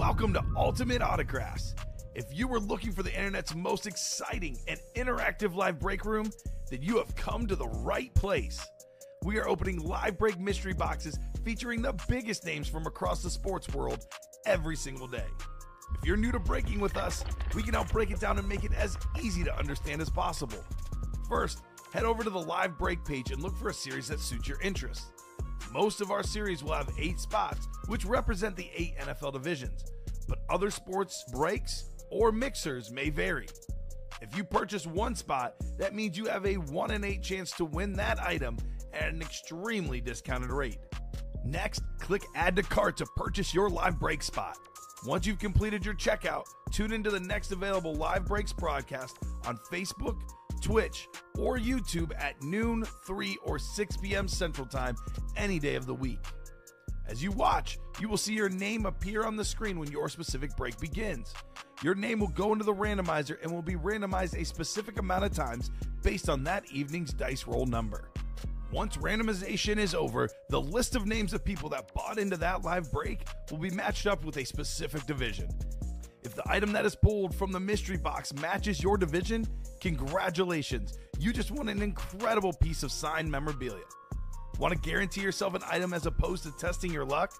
Welcome to Ultimate Autographs. If you were looking for the internet's most exciting and interactive live break room, then you have come to the right place. We are opening live break mystery boxes featuring the biggest names from across the sports world every single day. If you're new to breaking with us, we can help break it down and make it as easy to understand as possible. First, head over to the live break page and look for a series that suits your interests. Most of our series will have 8 spots, which represent the 8 NFL divisions, but other sports breaks or mixers may vary. If you purchase one spot, that means you have a 1 in 8 chance to win that item at an extremely discounted rate. Next, click Add to Cart to purchase your live break spot. Once you've completed your checkout, tune into the next available live breaks broadcast on Facebook, Twitch, or YouTube at noon, 3, or 6 p.m. Central Time any day of the week. As you watch, you will see your name appear on the screen when your specific break begins. Your name will go into the randomizer and will be randomized a specific amount of times based on that evening's dice roll number. Once randomization is over, the list of names of people that bought into that live break will be matched up with a specific division. If the item that is pulled from the mystery box matches your division, congratulations, you just won an incredible piece of signed memorabilia. Want to guarantee yourself an item as opposed to testing your luck?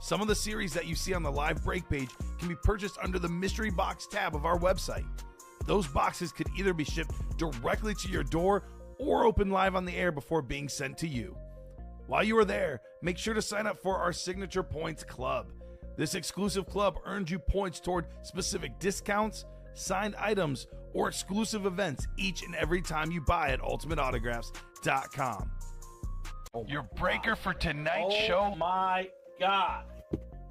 Some of the series that you see on the live break page can be purchased under the mystery box tab of our website. Those boxes could either be shipped directly to your door or open live on the air before being sent to you. While you are there, make sure to sign up for our Signature Points Club. This exclusive club earns you points toward specific discounts, signed items, or exclusive events each and every time you buy at ultimateautographs.com. Your breaker for tonight's show. Oh my God.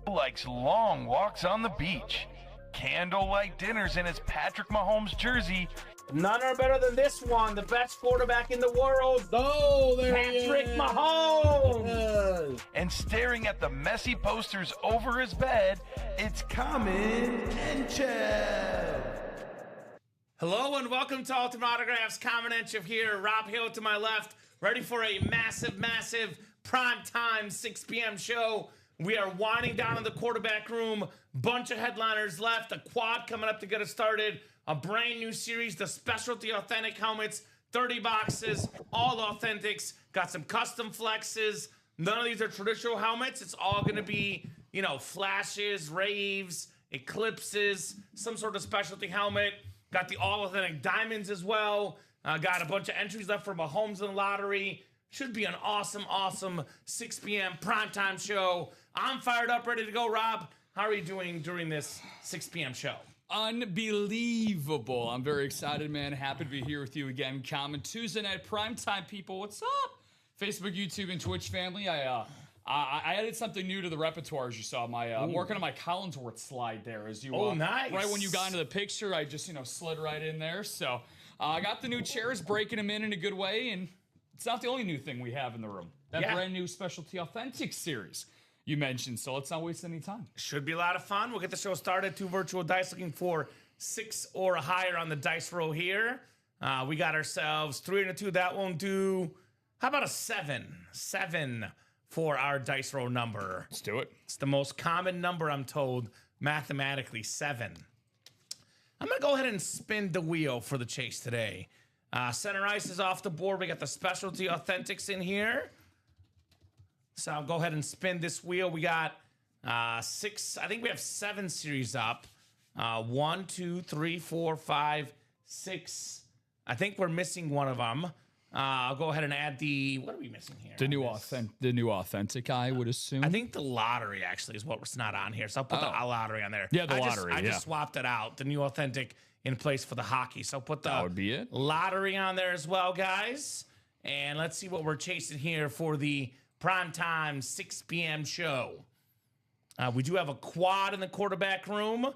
Likes long walks on the beach, candlelight dinners in his Patrick Mahomes jersey, None are better than this one, the best quarterback in the world. Oh, there Patrick he is. Mahomes. and staring at the messy posters over his bed, it's Kamen Entchev. Hello and welcome to Ultimate Autographs. Kamen Entchev here. Rob Hill to my left, ready for a massive primetime 6 p.m. show. We are winding down in the quarterback room. Bunch of headliners left. A quad coming up to get us started. A brand new series, the Specialty Authentic helmets. 30 boxes, all authentics. Got some custom flexes. None of these are traditional helmets. It's all going to be, flashes, raves, eclipses, some sort of specialty helmet. Got the all authentic diamonds as well. Got a bunch of entries left for Mahomes in the lottery. Should be an awesome 6 p.m. primetime show. I'm fired up, ready to go. Rob, how are you doing during this 6 p.m. show? Unbelievable. I'm very excited, man. Happy to be here with you again. Kamen Tuesday night primetime, people. What's up? Facebook, YouTube, and Twitch family. I added something new to the repertoire, as you saw. I'm working on my Collinsworth slide there. As you, nice. Right when you got into the picture, I just, slid right in there. So I got the new chairs, breaking them in a good way, and it's not the only new thing we have in the room. That brand new Specialty Authentic series you mentioned, so let's not waste any time. Should be a lot of fun. We'll get the show started. 2 virtual dice, looking for 6 or higher on the dice roll here. We got ourselves 3 and a 2. That won't do. How about a 7? 7 for our dice roll number. Let's do it. It's the most common number, I'm told, mathematically, 7. I'm going to go ahead and spin the wheel for the chase today. Center ice is off the board. We got the Specialty Authentics in here. So I'll go ahead and spin this wheel. We got 6. I think we have 7 series up. 1, 2, 3, 4, 5, 6. I think we're missing one of them. I'll go ahead and add the. What are we missing here? The new authentic, I would assume. I think the lottery actually is what's not on here. So I'll put the lottery on there. Yeah, the lottery. I just swapped it out. The new authentic in place for the hockey. So I'll put the That would be it. lottery on there as well, guys. And let's see what we're chasing here for the primetime 6 p.m. show. We do have a quad in the quarterback room.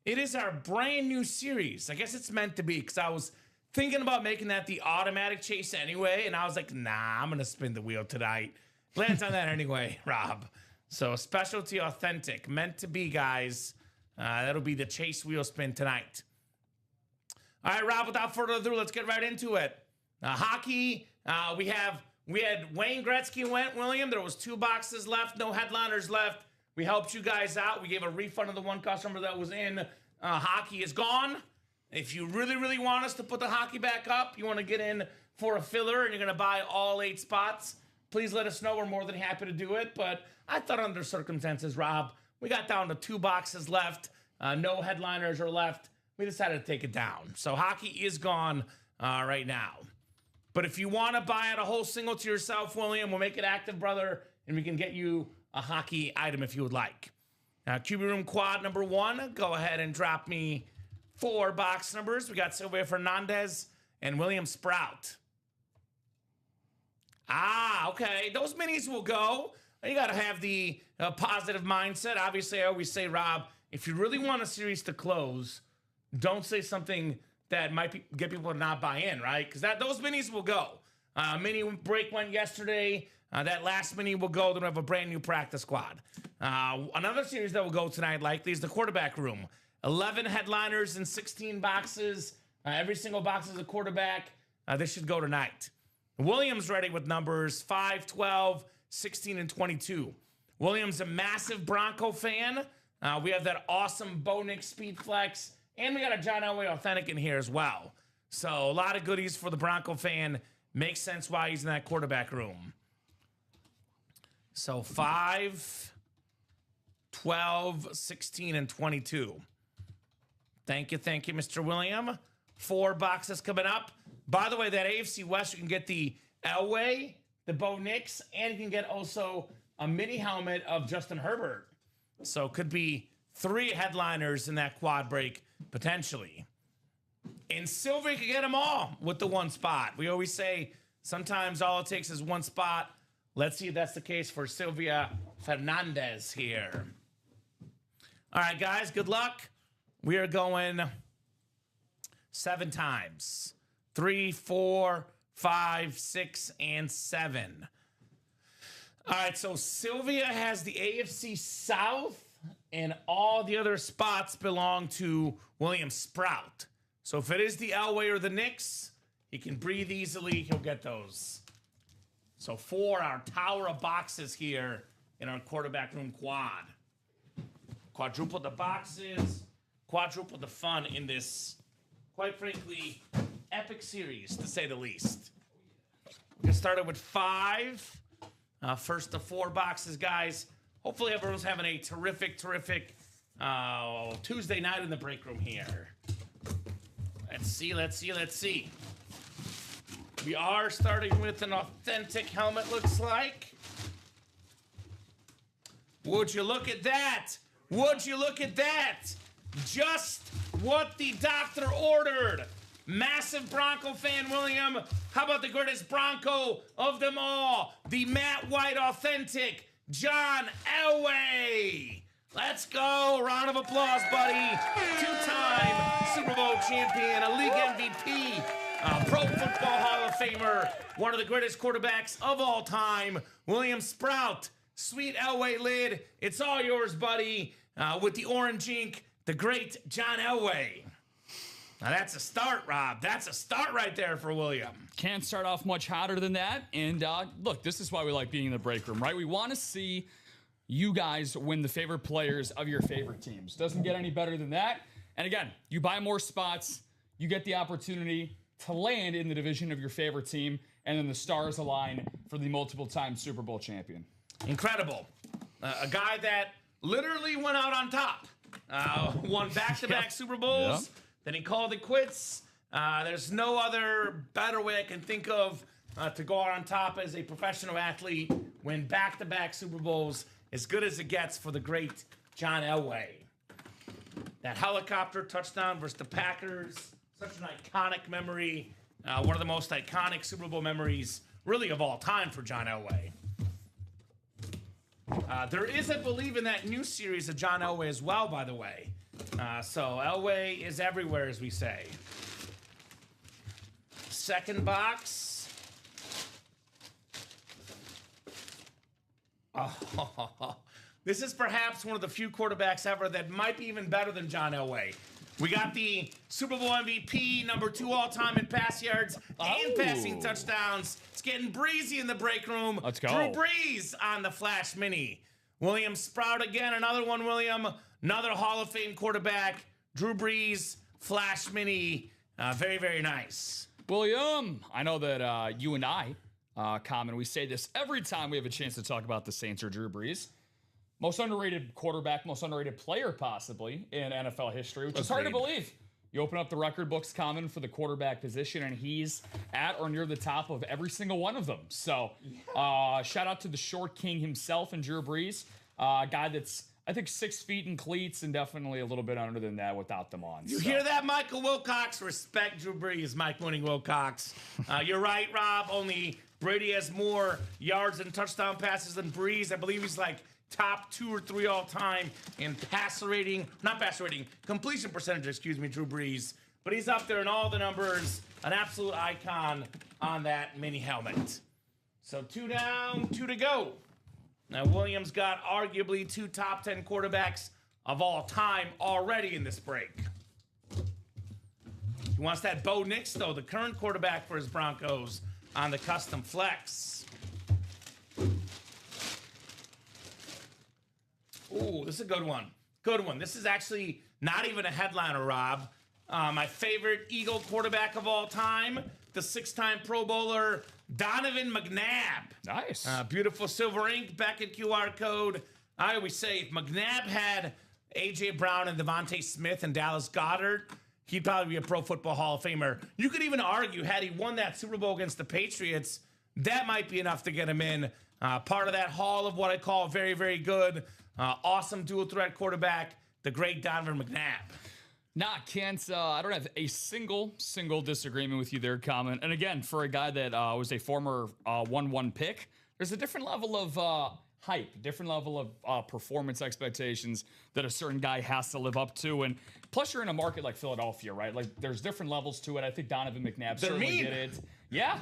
It is our brand new series. I guess it's meant to be because I was thinking about making that the automatic chase anyway, and I was like, nah, I'm going to spin the wheel tonight. Glance on that anyway, Rob. So Specialty Authentic, meant to be, guys. That'll be the chase wheel spin tonight. All right, Rob, without further ado, let's get right into it. Hockey, we had Wayne Gretzky went, William. There was 2 boxes left, no headliners left. We helped you guys out. We gave a refund to the one customer that was in. Hockey is gone. If you really, really want us to put the hockey back up, you want to get in for a filler and you're going to buy all 8 spots, please let us know. We're more than happy to do it. But I thought under circumstances, Rob, we got down to 2 boxes left. No headliners are left. We decided to take it down. So hockey is gone right now. But if you want to buy out a whole single to yourself, William, we'll make it active, brother, and we can get you a hockey item if you would like. QB Room Quad number 1, go ahead and drop me 4 box numbers. We got Sylvia Fernandez and William Sprout. Okay. Those minis will go. You got to have the positive mindset. Obviously, I always say, Rob, if you really want a series to close, don't say something that might get people to not buy in, right? Because those minis will go. Mini break went yesterday. That last mini will go. Then we have a brand new practice squad. Another series that will go tonight likely is the quarterback room. 11 headliners and 16 boxes. Every single box is a quarterback. This should go tonight. Williams ready with numbers 5, 12, 16, and 22. Williams a massive Bronco fan. We have that awesome Bo Nix Speed Flex. And we got a John Elway Authentic in here as well. So a lot of goodies for the Bronco fan. Makes sense why he's in that quarterback room. So 5, 12, 16, and 22. Thank you, Mr. William. 4 boxes coming up. By the way, that AFC West, you can get the Elway, the Bo Nix, and you can get also a mini helmet of Justin Herbert. So it could be 3 headliners in that quad break, potentially. And Sylvia could get them all with the 1 spot. We always say sometimes all it takes is 1 spot. Let's see if that's the case for Sylvia Fernandez here. All right, guys, good luck. We are going 7 times. 3, 4, 5, 6, and 7. All right, so Sylvia has the AFC South, and all the other spots belong to William Sprout. So if it is the Elway or the Knicks, he can breathe easily. He'll get those. So 4, our tower of boxes here in our quarterback room quad. Quadruple the boxes, quadruple the fun in this, quite frankly, epic series, to say the least. We're going to start it with 5. First to 4 boxes, guys. Hopefully everyone's having a terrific Tuesday night in the break room here. Let's see. We are starting with an authentic helmet, looks like. Would you look at that? Just what the doctor ordered. Massive Bronco fan, William. How about the greatest Bronco of them all? The Matt White Authentic, John Elway. Let's go. Round of applause, buddy. 2-time Super Bowl champion, a league MVP, Pro Football Hall of Famer, one of the greatest quarterbacks of all time, William Sprout. Sweet Elway lid. It's all yours, buddy. With the orange ink, the great John Elway. Now that's a start, Rob. That's a start right there for William. Can't start off much hotter than that. And look, this is why we like being in the break room, right? We want to see you guys win the favorite players of your favorite teams. Doesn't get any better than that. And again, you buy more spots, you get the opportunity to land in the division of your favorite team, and then the stars align for the multiple-time Super Bowl champion. Incredible. A guy that literally went out on top. Won back-to-back Super Bowls. Yep. Then he called it quits. There's no other better way I can think of to go out on top as a professional athlete, win back-to-back Super Bowls, as good as it gets for the great John Elway. That helicopter touchdown versus the Packers, such an iconic memory. One of the most iconic Super Bowl memories, really, of all time for John Elway. There is, I believe, in that new series of John Elway as well, by the way. So Elway is everywhere, as we say. Second box. Oh, this is perhaps one of the few quarterbacks ever that might be even better than John Elway. We got the Super Bowl MVP, number 2 all-time in pass yards and passing touchdowns. It's getting breezy in the break room. Let's go. Drew Brees on the Flash Mini. William Sprout again, another one, William. Another Hall of Fame quarterback. Drew Brees, Flash Mini. Very, very nice. William, I know that you and I, Kamen, we say this every time we have a chance to talk about the Saints or Drew Brees. Most underrated quarterback, most underrated player possibly in NFL history, which is hard to believe. You open up the record books, Kamen, for the quarterback position, and he's at or near the top of every single one of them. So shout out to the short king himself and Drew Brees, a guy that's, I think, 6 feet in cleats and definitely a little bit under than that without them on. You hear that, Michael Wilcox? Respect Drew Brees, Mike Winning Wilcox. You're right, Rob. Only Brady has more yards and touchdown passes than Brees. I believe he's like top 2 or 3 all time in completion percentage, Drew Brees. But he's up there in all the numbers, an absolute icon on that mini helmet. So 2 down, 2 to go. Now, Williams got arguably 2 top 10 quarterbacks of all time already in this break. He wants that Bo Nix, though, the current quarterback for his Broncos, on the custom flex. Ooh, this is a good one. Good one. This is actually not even a headliner, Rob. My favorite Eagle quarterback of all time, the 6-time Pro Bowler, Donovan McNabb. Nice. Beautiful silver ink, Beckett QR code. I always say if McNabb had A.J. Brown and Devontae Smith and Dallas Goedert, he'd probably be a Pro Football Hall of Famer. You could even argue, had he won that Super Bowl against the Patriots, that might be enough to get him in. Part of that hall of what I call very, very good, awesome dual threat quarterback, the great Donovan McNabb. I don't have a single disagreement with you there, Kamen. And again, for a guy that was a former 1-1 pick, there's a different level of hype, different level of performance expectations that a certain guy has to live up to. And plus, you're in a market like Philadelphia, right? Like, there's different levels to it. I think Donovan McNabb certainly did it. Yeah.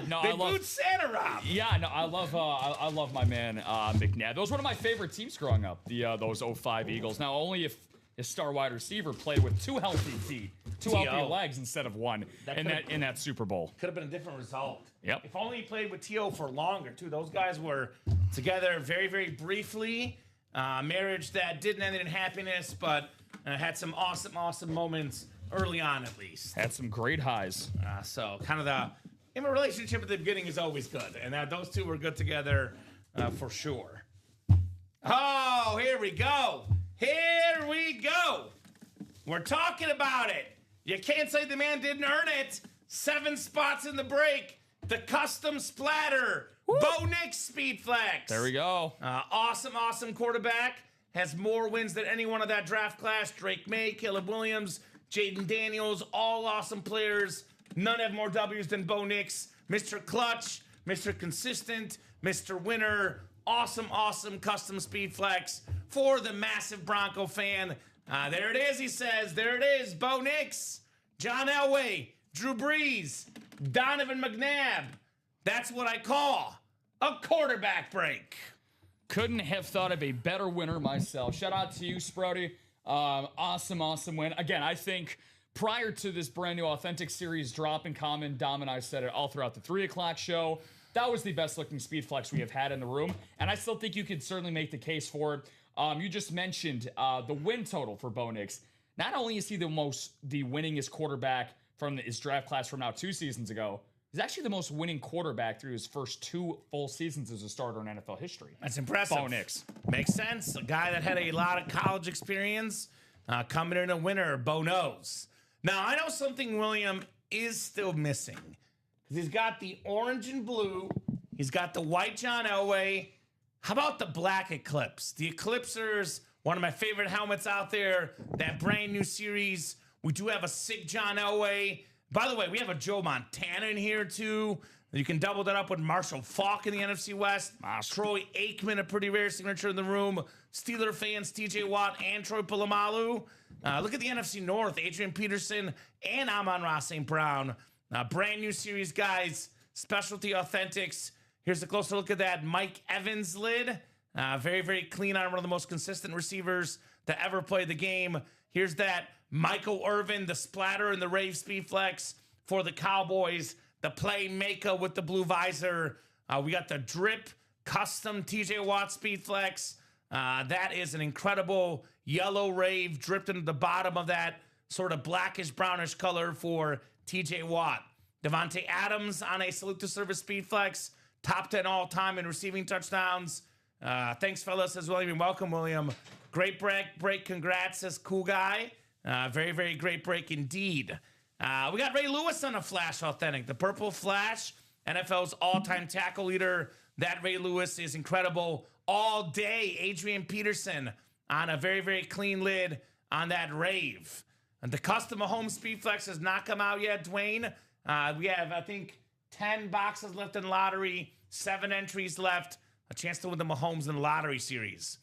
No, I love Santa Rob. Yeah, no, I love my man McNabb. That was one of my favorite teams growing up. Those 05 Eagles. Now, only if his star wide receiver played with 2 healthy feet, 2 healthy legs instead of 1 in that Super Bowl. Could have been a different result. Yep. If only he played with T.O. for longer, too. Those guys were together very, very briefly. Marriage that didn't end in happiness, but had some awesome moments early on, at least. Had some great highs. So kind of a relationship at the beginning is always good. And those two were good together for sure. Oh, here we go. Here we go. We're talking about it. You can't say the man didn't earn it. 7 spots in the break. The custom splatter. Woo. Bo Nix speed flex. There we go. Awesome quarterback. Has more wins than anyone of that draft class. Drake May, Caleb Williams, Jaden Daniels, all awesome players. None have more W's than Bo Nix. Mr. Clutch, Mr. Consistent, Mr. Winner. Awesome custom speed flex for the massive Bronco fan. There it is, he says. There it is. Bo Nix, John Elway, Drew Brees, Donovan McNabb. That's what I call a quarterback break. Couldn't have thought of a better winner myself. Shout out to you, Sprouty. Awesome win. Again, I think prior to this brand new Authentic series dropping, Kamen, Dom and I said it all throughout the 3 o'clock show. That was the best looking speed flex we have had in the room. And I still think you could certainly make the case for it. You just mentioned the win total for Bo Nix. Not only is he the winningest quarterback from his draft class from now 2 seasons ago, he's actually the most winning quarterback through his first 2 full seasons as a starter in NFL history. That's impressive. Bo Nix. Makes sense. A guy that had a lot of college experience, coming in a winner, Bo knows. Now, I know something William is still missing. He's got the orange and blue. He's got the white John Elway. How about the black Eclipse? The Eclipsers, one of my favorite helmets out there. That brand new series. We do have a sick John Elway. By the way, we have a Joe Montana in here, too. You can double that up with Marshall Faulk in the NFC West. Troy Aikman, a pretty rare signature in the room. Steeler fans, TJ Watt and Troy Polamalu. Look at the NFC North. Adrian Peterson and Amon-Ra St. Brown. Brand new series, guys. Specialty Authentics. Here's a closer look at that Mike Evans lid. Very clean on one of the most consistent receivers to ever play the game. Here's that Michael Irvin, the splatter and the Rave Speed Flex for the Cowboys. The playmaker with the blue visor. We got the drip custom TJ Watt Speed Flex That is an incredible yellow rave dripped into the bottom of that sort of blackish brownish color for TJ Watt. Devontae Adams on a salute to service speed flex, top 10 all time in receiving touchdowns. Thanks, fellas, as well. Welcome, William. Great break. Congrats, says cool guy. Very, very great break indeed. We got Ray Lewis on a Flash Authentic, the Purple Flash, NFL's all-time tackle leader. That Ray Lewis is incredible all day. Adrian Peterson on a very, very clean lid on that rave. And the custom Mahomes Speed Flex has not come out yet, Dwayne. We have, I think, 10 boxes left in lottery, 7 entries left, a chance to win the Mahomes in the lottery series.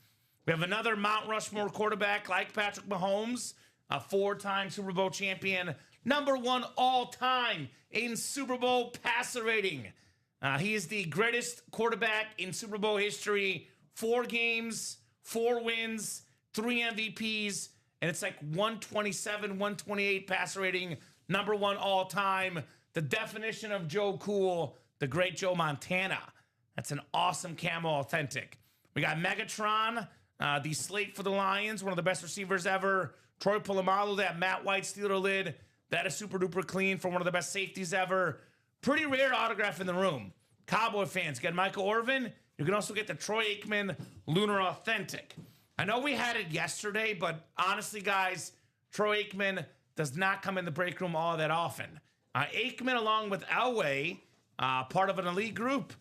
We have another Mount Rushmore quarterback like Patrick Mahomes, a 4-time Super Bowl champion, #1 all-time in Super Bowl passer rating. He is the greatest quarterback in Super Bowl history. 4 games, 4 wins, 3 MVPs, and it's like 127, 128 passer rating, #1 all-time. The definition of Joe Cool, the great Joe Montana. That's an awesome camo authentic. We got Megatron, the slate for the Lions, one of the best receivers ever. Troy Polamalu, that Matt White Steeler lid. That is super duper clean for one of the best safeties ever. Pretty rare autograph in the room. Cowboy fans, get Michael Irvin. You can also get the Troy Aikman Lunar Authentic. I know we had it yesterday, but honestly, guys, Troy Aikman does not come in the break room all that often. Aikman, along with Elway, part of an elite group.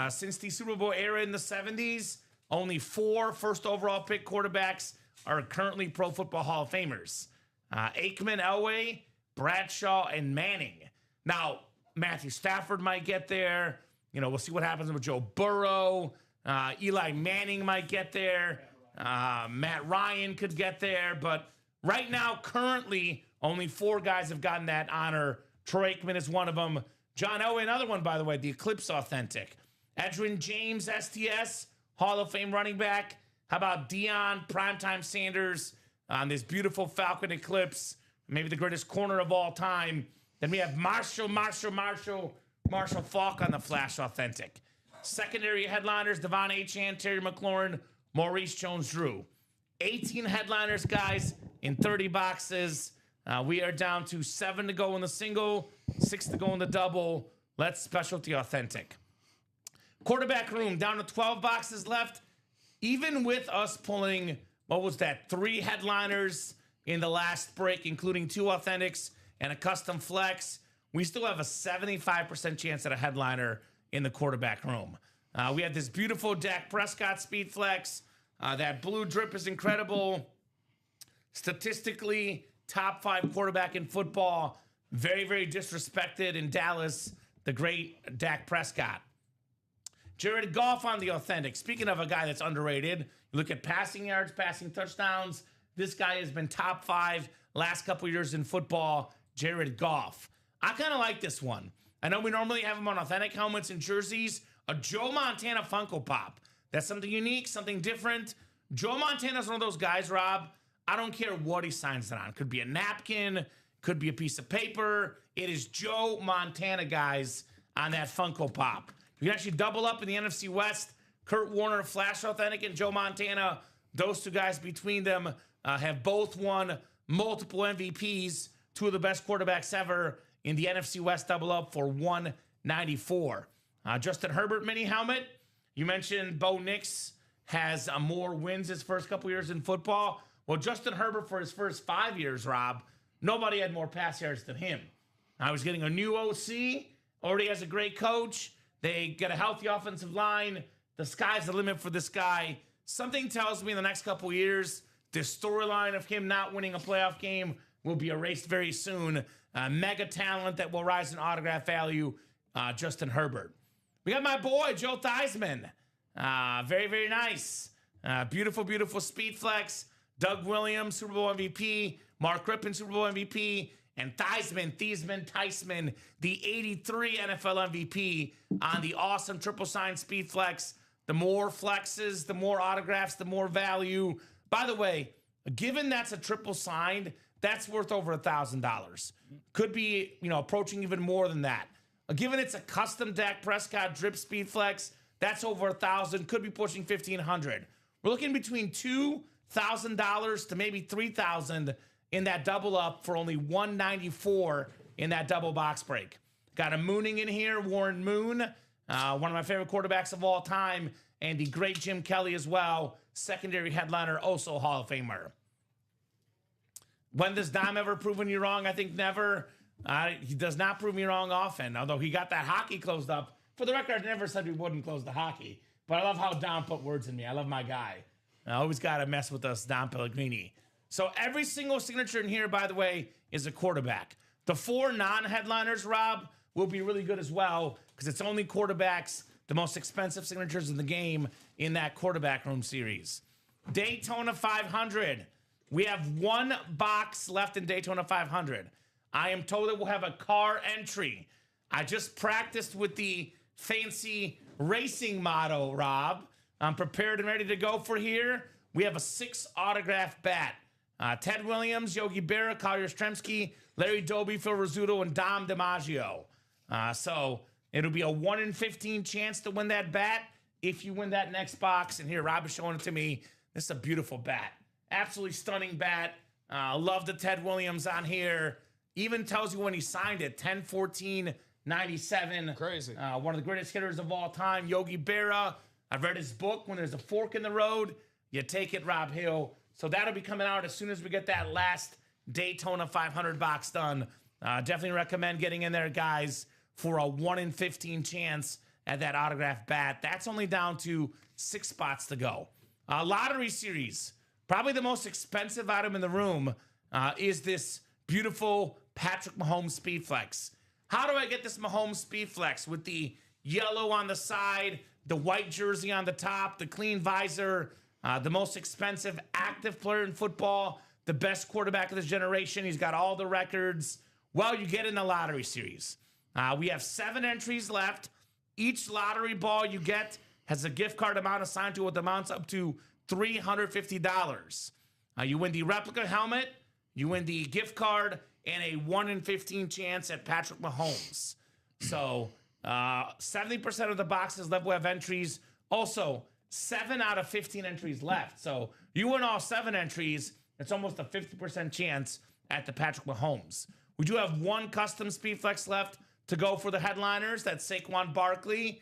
Since the Super Bowl era in the 70s, only 4 first overall pick quarterbacks are currently Pro Football Hall of Famers. Aikman, Elway, Bradshaw, and Manning. Now, Matthew Stafford might get there. We'll see what happens with Joe Burrow. Eli Manning might get there. Matt Ryan could get there. But right now, currently, only 4 guys have gotten that honor. Troy Aikman is one of them. John Elway, another one, by the way, the Eclipse Authentic. Edgerrin James, STS, Hall of Fame running back. How about Deion Primetime Sanders on this beautiful Falcon Eclipse? Maybe the greatest corner of all time. Then we have Marshall Faulk on the Flash Authentic. Secondary headliners, Devon Achane, Terry McLaurin, Maurice Jones-Drew. 18 headliners, guys, in 30 boxes. We are down to 7 to go in the single, 6 to go in the double. Let's specialty authentic. Quarterback room, down to 12 boxes left. Even with us pulling, 3 headliners in the last break, including 2 authentics and a custom flex, we still have a 75% chance at a headliner in the quarterback room. We have this beautiful Dak Prescott speed flex. That blue drip is incredible. Statistically, top 5 quarterback in football. Very, very disrespected in Dallas, the great Dak Prescott. Jared Goff on the authentic. Speaking of a guy that's underrated, you look at passing yards, passing touchdowns. This guy has been top 5 last couple years in football, Jared Goff. I kind of like this one. I know we normally have him on authentic helmets and jerseys. A Joe Montana Funko Pop. That's something unique, something different. Joe Montana's one of those guys, Rob. I don't care what he signs it on. Could be a napkin, could be a piece of paper. It is Joe Montana, guys, on that Funko Pop. You can actually double up in the NFC West. Kurt Warner, Flash Authentic, and Joe Montana. Those 2 guys between them have both won multiple MVPs. 2 of the best quarterbacks ever in the NFC West double up for 194. Justin Herbert mini helmet. You mentioned Bo Nix has more wins his first couple years in football. Well, Justin Herbert for his first 5 years, Rob, nobody had more pass yards than him. I was getting a new OC, already has a great coach. They get a healthy offensive line. The sky's the limit for this guy. Something tells me in the next couple years, this storyline of him not winning a playoff game will be erased very soon. Mega talent that will rise in autograph value, Justin Herbert. We got my boy, Joe Theismann. Very, very nice. Beautiful, beautiful speed flex. Doug Williams, Super Bowl MVP. Mark Rippon, Super Bowl MVP. And Theismann, the 83 NFL MVP on the awesome triple sign speed flex. The more flexes, the more autographs, the more value. By the way, given that's a triple signed, that's worth over $1,000. Could be, approaching even more than that. Given it's a custom Dak Prescott drip speed flex, that's over $1,000. Could be pushing $1,500. We're looking between $2,000 to maybe $3,000 in that double up for only $194 in that double box break. Got a Mooning in here, Warren Moon, one of my favorite quarterbacks of all time, and the great Jim Kelly as well, secondary headliner, also Hall of Famer. When does Dom ever proven you wrong? I think never. He does not prove me wrong often, although he got that hockey closed up. For the record, I never said we wouldn't close the hockey, but I love how Dom put words in me. I love my guy. I always got to mess with us, Dom Pellegrini. So every single signature in here, by the way, is a quarterback. The 4 non-headliners, Rob, will be really good as well because it's only quarterbacks, the most expensive signatures in the game in that quarterback room series. Daytona 500. We have 1 box left in Daytona 500. I am told that we'll have a car entry. I just practiced with the fancy racing motto, Rob. I'm prepared and ready to go for here. We have a 6 autograph bat. Ted Williams, Yogi Berra, Collier Stremski, Larry Doby, Phil Rizzuto, and Dom DiMaggio. So it'll be a 1 in 15 chance to win that bat if you win that next box. And here, Rob is showing it to me. This is a beautiful bat. Absolutely stunning bat. Love the Ted Williams on here. Even tells you when he signed it, 10/14/97. Crazy. One of the greatest hitters of all time, Yogi Berra. I've read his book, When There's a Fork in the Road, You Take It, Rob Hill. So that'll be coming out as soon as we get that last Daytona 500 box done. Definitely recommend getting in there, guys, for a 1 in 15 chance at that autograph bat. That's only down to 6 spots to go. Lottery series. Probably the most expensive item in the room is this beautiful Patrick Mahomes Speed Flex. How do I get this Mahomes Speed Flex with the yellow on the side, the white jersey on the top, the clean visor, the most expensive active player in football, the best quarterback of this generation? He's got all the records. Well, you get in the lottery series. We have 7 entries left. Each lottery ball you get has a gift card amount assigned to it that amounts up to $350. You win the replica helmet, you win the gift card, and a 1 in 15 chance at Patrick Mahomes. So 70% of the boxes left will have entries. Also, 7 out of 15 entries left. So you win all 7 entries, it's almost a 50% chance at the Patrick Mahomes. We do have 1 custom Speed Flex left to go for the headliners. That's Saquon Barkley.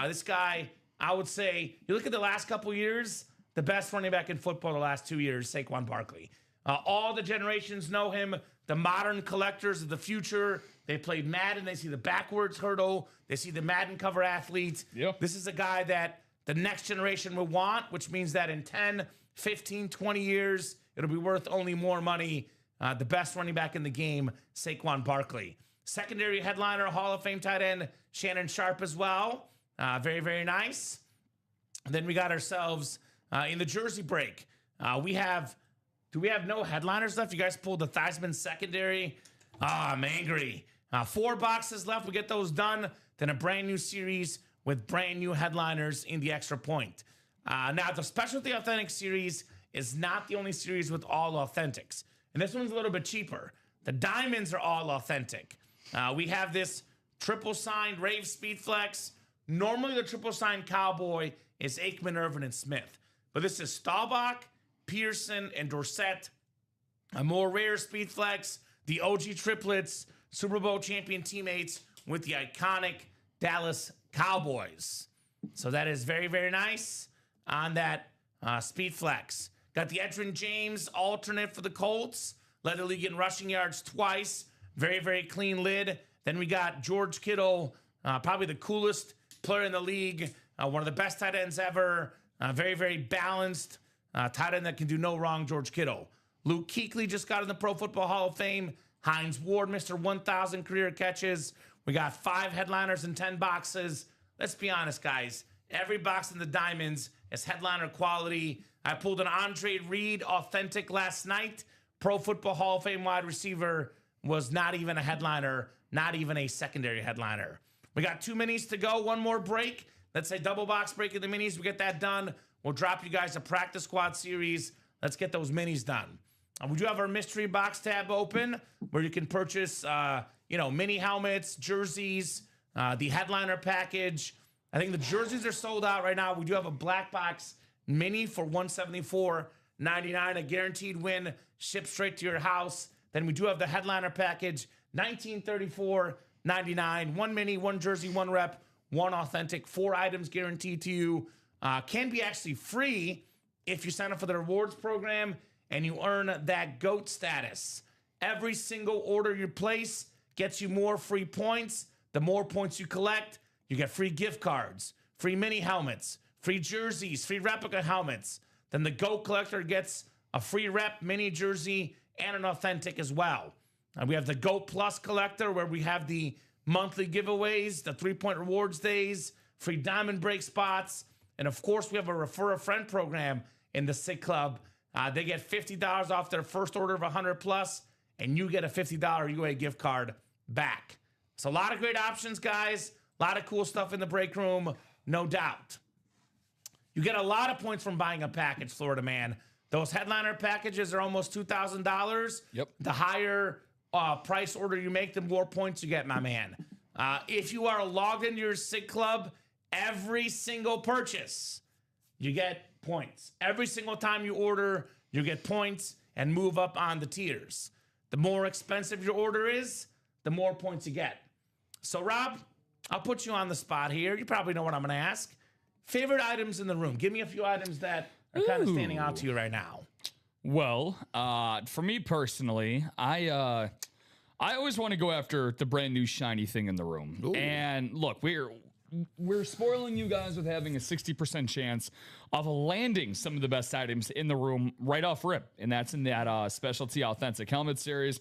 This guy, I would say, you look at the last couple years, the best running back in football the last 2 years, Saquon Barkley. All the generations know him. The modern collectors of the future, they play Madden. They see the backwards hurdle. They see the Madden cover athlete. Yep. This is a guy that the next generation will want, which means that in 10, 15, 20 years, it'll be worth only more money. The best running back in the game, Saquon Barkley. Secondary headliner, Hall of Fame tight end, Shannon Sharp as well. Very, very nice. And then we got ourselves in the jersey break. Do we have no headliners left? You guys pulled the Theismann secondary. I'm angry. 4 boxes left. We get those done. Then a brand new series with brand new headliners in the extra point. Now, the Specialty Authentic series is not the only series with all authentics. And this one's a little bit cheaper. The diamonds are all authentic. We have this triple signed Rave Speed Flex. Normally, the triple signed Cowboy is Aikman, Irvin, and Smith. But this is Staubach, Pearson, and Dorsett. A more rare Speed Flex, the OG triplets, Super Bowl champion teammates with the iconic Dallas Cowboys. So that is very, very nice on that Speed Flex. Got the Edgerrin James alternate for the Colts. Led the league in rushing yards twice. Very, very clean lid. Then we got George Kittle, probably the coolest player in the league. One of the best tight ends ever. Very, very balanced. Tight end that can do no wrong, George Kittle. Luke Kuechly just got in the Pro Football Hall of Fame. Hines Ward, Mr. 1,000 career catches. We got 5 headliners and 10 boxes. Let's be honest, guys. Every box in the diamonds is headliner quality. I pulled an Andre Reed authentic last night. Pro Football Hall of Fame wide receiver, was not even a headliner, not even a secondary headliner. We got 2 minis to go, 1 more break. Let's say double box break in the minis. We get that done. We'll drop you guys a practice squad series. Let's get those minis done. We do have our mystery box tab open where you can purchase, mini helmets, jerseys, the headliner package. I think the jerseys are sold out right now. We do have a black box Mini for $174.99, a guaranteed win, shipped straight to your house. Then we do have the headliner package, $1934.99. One mini, one jersey, one rep, one authentic, 4 items guaranteed to you. Can be actually free if you sign up for the rewards program and you earn that GOAT status. Every single order you place gets you more free points. The more points you collect, you get free gift cards, free mini helmets, free jerseys, free replica helmets. Then the GOAT collector gets a free rep, mini jersey, and an authentic as well. We have the GOAT Plus collector where we have the monthly giveaways, the 3-point rewards days, free diamond break spots, and of course we have a refer a friend program in the SIG Club. They get $50 off their first order of 100 plus, and you get a $50 UA gift card back. So a lot of great options, guys. A lot of cool stuff in the break room, no doubt. You get a lot of points from buying a package, Florida man. Those headliner packages are almost $2,000. Yep. The higher price order you make, the more points you get, my man. If you are logged into your SIG Club, every single purchase, you get points. Every single time you order, you get points and move up on the tiers. The more expensive your order is, the more points you get. So, Rob, I'll put you on the spot here. You probably know what I'm going to ask. Favorite items in the room. Give me a few items that are kind of standing out to you right now. Well, for me personally, I always want to go after the brand new shiny thing in the room. Ooh. And look, we're spoiling you guys with having a 60% chance of landing some of the best items in the room right off rip, and that's in that specialty authentic helmet series.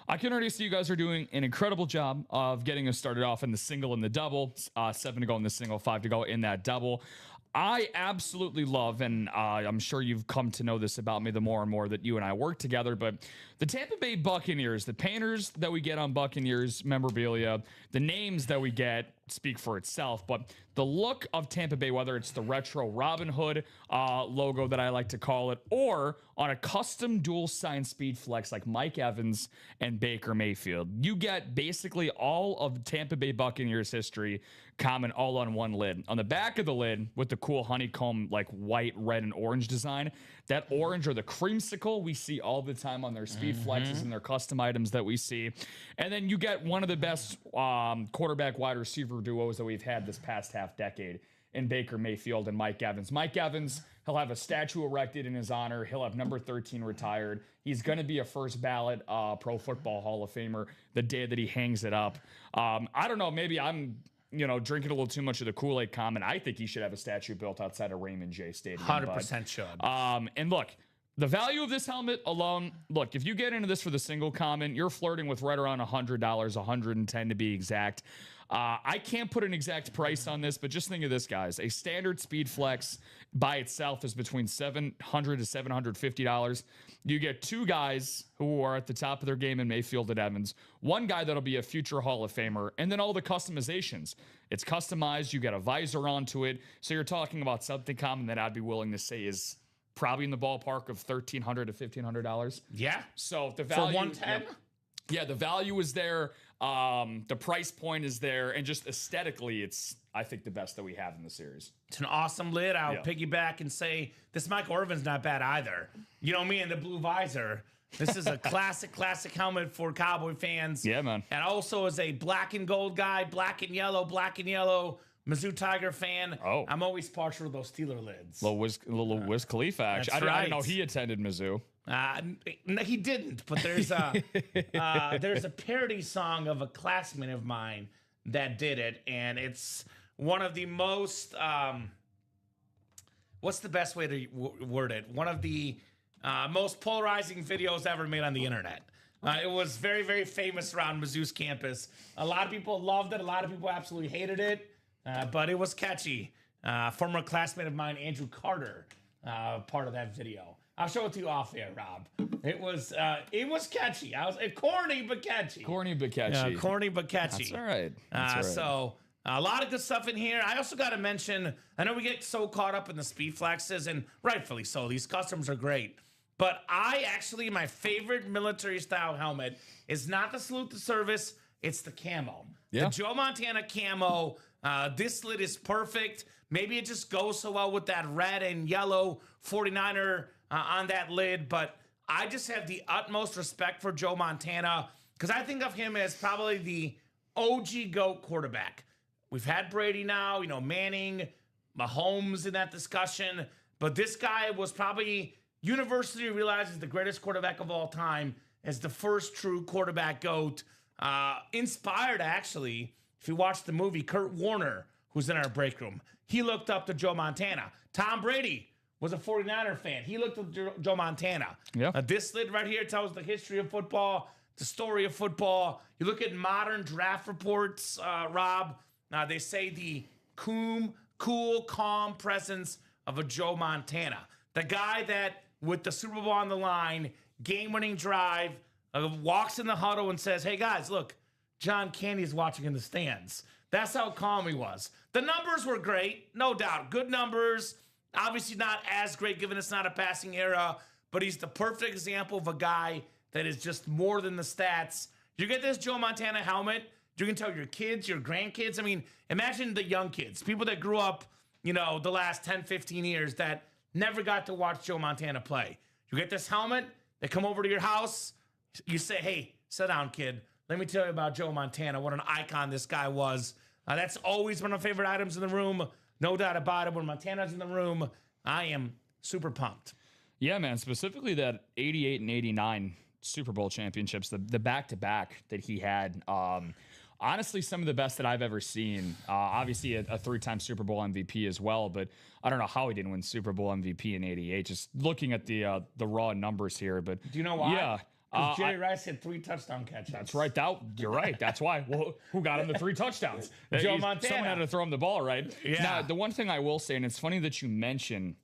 I can already see you guys are doing an incredible job of getting us started off in the single and the double. 7 to go in the single, 5 to go in that double. I absolutely love, and I'm sure you've come to know this about me the more and more that you and I work together, but the Tampa Bay Buccaneers, the painters that we get on Buccaneers memorabilia, the names that we get speak for itself, but the look of Tampa Bay, whether it's the retro Robin Hood logo that I like to call it, or on a custom dual sign speed flex like Mike Evans and Baker Mayfield, you get basically all of Tampa Bay Buccaneers history common all on one lid. On the back of the lid with the cool honeycomb like white, red, and orange design, that orange or the creamsicle we see all the time on their speed flexes and their custom items that we see. And then you get one of the best quarterback wide receiver duos that we've had this past half decade in Baker Mayfield and Mike Evans. Mike Evans, he'll have a statue erected in his honor. He'll have number 13 retired. He's going to be a first ballot Pro Football Hall of Famer the day that he hangs it up. I don't know, maybe I'm drinking a little too much of the Kool-Aid Common. I think he should have a statue built outside of Raymond J. Stadium. 100% should. And look, the value of this helmet alone, look, if you get into this for the single Common, you're flirting with right around $100, $110 to be exact. I can't put an exact price on this, but just think of this, guys. A standard Speed Flex by itself is between $700 to $750. You get 2 guys who are at the top of their game in Mayfield and Evans, 1 guy that'll be a future Hall of Famer, and then all the customizations. It's customized. You get a visor onto it. So you're talking about something common that I'd be willing to say is probably in the ballpark of $1,300 to $1,500. Yeah. So the value for 110. Yeah, the value is there. The price point is there, and just aesthetically, it's I think the best that we have in the series. It's an awesome lid. I'll piggyback and say this Michael Irvin's not bad either. You know me and the blue visor. This is a classic helmet for Cowboy fans. Yeah, man. And also as a black and gold guy, black and yellow, Mizzou Tiger fan. Oh. I'm always partial to those Steeler lids. Little Wiz Khalifa, actually. I didn't know he attended Mizzou. No, he didn't, but there's a parody song of a classmate of mine that did it, and it's one of the most what's the best way to word it? One of the most polarizing videos ever made on the internet. It was very, very famous around Mizzou's campus. A lot of people loved it. A lot of people absolutely hated it, but it was catchy. Former classmate of mine, Andrew Carter, part of that video. I'll show it to you off air, Rob. It was catchy. Corny but catchy. Corny but catchy. Corny but catchy. That's all right. That's all right. So a lot of good stuff in here. I also got to mention, I know we get so caught up in the speed flexes, and rightfully so. These customs are great. But my favorite military style helmet is not the salute to service. It's the camo. Yeah. The Joe Montana camo. This lid is perfect. Maybe it just goes so well with that red and yellow 49er on that lid, but I just have the utmost respect for Joe Montana because I think of him as probably the OG GOAT quarterback. We've had Brady now, Manning, Mahomes in that discussion, but this guy was probably universally realized as the greatest quarterback of all time, as the first true quarterback GOAT. Inspired, actually, if you watch the movie, Kurt Warner, who's in our break room, he looked up to Joe Montana. Tom Brady was a 49er fan. He looked up to Joe Montana. Yeah. This lid right here tells the history of football, the story of football. You look at modern draft reports, Rob, they say the cool, calm presence of a Joe Montana. The guy that, with the Super Bowl on the line, game-winning drive, walks in the huddle and says, hey, guys, look, John Candy's watching in the stands. That's how calm he was. The numbers were great, no doubt. Good numbers. Obviously not as great given it's not a passing era, but he's the perfect example of a guy that is just more than the stats. You get this Joe Montana helmet, you can tell your kids, your grandkids. I mean, imagine the young kids, people that grew up, the last 10, 15 years that never got to watch Joe Montana play. You get this helmet, they come over to your house, you say, hey, sit down, kid. Let me tell you about Joe Montana, what an icon this guy was. That's always one of my favorite items in the room. No doubt about it. When Montana's in the room, I am super pumped. Yeah, man. Specifically that 88 and 89 Super Bowl championships, the back-to-back that he had. Honestly, some of the best that I've ever seen. Obviously, a three-time Super Bowl MVP as well, but I don't know how he didn't win Super Bowl MVP in 88. Just looking at the raw numbers here. But do you know why? Yeah. Jerry Rice had 3 touchdown catches. That's right. You're right. That's why. Well, who got him the 3 touchdowns? Joe Montana. Someone had to throw him the ball, right? Yeah. Now, the one thing I will say, and it's funny that you mention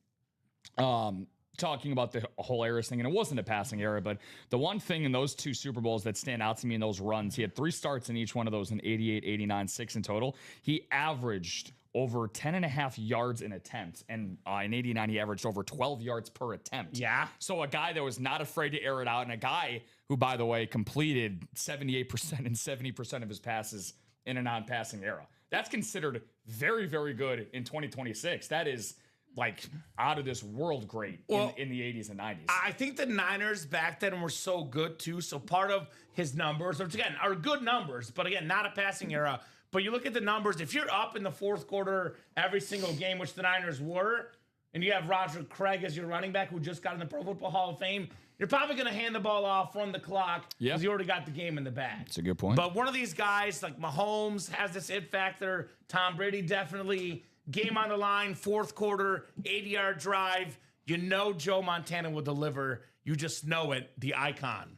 talking about the whole era thing, and it wasn't a passing era, but the one thing in those 2 Super Bowls that stand out to me in those runs, he had 3 starts in each one of those in 88, 89, 6 in total. He averaged over 10.5 yards an attempt. And in 89, he averaged over 12 yards per attempt. Yeah. So a guy that was not afraid to air it out, and a guy who, by the way, completed 78% and 70% of his passes in a non-passing era. That's considered very, very good in 2026. That is like out of this world great in the 80s and 90s. I think the Niners back then were so good too. So part of his numbers, which again are good numbers, but again, not a passing era. But you look at the numbers, if you're up in the fourth quarter every single game, which the Niners were, and you have Roger Craig as your running back who just got in the Pro Football Hall of Fame, you're probably going to hand the ball off, run the clock, because you already got the game in the bag. That's a good point. But one of these guys, like Mahomes, has this it factor. Tom Brady definitely. Game on the line, fourth quarter, 80-yard drive. You know Joe Montana will deliver. You just know it, the icon.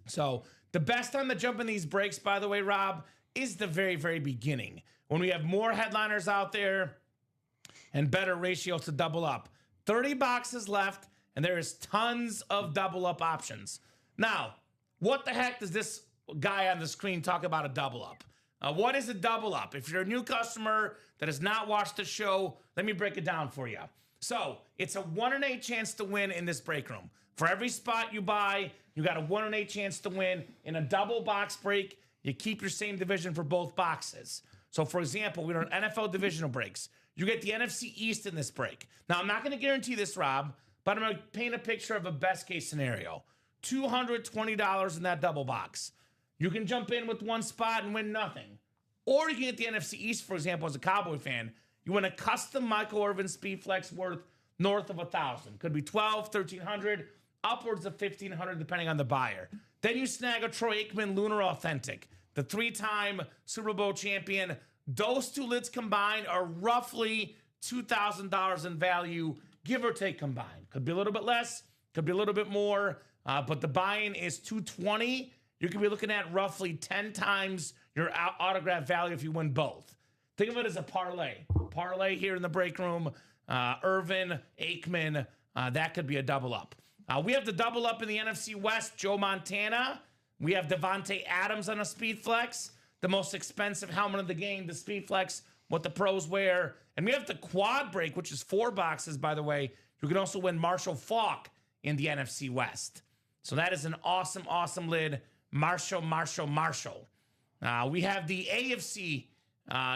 So the best time to jump in these breaks, by the way, Rob, is the very, very beginning. When we have more headliners out there and better ratios to double up. 30 boxes left, and there is tons of double up options. Now, what the heck does this guy on the screen talk about a double up? What is a double up? If you're a new customer that has not watched the show, let me break it down for you. So it's a 1 in 8 chance to win in this break room. For every spot you buy, you got a 1 in 8 chance to win. In a double box break, you keep your same division for both boxes. So for example, we're on NFL divisional breaks. You get the NFC East in this break. Now, I'm not going to guarantee this, Rob, but I'm going to paint a picture of a best case scenario. $220 in that double box. You can jump in with one spot and win nothing. Or you can get the NFC East, for example, as a Cowboy fan. You win a custom Michael Irvin Speed Flex worth north of $1,000. Could be $1,200, $1,300, upwards of $1,500, depending on the buyer. Then you snag a Troy Aikman Lunar Authentic, the 3-time Super Bowl champion. Those 2 lids combined are roughly $2,000 in value, give or take combined. Could be a little bit less, could be a little bit more, but the buy-in is $220. You could be looking at roughly 10 times your autograph value if you win both. Think of it as a parlay. Parlay here in the break room. Irvin, Aikman, that could be a double up. We have the double up in the NFC West, Joe Montana. We have Devontae Adams on a Speed Flex, the most expensive helmet of the game, the Speed Flex, what the pros wear. And we have the quad break, which is 4 boxes, by the way. You can also win Marshall Faulk in the NFC West. So that is an awesome, awesome lid. Marshall. We have the AFC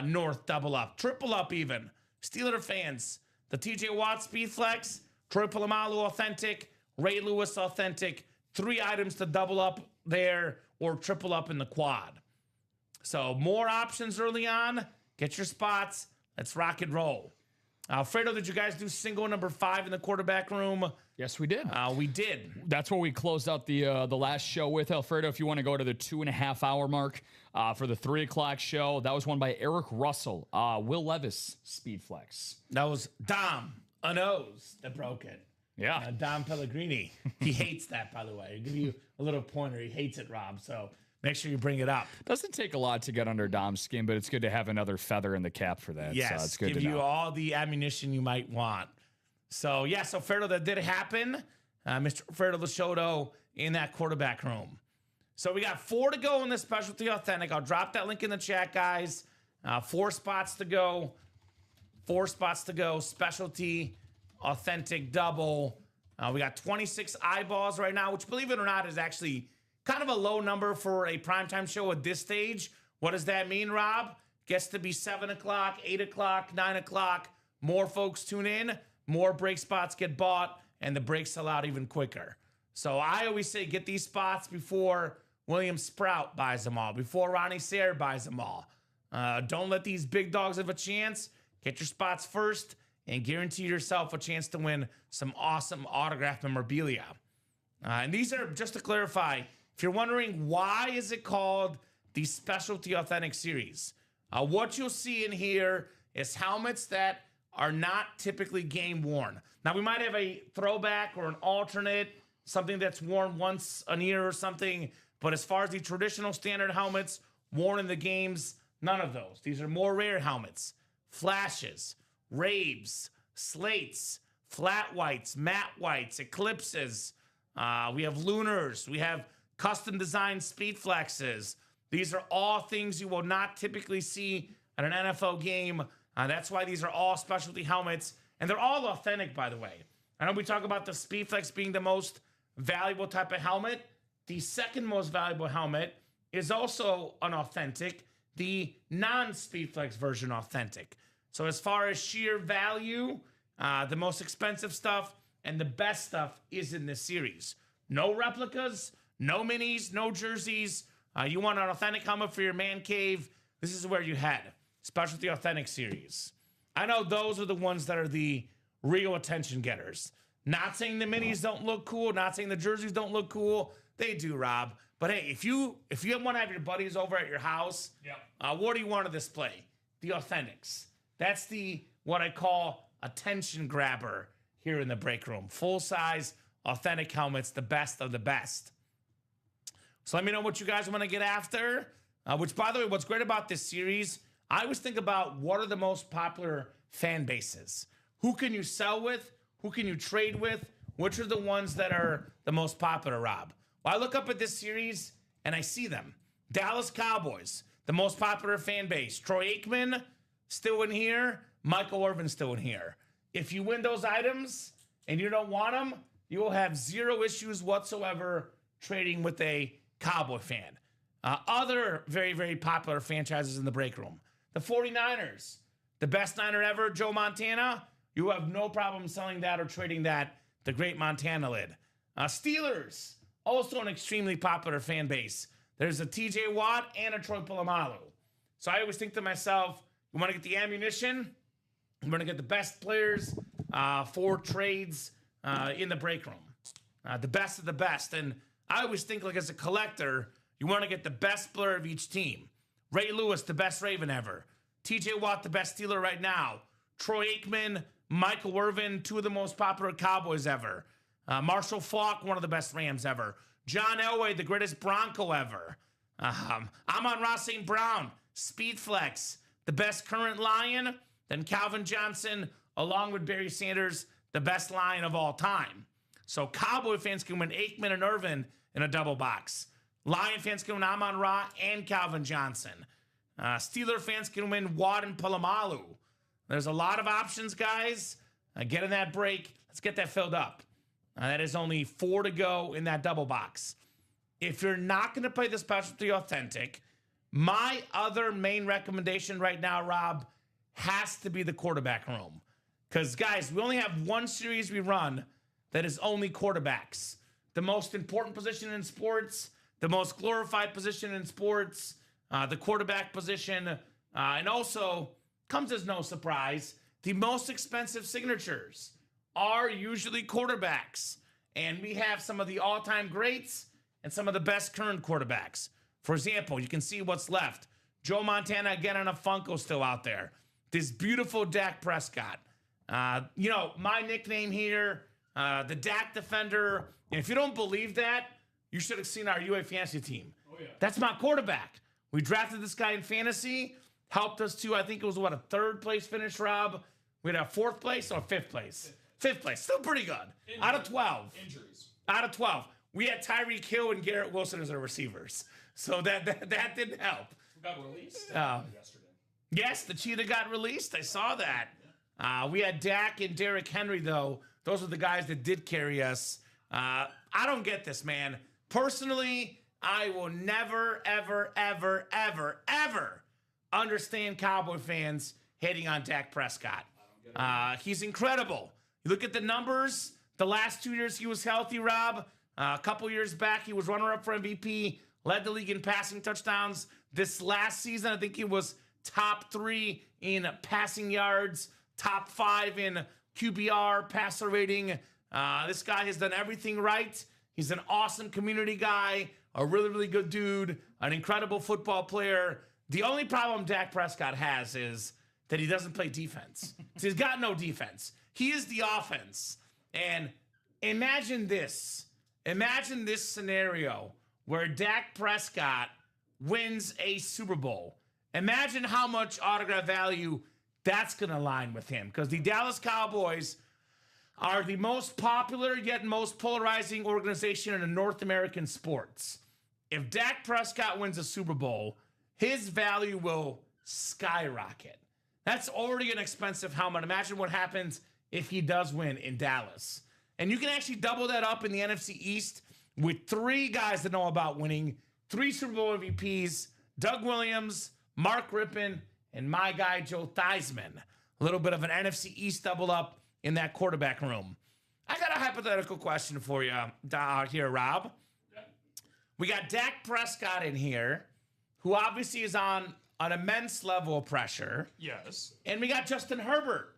North double up, triple up even. Steeler fans, the TJ Watt Speed Flex, Troy Polamalu Authentic, Ray Lewis Authentic, 3 items to double up there or triple up in the quad. So more options early on. Get your spots. Let's rock and roll. Alfredo, did you guys do single number 5 in the quarterback room? Yes, we did. We did. That's what we closed out the last show with, Alfredo. If you want to go to the 2.5 hour mark for the 3 o'clock show, that was won by Eric Russell. Will Levis Speed Flex. That was Dom Anoz that broke it. Yeah. Dom Pellegrini. He hates that, by the way. I'll give you a little pointer. He hates it, Rob. So make sure you bring it up. Doesn't take a lot to get under Dom's skin, but it's good to have another feather in the cap for that. Yes, so it's good give to you know. all the ammunition you might want. So, yeah, so Ferdo, that did happen. Mr. Ferdo Lashoto in that quarterback room. So we got 4 to go in the Specialty Authentic. I'll drop that link in the chat, guys. 4 spots to go. 4 spots to go. Specialty Authentic double. We got 26 eyeballs right now, which, believe it or not, is actually kind of a low number for a primetime show at this stage. What does that mean, Rob? Gets to be 7 o'clock, 8 o'clock, 9 o'clock. More folks tune in. More break spots get bought, and the breaks sell out even quicker. So I always say get these spots before William Sprout buys them all, before Ronnie Sayre buys them all. Don't let these big dogs have a chance. Get your spots first and guarantee yourself a chance to win some awesome autographed memorabilia. And these are, just to clarify, if you're wondering why is it called the Specialty Authentic Series, what you'll see in here is helmets that are not typically game worn. Now, we might have a throwback or an alternate, something that's worn once a year or something, but as far as the traditional standard helmets worn in the games, none of those. These are more rare helmets. Flashes, Raves, Slates, Flat Whites, Matte Whites, Eclipses. We have Lunars. We have custom designed Speed Flexes. These are all things you will not typically see at an NFL game. That's why these are all specialty helmets, and they're all authentic, by the way. I know we talk about the Speed Flex being the most valuable type of helmet. The second most valuable helmet is also an authentic, the non-Speed Flex version authentic. So as far as sheer value, the most expensive stuff and the best stuff is in this series. No replicas, no minis, no jerseys. You want an authentic helmet for your man cave, this is where you head. Specialty Authentic Series. I know those are the ones that are the real attention getters. Not saying the minis don't look cool, not saying the jerseys don't look cool. They do, Rob. But hey, if you want to have your buddies over at your house, what do you want to display? The Authentics. That's the, what I call, attention grabber here in the break room. Full-size, authentic helmets, the best of the best. So let me know what you guys want to get after. Which, by the way, what's great about this series, I always think about what are the most popular fan bases. Who can you sell with? Who can you trade with? Which are the ones that are the most popular, Rob? Well, I look up at this series and I see them. Dallas Cowboys, the most popular fan base. Troy Aikman, still in here. Michael Irvin, still in here. If you win those items and you don't want them, you will have zero issues whatsoever trading with a Cowboy fan. Other very, very popular franchises in the break room. The 49ers, the best Niner ever, Joe Montana. You have no problem selling that or trading that, the great Montana lid. Steelers, also an extremely popular fan base. There's a TJ Watt and a Troy Polamalu. So I always think to myself, you want to get the ammunition, you want to get the best players for trades in the break room. The best of the best. And I always think, like, as a collector, you want to get the best player of each team. Ray Lewis, the best Raven ever. TJ Watt, the best Steeler right now. Troy Aikman, Michael Irvin, 2 of the most popular Cowboys ever. Marshall Faulk, one of the best Rams ever. John Elway, the greatest Bronco ever. Amon-Ra St. Brown, Speed Flex, the best current Lion. Then Calvin Johnson, along with Barry Sanders, the best Lion of all time. So Cowboy fans can win Aikman and Irvin in a double box. Lion fans can win Amon-Ra and Calvin Johnson. Steeler fans can win Watt and Polamalu. There's a lot of options, guys. Get in that break. Let's get that filled up. That is only 4 to go in that double box. If you're not going to play the Specialty Authentic, My other main recommendation right now, Rob, has to be the quarterback room. Because, guys, we only have one series we run that is only quarterbacks. The most important position in sports, the most glorified position in sports, the quarterback position, and also, comes as no surprise, the most expensive signatures are usually quarterbacks. And we have some of the all-time greats and some of the best current quarterbacks. For example, you can see what's left. Joe Montana, again, on a Funko still out there. This beautiful Dak Prescott. My nickname here, the Dak Defender. And if you don't believe that, you should have seen our UA fantasy team. Oh, yeah. That's my quarterback. We drafted this guy in fantasy, helped us to, I think it was, a third place finish, Rob? We had a fourth place or fifth place? Fifth place. Still pretty good. Out of 12. Injuries. Out of 12. We had Tyreek Hill and Garrett Wilson as our receivers. So that didn't help. Who got released yesterday? Yes, the cheetah got released. I saw that. We had Dak and Derrick Henry, though. Those were the guys that did carry us. I don't get this, man. Personally, I will never, ever, ever, ever, ever understand Cowboy fans hating on Dak Prescott. He's incredible. You look at the numbers. The last 2 years he was healthy, Rob. A couple years back, he was runner-up for MVP, led the league in passing touchdowns. This last season, I think he was top 3 in passing yards, top 5 in QBR, passer rating. This guy has done everything right. He's an awesome community guy, a really, really good dude, an incredible football player. The only problem Dak Prescott has is that he doesn't play defense. So he's got no defense. He is the offense. And imagine this. Imagine this scenario where Dak Prescott wins a Super Bowl. Imagine how much autograph value that's going to align with him, because the Dallas Cowboys are the most popular yet most polarizing organization in the North American sports. If Dak Prescott wins a Super Bowl, his value will skyrocket. That's already an expensive helmet. Imagine what happens if he does win in Dallas. And you can actually double that up in the NFC East with 3 guys that know about winning, 3 Super Bowl MVPs, Doug Williams, Mark Rippon, and my guy, Joe Theismann. A little bit of an NFC East double up in that quarterback room. I got a hypothetical question for you here, Rob. We got Dak Prescott in here, who obviously is on an immense level of pressure. Yes. And we got Justin Herbert,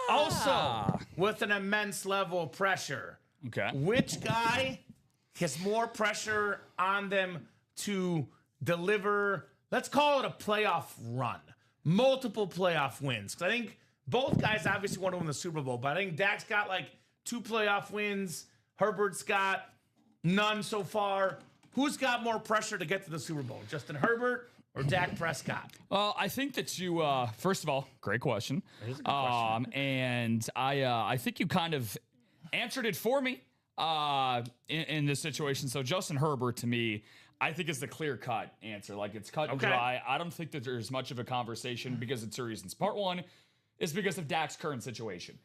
also with an immense level of pressure. Okay. Which guy has more pressure on them to deliver, let's call it a playoff run, multiple playoff wins? Because I think both guys obviously want to win the Super Bowl, but I think Dak's got like 2 playoff wins. Herbert's got none so far. Who's got more pressure to get to the Super Bowl, Justin Herbert or Dak Prescott? Well, I think that you, first of all, great question. It is a good question. And I think you kind of answered it for me in this situation. So Justin Herbert, to me, I think is the clear-cut answer. Like, it's cut and dry. I don't think that there's much of a conversation because of 2 reasons. Part one is because of Dak's current situation.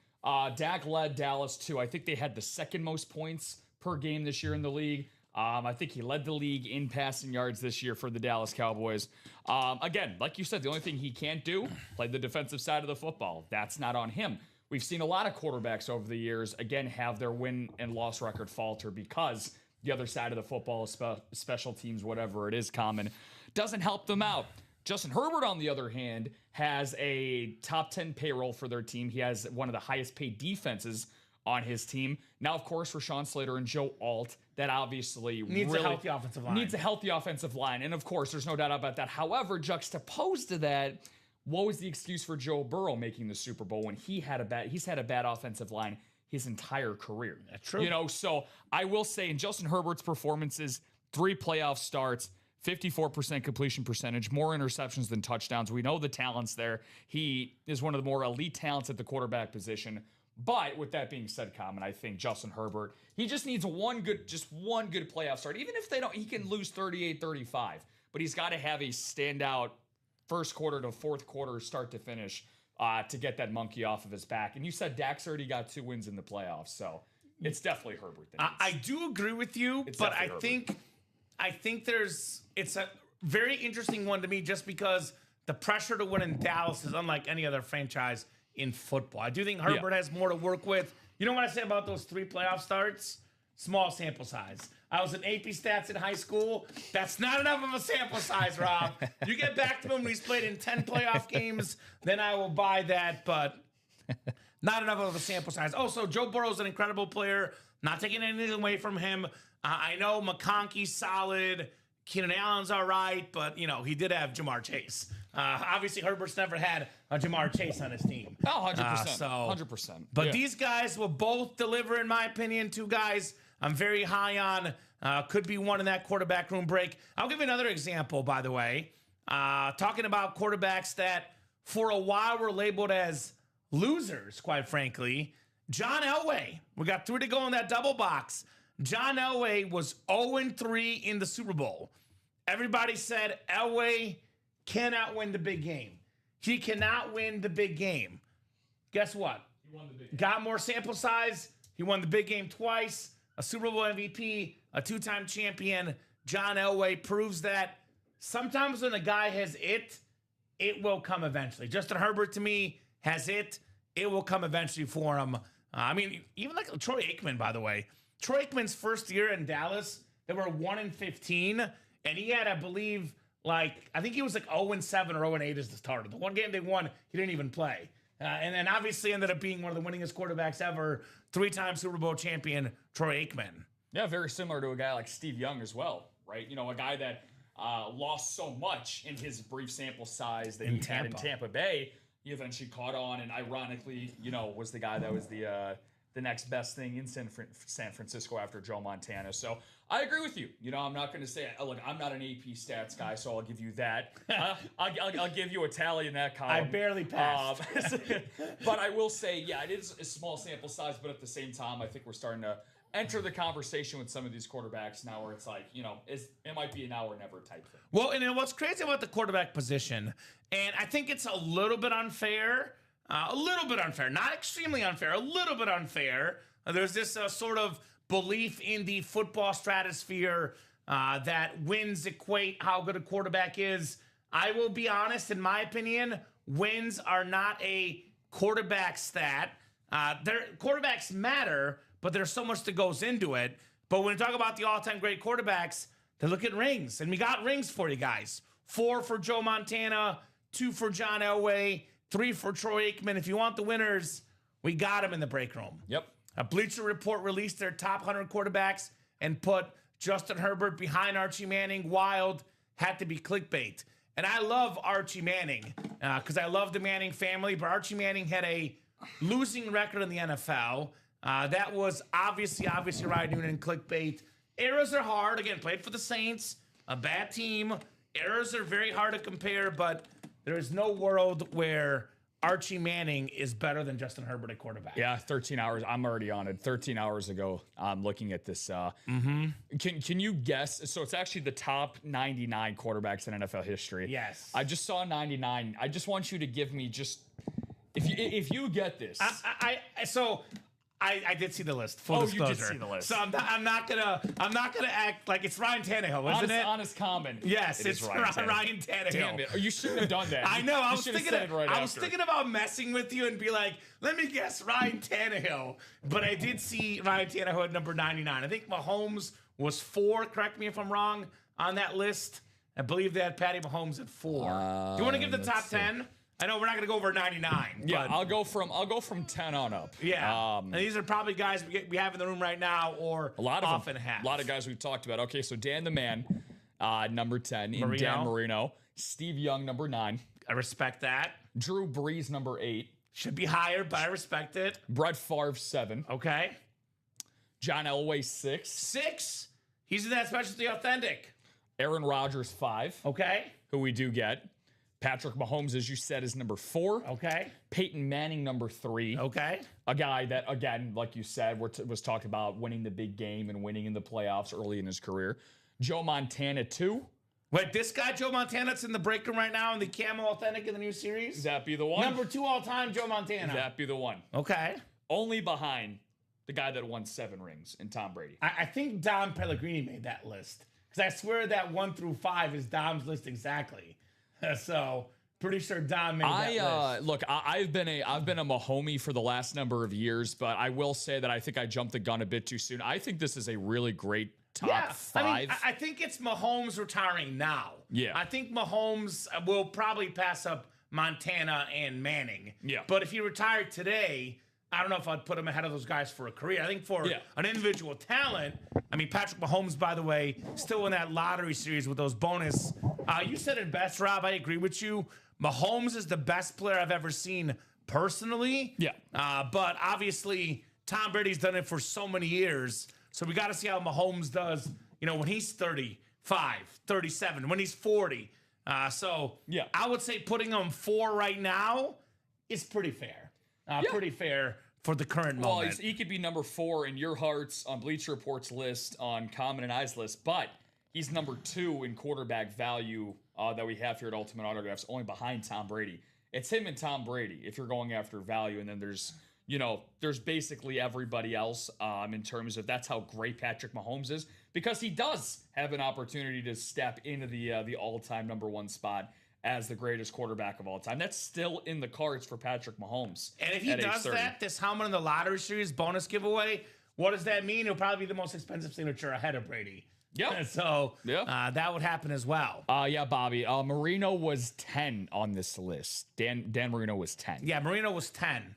Dak led Dallas to, I think they had the 2nd most points per game this year in the league. I think he led the league in passing yards this year for the Dallas Cowboys. Again, like you said, the only thing he can't do, play the defensive side of the football. That's not on him. We've seen a lot of quarterbacks over the years, again, have their win and loss record falter because the other side of the football, special teams, whatever it is, Kamen, doesn't help them out. Justin Herbert, on the other hand, has a top 10 payroll for their team. He has one of the highest paid defenses on his team. Now, of course, Rashawn Slater and Joe Alt, that obviously needs a healthy offensive line. Needs a healthy offensive line. And of course, there's no doubt about that. However, juxtaposed to that, what was the excuse for Joe Burrow making the Super Bowl when he's had a bad offensive line his entire career? That's true. So I will say in Justin Herbert's performances, 3 playoff starts, 54% completion percentage, more interceptions than touchdowns. We know the talent's there. He is one of the more elite talents at the quarterback position. But with that being said, Kamen, I think Justin Herbert, he just needs one good playoff start. Even if he can lose 38-35, but he's got to have a standout first quarter to fourth quarter start to finish to get that monkey off of his back. And you said Dak's already got 2 wins in the playoffs, so it's definitely Herbert. I do agree with you, but I think it's very interesting one to me just because the pressure to win in Dallas is unlike any other franchise in football. I do think Herbert has more to work with. You know what I say about those 3 playoff starts? Small sample size. I was in AP stats in high school. That's not enough of a sample size, Rob. You get back to him when he's played in 10 playoff games, then I will buy that, but not enough of a sample size. Also, Joe Burrow's an incredible player. Not taking anything away from him. I know McConkey's solid. Keenan Allen's all right, but, he did have Jamar Chase. Obviously, Herbert's never had a Jamar Chase on his team. Oh, 100%. 100%. But these guys will both deliver, in my opinion. 2 guys I'm very high on. Could be one in that quarterback room break. I'll give you another example, by the way. Talking about quarterbacks that for a while were labeled as losers, quite frankly. John Elway. We got 3 to go in that double box. John Elway was 0-3 in the Super Bowl. Everybody said Elway cannot win the big game. He cannot win the big game. Guess what? He won the big game. Got more sample size. He won the big game twice. A Super Bowl MVP, a 2-time champion. John Elway proves that sometimes when a guy has it will come eventually. Justin Herbert, to me, has it. It will come eventually for him. Even like Troy Aikman, by the way. Troy Aikman's first year in Dallas, they were 1-15, and he had, I believe, I think he was 0-7 or 0-8 as the starter. The one game they won, he didn't even play. And then obviously ended up being one of the winningest quarterbacks ever, 3-time Super Bowl champion, Troy Aikman. Yeah, very similar to a guy like Steve Young as well, right? A guy that lost so much in his brief sample size that he had in Tampa Bay. He eventually caught on, and ironically, was the guy that was the next best thing in San Francisco after Joe Montana. So I agree with you. I'm not going to say, look, I'm not an AP stats guy, so I'll give you that. I'll give you a tally in that column. I barely passed. But I will say, yeah, it is a small sample size, but at the same time, I think we're starting to enter the conversation with some of these quarterbacks now where it's it might be a now or never type thing. Well, and what's crazy about the quarterback position, and I think it's a little bit unfair, not extremely unfair, a little bit unfair. There's this sort of belief in the football stratosphere that wins equate how good a quarterback is. I will be honest, in my opinion, wins are not a quarterback stat. Quarterbacks matter, but there's so much that goes into it. But when we talk about the all-time great quarterbacks, they look at rings, and we got rings for you guys. 4 for Joe Montana, 2 for John Elway, 3 for Troy Aikman. If you want the winners, we got them in the break room. Yep. A Bleacher Report released their top 100 quarterbacks and put Justin Herbert behind Archie Manning. Wild, had to be clickbait. And I love Archie Manning because I love the Manning family, but Archie Manning had a losing record in the NFL. That was obviously Ryan Noonan clickbait. Errors are hard. Again, played for the Saints, a bad team. Errors are very hard to compare, but there is no world where Archie Manning is better than Justin Herbert at quarterback. Yeah, 13 hours. I'm already on it. 13 hours ago, I'm looking at this. Can you guess? So it's actually the top 99 quarterbacks in NFL history. Yes. I just saw 99. I just want you to give me just if you get this. I did see the list. Full disclosure. You did see the list. So I'm not gonna act like it's Ryan Tannehill, isn't it? Honest comment. Yes, it's Ryan Tannehill. Damn it! You shouldn't have done that. I know. I was thinking thinking about messing with you and be like, let me guess Ryan Tannehill. But I did see Ryan Tannehill at number 99. I think Mahomes was 4. Correct me if I'm wrong on that list. I believe they had Patty Mahomes at 4. Do you want to give the top 10? I know we're not going to go over 99. Yeah, but I'll go from 10 on up. Yeah, and these are probably guys we have in the room right now, or a lot of often them, have. A lot of guys we've talked about. Okay, so Dan the Man, number 10, Marino. Dan Marino. Steve Young, number 9. I respect that. Drew Brees, number 8. Should be higher, but I respect it. Brett Favre, 7. Okay. John Elway, 6. 6. He's in that specialty authentic. Aaron Rodgers, 5. Okay. Who we do get. Patrick Mahomes, as you said, is number 4. Okay. Peyton Manning, number 3. Okay. A guy that, again, like you said, was talked about winning the big game and winning in the playoffs early in his career. Joe Montana, 2. Wait, this guy, Joe Montana, that's in the break room right now in the Camo Authentic in the new series? Does that be the one? Number 2 all-time, Joe Montana. That be the one. Okay. Only behind the guy that won 7 rings in Tom Brady. I think Don Pellegrini made that list. Because I swear that 1 through 5 is Dom's list exactly. So pretty sure Dom made that list. Look, I've been a Mahomie for the last number of years, but I will say that I think I jumped the gun a bit too soon. I think this is a really great top 5. I mean, I think it's Mahomes retiring now. Yeah. I think Mahomes will probably pass up Montana and Manning. Yeah. But if he retired today, I don't know if I'd put him ahead of those guys for a career. I think for an individual talent, I mean, Patrick Mahomes, by the way, still in that lottery series with those bonus. You said it best, Rob. I agree with you. Mahomes is the best player I've ever seen personally. Yeah. But obviously, Tom Brady's done it for so many years. So we got to see how Mahomes does, when he's 35, 37, when he's 40. I would say putting him 4 right now is pretty fair. Pretty fair for the current moment. Well, he could be number 4 in your hearts on Bleacher Report's list, on Kamen and I's list, but he's number 2 in quarterback value that we have here at Ultimate Autographs, only behind Tom Brady. It's him and Tom Brady if you're going after value, and then there's basically everybody else in terms of that's how great Patrick Mahomes is, because he does have an opportunity to step into the all-time number 1 spot as the greatest quarterback of all time. That's still in the cards for Patrick Mahomes. And if he does that, this helmet in the lottery series bonus giveaway, what does that mean? It'll probably be the most expensive signature ahead of Brady. Yeah. So that would happen as well. Yeah, Bobby. Marino was 10 on this list. Dan Marino was 10. Yeah, Marino was 10.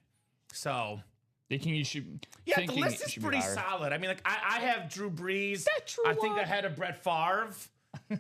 So thinking you should. Yeah, the list is pretty solid. I mean, like I have Drew Brees. I think ahead of Brett Favre.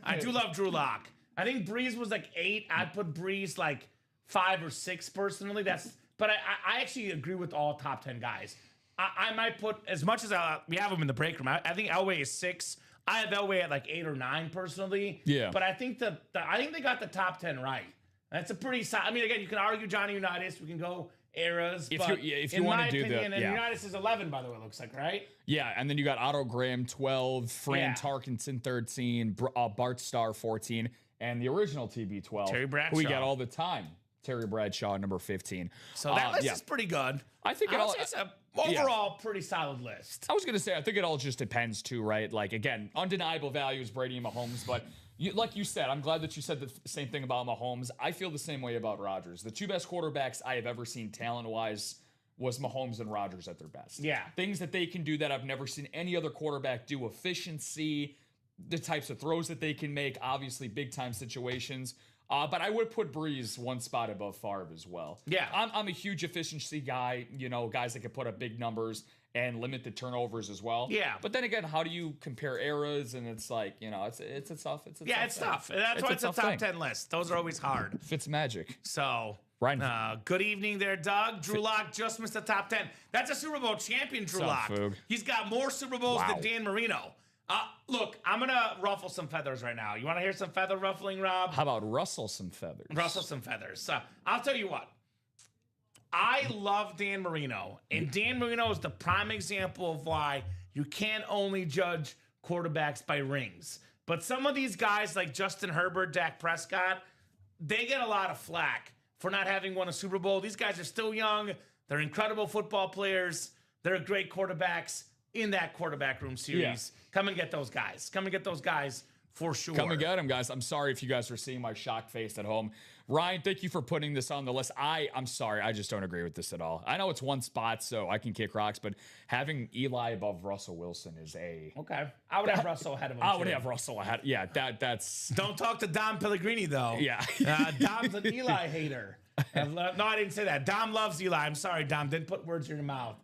I do love Drew Lock. I think Brees was like 8. I'd put Brees like 5 or 6 personally. But I actually agree with all top 10 guys. I might put, as much as we have them in the break room, I think Elway is 6. I have Elway at like 8 or 9 personally. Yeah. But I think I think they got the top 10 right. That's a pretty solid. I mean, again, you can argue Johnny Unitas. We can go eras. If you want to do that, and Unitas is 11, by the way, it looks like, right? Yeah, and then you got Otto Graham 12, Fran Tarkenton 13, Bart Starr 14, and the original TB 12. Terry Bradshaw. Who we got all the time. Terry Bradshaw, number 15. So that list is pretty good. I think it's a overall pretty solid list. I was going to say, I think it all just depends too, right? Like, again, undeniable value is Brady and Mahomes, but like you said, I'm glad that you said the same thing about Mahomes. I feel the same way about Rodgers. The 2 best quarterbacks I have ever seen talent-wise was Mahomes and Rodgers at their best. Yeah. Things that they can do that I've never seen any other quarterback do. Efficiency, the types of throws that they can make, obviously big-time situations. But I would put Breeze 1 spot above Favre as well. Yeah. I'm a huge efficiency guy, guys that can put up big numbers and limit the turnovers as well. Yeah. But then again, how do you compare eras? And it's like, it's a tough. It's tough. That's why it's a top 10 list. Those are always hard. Fitz magic. So, right. Good evening there, Doug. Drew Lock just missed the top 10. That's a Super Bowl champion, Drew Lock. He's got more Super Bowls than Dan Marino. Look, I'm going to ruffle some feathers right now. You want to hear some feather ruffling, Rob? How about rustle some feathers? Rustle some feathers. I'll tell you what. I love Dan Marino, and Dan Marino is the prime example of why you can't only judge quarterbacks by rings. But some of these guys like Justin Herbert, Dak Prescott, they get a lot of flack for not having won a Super Bowl. These guys are still young. They're incredible football players. They're great quarterbacks in that quarterback room series. Yeah. Come and get those guys. Come and get those guys for sure. Come and get them, guys. I'm sorry if you guys are seeing my shocked face at home. Ryan, thank you for putting this on the list. I'm sorry. I just don't agree with this at all. I know it's 1 spot, so I can kick rocks, but having Eli above Russell Wilson is Okay. I would have Russell ahead of him. I would have Russell ahead. Yeah, that's... Don't talk to Dom Pellegrini, though. Yeah. Dom's an Eli hater. No, I didn't say that. Dom loves Eli. I'm sorry, Dom. Didn't put words in your mouth.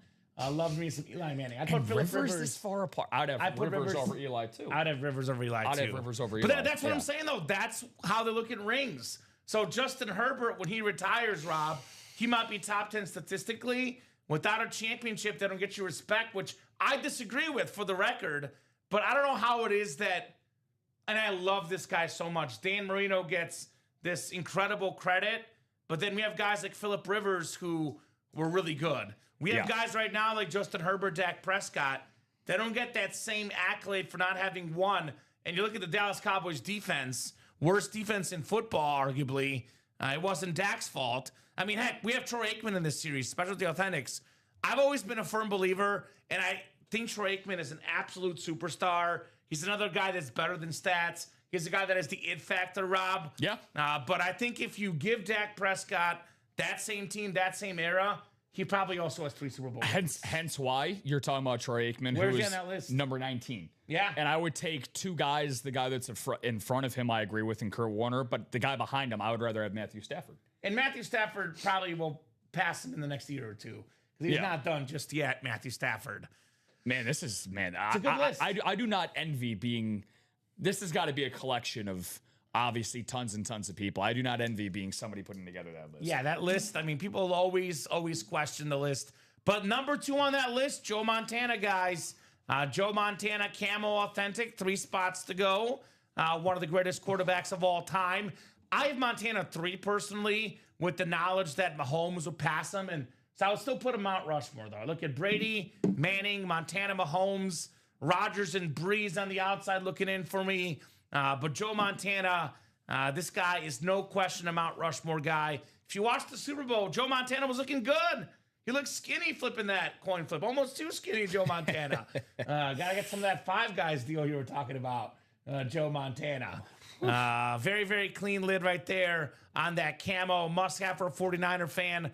Love me some Eli Manning. I put Philip Rivers this far apart. I'd have Rivers over Eli, too. I'd have Rivers over Eli, too. I'd have Rivers over Eli. But that's what I'm saying, though. That's how they look at rings. So Justin Herbert, when he retires, Rob, he might be top 10 statistically. Without a championship, they don't get you respect, which I disagree with, for the record. But I don't know how it is that, and I love this guy so much. Dan Marino gets this incredible credit, but then we have guys like Philip Rivers who were really good. We have guys right now like Justin Herbert, Dak Prescott. They don't get that same accolade for not having won. And you look at the Dallas Cowboys defense, worst defense in football, arguably. It wasn't Dak's fault. I mean, heck, we have Troy Aikman in this series, Specialty Authentics. I've always been a firm believer, and I think Troy Aikman is an absolute superstar. He's another guy that's better than stats. He's a guy that has the it factor, Rob. Yeah. But I think if you give Dak Prescott that same team, that same era, he probably also has 3 Super Bowl rings. Hence why you're talking about Troy Aikman, Where's who he is on that list? number 19. Yeah. And I would take 2 guys, the guy that's in front of him, I agree with, and Kurt Warner, but the guy behind him, I would rather have Matthew Stafford. And Matthew Stafford probably will pass him in the next year or two. Because he's not done just yet, Matthew Stafford. Man, this is, man, a good list. I do not envy being, this has got to be a collection of obviously tons and tons of people. I do not envy being somebody putting together that list. Yeah, that list, I mean, people always question the list. But number 2 on that list, Joe Montana, guys. Joe Montana, Camo Authentic, 3 spots to go. One of the greatest quarterbacks of all time. I have Montana 3 personally, with the knowledge that Mahomes will pass him. And so I would still put him Mount Rushmore, though. I look at Brady, Manning, Montana, Mahomes, Rodgers, and Breeze on the outside looking in for me. But Joe Montana, this guy is no question a Mount Rushmore guy. If you watch the Super Bowl, Joe Montana was looking good. He looked skinny flipping that coin flip. Almost too skinny, Joe Montana. Gotta get some of that Five Guys deal you were talking about, Joe Montana. Very, very clean lid right there on that camo. Must have for a 49er fan.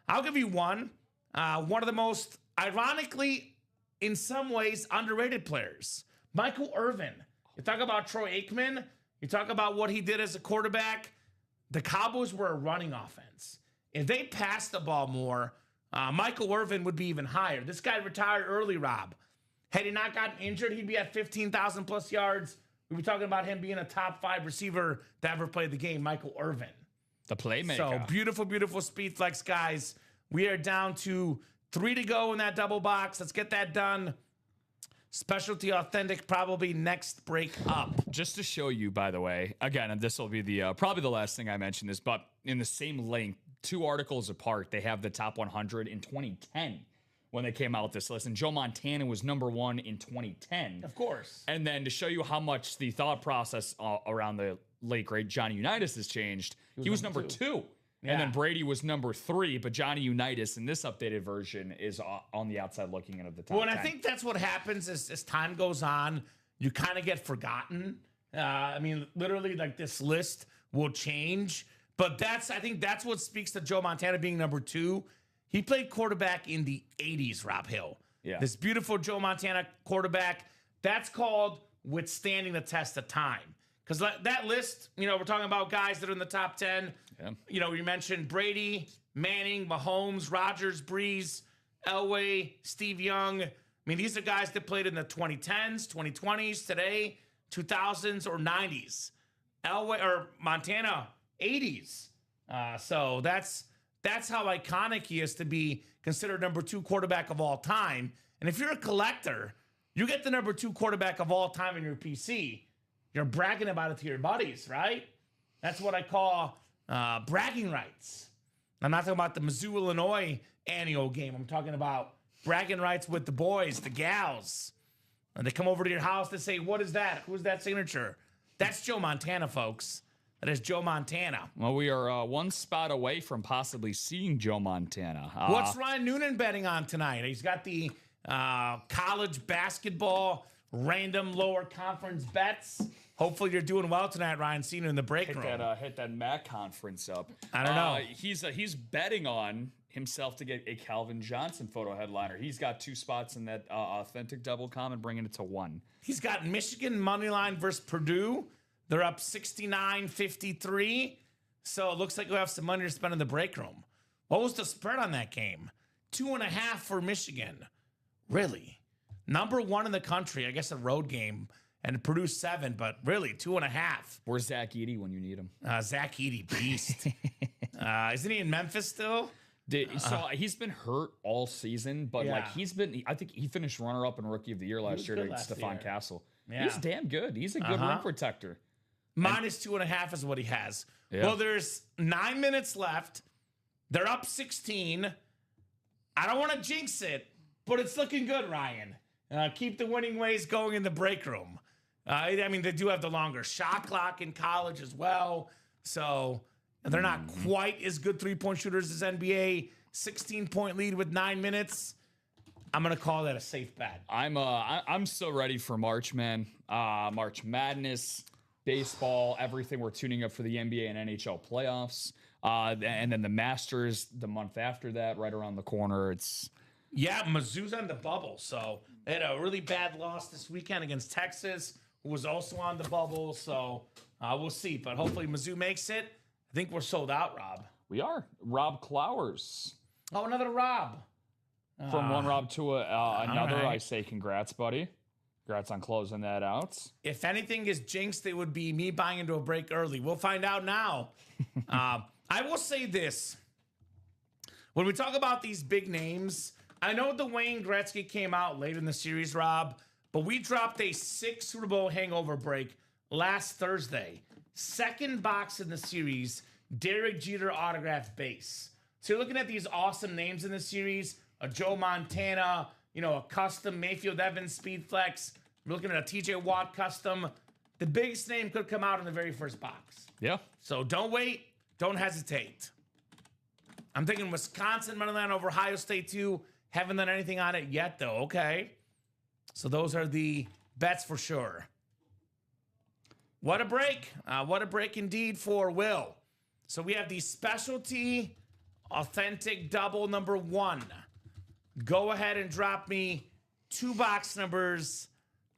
I'll give you one. One of the most, ironically, in some ways, underrated players. Michael Irvin. You talk about Troy Aikman. You talk about what he did as a quarterback. The Cowboys were a running offense. If they passed the ball more, Michael Irvin would be even higher. This guy retired early, Rob. Had he not gotten injured, he'd be at 15,000 plus yards. We'd be talking about him being a top 5 receiver to ever play the game, Michael Irvin. The playmaker. So beautiful, beautiful speed flex, guys. We are down to 3 to go in that double box. Let's get that done. Specialty Authentic probably next break up. Just to show you, by the way, again, and this will be the probably the last thing I mention this, but in the same link, 2 articles apart, they have the top 100 in 2010 when they came out with this list. And Joe Montana was number 1 in 2010. Of course. And then to show you how much the thought process around the late, great Johnny Unitas has changed, he was number 2. Yeah. And then Brady was number 3, but Johnny Unitas in this updated version is on the outside looking into the top 10. And I think that's what happens as time goes on. You kind of get forgotten. I mean, literally, like this list will change. But I think that's what speaks to Joe Montana being number 2. He played quarterback in the 80s, Rob Hill. Yeah. This beautiful Joe Montana quarterback. That's called withstanding the test of time. Because that list, we're talking about guys that are in the top 10. Yeah. You mentioned Brady, Manning, Mahomes, Rodgers, Breeze, Elway, Steve Young. I mean, these are guys that played in the 2010s, 2020s, today, 2000s, or 90s. Elway or Montana, 80s. So that's how iconic he is to be considered number 2 quarterback of all time. And if you're a collector, you get the number 2 quarterback of all time in your PC. You're bragging about it to your buddies, right? That's what I call bragging rights. I'm not talking about the Mizzou, Illinois annual game. I'm talking about bragging rights with the boys, the gals. And they come over to your house to say, what is that? Who's that signature? That's Joe Montana, folks. That is Joe Montana. Well, we are 1 spot away from possibly seeing Joe Montana. What's Ryan Noonan betting on tonight? He's got the college basketball random lower conference bets. Hopefully you're doing well tonight, Ryan. Seeing you in the break room. Hit that MAC conference up. I don't know. He's betting on himself to get a Calvin Johnson photo headliner. He's got 2 spots in that authentic double common, bringing it to 1. He's got Michigan money line versus Purdue. They're up 69-53. So it looks like we have some money to spend in the break room. What was the spread on that game? 2.5 for Michigan. Really? Number 1 in the country. I guess a road game. And Purdue 7, but really 2.5. Where's Zach Edey when you need him? Zach Edey, beast. Isn't he in Memphis still? So he's been hurt all season, but I think he finished runner-up and rookie of the year last year to Stephon Castle. Yeah. He's damn good. He's a good rim protector. Minus 2.5 is what he has. Yeah. Well, there's 9 minutes left. They're up 16. I don't want to jinx it, but it's looking good, Ryan. Keep the winning ways going in the break room. I mean, they do have the longer shot clock in college as well. So they're not quite as good 3-point shooters as NBA. 16-point lead with 9 minutes. I'm going to call that a safe bet. I'm so ready for March, man. March Madness, baseball, everything. We're tuning up for the NBA and NHL playoffs. And then the Masters the month after that, right around the corner. Yeah, Mizzou's on the bubble. So they had a really bad loss this weekend against Texas, who was also on the bubble. So we'll see. But hopefully Mizzou makes it. I think we're sold out, Rob. We are. Rob Clowers. Oh, another Rob. From one Rob to another, right. I say congrats, buddy. Congrats on closing that out. If anything is jinxed, it would be me buying into a break early. We'll find out now. I will say this. When we talk about these big names, I know the Wayne Gretzky came out late in the series, Rob, but we dropped a 6 Super Bowl hangover break last Thursday. Second box in the series, Derek Jeter autographed base. So you're looking at these awesome names in the series, a Joe Montana, a custom Mayfield Evans Speed Flex. We're looking at a TJ Watt custom. The biggest name could come out in the very first box. Yeah. So don't wait. Don't hesitate. I'm thinking Wisconsin money line over Ohio State too. Haven't done anything on it yet though. Okay. So those are the bets for sure. What a break. What a break indeed for Will. So we have the specialty authentic double number 1. Go ahead and drop me 2 box numbers.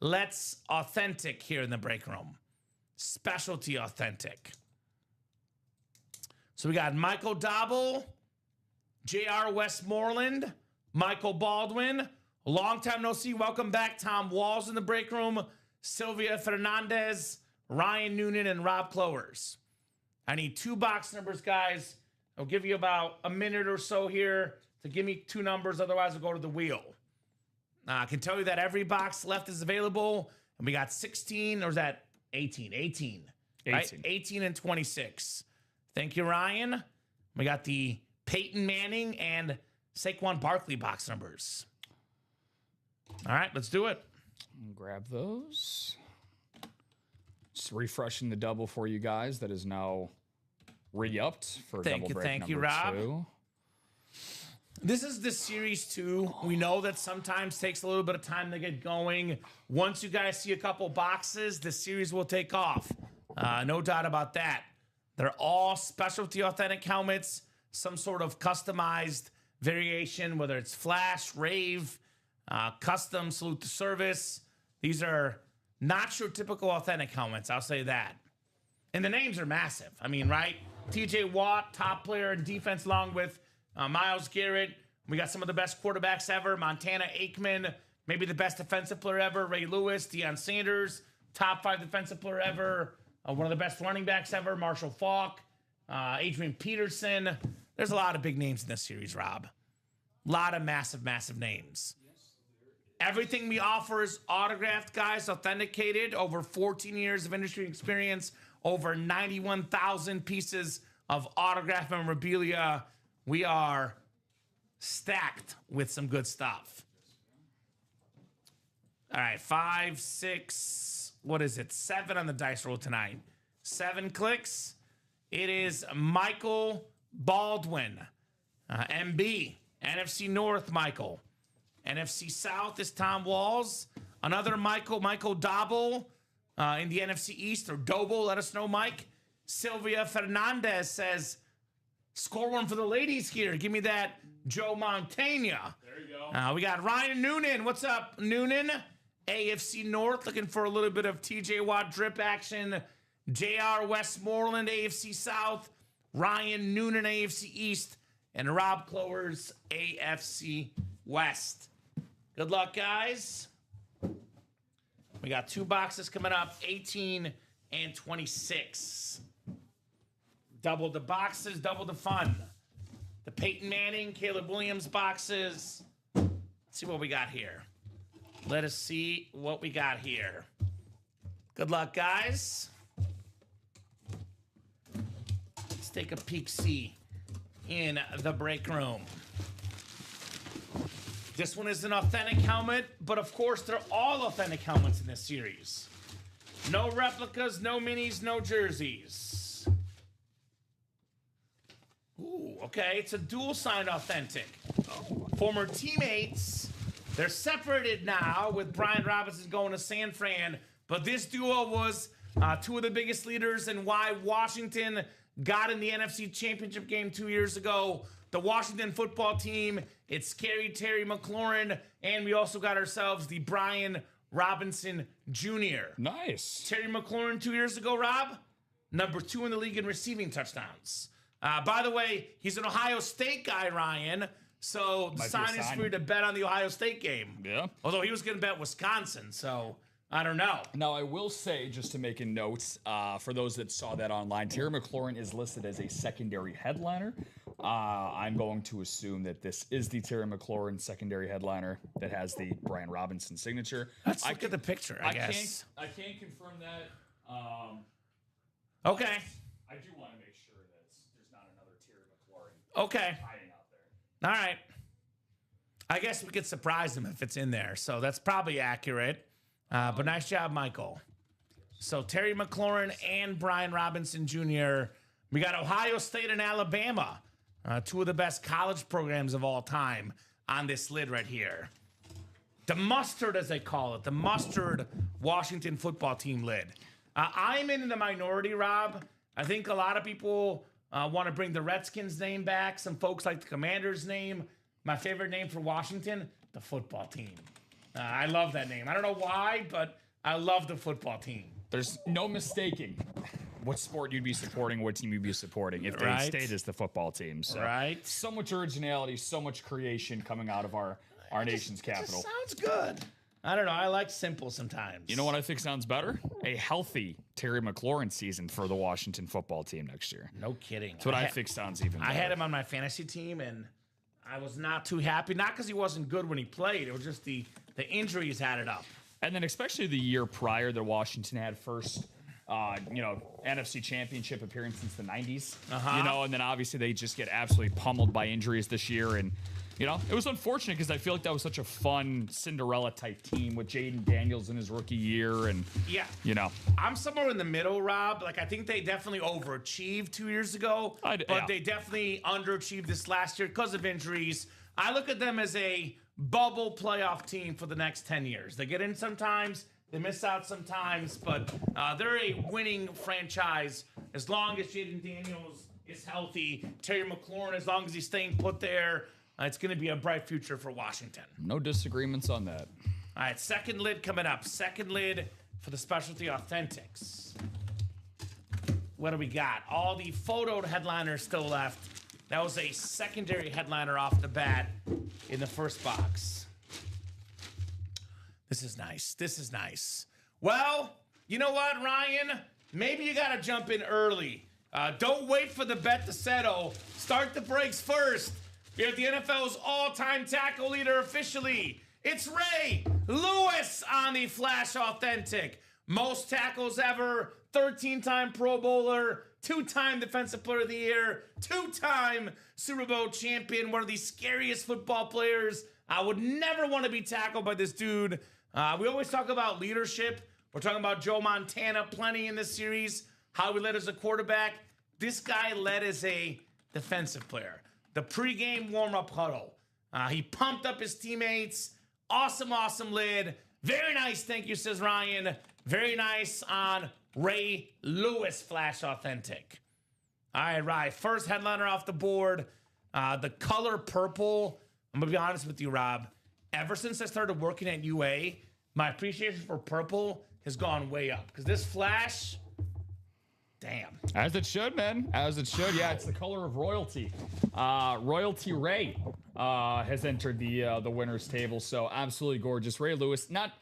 Let's authentic here in the break room. Specialty authentic. So we got Michael Dobble, J.R. Westmoreland, Michael Baldwin. Long time no see. Welcome back. Tom Walls in the break room. Sylvia Fernandez, Ryan Noonan, and Rob Clowers. I need 2 box numbers, guys. I'll give you about a minute or so here to give me 2 numbers. Otherwise, we'll go to the wheel. I can tell you that every box left is available. And we got 16, or is that 18? 18. Right? 18 and 26. Thank you, Ryan. We got the Peyton Manning and Saquon Barkley box numbers. All right, let's do it. Grab those. Just refreshing the double for you guys. That is now re-upped for double break Thank you, number Rob. 2. This is the series 2. We know that sometimes takes a little bit of time to get going. Once you guys see a couple boxes, the series will take off. No doubt about that. They're all specialty authentic helmets, some sort of customized variation, whether it's flash, rave, custom, salute to service. These are not your typical authentic helmets, I'll say that. And the names are massive. I mean, right? TJ Watt, top player in defense, along with Myles Garrett. We got some of the best quarterbacks ever. Montana Aikman, maybe the best defensive player ever. Ray Lewis, Deion Sanders, top 5 defensive player ever. One of the best running backs ever, Marshall Faulk, Adrian Peterson. There's a lot of big names in this series, Rob. A lot of massive, massive names. Everything we offer is autographed, guys, authenticated, over 14 years of industry experience, over 91,000 pieces of autograph memorabilia. We are stacked with some good stuff. All right, 5, 6, what is it? 7 on the dice roll tonight. 7 clicks. It is Michael Baldwin, MB, NFC North, Michael. NFC South is Tom Walls. Another Michael Dobble in the NFC East, or Doble, let us know, Mike. Sylvia Fernandez says, score one for the ladies here. Give me that Joe Montana. There you go. We got Ryan Noonan. What's up, Noonan? AFC North, looking for a little bit of TJ Watt drip action. JR Westmoreland, AFC South. Ryan Noonan, AFC East. And Rob Clowers, AFC West. Good luck, guys. We got 2 boxes coming up, 18 and 26. Double the boxes, double the fun. The Peyton Manning, Caleb Williams boxes. Let's see what we got here. Let us see what we got here. Good luck, guys. Let's take a peek-see in the break room. This one is an authentic helmet, but of course, they're all authentic helmets in this series. No replicas, no minis, no jerseys. Ooh, okay, it's a dual-signed authentic. Former teammates They're separated now with Brian Robinson going to San Fran. But this duo was two of the biggest leaders and why Washington got in the NFC Championship game 2 years ago. The Washington football team, it's Scary Terry McLaurin, and we also got ourselves the Brian Robinson Jr. Nice. Terry McLaurin 2 years ago, Rob, number 2 in the league in receiving touchdowns. By the way, he's an Ohio State guy, Ryan. So the sign is for you to bet on the Ohio State game. Yeah. Although he was going to bet Wisconsin, so I don't know. Now, I will say, just to make a note, for those that saw that online, Terry McLaurin is listed as a secondary headliner. I'm going to assume that this is the Terry McLaurin secondary headliner that has the Brian Robinson signature. Let's look at the picture, I guess. I can't confirm that. Okay. I do want to make sure that there's not another Terry McLaurin Okay. hiding out there. All right. I guess we could surprise him if it's in there. So that's probably accurate. But nice job, Michael. So Terry McLaurin and Brian Robinson Jr. We got Ohio State and Alabama, two of the best college programs of all time on this lid right here. The mustard, as they call it, the mustard Washington football team lid. I'm in the minority, Rob. I think a lot of people want to bring the Redskins name back. Some folks like the Commanders name. My favorite name for Washington, the football team. I love that name. I don't know why, but I love the football team. There's no mistaking what sport you'd be supporting, what team you'd be supporting if they stayed as the football team. So, right. So much originality, so much creation coming out of our nation's capital. Sounds good. I don't know. I like simple sometimes. You know what I think sounds better? A healthy Terry McLaurin season for the Washington football team next year. No kidding. That's what I think sounds even better. I had him on my fantasy team, and I was not too happy. Not because he wasn't good when he played. It was just the injuries had it up. And then especially the year prior that Washington had first, NFC Championship appearance since the 90s. And then obviously they just get absolutely pummeled by injuries this year. And, it was unfortunate because I feel like that was such a fun Cinderella-type team with Jaden Daniels in his rookie year. And, I'm somewhere in the middle, Rob. Like, I think they definitely overachieved 2 years ago, but they definitely underachieved this last year because of injuries. I look at them as a bubble playoff team for the next 10 years. They get in sometimes, they miss out sometimes, but they're a winning franchise as long as Jaden Daniels is healthy. Terry McLaurin, as long as he's staying put there, it's going to be a bright future for Washington. No disagreements on that. All right, second lid coming up. Second lid for the Specialty Authentics. What do we got? All the photoed headliners still left. That was a secondary headliner off the bat in the first box. This is nice. This is nice. Well, you know what, Ryan? Maybe you got to jump in early. Don't wait for the bet to settle. Start the breaks first. We have the NFL's all-time tackle leader officially. It's Ray Lewis on the Flash Authentic. Most tackles ever, 13-time Pro Bowler, 2-time Defensive Player of the Year, 2-time Super Bowl champion, one of the scariest football players. I would never want to be tackled by this dude. We always talk about leadership. We're talking about Joe Montana plenty in this series, how he led as a quarterback. This guy led as a defensive player. The pregame warm-up huddle. He pumped up his teammates. Awesome, awesome lid. Very nice, thank you, says Ryan. Very nice on Ray Lewis Flash Authentic. All right, Ryan. First headliner off the board. The color purple. I'm going to be honest with you, Rob. Ever since I started working at UA, my appreciation for purple has gone way up. Because this Flash, damn. As it should, man. As it should. Yeah, it's the color of royalty. Royalty Ray has entered the winner's table. So absolutely gorgeous. Ray Lewis, not,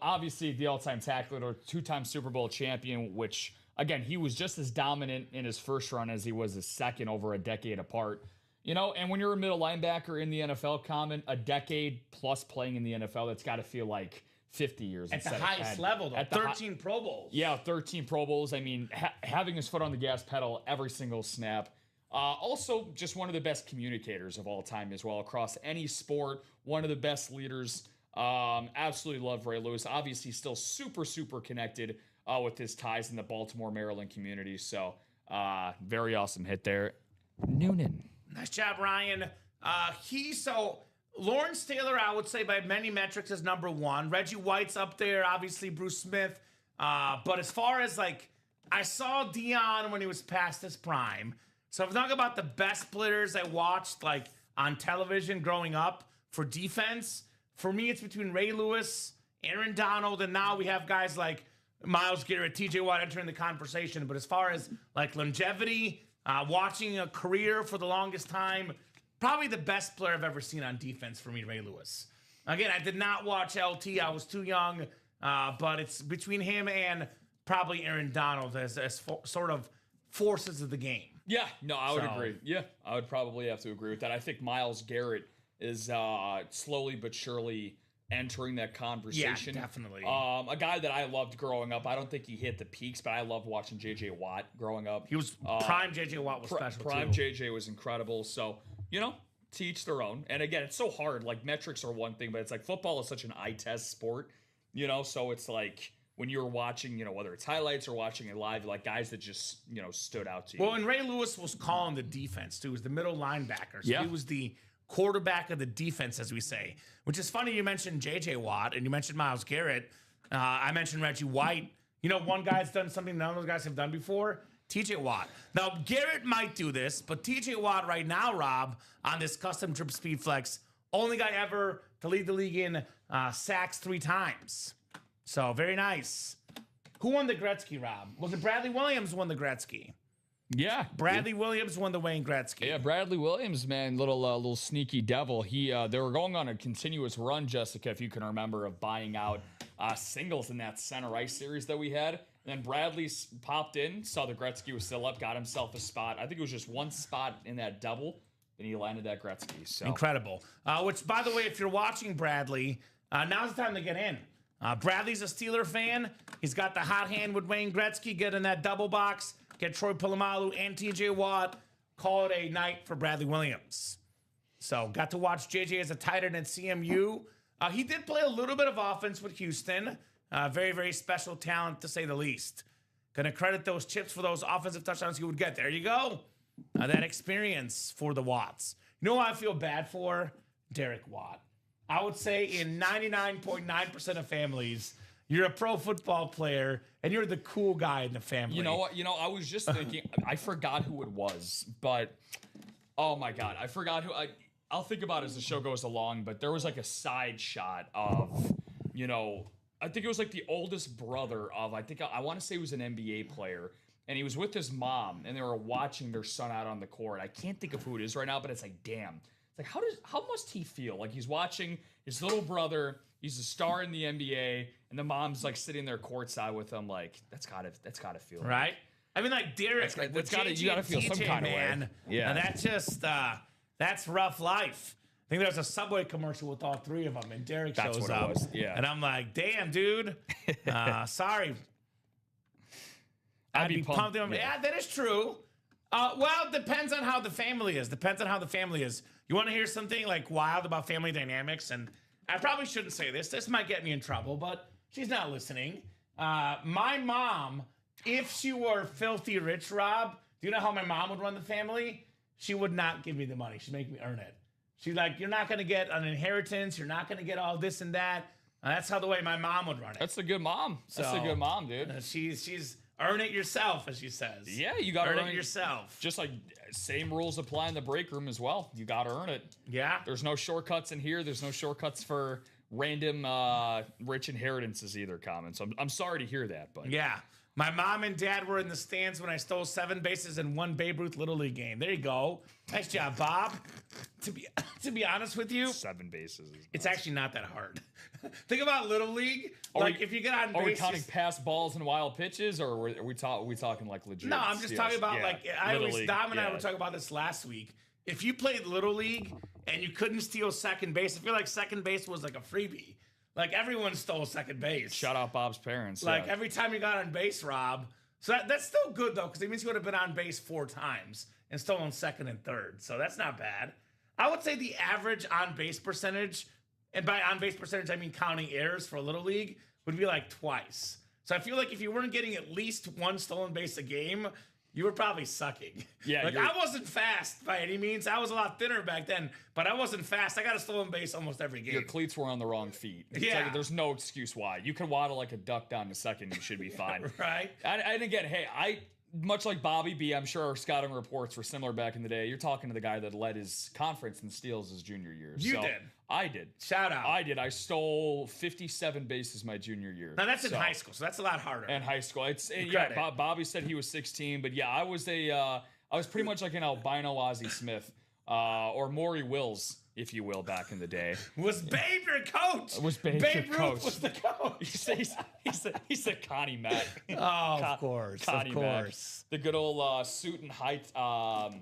obviously the all-time tackler or 2-time Super Bowl champion, which, again, he was just as dominant in his first run as he was his second over a decade apart. And when you're a middle linebacker in the NFL, Kamen, a decade plus playing in the NFL, that's got to feel like 50 years. At the highest level, though. At 13 Pro Bowls. Yeah, 13 Pro Bowls. I mean, having his foot on the gas pedal every single snap. Also, just one of the best communicators of all time as well across any sport. One of the best leaders. Absolutely love Ray Lewis. Obviously, still super, super connected with his ties in the Baltimore, Maryland community. So, very awesome hit there. Noonan. Nice job, Ryan. Lawrence Taylor, I would say by many metrics is number one. Reggie White's up there, obviously Bruce Smith. But as far as like, I saw Dion when he was past his prime. So if I'm talking about the best splitters I watched like on television growing up for defense, for me it's between Ray Lewis, Aaron Donald, and now we have guys like Myles Garrett, TJ Watt entering the conversation. But as far as like longevity, watching a career for the longest time, probably the best player I've ever seen on defense for me, Ray Lewis. Again, I did not watch LT. I was too young, but it's between him and probably Aaron Donald as sort of forces of the game. Yeah, no, I would agree. Yeah, I would probably have to agree with that. I think Myles Garrett is slowly but surely entering that conversation. Yeah, definitely. A guy that I loved growing up. I don't think he hit the peaks, but I loved watching J.J. Watt growing up. He was prime J.J. Watt was special prime too. J.J. was incredible. So, to each their own. And again, it's so hard. Like, metrics are one thing, but it's like football is such an eye test sport, so it's like when you're watching, whether it's highlights or watching it live, like guys that just, stood out to you. Well, and Ray Lewis was calling the defense too. He was the middle linebacker. So Yeah. he was the quarterback of the defense, as we say, which is funny. You mentioned J.J. Watt and you mentioned Myles Garrett. I mentioned Reggie White. One guy's done something none of those guys have done before. TJ Watt. Now, Garrett might do this, but TJ Watt right now, Rob, on this custom trip speed flex, only guy ever to lead the league in sacks 3 times. So, very nice. Who won the Gretzky, Rob? Was it Bradley Williams won the Gretzky? Yeah. Bradley Williams won the Wayne Gretzky. Yeah, Bradley Williams, man, little sneaky devil. They were going on a continuous run, Jessica, if you can remember, of buying out singles in that center ice series that we had. And then Bradley popped in, saw the Gretzky was still up, got himself a spot. I think it was just one spot in that double, and he landed that Gretzky. So incredible. Which, by the way, if you're watching Bradley, now's the time to get in. Bradley's a Steeler fan. He's got the hot hand with Wayne Gretzky. Get in that double box. Get Troy Polamalu and TJ Watt. Call it a night for Bradley Williams. So got to watch JJ as a tight end at CMU. He did play a little bit of offense with Houston. Very, very special talent, to say the least. Gonna credit those chips for those offensive touchdowns he would get. There you go. That experience for the Watts. You know who I feel bad for? Derek Watt. I would say in 99.9% of families, you're a pro football player and you're the cool guy in the family. You know what? I was just thinking, I forgot who it was, but oh my God, I forgot who. I'll think about it as the show goes along, but there was like a side shot of, I think it was like the oldest brother of, I want to say he was an NBA player, and he was with his mom, and they were watching their son out on the court. I can't think of who it is right now, but it's like, damn. It's like, how must he feel? Like, he's watching his little brother, he's a star in the NBA, and the mom's like sitting there courtside with him. Like, that's gotta feel right. I mean, like Derek, you gotta feel some kind of way. Yeah, that's just that's rough life. I think there's a Subway commercial with all 3 of them, and Derek shows up. Yeah, and I'm like, damn, dude. Sorry. I'd be pumped. Yeah, that is true. Well, it depends on how the family is. You want to hear something like wild about family dynamics? And I probably shouldn't say this. This might get me in trouble, but she's not listening. My mom, if she were filthy rich, Rob, do you know how my mom would run the family? She would not give me the money. She'd make me earn it. She's like, you're not going to get an inheritance. You're not going to get all this and that. That's how the way my mom would run it. That's a good mom. That's a good mom, dude. She's earn it yourself, as she says. Yeah, you got to earn it yourself. Just like same rules apply in the break room as well. You got to earn it. Yeah. There's no shortcuts in here. There's no shortcuts for random rich inheritances either, Kamen. So I'm sorry to hear that, but yeah. My mom and dad were in the stands when I stole 7 bases in 1 Babe Ruth Little League game. There you go. Nice job, Bob. To be honest with you, 7 bases. It's actually not that hard. Think about Little League. If you get on base, are we counting pass balls and wild pitches, or are we talking like legit? No, I'm just talking about Dom and I were talking about this last week. If you played Little League and you couldn't steal second base, I feel like second base was like a freebie. Like, everyone stole second base. Shout out Bob's parents. Like, every time you got on base, Rob. So that's still good, though, because it means you would have been on base 4 times and stolen second and third. So that's not bad. I would say the average on-base percentage, and by on-base percentage, I mean counting errors for a Little League, would be like twice. So I feel like if you weren't getting at least 1 stolen base a game, You were probably sucking. Yeah, like I wasn't fast by any means. I was a lot thinner back then, but I wasn't fast. I got a stolen base almost every game. Your cleats were on the wrong feet. It's Yeah. like, there's no excuse why. You can waddle like a duck down to second. You should be fine. Right? And again, hey, much like Bobby B, I'm sure our scouting reports were similar back in the day. You're talking to the guy that led his conference in steals his junior year. You did. I did. Shout out. I did. I stole 57 bases my junior year. Now that's in high school, so that's a lot harder. And high school. Credit. Bobby said he was 16, but yeah, I was pretty much like an albino Ozzie Smith, or Maury Wills, if you will, back in the day. Was Babe your coach? Was Babe your Ruth coach? was the coach. He said Connie Mack. Oh, of course. Connie Mack. The good old suit and height top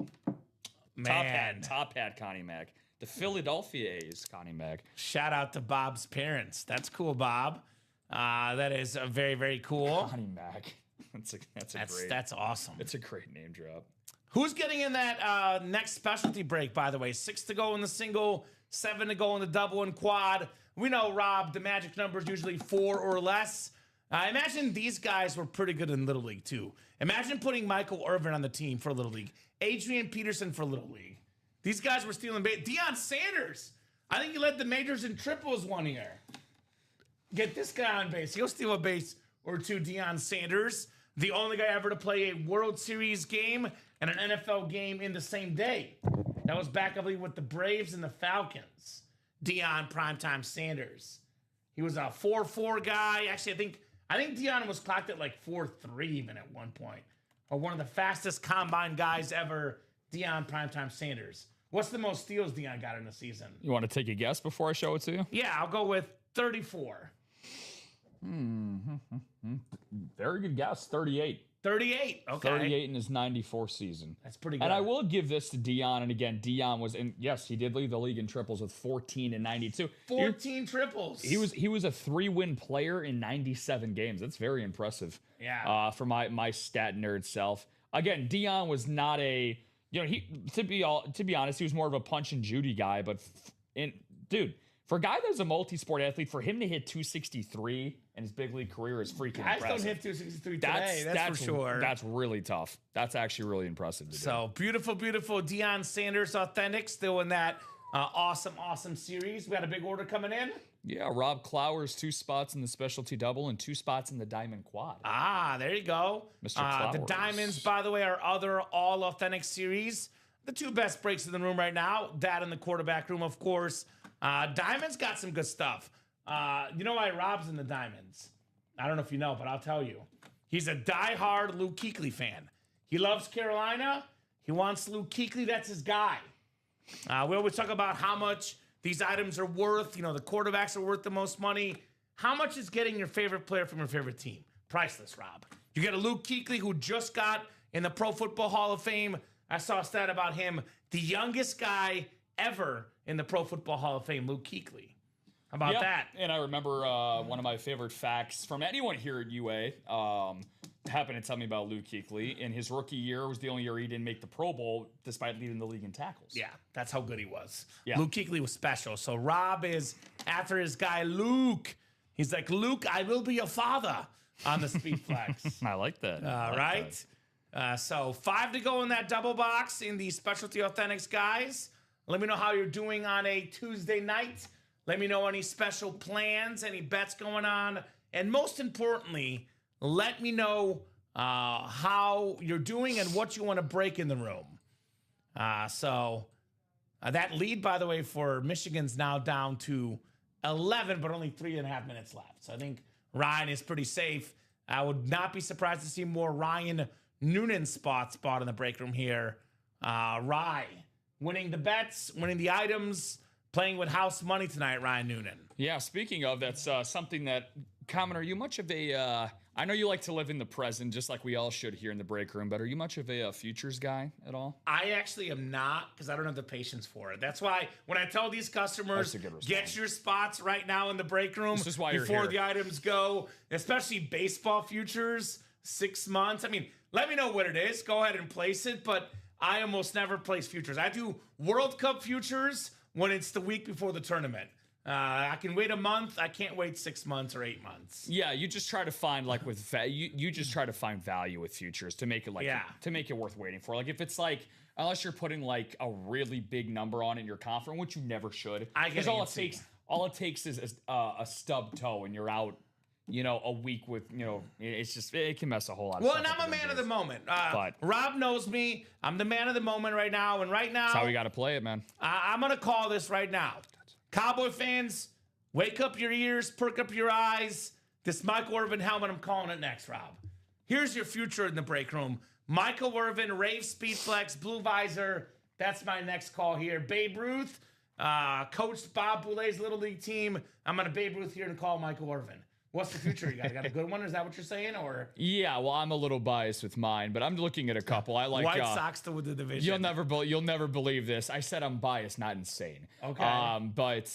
hat Connie Mack. The Philadelphia A's Connie Mack. Shout out to Bob's parents. That's cool, Bob. That is very, very cool. Connie Mack. That's awesome. It's a great name drop. Who's getting in that next specialty break, by the way? 6 to go in the single, 7 to go in the double and quad. We know, Rob, the magic number is usually 4 or less. I imagine these guys were pretty good in Little League, too. Imagine putting Michael Irvin on the team for Little League. Adrian Peterson for Little League. These guys were stealing base. Deion Sanders. I think he led the majors in triples one year. Get this guy on base. He'll steal a base or two, Deion Sanders. The only guy ever to play a World Series game and an NFL game in the same day. That was back, I believe, with the Braves and the Falcons. Deion Primetime Sanders. He was a 4-4 guy. Actually, I think Deion was clocked at like 4-3 even at one point. Or one of the fastest combine guys ever, Deion Primetime Sanders. What's the most steals Deion got in a season? You want to take a guess before I show it to you? Yeah, I'll go with 34. Very good guess. 38. 38. Okay. 38 in his 94 season. That's pretty good. And I will give this to Deion. And again, Deion was in. Yes, he did lead the league in triples with 14 and 92. 14 triples. He was a 3-win player in 97 games. That's very impressive. Yeah. For my stat nerd self. Again, Deion was not a. To be honest, he was more of a punch and Judy guy. But dude, for a guy that's a multi-sport athlete, for him to hit 263 in his big league career is freaking impressive. Guys don't hit 263 today, that's for sure. That's really tough. That's actually really impressive to do. So beautiful, beautiful Deion Sanders Authentic still in that awesome series. We got a big order coming in. Yeah, Rob Clowers, 2 spots in the specialty double and 2 spots in the diamond quad. There you go. Mr. Clowers. The diamonds, by the way, are other all authentic series. The 2 best breaks in the room right now. That in the quarterback room, of course. Diamonds got some good stuff. You know why Rob's in the diamonds? I don't know if you know, but I'll tell you. He's a diehard Luke Kuechly fan. He loves Carolina. He wants Luke Kuechly. That's his guy. We always talk about how much these items are worth. The quarterbacks are worth the most money. How much is getting your favorite player from your favorite team? Priceless, Rob. You get a Luke Kuechly who just got in the Pro Football Hall of Fame. I saw a stat about him. The youngest guy ever in the Pro Football Hall of Fame, Luke Kuechly. How about that? And I remember one of my favorite facts from anyone here at UA happened to tell me about Luke Kuechly. In his rookie year was the only year he didn't make the Pro Bowl despite leading the league in tackles. Yeah, that's how good he was. Yeah. Luke Kuechly was special. So Rob is after his guy Luke. He's like, Luke, I will be your father on the speed flex. I like that. Right? So 5 to go in that double box in the Specialty Authentics, guys. Let me know how you're doing on a Tuesday night. Let me know any special plans, any bets going on. And most importantly, let me know how you're doing and what you want to break in the room. So that lead, by the way, for Michigan's now down to 11, but only 3.5 minutes left. So I think Ryan is pretty safe. I would not be surprised to see more Ryan Noonan spot in the break room here. Rye winning the bets, winning the items, playing with house money tonight, Ryan Noonan. Yeah, speaking of, that's something that, Kamen, are you much of a, I know you like to live in the present, just like we all should here in the break room, but are you much of a futures guy at all? I actually am not, because I don't have the patience for it. That's why when I tell these customers, get your spots right now in the break room this is why before you're the items go, especially baseball futures, 6 months. I mean, let me know what it is. Go ahead and place it, but I almost never place futures. I do World Cup futures when it's the week before the tournament. I can wait a month. I can't wait 6 months or 8 months. Yeah, you just try to find like with you just try to find value with futures to make it like to make it worth waiting for. Like if it's like unless you're putting like a really big number on it and you're confident, which you never should. Because all it takes is a stub toe and you're out. A week with, it can mess a whole lot of stuff. Well, and I'm a man of the moment. But Rob knows me. I'm the man of the moment right now. And right now, that's how we got to play it, man. I'm going to call this right now. Cowboy fans, wake up your ears, perk up your eyes. This Michael Irvin helmet, I'm calling it next, Rob. Here's your future in the break room. Michael Irvin, Rave Speed Flex, Blue Visor. That's my next call here. Babe Ruth, coached Bob Boulet's Little League team. I'm going to Babe Ruth here and call Michael Irvin. What's the future? You got a good one? Is that what you're saying? Or yeah, well, I'm a little biased with mine, but I'm looking at a couple. I like White Sox to win the division. You'll never believe this. I said I'm biased, not insane. Okay. But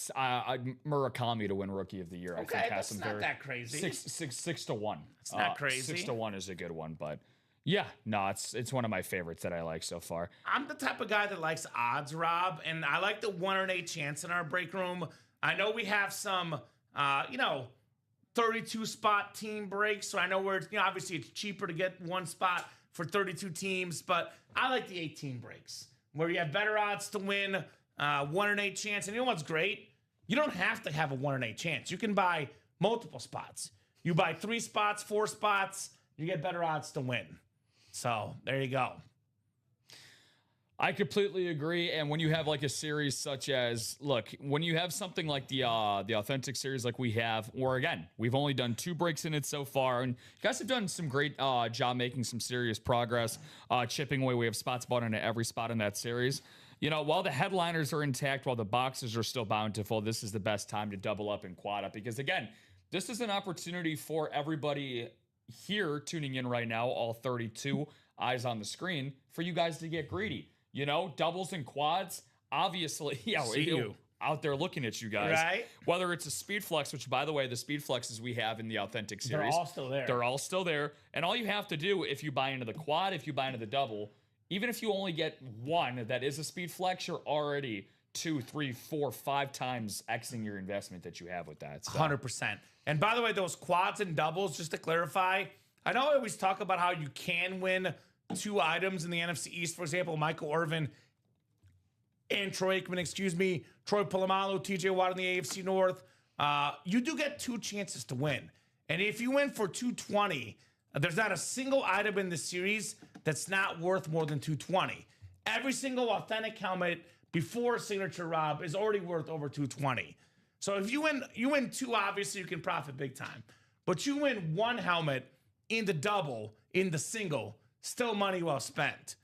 Murakami to win Rookie of the Year. Okay, I think that's not that crazy. 6-1. It's not crazy. 6-1 is a good one, but yeah, no, it's one of my favorites that I like so far. I'm the type of guy that likes odds, Rob, and I like the 1 in 8 chance in our break room. I know we have some, 32 spot team breaks. So I know where it's, obviously it's cheaper to get one spot for 32 teams, but I like the 18 breaks where you have better odds to win, 1 in 8 chance. And you know what's great? You don't have to have a 1 in 8 chance. You can buy multiple spots. You buy 3 spots, 4 spots, you get better odds to win. So there you go. I completely agree. And when you have like a series such as, look, when you have something like the Authentic series like we have, or again, we've only done 2 breaks in it so far, and you guys have done some great job making some serious progress, chipping away. We have spots bought into every spot in that series. While the headliners are intact, while the boxes are still bountiful, this is the best time to double up and quad up because, again, this is an opportunity for everybody here tuning in right now, all 32 eyes on the screen, for you guys to get greedy. Doubles and quads, obviously, out there looking at you guys. Right. Whether it's a speed flex, which, by the way, the speed flexes we have in the Authentic series. They're all still there. They're all still there. And all you have to do, if you buy into the quad, if you buy into the double, even if you only get one that is a speed flex, you're already 2, 3, 4, 5 times Xing your investment that you have with that. So. 100%. And by the way, those quads and doubles, just to clarify, I know I always talk about how you can win 2 items in the NFC East. For example, Michael Irvin and Troy Aikman, Troy Polamalu, TJ Watt in the AFC North. You do get 2 chances to win. And if you win for 220, there's not a single item in the series that's not worth more than 220. Every single Authentic helmet before signature, Rob, is already worth over 220. So if you win 2, obviously you can profit big time. But you win 1 helmet in the double, in the single, still money well spent.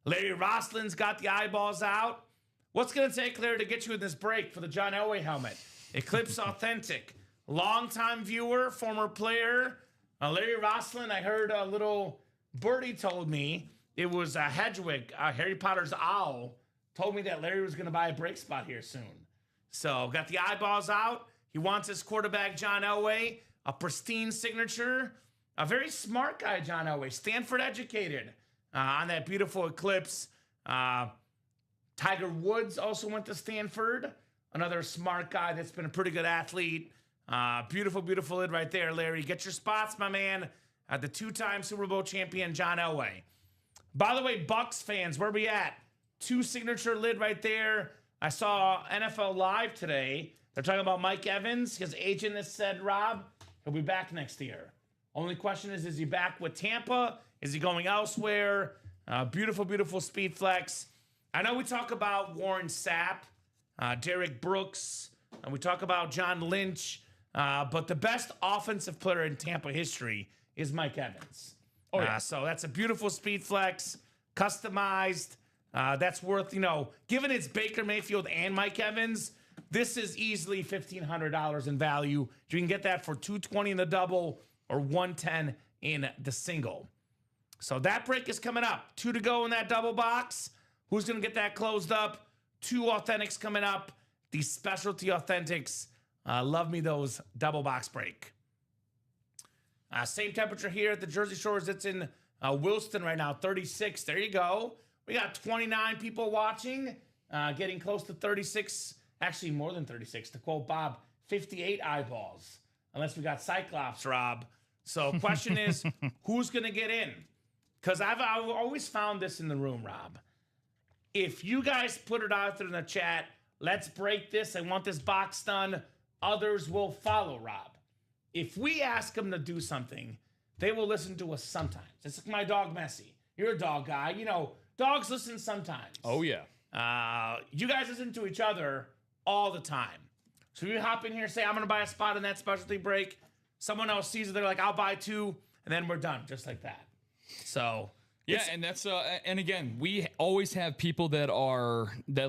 Larry Rosslin's got the eyeballs out. What's going to take, Larry, to get you in this break for the John Elway helmet? Eclipse Authentic. Longtime viewer, former player. Larry Rosslin, I heard a little birdie told me, it was Hedwig, Harry Potter's owl, told me that Larry was going to buy a break spot here soon. So got the eyeballs out. He wants his quarterback, John Elway, a pristine signature. A very smart guy, John Elway, Stanford educated on that beautiful Eclipse. Tiger Woods also went to Stanford, another smart guy that's been a pretty good athlete. Beautiful, beautiful lid right there, Larry. Get your spots, my man. The 2-time Super Bowl champion, John Elway. By the way, Bucks fans, where we at? 2 signature lid right there. I saw NFL Live today. They're talking about Mike Evans. His agent has said, Rob, he'll be back next year. Only question is he back with Tampa? Is he going elsewhere? Beautiful, beautiful speed flex. I know we talk about Warren Sapp, Derek Brooks, and we talk about John Lynch, but the best offensive player in Tampa history is Mike Evans. So that's a beautiful speed flex, customized. That's worth, given it's Baker Mayfield and Mike Evans, this is easily $1,500 in value. You can get that for $220 in the double or $110 in the single. So that break is coming up. 2 to go in that double box. Who's going to get that closed up? 2 Authentics coming up. These specialty Authentics. Love me those double box break. Same temperature here at the Jersey Shores. It's in Wilston right now, 36. There you go. We got 29 people watching, getting close to 36 Actually, more than 36. To quote Bob, 58 eyeballs. Unless we got Cyclops, Rob. So question is, who's going to get in? Because I've always found this in the room, Rob. If you guys put it out there in the chat, let's break this, I want this box done, others will follow, Rob. If we ask them to do something, they will listen to us sometimes. It's like my dog, Messi. You're a dog guy. You know, dogs listen sometimes. Oh, yeah. You guys listen to each other all the time. So you hop in here and say, I'm going to buy a spot in that specialty break. Someone else sees it. They're like, I'll buy 2. And then we're done, just like that. So... Yeah, and that's and again, we always have people that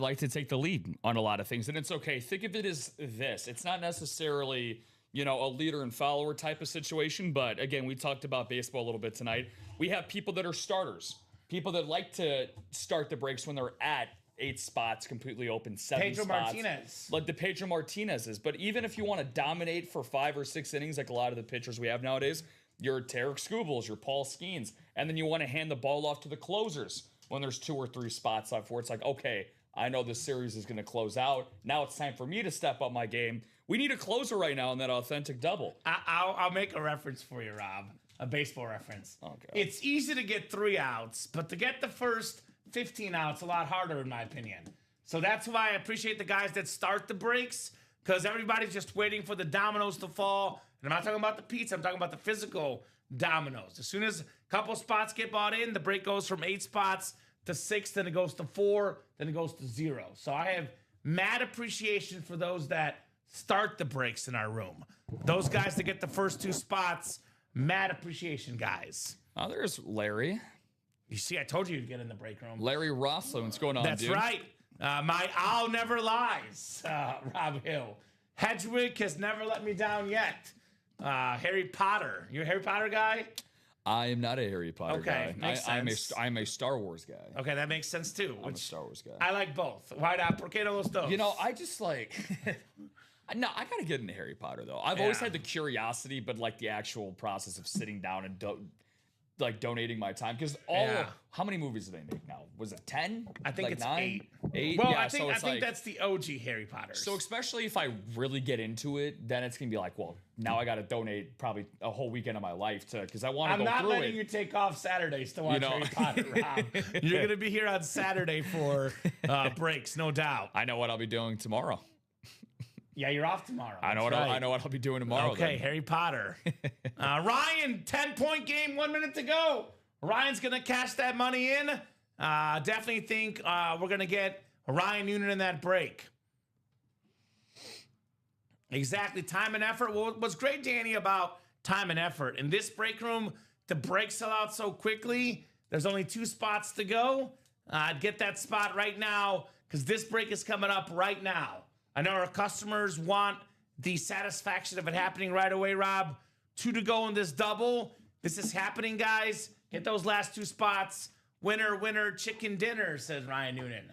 like to take the lead on a lot of things, and it's okay. Think of it as this. It's not necessarily, you know, a leader and follower type of situation, but again, we talked about baseball a little bit tonight. We have people that are starters, people that like to start the breaks when they're at 8 spots completely open, 7 Pedro spots. Martinez. Like the Pedro Martinez's. But even if you want to dominate for 5 or 6 innings, like a lot of the pitchers we have nowadays, your Tarek Skubals, your Paul Skeens, and then you want to hand the ball off to the closers when there's 2 or 3 spots left where it's like, okay, I know this series is going to close out. Now it's time for me to step up my game. We need a closer right now in that authentic double. I'll make a reference for you, Rob. A baseball reference. Okay. It's easy to get 3 outs, but to get the first 15 outs, a lot harder in my opinion. So that's why I appreciate the guys that start the breaks, because everybody's just waiting for the dominoes to fall. And I'm not talking about the pizza, I'm talking about the physical dominoes. As soon as a couple spots get bought in, the break goes from 8 spots to 6, then it goes to 4, then it goes to 0. So I have mad appreciation for those that start the breaks in our room. Those guys that get the first 2 spots, mad appreciation, guys. Oh, there's Larry. You see, I told you you'd get in the break room. Larry Rossler, what's going on, That's dude? right. My I'll never lies, Rob Hill. Hedgewick has never let me down yet. Harry Potter. You a Harry Potter guy? I am not a Harry Potter Okay, guy. makes sense. I'm a Star Wars guy. Okay, that makes sense too. I'm a Star Wars guy. I like both. Why not? ¿Por qué no los dos? You know, I just like... No, I gotta get into Harry Potter, though. I've always had the curiosity, but like the actual process of sitting down and donating my time. Because how many movies do they make now? Was it 10? I think like it's 9? 8. 8? Well, Yeah, I think like, that's the OG Harry Potter. So especially if I really get into it, then it's gonna be like, well, now I gotta donate probably a whole weekend of my life to, because I want to go through it. I'm not letting you take off Saturdays to watch Harry Potter, Rob. You're gonna be here on Saturday for breaks, no doubt. I know what I'll be doing tomorrow. Yeah, you're off tomorrow. I know what I'll be doing tomorrow. Okay, then. Harry Potter. Ryan, 10-point game, 1 minute to go. Ryan's gonna cash that money in. Definitely think we're gonna get Ryan Noonan in that break. Exactly, time and effort. Well, what's great, Danny, about time and effort in this break room, the breaks sell out so quickly. There's only 2 spots to go. Get that spot right now, because this break is coming up right now. I know our customers want the satisfaction of it happening right away, Rob. 2 to go in this double. This is happening, guys. Hit those last 2 spots. Winner, winner, chicken dinner, says Ryan Noonan.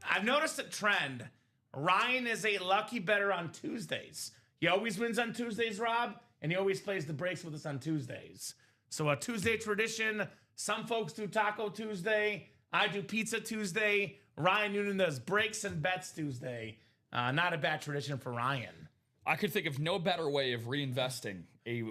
I've noticed a trend. Ryan is a lucky bettor on Tuesdays. He always wins on Tuesdays, Rob, and he always plays the breaks with us on Tuesdays. So a Tuesday tradition. Some folks do Taco Tuesday. I do Pizza Tuesday. Ryan Noonan does breaks and bets Tuesday. Not a bad tradition for Ryan. I could think of no better way of reinvesting a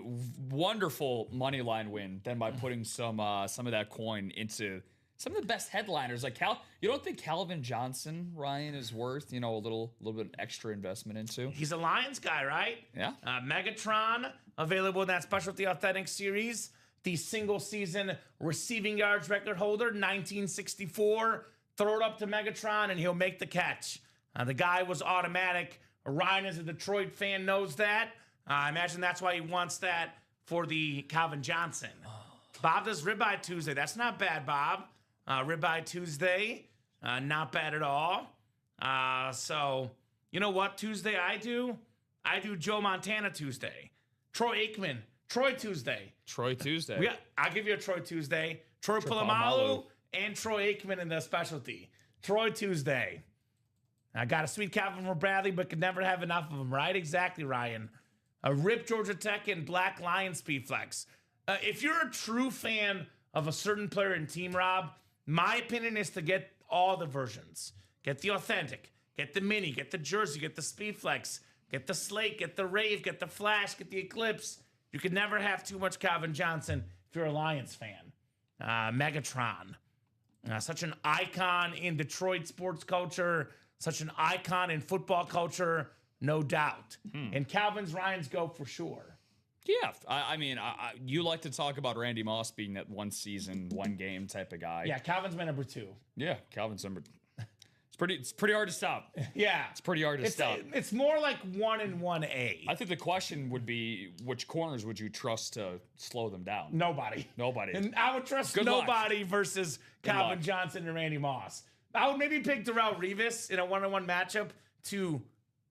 wonderful money line win than by putting some of that coin into some of the best headliners. Like you don't think Calvin Johnson, Ryan, is worth a little bit extra investment into? He's a Lions guy, right? Yeah. Megatron available in that specialty authentic series. The single season receiving yards record holder, 1964. Throw it up to Megatron and he'll make the catch. The guy was automatic. Ryan, as a Detroit fan, knows that. I imagine that's why he wants that for the Calvin Johnson. Bob does Ribeye Tuesday. That's not bad, Bob. Ribeye Tuesday, not bad at all. So, you know what Tuesday I do? I do Joe Montana Tuesday. Troy Aikman, Troy Tuesday. Troy Tuesday. I'll give you a Troy Tuesday. Troy Polamalu and Troy Aikman in the specialty. Troy Tuesday. I got a sweet Calvin from Bradley, but could never have enough of them, right? Exactly, Ryan. A Rip Georgia Tech and Black Lion Speed Flex. If you're a true fan of a certain player and team, Rob, my opinion is to get all the versions. Get the authentic. get the Mini, get the Jersey, get the Speedflex, get the Slate, get the Rave, get the Flash, get the Eclipse. You can never have too much Calvin Johnson if you're a Lions fan. Megatron, such an icon in Detroit sports culture, such an icon in football culture, no doubt. And Calvin's Ryan's go for sure. Yeah, I mean, you like to talk about Randy Moss being that one season, one game type of guy. Yeah, Calvin's my number 2. Yeah, Calvin's number. It's pretty hard to stop. Yeah, it's pretty hard to stop. It's more like 1 and 1A. I think the question would be, which corners would you trust to slow them down? Nobody. And I would trust nobody versus Calvin Johnson and Randy Moss. I would maybe pick Darrelle Revis in a 1-on-1 matchup to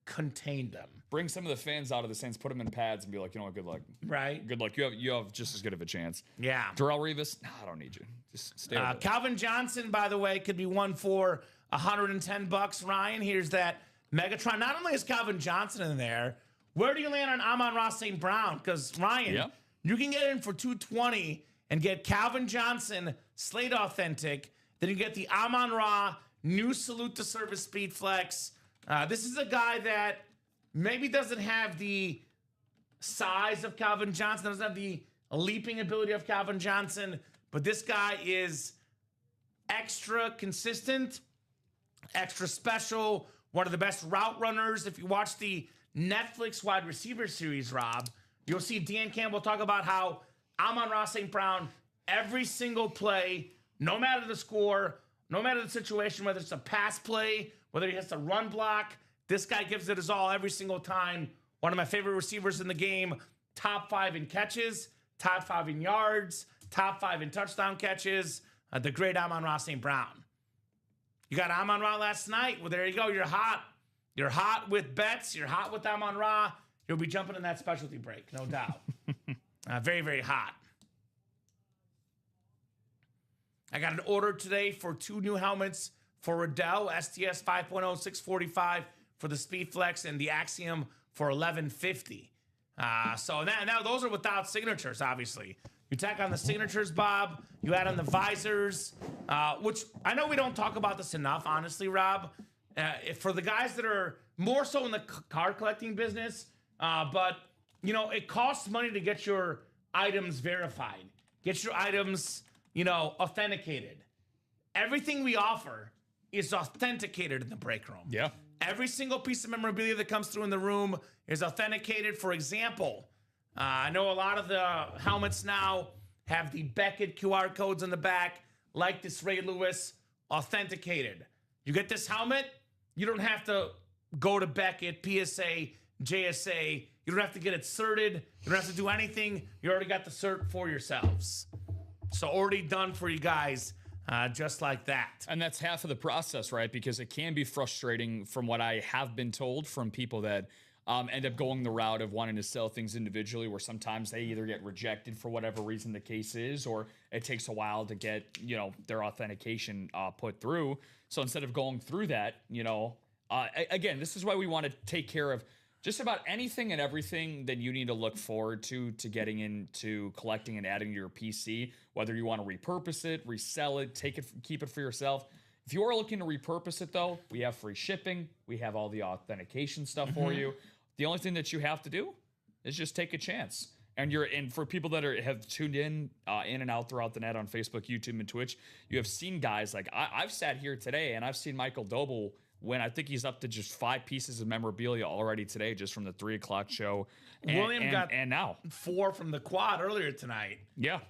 contain them. Bring some of the fans out of the Saints, put them in pads, and be like, you know what, good luck. Right. Good luck. You have just as good of a chance. Yeah. Darrelle Revis, I don't need you. Just stay with it. Calvin Johnson, by the way, could be one for $110. Ryan, here's that Megatron. Not only is Calvin Johnson in there, where do you land on Amon-Ra St. Brown? Because, Ryan, you can get in for $220 and get Calvin Johnson, Slate Authentic. Then you get the Amon-Ra new Salute to Service Speed Flex. This is a guy that maybe doesn't have the size of Calvin Johnson, doesn't have the leaping ability of Calvin Johnson, but this guy is extra consistent, extra special, one of the best route runners. If you watch the Netflix wide receiver series, Rob, you'll see Dan Campbell talk about how Amon-Ra St. Brown, every single play, no matter the score, no matter the situation, whether it's a pass play, whether he has to run block, this guy gives it his all every single time. One of my favorite receivers in the game, top 5 in catches, top 5 in yards, top 5 in touchdown catches, the great Amon-Ra St. Brown. You got Amon-Ra last night. Well, there you go. You're hot. You're hot with bets. You're hot with Amon-Ra. You'll be jumping in that specialty break, no doubt. Very, very hot. I got an order today for 2 new helmets for Riddell, STS 5.0 645 for the Speed Flex and the Axiom for $1150. So now those are without signatures, obviously. You tack on the signatures, Bob. You add on the visors, which I know we don't talk about this enough, honestly, Rob. For the guys that are more so in the card collecting business, but, you know, it costs money to get your items verified, get your items, you know, authenticated. Everything we offer is authenticated in the break room. Yeah. Every single piece of memorabilia that comes through in the room is authenticated. For example, I know a lot of the helmets now have the Beckett QR codes on the back, like this Ray Lewis, authenticated. You get this helmet, you don't have to go to Beckett, PSA, JSA. You don't have to get it certed. You don't have to do anything. You already got the cert for yourselves. So already done for you guys. Just like that. And that's half of the process, right? Because it can be frustrating from what I have been told from people that end up going the route of wanting to sell things individually, where sometimes they either get rejected for whatever reason the case is, or it takes a while to get, you know, their authentication put through. So instead of going through that, you know, again, this is why we want to take care of just about anything and everything that you need to look forward to getting into collecting and adding to your PC, whether you want to repurpose it, resell it, take it, keep it for yourself. If you are looking to repurpose it, though, we have free shipping. We have all the authentication stuff for you. The only thing that you have to do is just take a chance. And for people that have tuned in and out throughout the net on Facebook, YouTube, and Twitch, you have seen guys like I've sat here today and I've seen Michael Doble when I think he's up to just 5 pieces of memorabilia already today, just from the 3 o'clock show. William got now 4 from the quad earlier tonight. Yeah.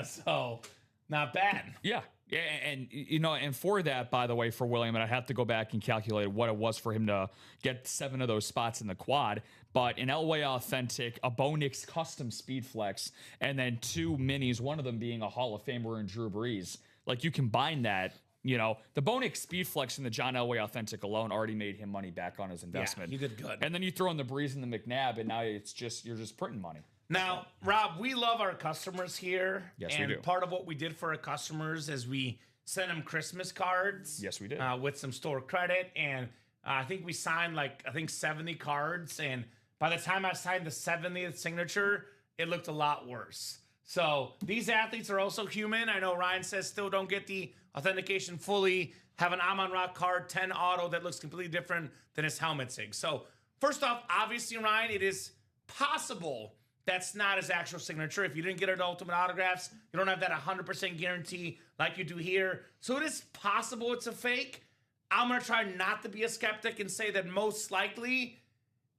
So not bad. Yeah. Yeah. And, you know, and for that, by the way, for William, and I have to go back and calculate what it was for him to get 7 of those spots in the quad, but an Elway Authentic, a Bonix Custom Speed Flex, and then 2 minis, one of them being a Hall of Famer in Drew Brees. Like, you combine that. You know, the Bonix Speed Flex and the John Elway Authentic alone already made him money back on his investment. Yeah, he did good. And then you throw in the Breeze and the McNabb, and now you're just printing money. Now, Rob, we love our customers here. Yes, we do. Part of what we did for our customers is we sent them Christmas cards. Yes, we did. With some store credit. And I think we signed 70 cards. And by the time I signed the 70th signature, it looked a lot worse. So these athletes are also human. I know Ryan says still don't get the authentication fully. have an Amon-Ra card 10 auto that looks completely different than his helmet sig. So first off, obviously, Ryan, it is possible that's not his actual signature. If you didn't get it at Ultimate Autographs, you don't have that 100% guarantee like you do here. So it is possible it's a fake. I'm going to try not to be a skeptic and say that most likely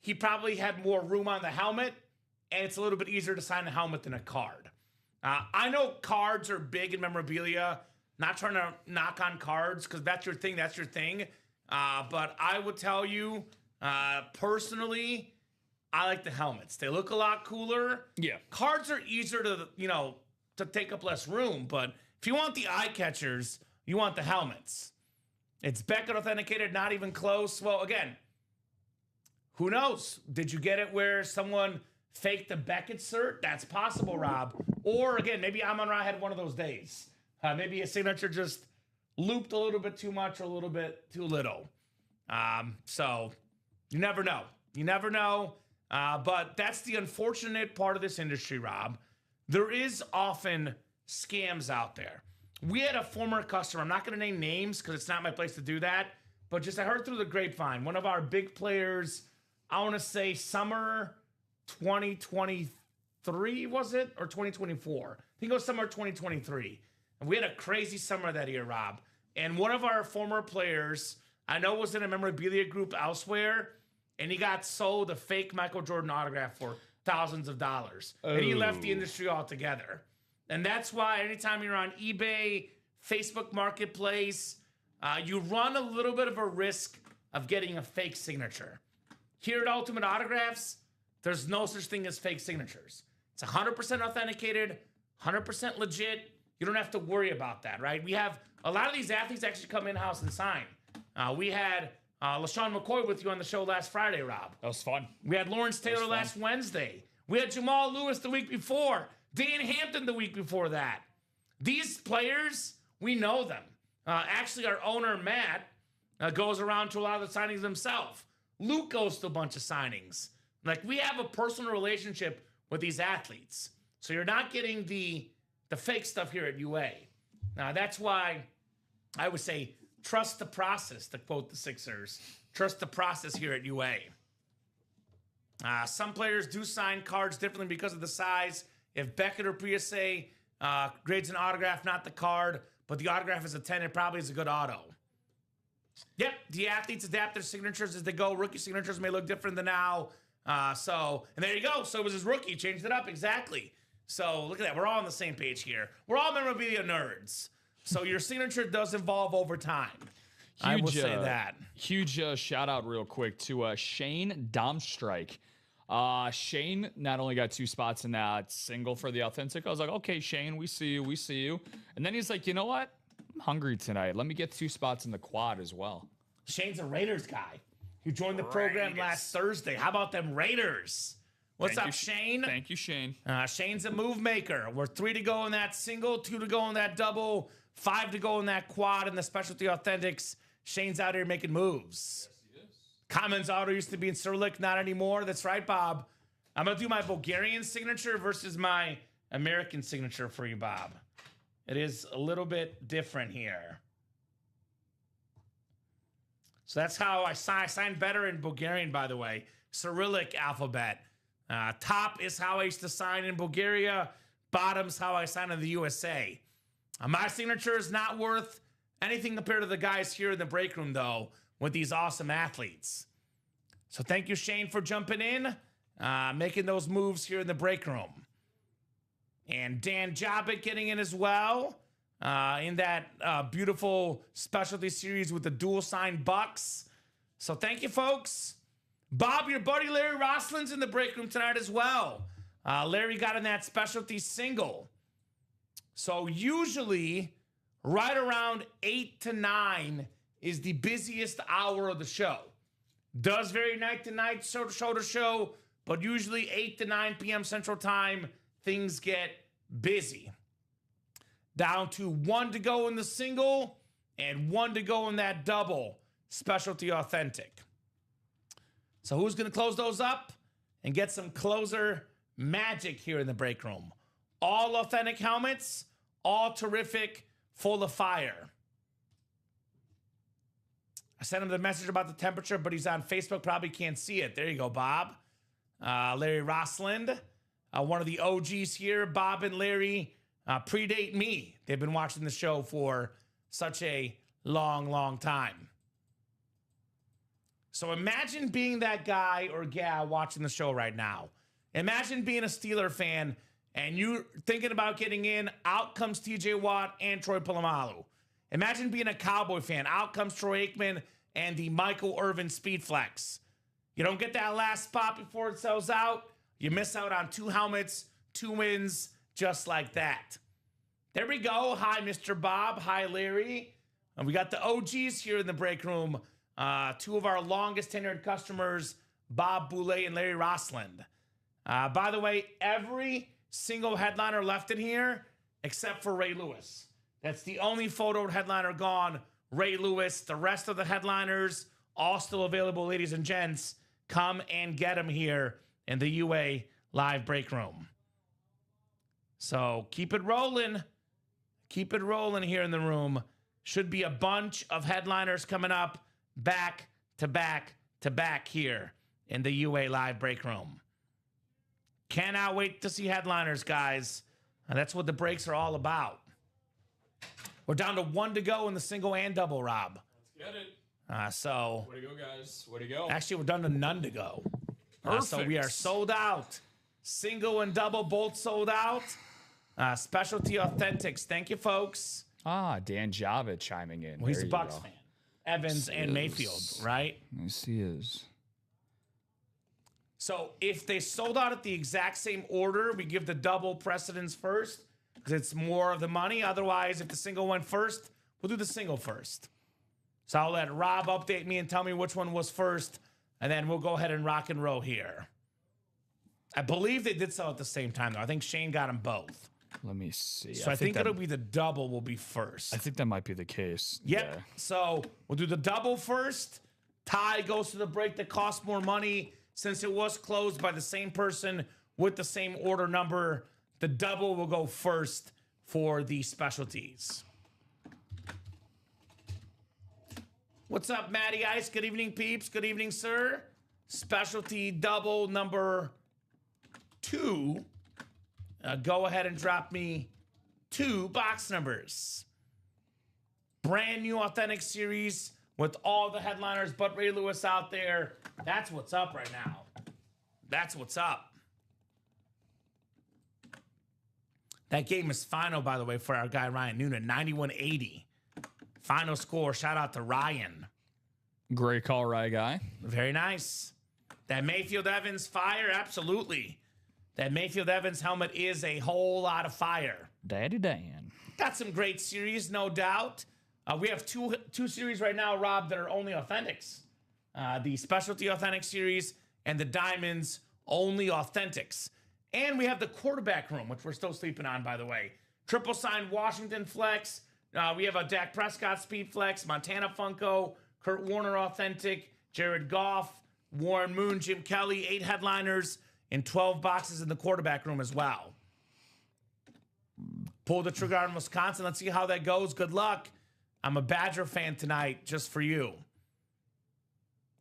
he probably had more room on the helmet, and it's a little bit easier to sign a helmet than a card. I know cards are big in memorabilia. Not trying to knock on cards, because that's your thing, that's your thing. But I would tell you, personally, I like the helmets. They look a lot cooler. Yeah. Cards are easier to, to take up less room. But if you want the eye catchers, you want the helmets. It's Beckett authenticated, not even close. Well, again, who knows? Did you get it where someone faked the Beckett cert? That's possible, Rob. Or, again, maybe Amon-Ra had one of those days. Maybe his signature just looped a little bit too much or a little bit too little. So you never know. You never know. But that's the unfortunate part of this industry, Rob. There is often scams out there. We had a former customer. I'm not going to name names because it's not my place to do that. But just I heard through the grapevine, one of our big players, I want to say summer 2023, was it? Or 2024? I think it was summer 2023. And we had a crazy summer that year, Rob. And one of our former players, I know was in a memorabilia group elsewhere, and he got sold a fake Michael Jordan autograph for thousands of dollars. And he left the industry altogether. And that's why anytime you're on eBay, Facebook Marketplace, you run a little bit of a risk of getting a fake signature. Here at Ultimate Autographs, there's no such thing as fake signatures. It's 100% authenticated, 100% legit. You don't have to worry about that, right? We have a lot of these athletes actually come in-house and sign. We had LaShawn McCoy with you on the show last Friday, Rob. That was fun. We had Lawrence Taylor last Wednesday. We had Jamal Lewis the week before. Dan Hampton the week before that. These players, we know them. Actually, our owner, Matt, goes around to a lot of the signings himself. Luke goes to a bunch of signings. Like, we have a personal relationship with these athletes. So you're not getting the fake stuff here at UA. Now, that's why I would say trust the process, to quote the Sixers. Trust the process here at UA. Some players do sign cards differently because of the size. If Beckett or PSA grades an autograph, not the card, but the autograph is a 10, it probably is a good auto. Yep, the athletes adapt their signatures as they go. Rookie signatures may look different than now. And there you go. So it was his rookie. Changed it up. Exactly. So look at that. We're all on the same page here. We're all memorabilia nerds. So your signature does evolve over time. I will say that. Huge shout out real quick to Shane Domstrike. Shane not only got 2 spots in that single for the authentic. I was like, okay, Shane, we see you. And then he's like, you know what? I'm hungry tonight. Let me get 2 spots in the quad as well. Shane's a Raiders guy who joined the program last Thursday. How about them Raiders? What's up, Shane? Thank you, Shane. Shane's a move maker. We're 3 to go in that single, 2 to go in that double, 5 to go in that quad, and the specialty authentics. Shane's out here making moves. Yes, he is. Kamen's auto used to be in Cyrillic, not anymore. That's right, Bob. I'm going to do my Bulgarian signature versus my American signature for you, Bob. It is a little bit different here. So that's how I signed better in Bulgarian, by the way. Cyrillic alphabet. Top is how I used to sign in Bulgaria. Bottom's how I sign in the USA. My signature is not worth anything compared to the guys here in the break room, though, with these awesome athletes. So thank you, Shane, for jumping in, making those moves here in the break room. And Dan Jobbitt getting in as well in that beautiful specialty series with the dual sign Bucks. So thank you, folks. Bob, your buddy Larry Rosslin's in the break room tonight as well. Larry got in that specialty single. So usually right around 8 to 9 is the busiest hour of the show. Does vary night to night, show to show, but usually 8 to 9 p.m. Central Time, things get busy. Down to 1 to go in the single and 1 to go in that double specialty authentic. So who's going to close those up and get some closer magic here in the break room? All authentic helmets, all terrific, full of fire. I sent him the message about the temperature, but he's on Facebook. Probably can't see it. There you go, Bob. Larry Rossland, one of the OGs here. Bob and Larry predate me. They've been watching the show for such a long, long time. So imagine being that guy or gal watching the show right now. Imagine being a Steeler fan and you thinking about getting in. Out comes TJ Watt and Troy Polamalu. Imagine being a Cowboy fan. Out comes Troy Aikman and the Michael Irvin Speed Flex. You don't get that last spot before it sells out. You miss out on 2 helmets, 2 wins, just like that. There we go. Hi, Mr. Bob. Hi, Larry. And we got the OGs here in the break room. 2 of our longest tenured customers, Bob Boulay and Larry Rossland. By the way, every single headliner left in here except for Ray Lewis. That's the only photo headliner gone. Ray Lewis. The rest of the headliners, all still available, ladies and gents. Come and get them here in the UA live break room. So keep it rolling. Keep it rolling here in the room. Should be a bunch of headliners coming up back to back to back here in the UA live break room. Cannot wait to see headliners, guys. And that's what the breaks are all about. We're down to 1 to go in the single and double, Rob. Let's get it. So Way to go, guys. Way to go. actually, we're down to none to go. So we are Perfect. sold out. Single and double both sold out. Specialty Authentics. Thank you, folks. Dan Java chiming in. Well, he's There a you Bucks go. fan. Evans and Mayfield, right? Yes, he is. So if they sold out at the exact same order, we give the double precedence first because it's more of the money. Otherwise, if the single went first, we'll do the single first. So I'll let Rob update me and tell me which one was first, and then we'll go ahead and rock and roll here. I believe they did sell at the same time, though. I think Shane got them both. Let me see. So I think it'll be the double will be first. I think that might be the case. Yep. Yeah. So we'll do the double first. Tie goes to the break that costs more money since it was closed by the same person with the same order number. The double will go first for the specialties. What's up, Matty Ice? Good evening, peeps. Good evening, sir. Specialty double number 2. Go ahead and drop me 2 box numbers. Brand new authentic series with all the headliners but Ray Lewis out there. That's what's up right now. That's what's up. That game is final, by the way, for our guy Ryan Noonan, 91-80. Final score. Shout out to Ryan. Great call, right, guy. Very nice. That Mayfield Evans fire, absolutely. That Mayfield Evans helmet is a whole lot of fire. Daddy Dan. Got some great series, no doubt. We have two series right now, Rob, that are only authentics. The Specialty Authentic Series and the Diamonds Only Authentics. And we have the quarterback room, which we're still sleeping on, by the way. Triple signed Washington Flex. We have a Dak Prescott Speed Flex, Montana Funko, Kurt Warner Authentic, Jared Goff, Warren Moon, Jim Kelly, 8 headliners, and 12 boxes in the quarterback room as well. Pull the trigger on Wisconsin. Let's see how that goes. Good luck. I'm a Badger fan tonight, just for you.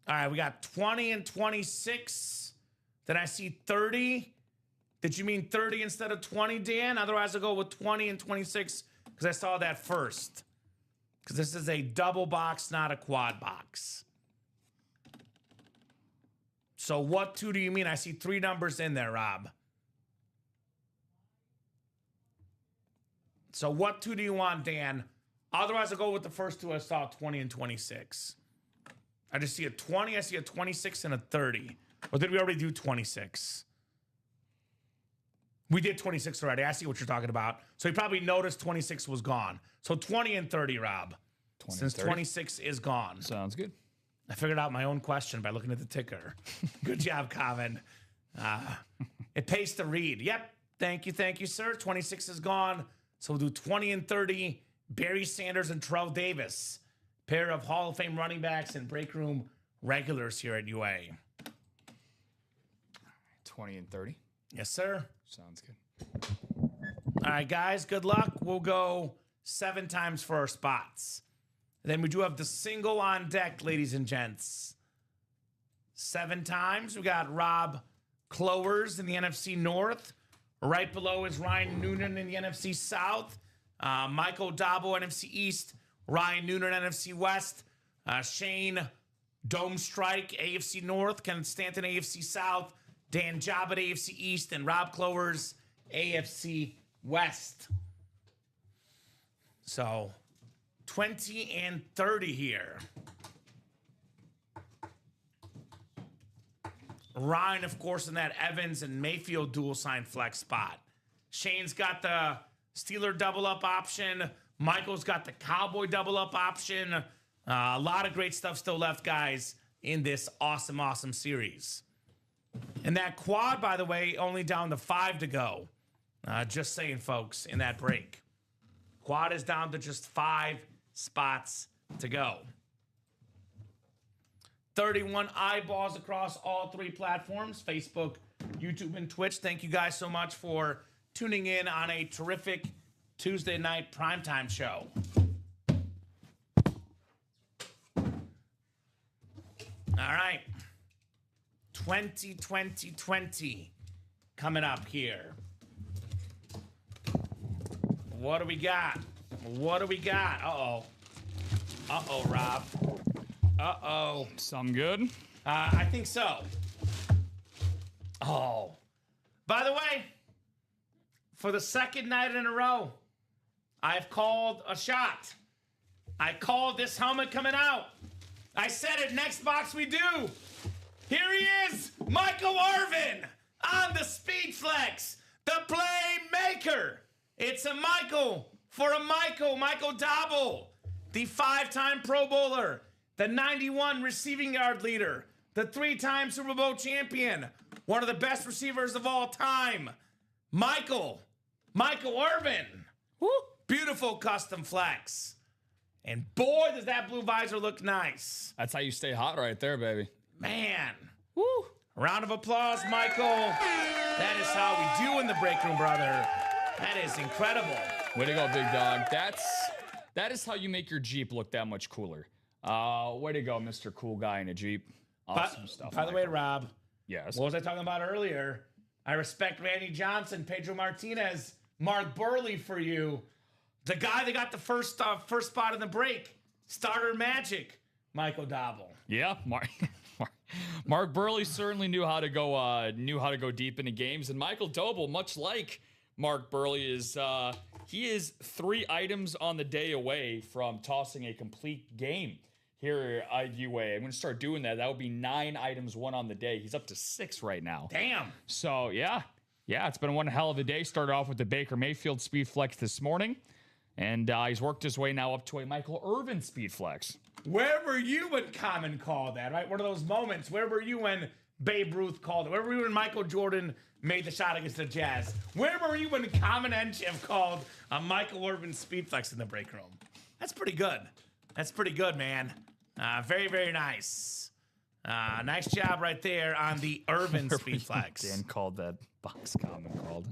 All right, we got 20 and 26. Then I see 30. Did you mean 30 instead of 20, Dan? Otherwise, I'll go with 20 and 26 because I saw that first. Because this is a double box, not a quad box. So what 2 do you mean? I see 3 numbers in there, Rob. So what 2 do you want, Dan? Otherwise, I'll go with the first 2 I saw, 20 and 26. I just see a 20, I see a 26, and a 30. Or did we already do 26? We did 26 already. I see what you're talking about. So you probably noticed 26 was gone. So 20 and 30, Rob. 20, Since 30. 26 is gone. Sounds good. I figured out my own question by looking at the ticker. Good job, Kamen. It pays to read. Yep. Thank you, sir. 26 is gone. So we'll do 20 and 30. Barry Sanders and Terrell Davis. Pair of Hall of Fame running backs and break room regulars here at UA. 20 and 30. Yes, sir. Sounds good. All right, guys. Good luck. We'll go 7 times for our spots. And then we do have the single on deck, ladies and gents. 7 times. We got Rob Clowers in the NFC North. Right below is Ryan Noonan in the NFC South. Michael Dabo, NFC East. Ryan Noonan, NFC West. Shane Dome Strike, AFC North. Kenneth Stanton, AFC South. Dan Jabba, AFC East. And Rob Clowers, AFC West. So, 20 and 30 here. Ryan, of course, in that Evans and Mayfield dual sign flex spot. Shane's got the Steeler double up option. Michael's got the Cowboy double up option. A lot of great stuff still left, guys, in this awesome, awesome series. And that quad, by the way, only down to 5 to go. Just saying, folks, in that break. Quad is down to just 5 spots to go. 31 eyeballs across all 3 platforms, Facebook, YouTube, and Twitch. Thank you guys so much for tuning in on a terrific Tuesday night primetime show. All right. 2020 coming up here. What do we got? What do we got? Uh-oh. Uh-oh, Rob. Uh-oh. Some good. I think so. Oh. By the way, for the second night in a row, I've called a shot. I called this helmet coming out. I said it, next box we do. Here he is, Michael Irvin on the Speed Flex, the playmaker. It's a Michael for a Michael Dobble, the 5-time Pro Bowler, the 91 receiving yard leader, the 3-time Super Bowl champion, one of the best receivers of all time, Michael Irvin. Woo. Beautiful custom flex. And boy, does that blue visor look nice. That's how you stay hot right there, baby. Man. Woo. Round of applause, Michael. That is how we do in the break room, brother. That is incredible. Way to go, big dog. That is how you make your Jeep look that much cooler. Way to go, Mr. Cool Guy in a Jeep. Awesome stuff. By the way, Rob. Yes. What was I talking about earlier? I respect Randy Johnson, Pedro Martinez, Mark Burley for you. The guy that got the first spot in the break. Starter magic, Michael Dobble. Yeah, Mark Burley certainly knew how to go deep into games, and Michael Doble, much like Mark Burley, he is 3 items on the day away from tossing a complete game here at UA. I'm going to start doing that. That would be 9 items won on the day. He's up to 6 right now. Damn. So yeah, it's been one hell of a day. Started off with the Baker Mayfield Speed Flex this morning, and he's worked his way now up to a Michael Irvin Speed Flex. Where were you when Kamen called that, right? One of those moments. Where were you when Babe Ruth called it? Where were you when Michael Jordan made the shot against the Jazz? Where were you when Kamen Entchev called a Michael Irvin Speed Flex in the break room? That's pretty good. That's pretty good, man. Very, very nice. Nice job right there on the Irvin Speed Flex. Dan called that box Kamen called.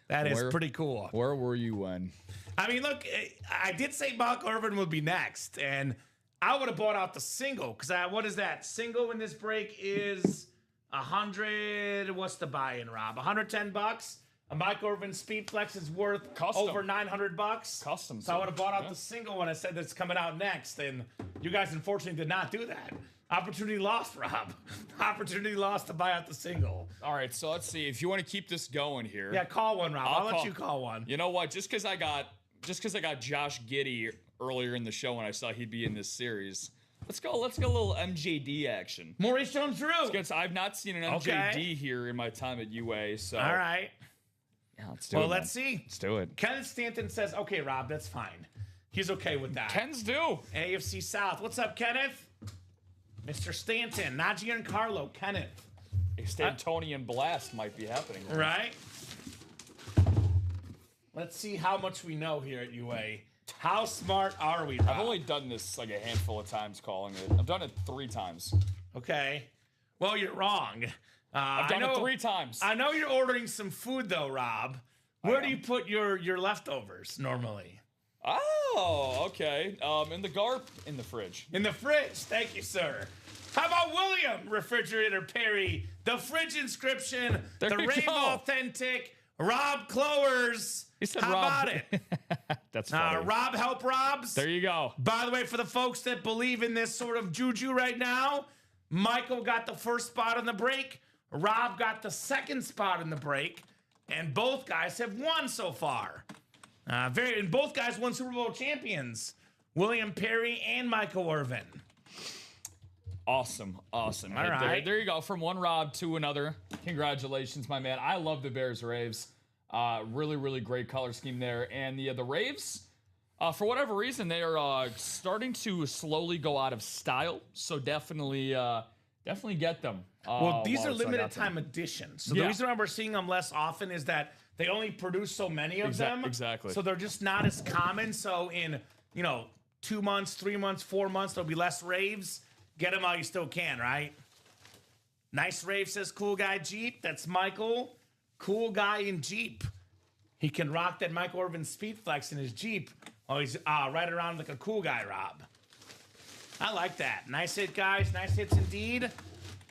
That is pretty cool. Where were you when? I mean, look, I did say Michael Irvin would be next, and I would have bought out the single, because what is that? Single in this break is 100. What's the buy-in, Rob? $110. A Michael Irvin Speed Flex is worth over $900. Custom. So I would have bought out the single when I said that's coming out next, and you guys unfortunately did not do that. Opportunity lost, Rob. Opportunity lost to buy out the single. All right, so let's see. If you want to keep this going here. Yeah, call one, Rob. I'll let you call one. You know what? Just because I got Josh Giddey earlier in the show when I saw he'd be in this series. Let's go a little MJD action. Maurice Jones-Drew. I've not seen an MJD here in my time at UA. So all right. Yeah, let's do it. Well, let's see. Let's do it. Kenneth Stanton says, okay, Rob, that's fine. He's okay with that. Ken's do. AFC South. What's up, Kenneth? Mr. Stanton, not Giancarlo, Kenneth. A Stantonian blast might be happening. Right? Let's see how much we know here at UA. How smart are we, Rob? I've only done this like a handful of times calling it. I've done it 3 times. Okay. Well, you're wrong. I've done it 3 times. I know you're ordering some food, though, Rob. Where do you put your leftovers normally? Oh, okay. In the GARP, in the fridge. In the fridge. Thank you, sir. How about William Refrigerator Perry? The fridge inscription. There The you Rave go. Authentic. Rob Clowers. He said How Rob. about it? That's funny. Rob help Robs. There you go. By the way, for the folks that believe in this sort of juju right now, Michael got the first spot on the break. Rob got the second spot in the break. And both guys have won so far. And both guys won Super Bowl champions. William Perry and Michael Irvin. Awesome. All Hey, right. There you go. From one Rob to another. Congratulations, my man. I love the Bears Raves. Really, really great color scheme there. And the Raves, for whatever reason, they are starting to slowly go out of style. So definitely get them. Well, these while are it's on limited out there. time editions. So the Yeah. reason why we're seeing them less often is that they only produce so many of them. Exactly. So they're just not as common. So in, 2 months, 3 months, 4 months, there'll be less raves. Get them while you still can, right? Nice rave, says Cool Guy Jeep. That's Michael. Cool Guy in Jeep. He can rock that Michael Irvin Speed Flex in his Jeep. Oh, he's right around like a cool guy, Rob. I like that. Nice hit, guys. Nice hits indeed.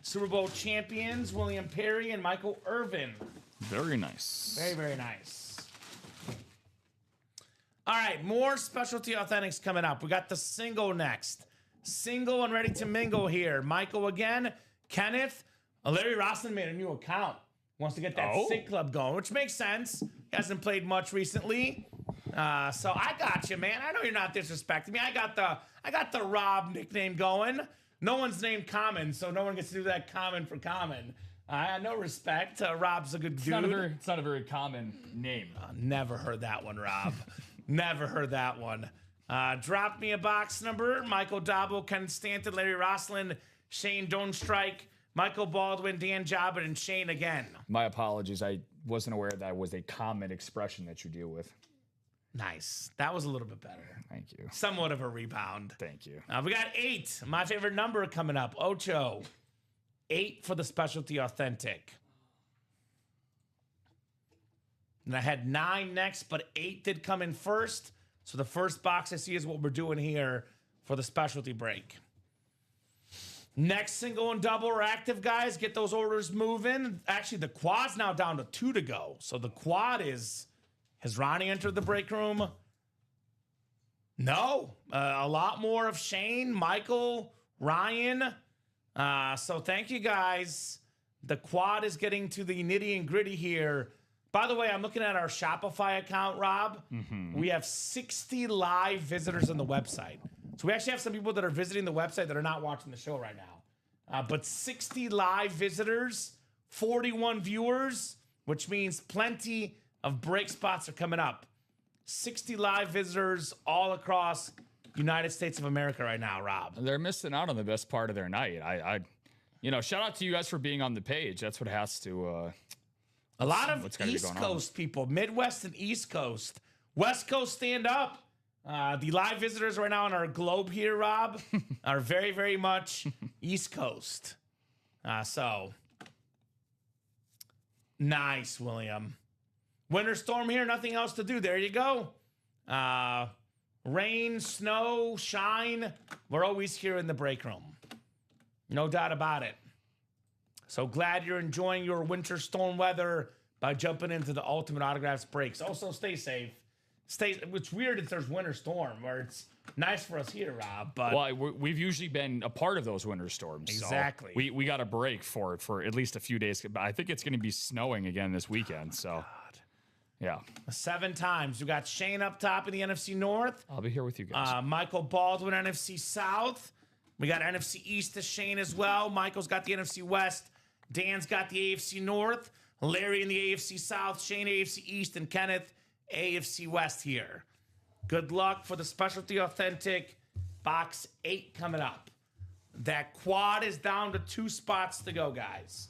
Super Bowl champions, William Perry and Michael Irvin. Very nice. Very, very nice. All right, more specialty authentics coming up. We got the single next. Single and ready to mingle here. Michael again. Kenneth. Larry Rosslin made a new account. Wants to get that Sick Club going, which makes sense. He hasn't played much recently. So I got you, man. I know you're not disrespecting me. I got the Rob nickname going. No one's named Kamen, so no one gets to do that Kamen for Kamen. No respect. Rob's a good dude. It's not a very common name. Never heard that one, Rob. Never heard that one. Drop me a box number. Michael Dobble, Ken Stanton, Larry Rosslin, Shane Don't Strike, Michael Baldwin, Dan Jobin, and Shane again. My apologies. I wasn't aware that was a common expression that you deal with. Nice. That was a little bit better. Thank you. Somewhat of a rebound. Thank you. We got 8. My favorite number coming up. Ocho. 8 for the specialty authentic. And I had 9 next, but 8 did come in first. So the first box I see is what we're doing here for the specialty break. Next single and double are active, guys. Get those orders moving. Actually, the quad's now down to 2 to go. So the quad is... Has Ronnie entered the break room? No. A lot more of Shane, Michael, Ryan. So thank you, guys. The quad is getting to the nitty and gritty here. By the way, I'm looking at our Shopify account, Rob. We have 60 live visitors on the website. So we actually have some people that are visiting the website that are not watching the show right now. But 60 live visitors, 41 viewers, which means plenty of break spots are coming up. 60 live visitors all across United States of America right now, Rob. They're missing out on the best part of their night. Shout out to you guys for being on the page. That's what has to. A lot of what's gotta be East going on. Coast people, Midwest and East Coast. West Coast, stand up. The live visitors right now on our globe here, Rob, are very, very much East Coast. So nice, William. Winter storm here, nothing else to do. There you go. Rain, snow, shine. We're always here in the break room. No doubt about it. So glad you're enjoying your winter storm weather by jumping into the Ultimate Autographs breaks. Also, stay safe. It's weird that there's winter storm where it's nice for us here, Rob. But Well, we've usually been a part of those winter storms. Exactly. So we got a break for it for at least a few days. But I think it's going to be snowing again this weekend. So, yeah. 7 times. We got Shane up top in the NFC North. I'll be here with you guys. Michael Baldwin, NFC South. We got NFC East to Shane as well. Michael's got the NFC West. Dan's got the AFC North. Larry in the AFC South. Shane, AFC East. And Kenneth, AFC West here. Good luck for the Specialty Authentic Box 8 coming up. That quad is down to 2 spots to go, guys.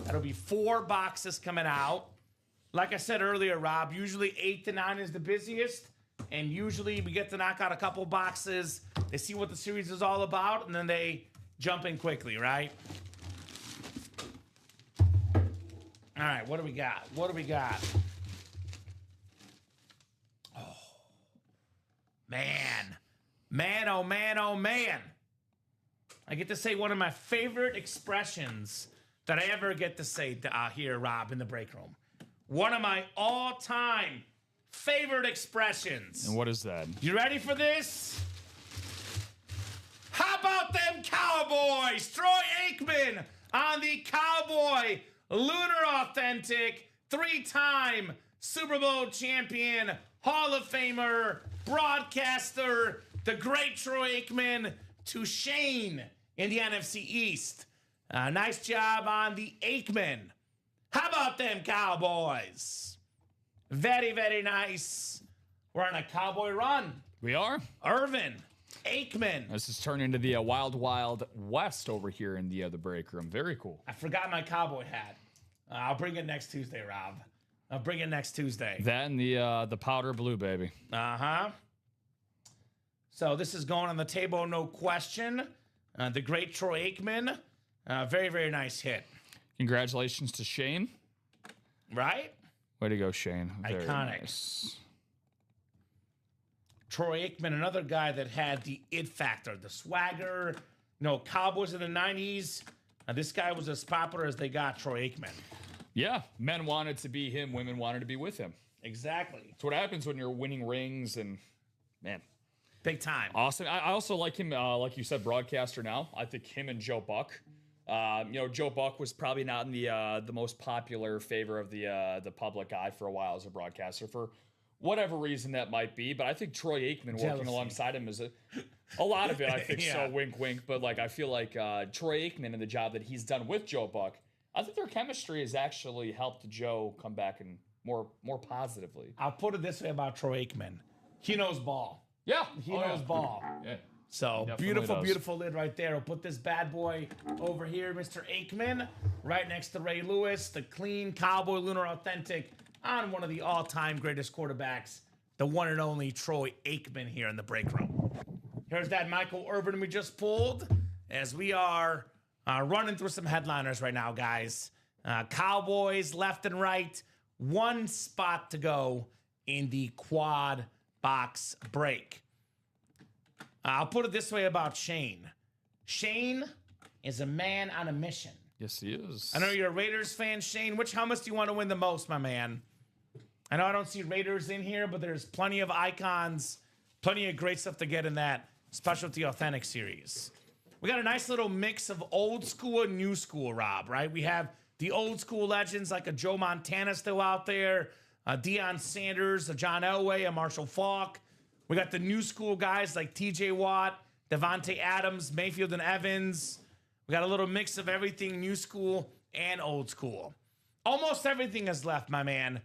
That'll be 4 boxes coming out. Like I said earlier, Rob, usually 8 to 9 is the busiest. And usually we get to knock out a couple boxes. They see what the series is all about, and then they jump in quickly, right? All right, what do we got? What do we got? Oh, Man, oh man, oh man. I get to say one of my favorite expressions that I ever get to say here, Rob, in the break room. One of my all-time favorite expressions. And what is that? You ready for this? How about them Cowboys? Troy Aikman on the Cowboy Lunar Authentic, 3-time Super Bowl champion, Hall of Famer, broadcaster, the great Troy Aikman to Shane in the NFC East. Nice job on the Aikman. How about them Cowboys? Very, very nice. We're on a Cowboy run. We are. Irvin, Aikman. This has turned into the wild, wild west over here in the break room. Very cool. I forgot my cowboy hat. I'll bring it next Tuesday, Rob. I'll bring it next Tuesday. That and the powder blue, baby. Uh-huh. So this is going on the table, no question. The great Troy Aikman. Very, very nice hit. Congratulations to Shane. Right? Way to go, Shane. Very Iconic. nice. Troy Aikman, another guy that had the it factor, the swagger. Cowboys in the 90s. This guy was as popular as they got, Troy Aikman. Yeah, men wanted to be him, women wanted to be with him. Exactly. It's what happens when you're winning rings and, man. Big time. Awesome. I also like him, like you said, broadcaster now. I think him and Joe Buck. Joe Buck was probably not in the most popular favor of the public eye for a while as a broadcaster for whatever reason that might be. But I think Troy Aikman working alongside him is a lot of it. I think so. Wink, wink. But I feel like Troy Aikman and the job that he's done with Joe Buck, I think their chemistry has actually helped Joe come back and more positively. I'll put it this way about Troy Aikman. He knows ball. Yeah, he knows ball. Yeah. So beautiful lid right there. I'll put this bad boy over here, Mr. Aikman, right next to Ray Lewis, the clean Cowboy Lunar Authentic on one of the all-time greatest quarterbacks, the one and only Troy Aikman here in the break room. Here's that Michael Irvin we just pulled as we are running through some headliners right now, guys. Cowboys left and right, one spot to go in the quad box break. I'll put it this way about Shane. Shane is a man on a mission. Yes, he is. I know you're a Raiders fan, Shane. Which helmets do you want to win the most, my man? I know I don't see Raiders in here, but there's plenty of icons, plenty of great stuff to get in that Specialty Authentic series. We got a nice little mix of old school and new school, Rob, right? We have the old school legends like a Joe Montana still out there, Deion Sanders, a John Elway, a Marshall Faulk. We got the new school guys like TJ Watt, Devontae Adams, Mayfield and Evans. We got a little mix of everything new school and old school. Almost everything is left, my man.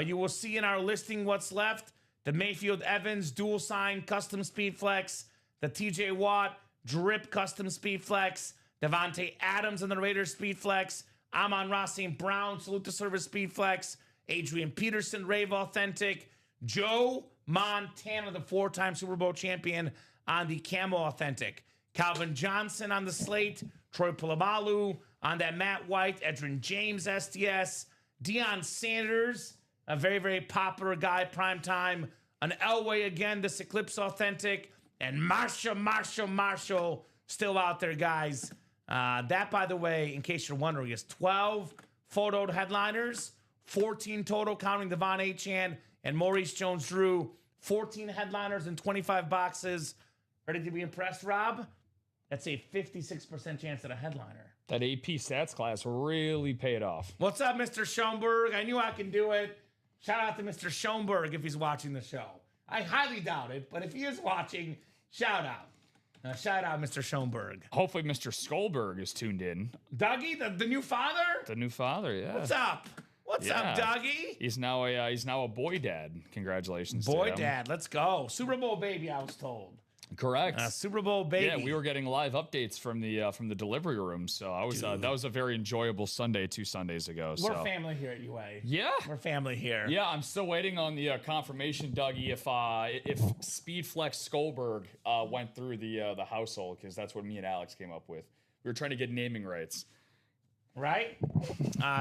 You will see in our listing what's left. The Mayfield Evans dual sign custom speed flex, the TJ Watt drip custom speed flex, Devontae Adams and the Raiders speed flex, Amon-Ra St. Brown salute to service speed flex, Adrian Peterson Rave Authentic, Joe Montana, the 4-time Super Bowl champion, on the Camo Authentic, Calvin Johnson on the slate, Troy Polamalu on that Matt White, Edrin James SDS, Deion Sanders, a very, very popular guy, primetime, an Elway again, this Eclipse Authentic, and Marshall, still out there, guys. That, by the way, in case you're wondering, is 12 photoed headliners, 14 total, counting Devon Achane and Maurice Jones-Drew, 14 headliners and 25 boxes. Ready to be impressed, Rob? That's a 56% chance at a headliner. That AP stats class really paid off. What's up, Mr. Schoenberg? I knew I can do it. Shout out to Mr. Schoenberg if he's watching the show. I highly doubt it, but if he is watching, shout out. Shout out, Mr. Schoenberg. Hopefully Mr. Skolberg is tuned in. Dougie, the new father? The new father, yeah. What's up? What's up, Dougie? He's now a boy dad. Congratulations to Boy him. dad, let's go. Super Bowl baby, I was told. Correct. Super Bowl baby. Yeah, we were getting live updates from the delivery room, so I was that was a very enjoyable Sunday 2 Sundays ago. We're family here at UA. Yeah, we're family here. Yeah, I'm still waiting on the confirmation, Dougie, if Speedflex Skolberg went through the household, because that's what me and Alex came up with. We were trying to get naming rights. right?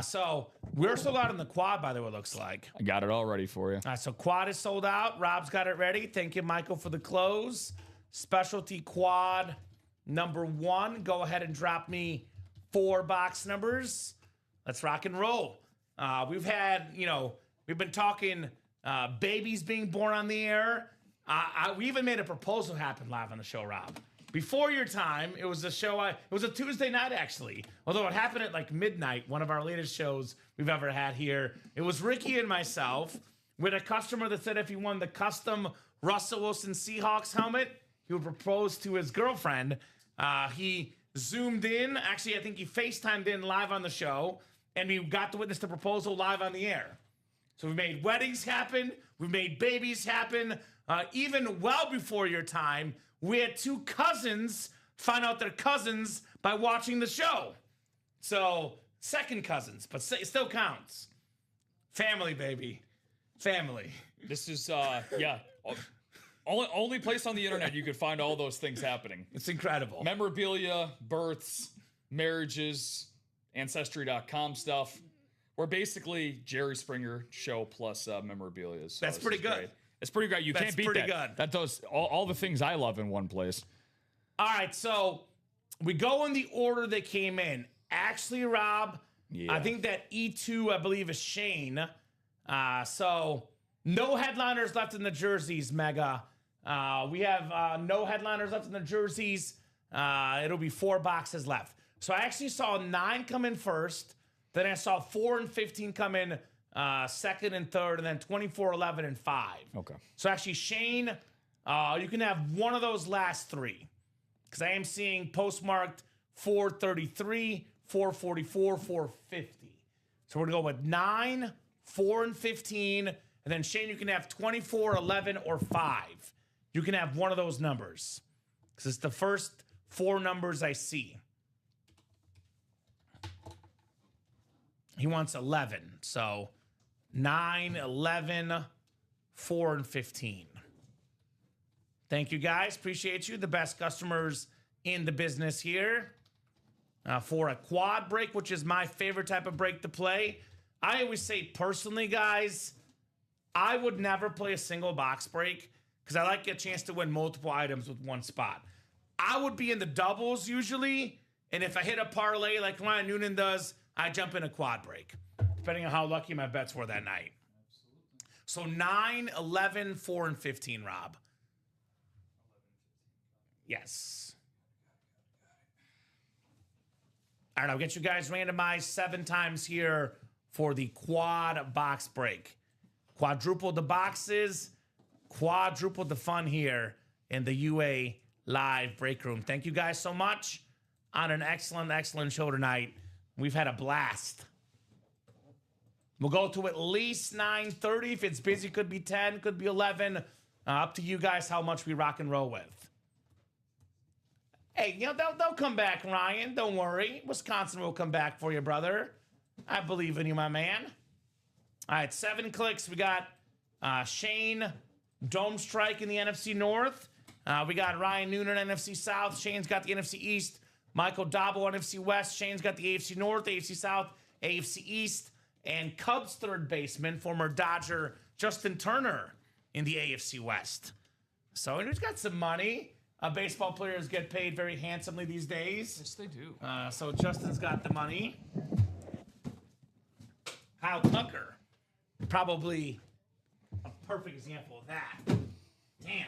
So we're sold out in the quad, by the way, it looks like. I got it all ready for you. All right, so quad is sold out. Rob's got it ready. Thank you, Michael, for the close. Specialty quad number 1. Go ahead and drop me 4 box numbers. Let's rock and roll. We've had, we've been talking babies being born on the air. We even made a proposal happen live on the show, Rob. Before your time, it was a show. It was a Tuesday night, actually. Although it happened at like midnight, one of our latest shows we've ever had here. It was Ricky and myself with a customer that said if he won the custom Russell Wilson Seahawks helmet, he would propose to his girlfriend. He zoomed in. Actually, I think he FaceTimed in live on the show, and we got to witness the proposal live on the air. So we made weddings happen. We made babies happen. Even well before your time, we had 2 cousins find out they're cousins by watching the show. So, second cousins, but it still counts. Family, baby. Family. This is, only place on the internet you could find all those things happening. It's incredible. Memorabilia, births, marriages, Ancestry.com stuff. We're basically Jerry Springer show plus memorabilia. So That's pretty good. Great. It's pretty great. You can't beat that. That's pretty good. That does all the things I love in one place. All right, so we go in the order they came in. Actually, Rob, Yeah. I think that E2, I believe, is Shane. So no headliners left in the jerseys, Mega. We have no headliners left in the jerseys. It'll be 4 boxes left. So I actually saw 9 come in first. Then I saw 4 and 15 come in second and third, and then 24, 11, and 5. Okay. So actually, Shane, you can have one of those last 3. Because I am seeing postmarked 433, 444, 450. So we're going to go with 9, 4, and 15. And then, Shane, you can have 24, 11, or 5. You can have one of those numbers. Because it's the first 4 numbers I see. He wants 11. So 9, 11, 4, and 15. Thank you, guys. Appreciate you. The best customers in the business here. For a quad break, which is my favorite type of break to play. I always say personally, guys, I would never play a single box break because I like a chance to win multiple items with one spot. I would be in the doubles usually, and if I hit a parlay like Ryan Noonan does, I jump in a quad break, depending on how lucky my bets were that night. So 9, 11, 4, and 15, Rob. Yes. All right, I'll get you guys randomized 7 times here for the quad box break. Quadruple the boxes, quadruple the fun here in the UA live break room. Thank you guys so much on an excellent, excellent show tonight. We've had a blast. We'll go to at least 9:30. If it's busy, could be 10, could be 11. Up to you guys how much we rock and roll with. Hey, they'll come back, Ryan. Don't worry. Wisconsin will come back for you, brother. I believe in you, my man. All right, 7 clicks. We got Shane Dome Strike in the NFC North. We got Ryan Noonan, NFC South. Shane's got the NFC East. Michael Dabo, NFC West. Shane's got the AFC North, AFC South, AFC East. And Cubs third baseman, former Dodger Justin Turner in the AFC West. So he's got some money. Baseball players get paid very handsomely these days. Yes, they do. So Justin's got the money. Kyle Tucker, probably a perfect example of that. Damn.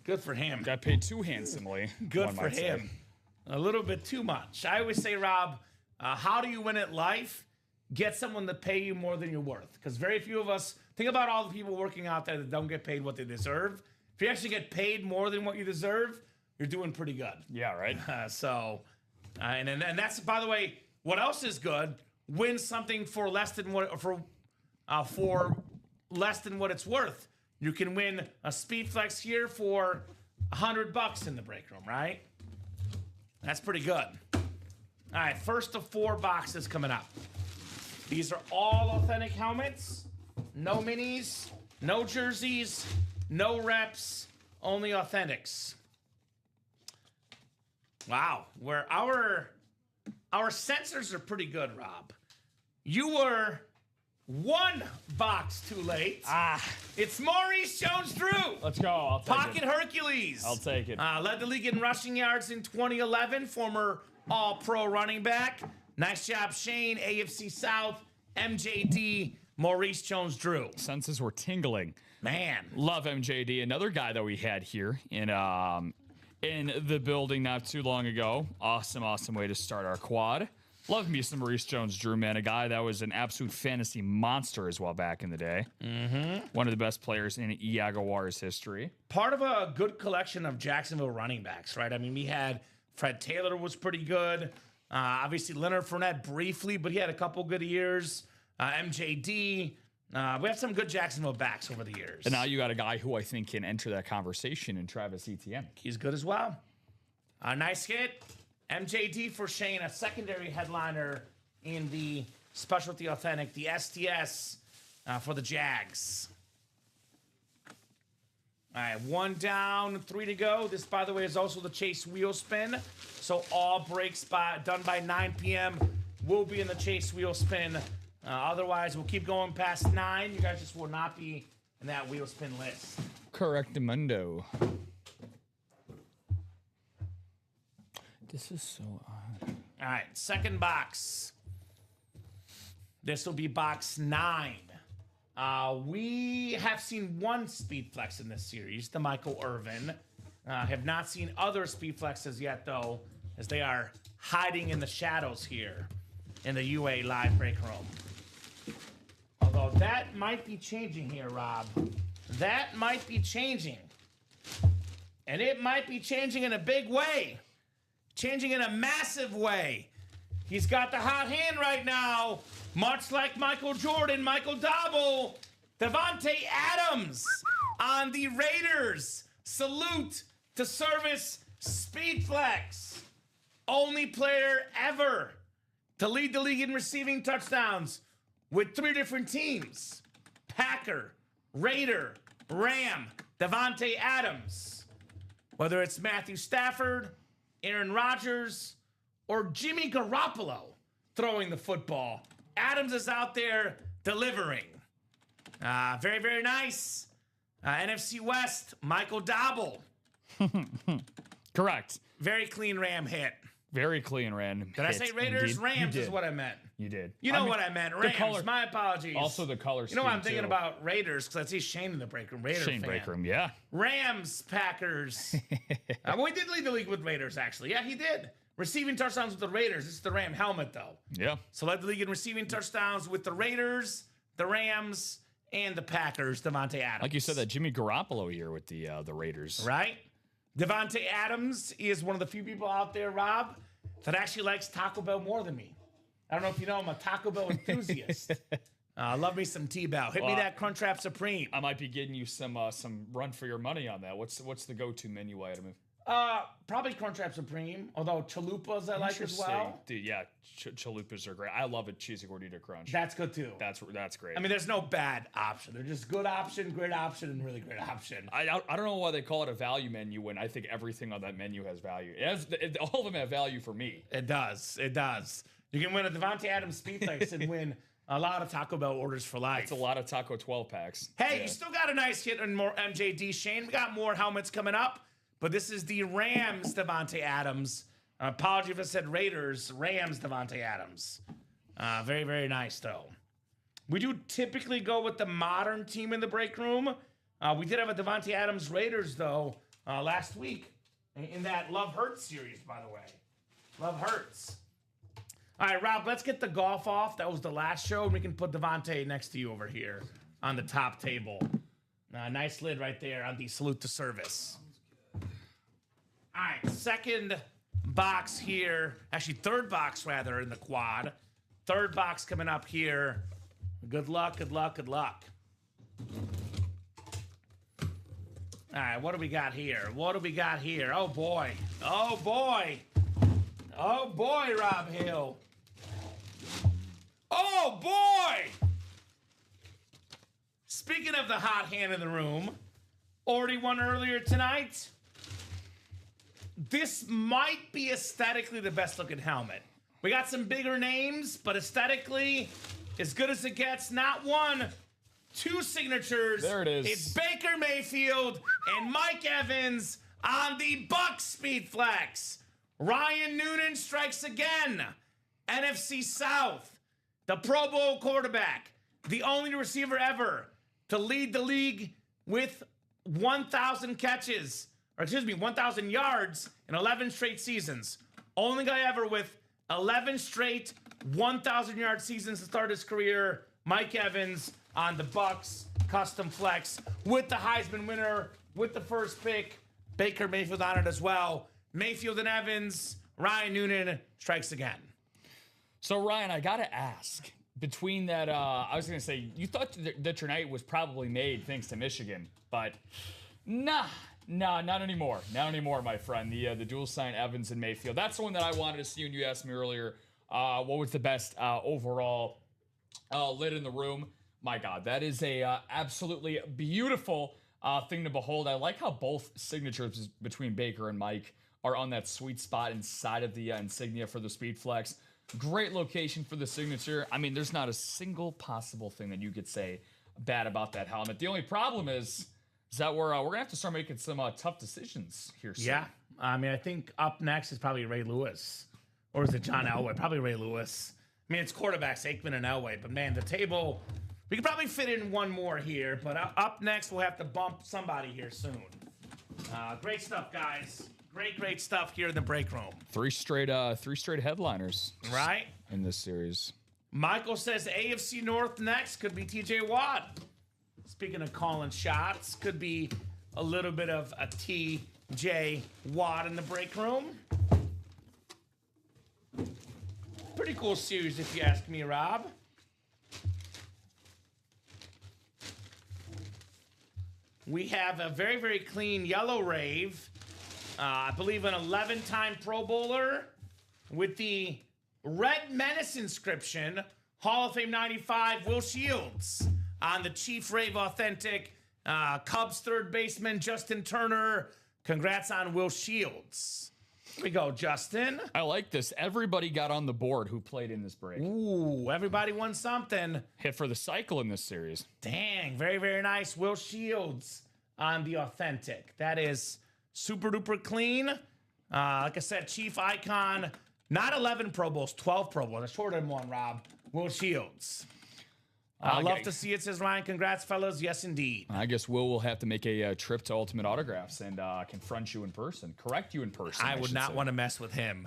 Good for him. Got paid too handsomely. Good for him. A little bit too much. I always say, Rob, how do you win at life? Get someone to pay you more than you're worth. Because very few of us, think about all the people working out there that don't get paid what they deserve. If you actually get paid more than what you deserve, you're doing pretty good. Yeah, right. And that's, by the way, what else is good? Win something for less than what it's worth. You can win a Speed Flex here for $100 in the break room, right? That's pretty good. All right, first of 4 boxes coming up. These are all authentic helmets. No minis, no jerseys, no reps, only authentics. Wow, where our our sensors are pretty good, Rob. You were 1 box too late. It's Maurice Jones-Drew. Let's go. I'll take Pocket it. Hercules. I'll take it. Led the league in rushing yards in 2011. Former All-Pro running back. Nice job, Shane. AFC South, MJD, Maurice Jones-Drew. Senses were tingling. Man. Love MJD. Another guy that we had here in the building not too long ago. Awesome way to start our quad. Love me some Maurice Jones-Drew, man. A guy that was an absolute fantasy monster as well back in the day. One of the best players in Jaguars history. Part of a good collection of Jacksonville running backs, right? I mean, we had Fred Taylor was pretty good. Obviously, Leonard Fournette briefly, but he had a couple good years. MJD. We have some good Jacksonville backs over the years. And now you got a guy who I think can enter that conversation in Travis Etienne. He's good as well. Nice hit. MJD for Shane, a secondary headliner in the Specialty Authentic, the STS for the Jags. All right, 1 down, 3 to go. This, by the way, is also the Chase wheel spin. So all breaks done by 9 p.m. will be in the Chase wheel spin. Otherwise, we'll keep going past 9. You guys just will not be in that wheel spin list. Correctamundo. This is so odd. All right, second box. This will be box 9. We have seen one speed flex in this series, the Michael Irvin. Have not seen other speed flexes yet, though, as they are hiding in the shadows here in the UA live break room. Although that might be changing here, Rob. That might be changing. And it might be changing in a big way. Changing in a massive way. He's got the hot hand right now. Much like Michael Jordan, Michael Dobble, Devontae Adams on the Raiders. Salute to service speed flex. Only player ever to lead the league in receiving touchdowns with 3 different teams. Packer, Raider, Ram, Devontae Adams. Whether it's Matthew Stafford, Aaron Rodgers, or Jimmy Garoppolo throwing the football, Adams is out there delivering. Very, very nice. NFC West, Michael Dobble. Correct. Very clean Ram hit. Very clean random. Did I say Raiders? Indeed. Rams is what I meant. You did. You know what I meant. Rams. color- My apologies. Also the color You know what scheme, I'm thinking too. about? Raiders, because I see Shane in the break room. Raider Shane fan. Breakroom, yeah. Rams, Packers. We did lead the league with Raiders, actually. Yeah, he did. Receiving touchdowns with the Raiders. This is the Ram helmet, though. Yeah. So led the league in receiving touchdowns with the Raiders, the Rams, and the Packers. Devontae Adams. Like you said, that Jimmy Garoppolo year with the Raiders. Right? Devontae Adams is one of the few people out there, Rob, that actually likes Taco Bell more than me. I don't know if you know, I'm a Taco Bell enthusiast. Love me some T-Bell. Hit me that Crunchwrap Supreme. I might be getting you some run for your money on that. What's the go-to menu item? Probably Crunchwrap Supreme, although chalupas I like as well. Dude, yeah, chalupas are great. I love a cheesy gordita crunch. That's good too. That's great. I mean, there's no bad option. They're just good option, great option, and really great option. I don't know why they call it a value menu when I think everything on that menu has value. All of them have value for me. It does. It does. You can win a Devontae Adams speed flex and win a lot of Taco Bell orders for life. It's a lot of Taco 12 packs. Hey, you still got a nice hit on more MJD, Shane. We got more helmets coming up, but this is the Rams Devontae Adams. Apology if I said Raiders. Rams Devontae Adams. Very, very nice, though. We do typically go with the modern team in the break room. We did have a Devontae Adams Raiders, though, last week in that Love Hurts series, by the way. Love Hurts. All right, Rob, let's get the golf off. That was the last show, and we can put Devontae next to you over here on the top table. Nice lid right there on the salute to service. All right, second box here. Actually, third box, rather, in the quad. Third box coming up here. Good luck, good luck, good luck. All right, what do we got here? What do we got here? Oh, boy. Oh, boy. Oh, boy, Rob Hill. Oh, boy! Speaking of the hot hand in the room, already won earlier tonight. This might be aesthetically the best looking helmet. We got some bigger names, but aesthetically, as good as it gets. Not one, two signatures. There it is. It's Baker Mayfield and Mike Evans on the Bucks Speed Flex. Ryan Noonan strikes again. NFC South, the Pro Bowl quarterback, the only receiver ever to lead the league with 1,000 catches, or excuse me, 1,000 yards in 11 straight seasons. Only guy ever with 11 straight 1,000-yard seasons to start his career. Mike Evans on the Bucks custom flex with the Heisman winner with the first pick. Baker Mayfield on it as well. Mayfield and Evans. Ryan Noonan strikes again. So, Ryan, I got to ask, between that, I was going to say, you thought that your night was probably made thanks to Michigan, but nah, not anymore. Not anymore, my friend. The dual sign Evans and Mayfield. That's the one that I wanted to see when you asked me earlier what was the best overall lid in the room. My God, that is a absolutely beautiful thing to behold. I like how both signatures between Baker and Mike are on that sweet spot inside of the insignia for the Speed Flex. Great location for the signature. I mean, there's not a single possible thing that you could say bad about that helmet. The only problem is that we're gonna have to start making some tough decisions here soon. Yeah, I mean, I think up next is probably Ray Lewis, or is it John Elway? Probably Ray Lewis. I mean, it's quarterbacks Aikman and Elway, but man, the table, we could probably fit in one more here. But up next, we'll have to bump somebody here soon. Great stuff, guys. Great stuff here in the break room. Three straight headliners, right, in this series. Michael says AFC North next could be T.J. Watt. Speaking of calling shots, could be a little bit of a T.J. Watt in the break room. Pretty cool series, if you ask me, Rob. We have a very, very clean yellow rave. I believe an 11-time Pro Bowler with the Red Menace inscription. Hall of Fame 95, Will Shields on the Chief Rave Authentic. Cubs third baseman Justin Turner. Congrats on Will Shields. Here we go, Justin. I like this. Everybody got on the board who played in this break. Ooh, everybody won something. Hit for the cycle in this series. Dang, very, very nice. Will Shields on the Authentic. That is super duper clean. Like I said, Chief Icon. Not 11 Pro Bowls, 12 Pro Bowls. That's shorter than one, Rob. Will Shields. I love to see it, says Ryan. Congrats, fellas. Yes, indeed. I guess will have to make a trip to Ultimate Autographs and confront you in person, correct you in person. I would not want to mess with him.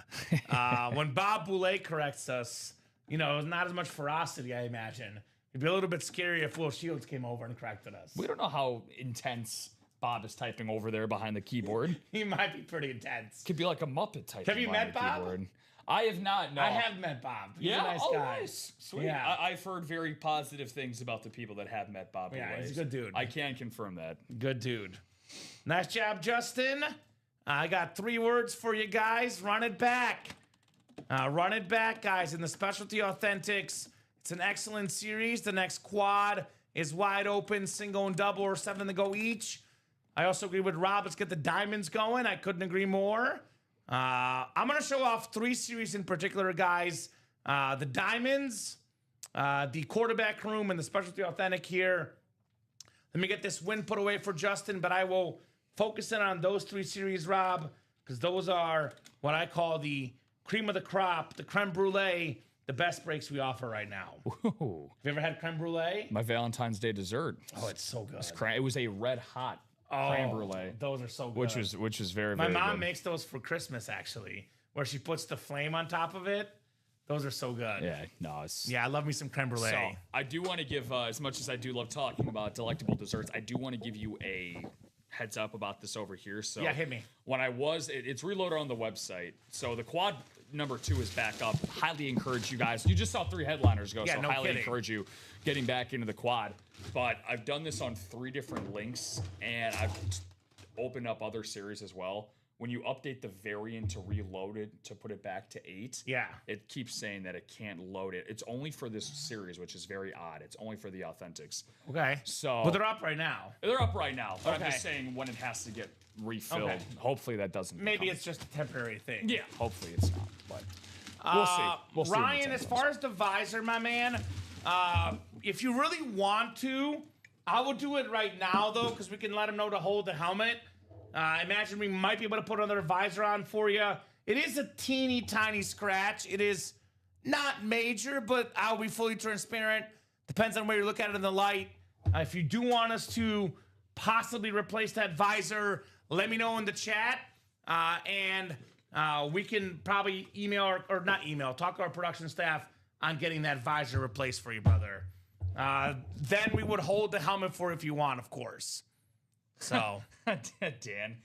When Bob Boulay corrects us, not as much ferocity, I imagine. It'd be a little bit scary if Will Shields came over and corrected us. We don't know how intense Bob is typing over there behind the keyboard. He might be pretty intense. Could be like a Muppet typing. Have you met Bob? Keyboard. I have not. No, I have met Bob. He's a nice guy. Nice. Sweet. Yeah. I've heard very positive things about the people that have met Bob. Yeah, he's a good dude. I can confirm that. Good dude. Nice job, Justin. I got 3 words for you guys. Run it back. Run it back, guys, in the Specialty Authentics. It's an excellent series. The next quad is wide open, single and double, or 7 to go each. I also agree with Rob. Let's get the diamonds going. I couldn't agree more. I'm going to show off 3 series in particular, guys. The diamonds, the quarterback room, and the Specialty Authentic here. Let me get this win put away for Justin, but I will focus in on those 3 series, Rob, because those are what I call the cream of the crop, the creme brulee, the best breaks we offer right now. Ooh. Have you ever had creme brulee? My Valentine's Day dessert. Oh, it's so good. It was a red hot creme brulee, those are so good. which was very, My very mom good. makes those for Christmas, actually, where she puts the flame on top of it. Those are so good. Yeah, no, it's Yeah, I love me some creme brulee. So I do want to give, as much as I do love talking about delectable desserts, I do want to give you a heads up about this over here. So Yeah, hit me. When it's reloaded on the website. So the quad number 2 is back up. Highly encourage you guys. You just saw 3 headliners go, Yeah, so no highly kidding. encourage you getting back into the quad. But I've done this on 3 different links, and I've opened up other series as well. When you update the variant to reload it to put it back to 8, Yeah. it keeps saying that it can't load it. It's only for this series, which is very odd. It's only for the Authentics. Okay. So But they're up right now. they're up right now, but I'm Okay. just saying when it has to get refilled. Okay. Hopefully that doesn't. Maybe become- it's just a temporary thing. yeah. Hopefully it's not. But We'll see. We'll see when the Ryan, time as comes. far as the visor, my man, if you really want to, I will do it right now, though, because we can let him know to hold the helmet. I imagine we might be able to put another visor on for you. It is a teeny tiny scratch. It is not major, but I'll be fully transparent. Depends on where you look at it in the light. If you do want us to possibly replace that visor, let me know in the chat. And we can probably email or not email, talk to our production staff on getting that visor replaced for you, brother. Then we would hold the helmet for if you want, of course. So, Dan.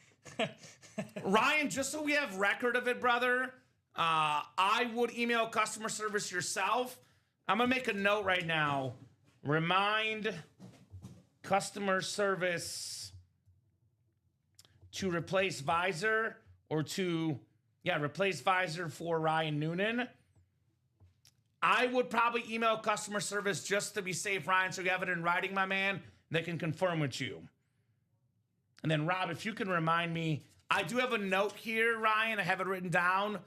Ryan, just so we have record of it, brother, I would email customer service yourself. I'm going to make a note right now. Remind customer service to replace visor or to, replace visor for Ryan Noonan. I would probably email customer service just to be safe, Ryan, so you have it in writing, my man. They can confirm with you. And then, Rob, if you can remind me, I do have a note here, Ryan. I have it written down.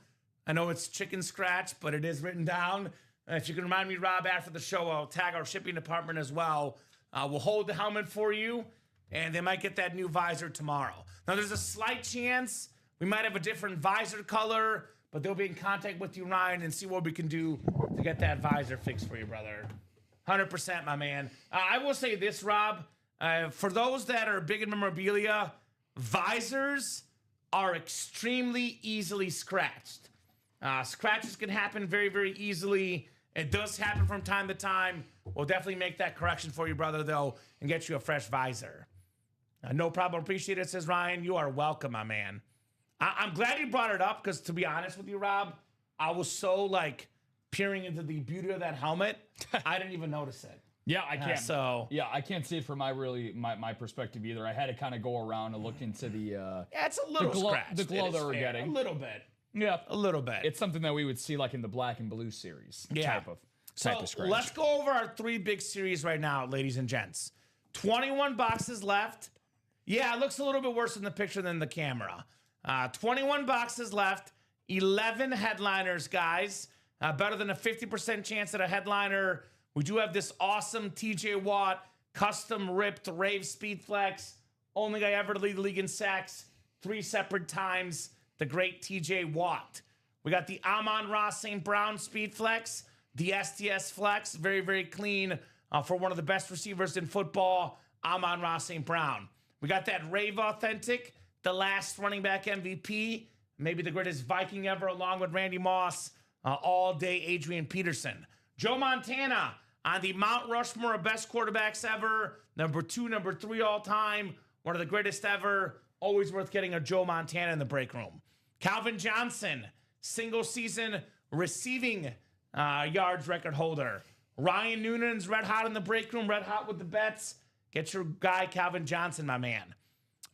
I know it's chicken scratch, but it is written down. If you can remind me, Rob, after the show, I'll tag our shipping department as well. We'll hold the helmet for you, and they might get that new visor tomorrow. Now, there's a slight chance we might have a different visor color, but they'll be in contact with you, Ryan, and see what we can do to get that visor fixed for you, brother. 100%, my man. I will say this, Rob. For those that are big in memorabilia, visors are extremely easily scratched. Scratches can happen very, very easily. It does happen from time to time. We'll definitely make that correction for you, brother, though, and get you a fresh visor. No problem. Appreciate it, says Ryan. You are welcome, my man. I'm glad you brought it up because, to be honest with you, Rob, I was so, peering into the beauty of that helmet, I didn't even notice it. Yeah, I can't. I can't see it from my perspective either. I had to kind of go around and look into the it's a little scratch. The glow that we're getting. A little bit. Yeah, a little bit. It's something that we would see in the black and blue series type of scratch. Let's go over our 3 big series right now, ladies and gents. 21 boxes left. Yeah, it looks a little bit worse in the picture than the camera. 21 boxes left. 11 headliners, guys. Better than a 50% chance at a headliner. We do have this awesome TJ Watt custom ripped Rave Speed Flex. Only guy ever to lead the league in sacks 3 separate times. The great TJ Watt. We got the Amon-Ra St. Brown Speed Flex. The STS Flex. Very, very clean for one of the best receivers in football. Amon-Ra St. Brown. We got that Rave Authentic. The last running back MVP. Maybe the greatest Viking ever along with Randy Moss. All day Adrian Peterson. Joe Montana on the Mount Rushmore of best quarterbacks ever. Number 2, number 3 all time. One of the greatest ever. Always worth getting a Joe Montana in the break room. Calvin Johnson, single season receiving yards record holder. Ryan Noonan's red hot in the break room, red hot with the bets. Get your guy Calvin Johnson, my man.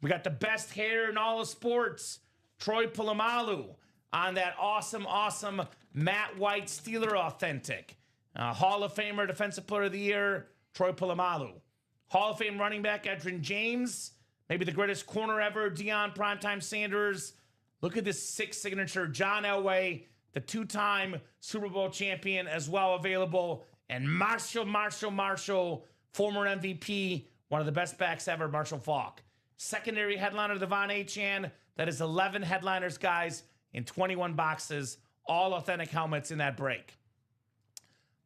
We got the best hair in all of sports. Troy Polamalu on that awesome Matt White Steeler Authentic. Hall of Famer, Defensive Player of the Year, Troy Polamalu. Hall of Fame running back, Edgerrin James. Maybe the greatest corner ever, Deion Primetime Sanders. Look at this sick signature. John Elway, the 2-time Super Bowl champion, as well available. And Marshall, former MVP, one of the best backs ever, Marshall Faulk. Secondary headliner, Devon Achane. That is 11 headliners, guys, in 21 boxes. All authentic helmets in that break.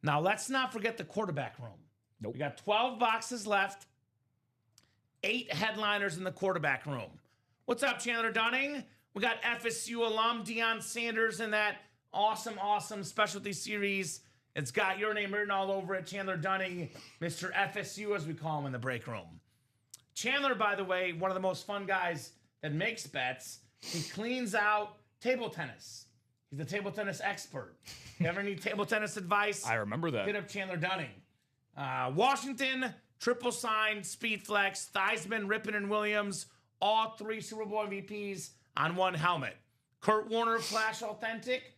Now, let's not forget the quarterback room. Nope. We got 12 boxes left. 8 headliners in the quarterback room. What's up, Chandler Dunning? We got FSU alum Deion Sanders in that awesome specialty series. It's got your name written all over it, Chandler Dunning, Mr. FSU, as we call him in the break room. Chandler, by the way, one of the most fun guys that makes bets. He cleans out table tennis. He's a table tennis expert. If you ever need table tennis advice, I remember that. hit up Chandler Dunning. Washington, triple sign, Speed Flex, Theismann, Rippon, and Williams, all 3 Super Bowl MVPs on one helmet. Kurt Warner, Flash Authentic,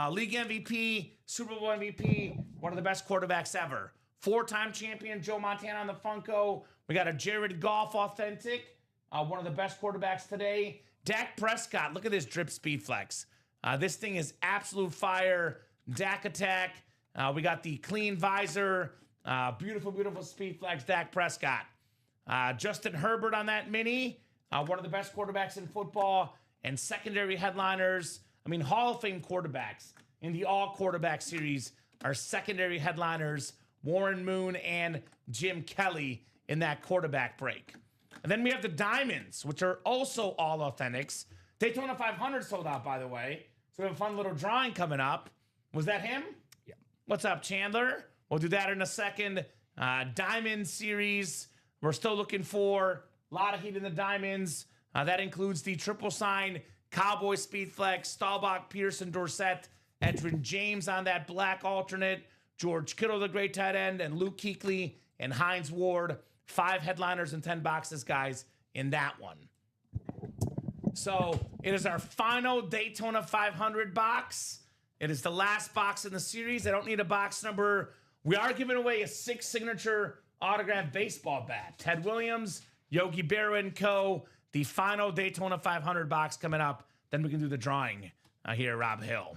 League MVP, Super Bowl MVP, one of the best quarterbacks ever. 4-time champion Joe Montana on the Funko. We got a Jared Goff Authentic, one of the best quarterbacks today. Dak Prescott, look at this drip Speed Flex. This thing is absolute fire. Dak Attack. We got the clean visor. Beautiful, beautiful speed flags, Dak Prescott. Justin Herbert on that mini. One of the best quarterbacks in football. And secondary headliners. I mean, Hall of Fame quarterbacks in the All Quarterback Series are secondary headliners. Warren Moon and Jim Kelly in that quarterback break. And then we have the Diamonds, which are also all authentics. Daytona 500 sold out, by the way. So we have a fun little drawing coming up. Was that him? Yeah. What's up, Chandler? We'll do that in a second. Diamond series. We're still looking for a lot of heat in the Diamonds. That includes the triple sign, Cowboy Speed Flex, Staubach, Pearson, Dorsett, Edrin James on that black alternate, George Kittle, the great tight end, and Luke Kuechly and Hines Ward. 5 headliners and 10 boxes, guys, in that one. So it is our final Daytona 500 box. It is the last box in the series. I don't need a box number. We are giving away a 6 signature autographed baseball bat. Ted Williams, Yogi Berra and Co. The final Daytona 500 box coming up. Then we can do the drawing here at Rob Hill.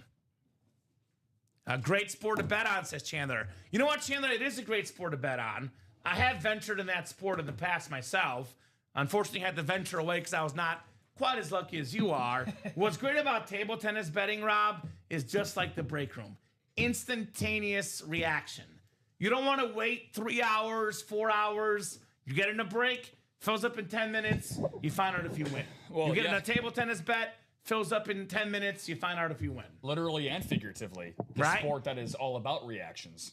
A great sport to bet on, says Chandler. You know what, Chandler? It is a great sport to bet on. I have ventured in that sport in the past myself. Unfortunately, had to venture away because I was not quite as lucky as you are. What's great about table tennis betting, Rob, is just like the break room. Instantaneous reaction. You don't want to wait 3 hours, 4 hours. You get in a break, fills up in 10 minutes, you find out if you win. Well, you get in yeah. a table tennis bet, fills up in 10 minutes, you find out if you win. Literally and figuratively. The Right? sport that is all about reactions.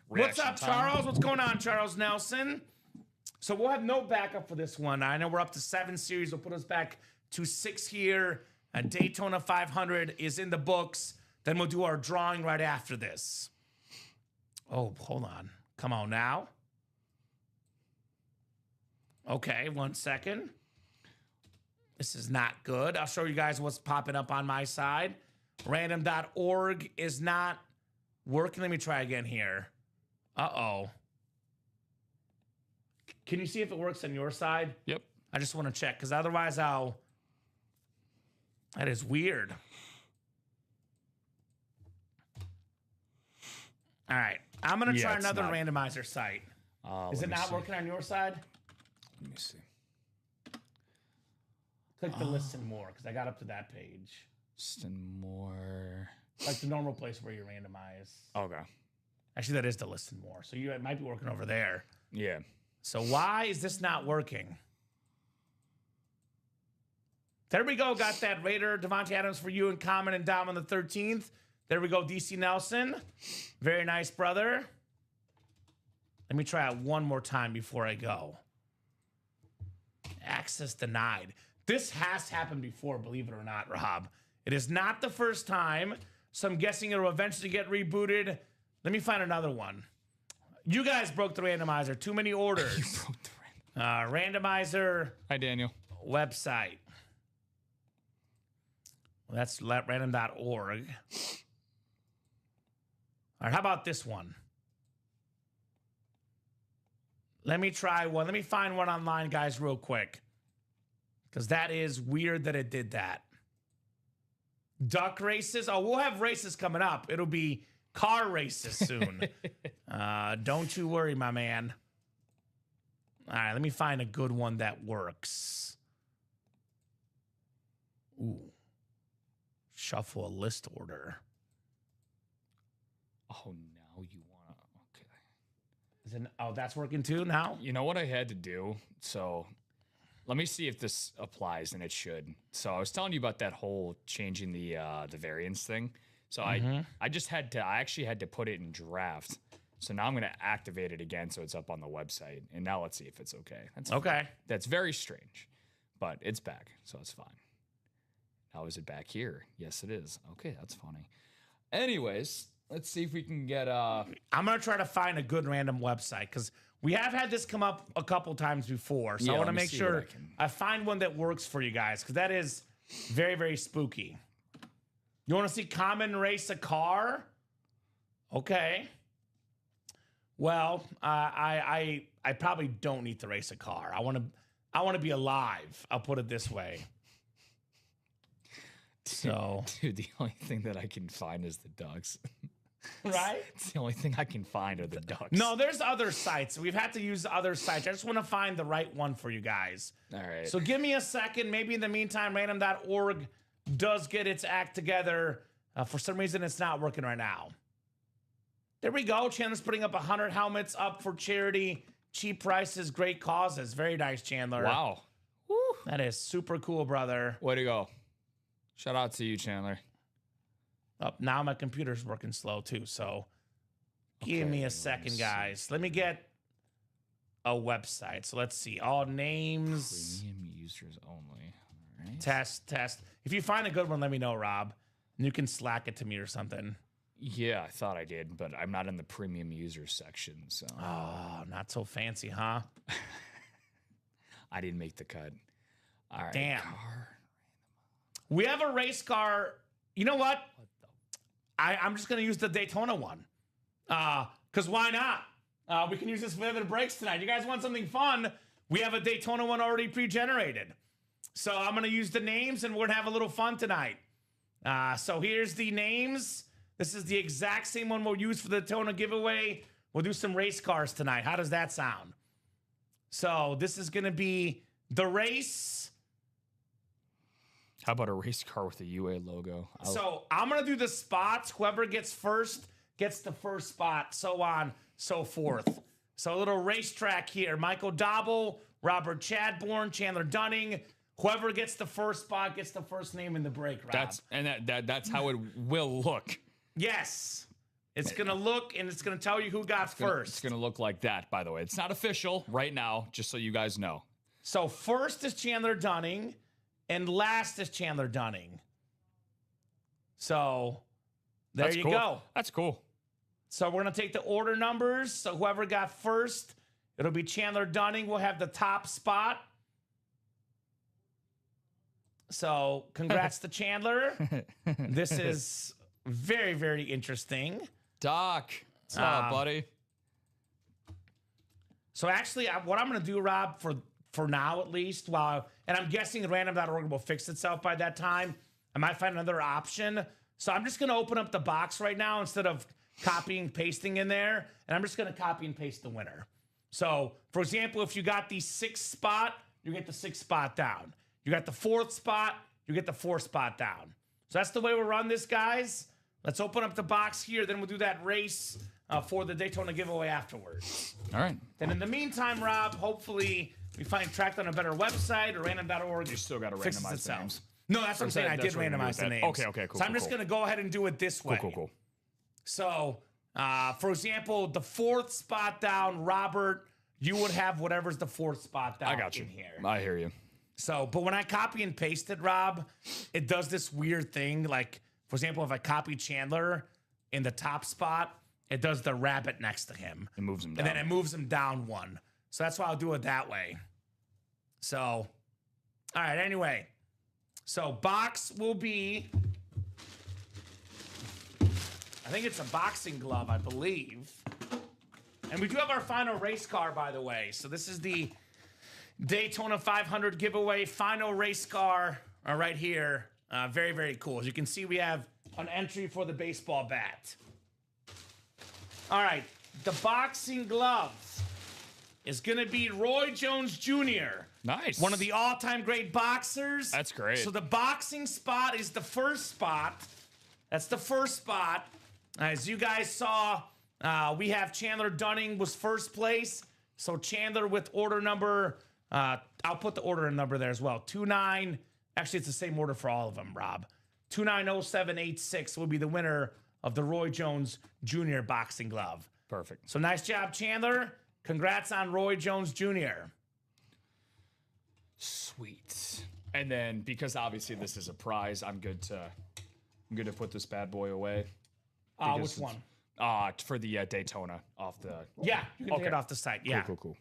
What's up, Reaction time. Charles? What's going on, Charles Nelson? So we'll have no backup for this one. I know we're up to 7 series. We'll put us back to 6 here. Daytona 500 is in the books. Then we'll do our drawing right after this. Oh, hold on. Come on now. Okay, 1 second. This is not good. I'll show you guys what's popping up on my side. Random.org is not working. Let me try again here. Uh-oh. Can you see if it works on your side? Yep. I just want to check, because otherwise I'll... That is weird. All right. I'm going to Yeah, try it's another not- randomizer site. Is Let it me not see. working on your side? Let me see. Click the listen more, because I got up to that page. Listen more. Like the normal place where you randomize. Okay. Actually, that is the listen more. So it might be working over there. Yeah. So why is this not working? There we go. Got that Raider Devontae Adams for you and Kamen and Dom on the 13th. There we go. DC Nelson. Very nice, brother. Let me try it one more time before I go. Access denied. This has happened before, believe it or not, Rob. It is not the first time, so I'm guessing it'll eventually get rebooted. Let me find another one. You guys broke the randomizer. Too many orders. You broke the random. Randomizer Hi, Daniel. website. Well, that's random.org. All right, how about this one? Let me try one. Let me find one online, guys, real quick. Because that is weird that it did that. Duck races. Oh, we'll have races coming up. It'll be car races soon. Don't you worry, my man. All right, let me find a good one that works. Ooh. Shuffle a list order. Oh, now you want to. Okay. Is it, oh, that's working too now? You know what I had to do? So let me see if this applies, and it should. So I was telling you about that whole changing the variance thing. So I actually had to put it in draft. So now I'm going to activate it again so it's up on the website. And now let's see if it's okay. That's Okay. That's very strange, but it's back, so it's fine. How is it back here? Yes, it is. Okay, that's funny. Anyways, let's see if we can get I'm going to try to find a good random website because we have had this come up a couple times before. So Yeah, I want to let me make see what sure I can- I find one that works for you guys because that is very, very spooky. You want to see Kamen race a car? Okay. Well, I probably don't need to race a car. I want to be alive. I'll put it this way. So, Dude, the only thing that I can find is the ducks. Right? It's the only thing I can find are the ducks. No, there's other sites. We've had to use other sites. I just want to find the right one for you guys. All right. So give me a second. Maybe in the meantime, random.org does get its act together. For some reason, it's not working right now. There we go. Chandler's putting up 100 helmets up for charity. Cheap prices, great causes. Very nice, Chandler. Wow. Woo. That is super cool, brother. Way to go. Shout out to you, Chandler. Now my computer's working slow too, so give me a second, guys. Let me get a website. So let's see. All names. Premium users only. All right. Test. If you find a good one, let me know, Rob. And you can Slack it to me or something. Yeah, I thought I did, but I'm not in the premium users section, so Oh, not so fancy, huh? I didn't make the cut. All right. Damn. Car. We have a race car. You know what? I'm just going to use the Daytona one. Because why not? We can use this for the breaks tonight. You guys want something fun? We have a Daytona one already pre-generated. So I'm going to use the names, and we're going to have a little fun tonight. So here's the names. This is the exact same one we'll use for the Daytona giveaway. We'll do some race cars tonight. How does that sound? So this is going to be the race. How about a race car with a UA logo? So I'm going to do the spots. Whoever gets first gets the first spot, so on, so forth. So a little racetrack here. Michael Dobble, Robert Chadbourne, Chandler Dunning. Whoever gets the first spot gets the first name in the break, Rob. That's how it will look. Yes. It's going to look, and it's going to tell you who got first. It's going to look like that, by the way. It's not official right now, just so you guys know. So first is Chandler Dunning, and last is Chandler Dunning. So there That's you cool. go. That's cool. So we're going to take the order numbers. So whoever got first, it'll be Chandler Dunning. We'll have the top spot. So congrats to Chandler. This is very, very interesting. Doc, what's up, buddy? So actually, what I'm going to do, Rob, for now at least, and I'm guessing random.org will fix itself by that time. I might find another option. So I'm just going to open up the box right now instead of copying, pasting in there. And I'm just going to copy and paste the winner. So, for example, if you got the 6th spot, you get the 6th spot down. You got the 4th spot, you get the 4th spot down. So that's the way we'll run this, guys. Let's open up the box here. Then we'll do that race for the Daytona giveaway afterwards. All right. Then in the meantime, Rob, hopefully we find tracked on a better website or random.org. You still got to fixes randomize the itself. names. No, that's what I'm saying. I did That's what we're gonna randomize do the with names. that. Okay, cool. So I'm just going to go ahead and do it this way. Cool. So, for example, the 4th spot down, Robert, you would have whatever's the 4th spot down I got you. in here. I hear you. So, but when I copy and paste it, Rob, it does this weird thing. Like, for example, if I copy Chandler in the top spot, it does the rabbit next to him. It moves him And down. then it moves him down one. So that's why I'll do it that way. So, all right, anyway. So box will be, I think it's a boxing glove, I believe. And we do have our final race car, by the way. So this is the Daytona 500 giveaway final race car right here. Very, very cool. As you can see, we have an entry for the baseball bat. All right, the boxing glove is going to be Roy Jones Jr. Nice. One of the all-time great boxers. That's great. So the boxing spot is the first spot. That's the first spot. As you guys saw, we have Chandler Dunning was first place. So Chandler with order number, I'll put the order number there as well. 29, actually it's the same order for all of them, Rob. 290786 will be the winner of the Roy Jones Jr. boxing glove. Perfect. So nice job, Chandler. Congrats on Roy Jones Jr. Sweet. And then because obviously this is a prize, I'm good to put this bad boy away. Which one? For the Daytona off the. Yeah, you can take it off the site. Yeah. Cool.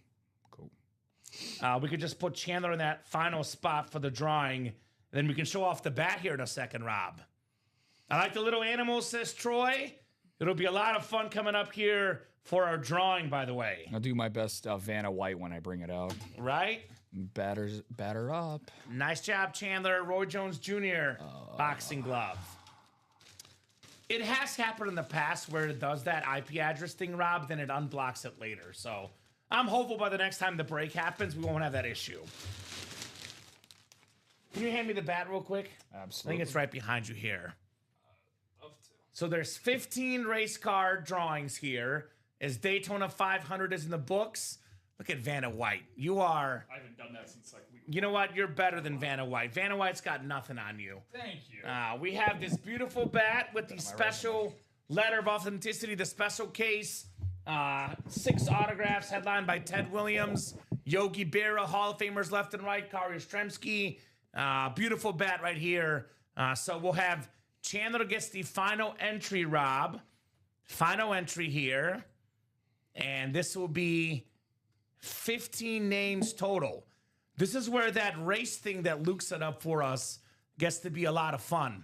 We could just put Chandler in that final spot for the drawing. And then we can show off the bat here in a second, Rob. I like the little animals, says Troy. It'll be a lot of fun coming up here for our drawing, by the way. I'll do my best Vanna White when I bring it out. Right? Batter up. Nice job, Chandler. Roy Jones Jr. boxing glove. It has happened in the past where it does that IP address thing, Rob, then it unblocks it later. So I'm hopeful by the next time the break happens, we won't have that issue. Can you hand me the bat real quick? Absolutely. I think it's right behind you here. So there's 15 race car drawings here. As Daytona 500 is in the books. Look at Vanna White. You are... I haven't done that since like week. You know what? You're better than Vanna White. Vanna White's got nothing on you. Thank you. We have this beautiful bat with the special letter of authenticity, the special case. 6 autographs headlined by Ted Williams, Yogi Berra, Hall of Famers left and right, Kari Ostremski. Beautiful bat right here. So we'll have Chandler gets the final entry, Rob. Final entry here. And this will be 15 names total. This is where that race thing that Luke set up for us gets to be a lot of fun.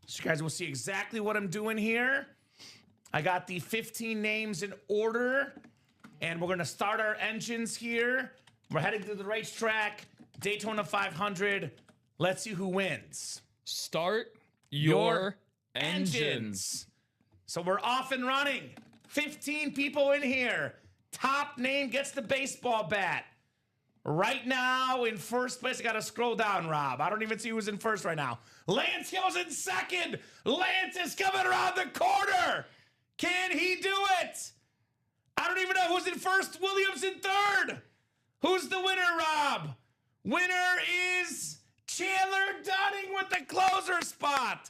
So you guys will see exactly what I'm doing here. I got the 15 names in order, and we're going to start our engines here. We're heading to the racetrack, Daytona 500. Let's see who wins. Start your engines. So we're off and running. 15 people in here. Top name gets the baseball bat. Right now, in first place, I got to scroll down, Rob. I don't even see who's in first right now. Lance Hill's in second. Lance is coming around the corner. Can he do it? I don't even know who's in first. Williams in third. Who's the winner, Rob? Winner is Chandler Dunning with the closer spot.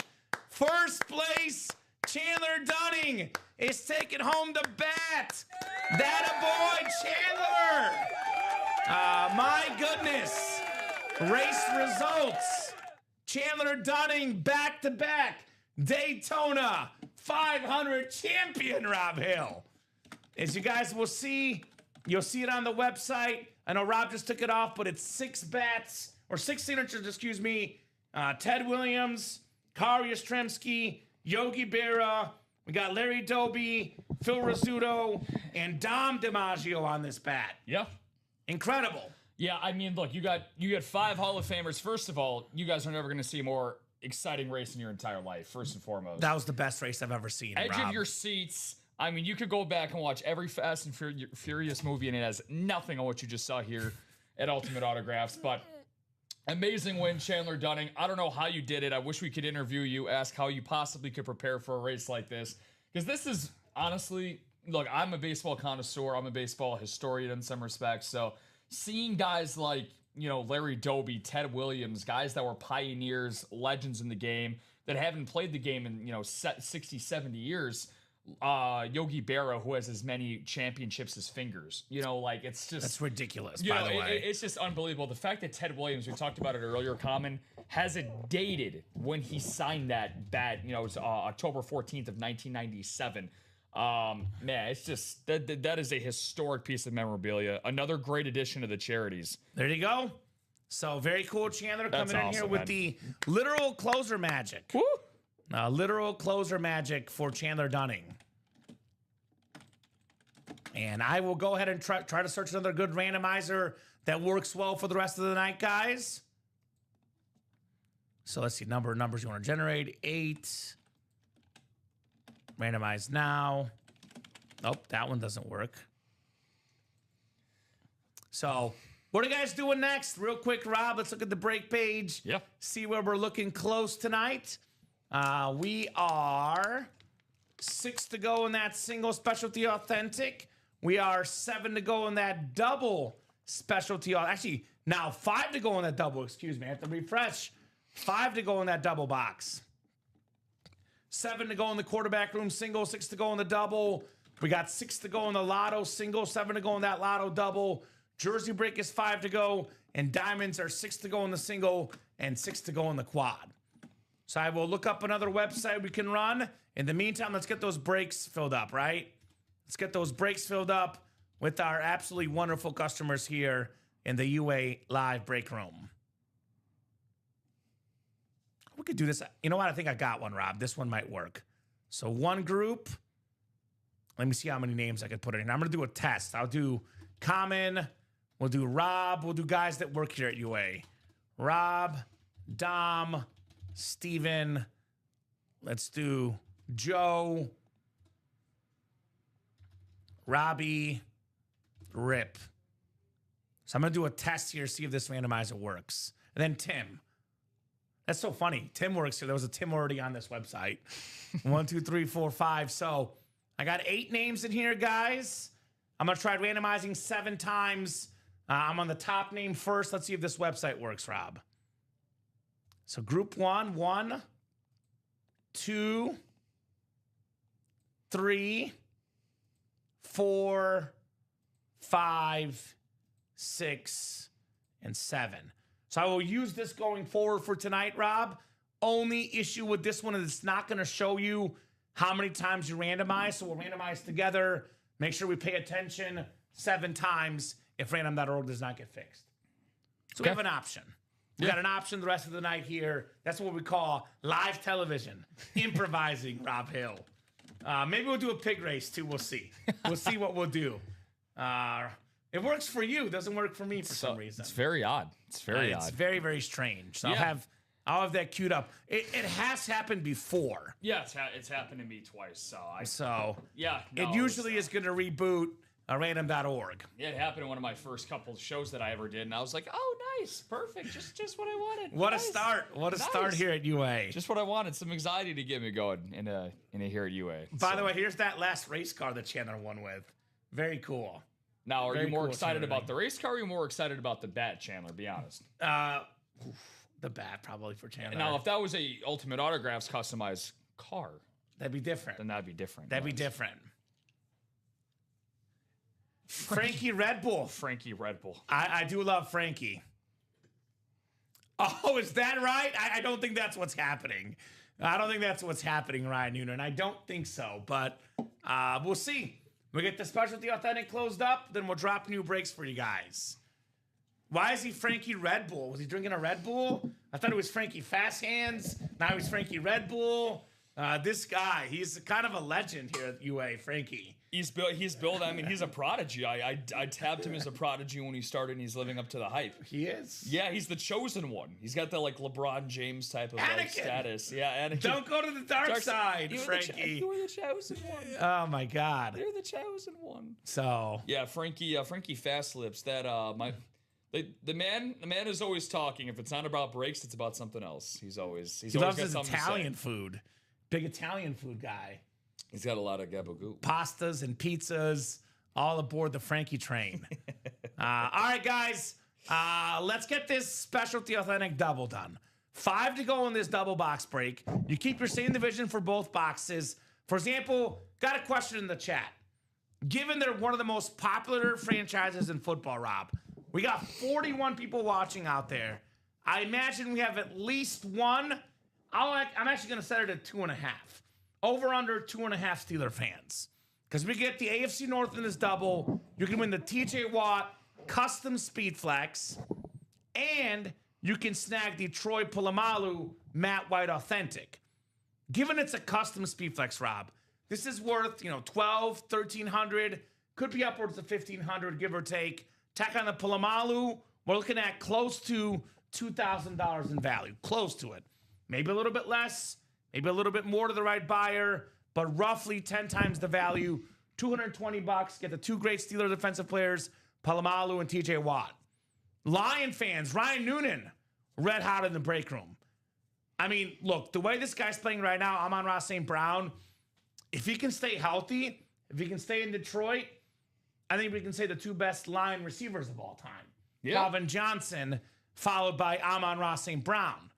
First place, Chandler Dunning is taking home the bat. That a boy, Chandler. My goodness. Race results. Chandler Dunning back-to-back Daytona 500 champion, Rob Hill. As you guys will see, you'll see it on the website. I know Rob just took it off, but it's 6 bats, or 6 signatures, excuse me. Ted Williams, Kari Ostremski, Yogi Berra. We got Larry Doby, Phil Rizzuto, and Dom DiMaggio on this bat. Yeah. Incredible. Yeah, I mean, look, you got 5 Hall of Famers. First of all, you guys are never going to see a more exciting race in your entire life, first and foremost. That was the best race I've ever seen, Edge Rob. of your seats. I mean, you could go back and watch every Fast and Furious movie, and it has nothing on what you just saw here at Ultimate Autographs. But amazing win, Chandler Dunning. I don't know how you did it. I wish we could interview you, ask how you possibly could prepare for a race like this. Because this is, honestly, look, I'm a baseball connoisseur. I'm a baseball historian in some respects. So seeing guys like, you know, Larry Doby, Ted Williams, guys that were pioneers, legends in the game, that haven't played the game in, you know, 60, 70 years. Yogi Berra, who has as many championships as fingers. You know, like, it's just... That's ridiculous, you by know, the way. It's just unbelievable. The fact that Ted Williams, we talked about it earlier, Kamen, has it dated when he signed that bat, you know, it's October 14th of 1997. Man, it's just, that is a historic piece of memorabilia. Another great addition to the charities. There you go. So very cool, Chandler, That's coming in here awesome, with man. the literal closer magic. Woo! Literal closer magic for Chandler Dunning. And I will go ahead and try to search another good randomizer that works well for the rest of the night, guys. So let's see, numbers you want to generate. 8. Randomize now. Oh, that one doesn't work. So what are you guys doing next? Real quick, Rob, let's look at the break page. Yeah. See where we're looking close tonight. We are 6 to go in that single specialty authentic. We are 7 to go in that double specialty. Actually, now 5 to go in that double. Excuse me. I have to refresh. 5 to go in that double box. 7 to go in the quarterback room single. 6 to go in the double. We got 6 to go in the lotto single. 7 to go in that lotto double. Jersey break is 5 to go. And diamonds are 6 to go in the single and 6 to go in the quad. So I will look up another website we can run. In the meantime, let's get those breaks filled up, right? Let's get those breaks filled up with our absolutely wonderful customers here in the UA live break room. We could do this. You know what? I think I got one, Rob. This one might work. So one group. Let me see how many names I could put in. I'm going to do a test. I'll do Kamen. We'll do Rob. We'll do guys that work here at UA. Rob, Dom, Steven, Let's do Joe, Robbie, Rip. So I'm going to do a test here, see if this randomizer works. And then Tim. That's so funny. Tim works here. There was a Tim already on this website. 1, 2, 3, 4, 5. So I got 8 names in here, guys. I'm going to try randomizing 7 times. I'm on the top name first. Let's see if this website works, Rob. So group 1, 1, 2, 3, 4, 5, 6, and 7. So I will use this going forward for tonight, Rob. Only issue with this one is it's not going to show you how many times you randomize. So we'll randomize together. Make sure we pay attention 7 times if random.org does not get fixed. So we have an option. We got an option the rest of the night here. That's what we call live television, improvising Rob Hill. Maybe we'll do a pig race too. We'll see. We'll see what we'll do. It works for you. Doesn't work for me for some reason. It's very odd. It's very odd. It's very, very strange. So Yeah. I'll have that queued up. It has happened before. Yeah, it's happened to me twice. So yeah, it usually is going to reboot random.org. Yeah, it happened in one of my first couple shows that I ever did, and I was like, "Oh, nice, perfect, just what I wanted." What Nice. a start! What a Nice. start here at UA. Just what I wanted. Some anxiety to get me going in a here at UA. By the way, here's that last race car that Chandler won with. Very cool. Now, are Very you more cool, excited Chandler. about the race car? Or are you more excited about the bat, Chandler? Be honest. The bat probably for Chandler. Now, if that was a Ultimate Autographs customized car, that'd be different. then that'd be different. That'd be different. Frankie Red Bull. Frankie Red Bull. I do love Frankie. Oh, is that right? I don't think that's what's happening. I don't think that's what's happening, Ryan Noonan. I don't think so, but we'll see. We get the specialty authentic closed up, then we'll drop new breaks for you guys. Why is he Frankie Red Bull? Was he drinking a Red Bull? I thought it was Frankie Fast Hands. Now he's Frankie Red Bull. This guy, he's kind of a legend here at UA, Frankie. He's built. I mean, he's a prodigy. I tabbed him as a prodigy when he started, and he's living up to the hype. He is. Yeah, he's the chosen one. He's got the like LeBron James type of like, Anakin. status. Yeah, Anakin. Don't go to the dark side, Frankie. You were the chosen one. Oh my God. You're the chosen one. So Yeah, Frankie Fast Lips. That the man is always talking. If it's not about breaks, it's about something else. He he always loves got his something Italian to say. food. Big Italian food guy. He's got a lot of gabagool. Pastas and pizzas, all aboard the Frankie train. All right, guys, let's get this specialty authentic double done. 5 to go in this double box break. You keep your same division for both boxes. For example, got a question in the chat. Given they're one of the most popular franchises in football, Rob, we got 41 people watching out there. I imagine we have at least one. I'm actually going to set it at 2.5. Over under 2.5 Steeler fans. Because we get the AFC North in this double. You can win the TJ Watt custom speed flex. And you can snag the Troy Polamalu Matt White authentic. Given it's a custom speed flex, Rob, this is worth, $1,200, $1,300, could be upwards of $1,500, give or take. Tack on the Polamalu, we're looking at close to $2,000 in value. Close to it. Maybe a little bit less. Maybe a little bit more to the right buyer, but roughly 10 times the value, $220. Get the 2 great Steeler defensive players, Polamalu and TJ Watt. Lion fans, Ryan Noonan, red hot in the break room. I mean, look, the way this guy's playing right now, Amon-Ra St. Brown, if he can stay healthy, if he can stay in Detroit, I think we can say the 2 best Lion receivers of all time. Yeah. Calvin Johnson, followed by Amon-Ra St. Brown.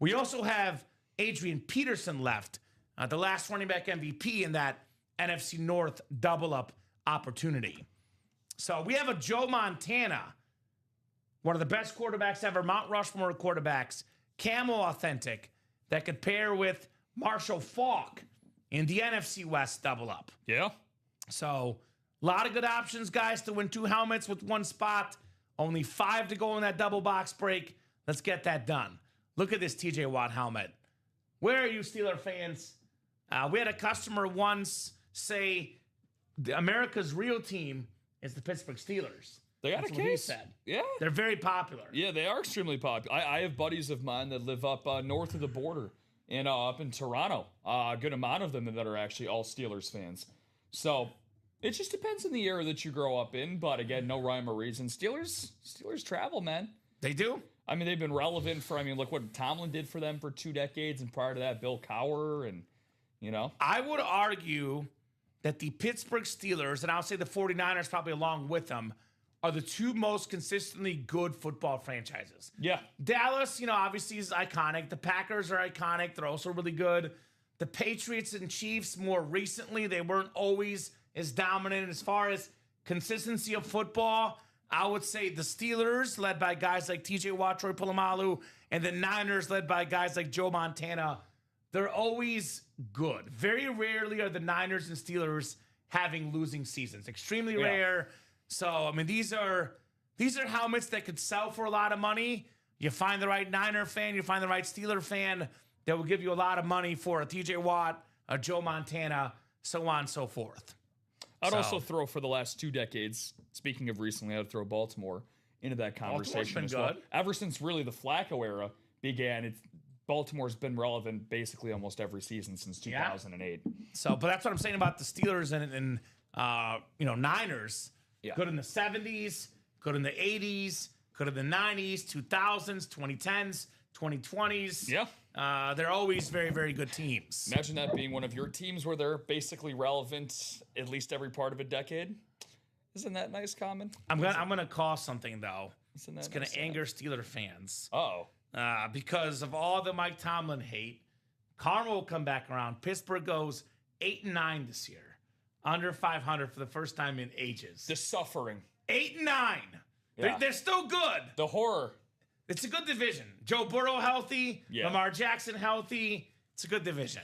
We also have Adrian Peterson left, the last running back MVP in that NFC North double-up opportunity. So we have a Joe Montana, one of the best quarterbacks ever, Mount Rushmore quarterbacks, Camel authentic, that could pair with Marshall Faulk in the NFC West double-up. Yeah. So a lot of good options, guys, to win 2 helmets with 1 spot. Only 5 to go in that double box break. Let's get that done. Look at this TJ Watt helmet. Where are you, Steeler fans? We had a customer once say America's real team is the Pittsburgh Steelers. They got That's a what he case. said. Yeah. They're very popular. Yeah, they are extremely popular. I have buddies of mine that live up north of the border up in Toronto. A good amount of them that are actually all Steelers fans. So it just depends on the era that you grow up in. But again, no rhyme or reason. Steelers travel, man. They do. I mean, they've been relevant for, look what Tomlin did for them for 2 decades. And prior to that, Bill Cowher and, I would argue that the Pittsburgh Steelers, and I'll say the 49ers probably along with them, are the 2 most consistently good football franchises. Yeah. Dallas, obviously is iconic. The Packers are iconic. They're also really good. The Patriots and Chiefs, more recently, they weren't always as dominant as far as consistency of football. I would say the Steelers, led by guys like TJ Watt, Troy Polamalu, and the Niners, led by guys like Joe Montana, they're always good. Very rarely are the Niners and Steelers having losing seasons. Extremely rare. So, these are helmets that could sell for a lot of money. You find the right Niner fan, you find the right Steeler fan that will give you a lot of money for a TJ Watt, a Joe Montana, so on and so forth. I'd also throw for the last 2 decades, speaking of recently, I'd throw Baltimore into that conversation as well. Ever since really the Flacco era began, Baltimore's been relevant basically almost every season since 2008. So, but that's what I'm saying about the Steelers and Niners. Yeah. Good in the 70s, good in the 80s, good in the 90s, 2000s, 2010s, 2020s. Yeah. They're always very, very good teams. Imagine that being one of your teams where they're basically relevant at least every part of a decade. Isn't that nice, Kamen? I'm gonna call something though. Isn't that it's gonna anger Steeler fans. Oh. Because of all the Mike Tomlin hate, Karma will come back around. Pittsburgh goes 8-9 this year, under 500 for the first time in ages. The suffering. 8-9. Yeah. They're still good. The horror. It's a good division. Joe Burrow healthy, Lamar Jackson healthy. It's a good division.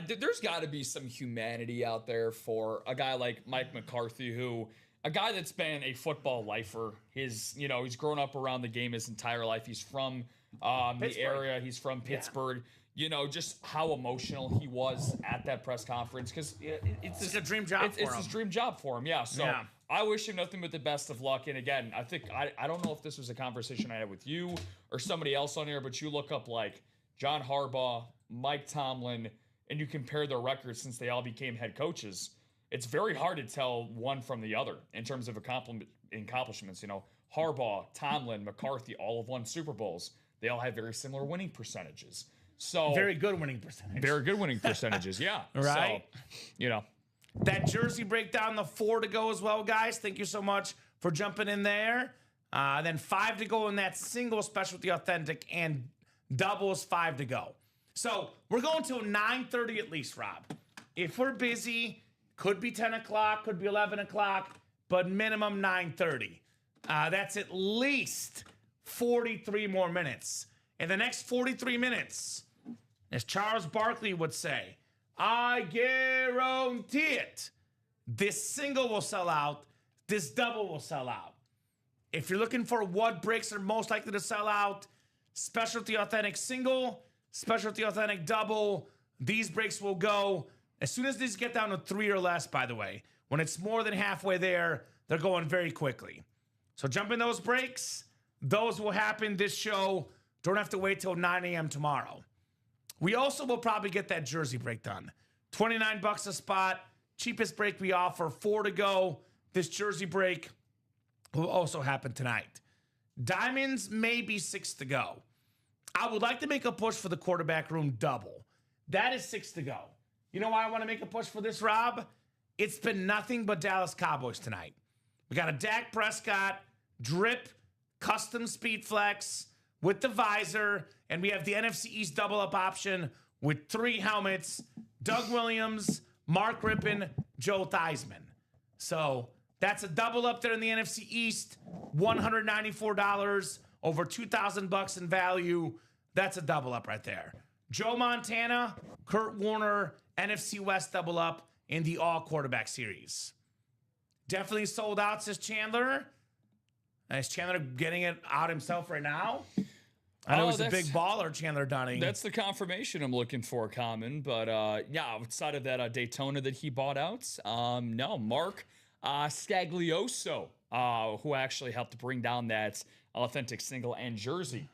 There's got to be some humanity out there for a guy like Mike McCarthy, a guy that's been a football lifer. He's grown up around the game his entire life. He's from the area. He's from Pittsburgh. Just how emotional he was at that press conference because it's a dream job for him. It's his dream job for him. Yeah. So I wish him nothing but the best of luck. And again, I think I don't know if this was a conversation I had with you or somebody else on here, but you look up like John Harbaugh, Mike Tomlin, and you compare their records since they all became head coaches. It's very hard to tell one from the other in terms of accomplishments. Harbaugh, Tomlin, McCarthy, all have won Super Bowls. They all have very similar winning percentages. So very good winning percentage. Very good winning percentages, yeah. Right. So, that jersey breakdown, the 4 to go as well, guys. Thank you so much for jumping in there. Then 5 to go in that single specialty authentic and doubles 5 to go. So we're going till 9:30 at least, Rob. If we're busy, could be 10 o'clock, could be 11 o'clock, but minimum 9:30. That's at least 43 more minutes. In the next 43 minutes, as Charles Barkley would say, I guarantee it. This single will sell out. This double will sell out. If you're looking for what breaks are most likely to sell out, specialty authentic single, specialty authentic double, these breaks will go. As soon as these get down to 3 or less, by the way, when it's more than halfway there, they're going very quickly. So jump in those breaks. Those will happen this show. Don't have to wait till 9 a.m. tomorrow. We also will probably get that jersey break done. $29 a spot. Cheapest break we offer. 4 to go. This jersey break will also happen tonight. Diamonds may be 6 to go. I would like to make a push for the quarterback room double. That is 6 to go. You know why I want to make a push for this, Rob? It's been nothing but Dallas Cowboys tonight. We got a Dak Prescott drip custom speed flex with the visor, and we have the NFC East double up option with 3 helmets: Doug Williams, Mark Rippon, Joe Theismann. So that's a double up there in the NFC East. $194, over $2,000 in value. That's a double up right there. Joe Montana, Kurt Warner, NFC West double up in the all quarterback series. Definitely sold out, says Chandler. Is Chandler getting it out himself right now? I know he's a big baller, Chandler Dunning. That's the confirmation I'm looking for, Kamen. But outside of that Daytona that he bought out, no, Mark Scaglioso, who actually helped bring down that authentic single and jersey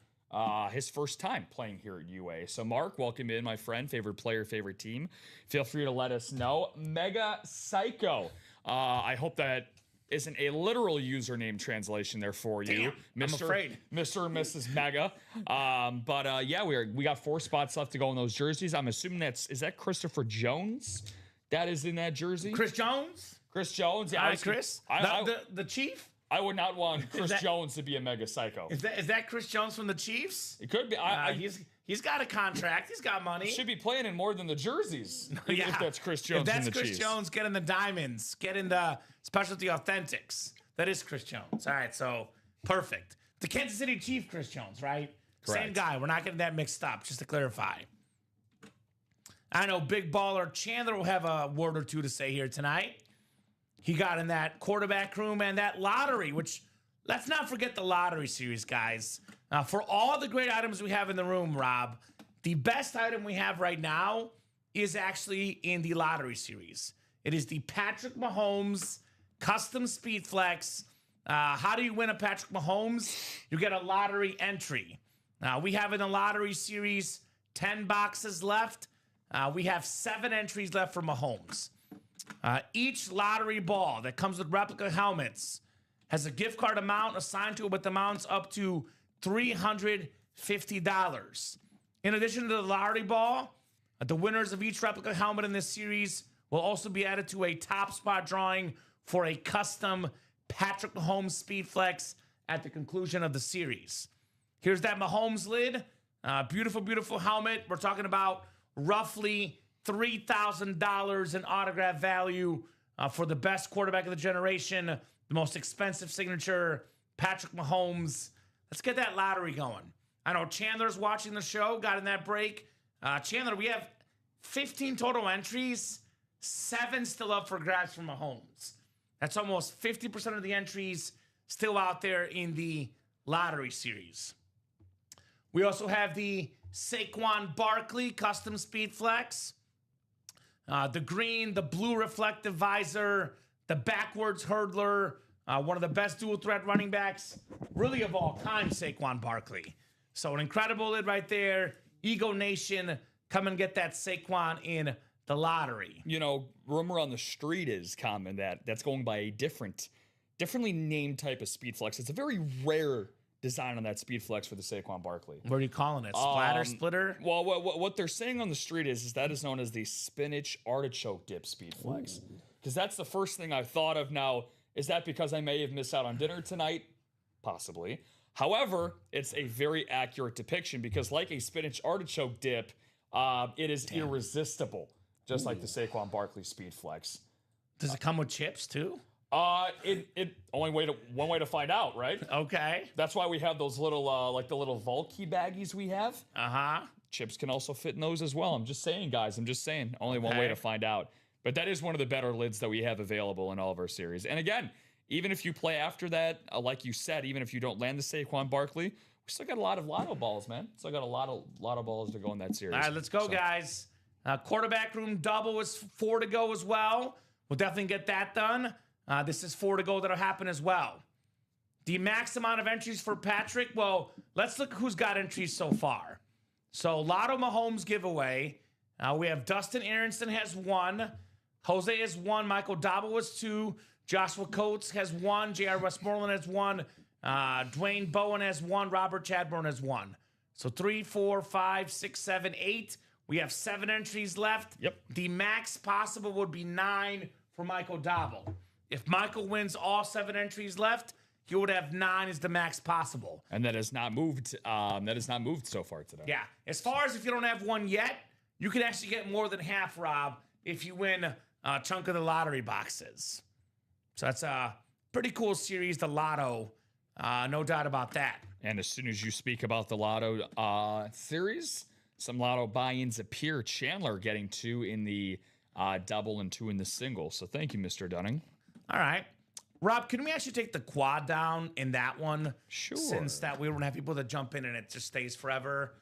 his first time playing here at UA. So, Mark, welcome in, my friend. Favorite player, favorite team. Feel free to let us know. Mega Psycho. I hope that isn't a literal username translation there for you. Damn, I'm afraid. Mr. and Mrs. Mega. Yeah, we got 4 spots left to go in those jerseys. I'm assuming is that Christopher Jones that is in that jersey? Chris Jones? Chris Jones. Yeah, Hi, Chris. The Chief? I would not want Chris Jones to be a Mega Psycho. Is that Chris Jones from the Chiefs? It could be. He's got a contract. He's got money. Should be playing in more than the jerseys. Yeah. If that's Chris Jones. If that's in the Chris Chiefs. Jones, get in the diamonds. Get in the specialty authentics. That is Chris Jones. All right, so perfect. The Kansas City Chief, Chris Jones, right? Correct. Same guy. We're not getting that mixed up, just to clarify. I know Big Baller Chandler will have a word or two to say here tonight. He got in that quarterback room and that lottery, which let's not forget the lottery series, guys. For all the great items we have in the room, Rob, the best item we have right now is actually in the lottery series. It is the Patrick Mahomes Custom Speed Flex. How do you win a Patrick Mahomes? You get a lottery entry. We have in the lottery series 10 boxes left. We have 7 entries left for Mahomes. Each lottery ball that comes with replica helmets has a gift card amount assigned to it with amounts up to $350. In addition to the lottery ball, the winners of each replica helmet in this series will also be added to a top spot drawing for a custom Patrick Mahomes Speed Flex at the conclusion of the series. Here's that Mahomes lid. Beautiful, beautiful helmet. We're talking about roughly $3,000 in autograph value for the best quarterback of the generation, the most expensive signature, Patrick Mahomes. Let's get that lottery going. I know Chandler's watching the show, got in that break. Chandler, we have 15 total entries, 7 still up for grabs for Mahomes. That's almost 50% of the entries still out there in the lottery series. We also have the Saquon Barkley Custom Speed Flex. The green, the blue reflective visor, the backwards hurdler, one of the best dual threat running backs, really of all time, Saquon Barkley. So an incredible lid right there. Ego Nation, come and get that Saquon in the lottery. You know, rumor on the street is common that's going by a differently named type of Speed Flex. It's a very rare design on that Speed Flex for the Saquon Barkley. What are you calling it? Splatter splitter? Well, what they're saying on the street is that is known as the spinach artichoke dip Speed Flex. Because that's the first thing I thought of. Now, is that because I may have missed out on dinner tonight? Possibly. However, it's a very accurate depiction because like a spinach artichoke dip, it is irresistible, just like the Saquon Barkley Speed Flex. Does it come with chips too? It one way to find out, right? Okay. That's why we have those little like the little Volkey baggies we have. Chips can also fit in those as well. I'm just saying, guys. I'm just saying. Only one way to find out. But that is one of the better lids that we have available in all of our series. And again, even if you play after that, like you said, even if you don't land the Saquon Barkley, we still got a lot of lotto balls, man. Still got a lot of balls to go in that series. All right, let's go, guys. Quarterback room double is 4 to go as well. We'll definitely get that done. This is 4 to go that'll happen as well. The max amount of entries for Patrick, well, let's look who's got entries so far. So Lotto Mahomes giveaway. We have Dustin Aronson has 1. Jose has 1. Michael Dobble has 2. Joshua Coates has 1. J.R. Westmoreland has 1. Dwayne Bowen has 1. Robert Chadbourne has 1. So 3, 4, 5, 6, 7, 8. We have 7 entries left. Yep. The max possible would be 9 for Michael Dobble. If Michael wins all 7 entries left, he would have 9 as the max possible. And that has not moved. That has not moved so far today. Yeah. As far as if you don't have 1 yet, you can actually get more than half, Rob, if you win a chunk of the lottery boxes. So that's a pretty cool series, the Lotto. No doubt about that. And as soon as you speak about the Lotto series, some Lotto buy-ins appear. Chandler getting 2 in the double and 2 in the single. So thank you, Mr. Dunning. All right. Rob, can we actually take the quad down in that one? Sure. Since that we don't have people that jump in and it just stays forever.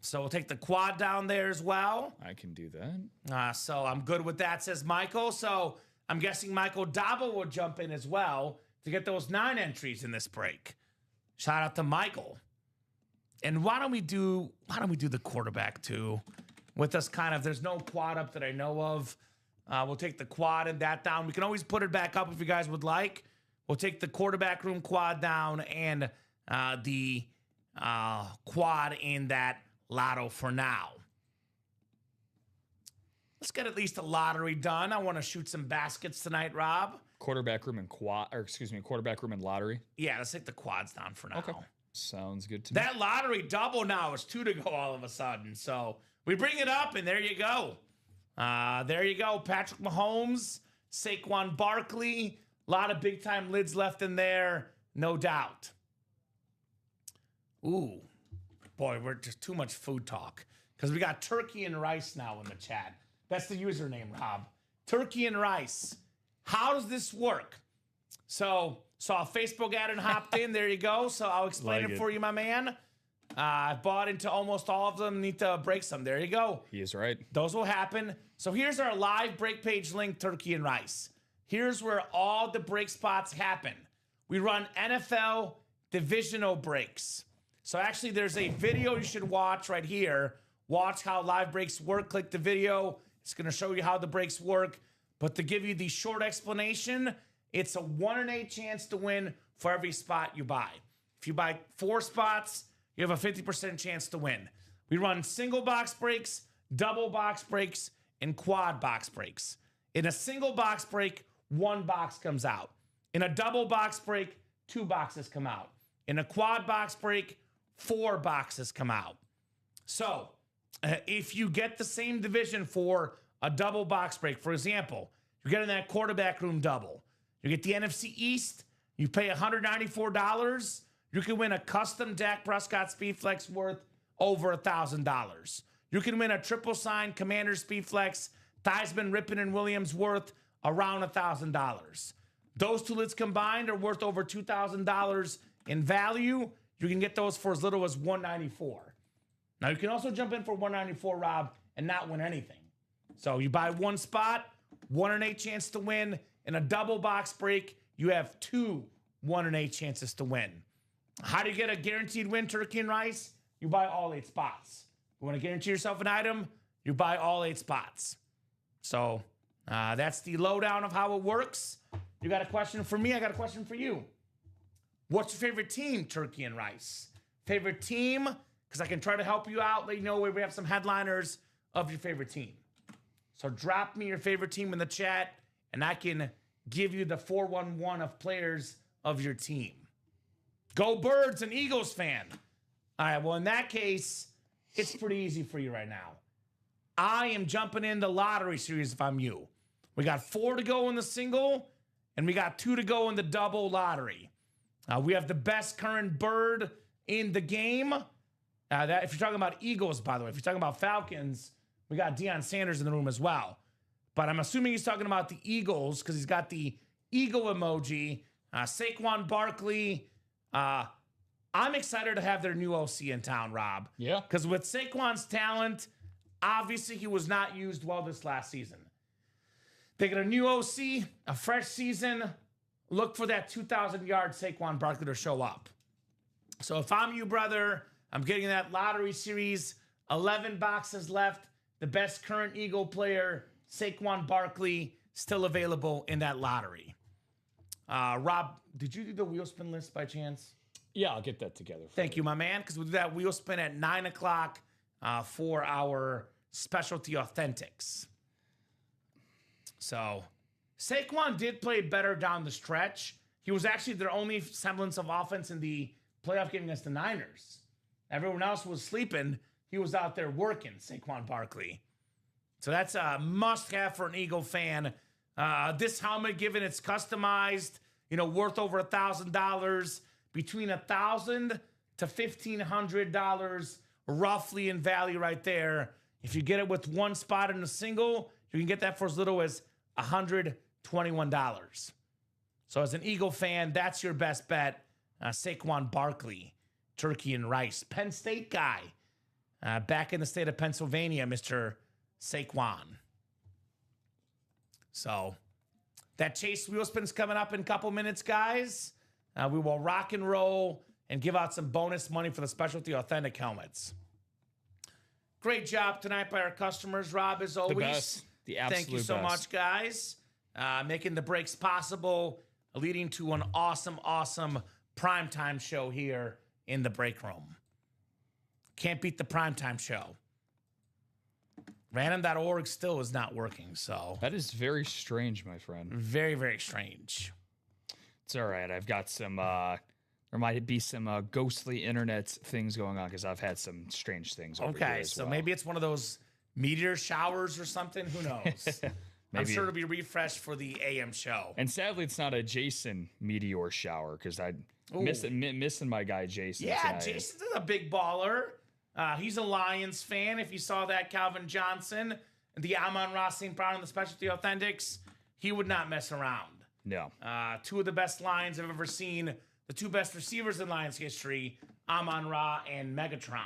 So we'll take the quad down there as well. I can do that. So I'm good with that, says Michael. So I'm guessing Michael Dobble will jump in as well to get those 9 entries in this break. Shout out to Michael. And why don't we do the quarterback too? With us kind of, there's no quad up that I know of. We'll take the quad and that down. We can always put it back up if you guys would like. We'll take the quarterback room quad down and the quad in that lotto for now. Let's get at least a lottery done. I want to shoot some baskets tonight, Rob. Quarterback room and quarterback room and lottery. Yeah, let's take the quads down for now. Okay. Sounds good to me. That lottery double now is 2 to go all of a sudden. So we bring it up, and there you go. There you go. Patrick Mahomes, Saquon Barkley. A lot of big-time lids left in there, no doubt. Ooh, boy, we're just too much food talk. Because we got turkey and rice now in the chat. That's the username, Rob. Turkey and rice. How does this work? So, saw a Facebook ad and hopped in. There you go. So I'll explain it for you, my man. I've bought into almost all of them. Need to break some. There you go. He is right. Those will happen. So here's our live break page link, turkey and rice. Here's where all the break spots happen. We run NFL divisional breaks. So actually, there's a video you should watch right here. Watch how live breaks work. Click the video. It's going to show you how the breaks work. But to give you the short explanation, it's a 1 in 8 chance to win for every spot you buy. If you buy 4 spots, you have a 50% chance to win. We run single box breaks, double box breaks, and quad box breaks. In a single box break, 1 box comes out. In a double box break, 2 boxes come out. In a quad box break, 4 boxes come out. So, if you get the same division for a double box break, for example, you're getting that quarterback room double. You get the NFC East, you pay $194, you can win a custom Dak Prescott Speed Flex worth over $1,000. You can win a triple sign Commander Speed Flex, Theismann, Rippon, and Williams worth around $1,000. Those 2 lists combined are worth over $2,000 in value. You can get those for as little as $194. Now, you can also jump in for $194, Rob, and not win anything. So you buy 1 spot, 1 in 8 chance to win. In a double box break, you have 2 1 in 8 chances to win. How do you get a guaranteed win, turkey and rice? You buy all 8 spots. You want to guarantee yourself an item? You buy all 8 spots. So that's the lowdown of how it works. You got a question for me? I got a question for you. What's your favorite team, turkey and rice? Favorite team? Because I can try to help you out, let you know where we have some headliners of your favorite team. So drop me your favorite team in the chat, and I can give you the 411 of players of your team. Go Birds, an Eagles fan. All right, well, in that case, it's pretty easy for you right now. I am jumping in the lottery series if I'm you. We got 4 to go in the single, and we got 2 to go in the double lottery. We have the best current bird in the game. That if you're talking about Eagles, by the way, if you're talking about Falcons, we got Deion Sanders in the room as well. But I'm assuming he's talking about the Eagles because he's got the eagle emoji. Saquon Barkley. I'm excited to have their new OC in town, Rob. Yeah. Because with Saquon's talent, obviously he was not used well this last season. They got a new OC, a fresh season. Look for that 2,000-yard Saquon Barkley to show up. So if I'm you, brother, I'm getting that lottery series. 11 boxes left. The best current Eagle player, Saquon Barkley, still available in that lottery. Rob, did you do the wheel spin list by chance? Yeah, I'll get that together. Thank you, my man, because we'll do that wheel spin at 9 o'clock for our specialty authentics. So Saquon did play better down the stretch. He was actually their only semblance of offense in the playoff game against the Niners. Everyone else was sleeping. He was out there working, Saquon Barkley. So that's a must-have for an Eagle fan. This helmet, given it's customized, worth over $1,000, between $1,000 to $1,500 roughly in value right there. If you get it with 1 spot in a single, you can get that for as little as $121. So as an Eagle fan, that's your best bet. Saquon Barkley, turkey and rice. Penn State guy. Back in the state of Pennsylvania, Mr. Saquon. So that Chase wheel spin's coming up in a couple minutes, guys. We will rock and roll and give out some bonus money for the specialty authentic helmets. Great job tonight by our customers, Rob, as always. The best. The absolute Thank you so best. much, guys. Making the breaks possible, leading to an awesome, awesome primetime show here in the break room. Can't beat the primetime show. Random.org still is not working, so. That is very strange, my friend. Very, very strange. It's all right. I've got some, there might be some ghostly internet things going on because I've had some strange things over here Okay, as so well. maybe it's one of those meteor showers or something. Who knows? I'm Maybe. sure it'll be refreshed for the AM show. And sadly, it's not a Jason meteor shower because I'm missing my guy Jason. Yeah, tonight. Jason's a big baller. He's a Lions fan. If you saw that, Calvin Johnson, the Amon-Ra St. Brown, and the Specialty Authentics, he would not mess around. No. Two of the best Lions I've ever seen. The two best receivers in Lions history, Amon-Ra and Megatron.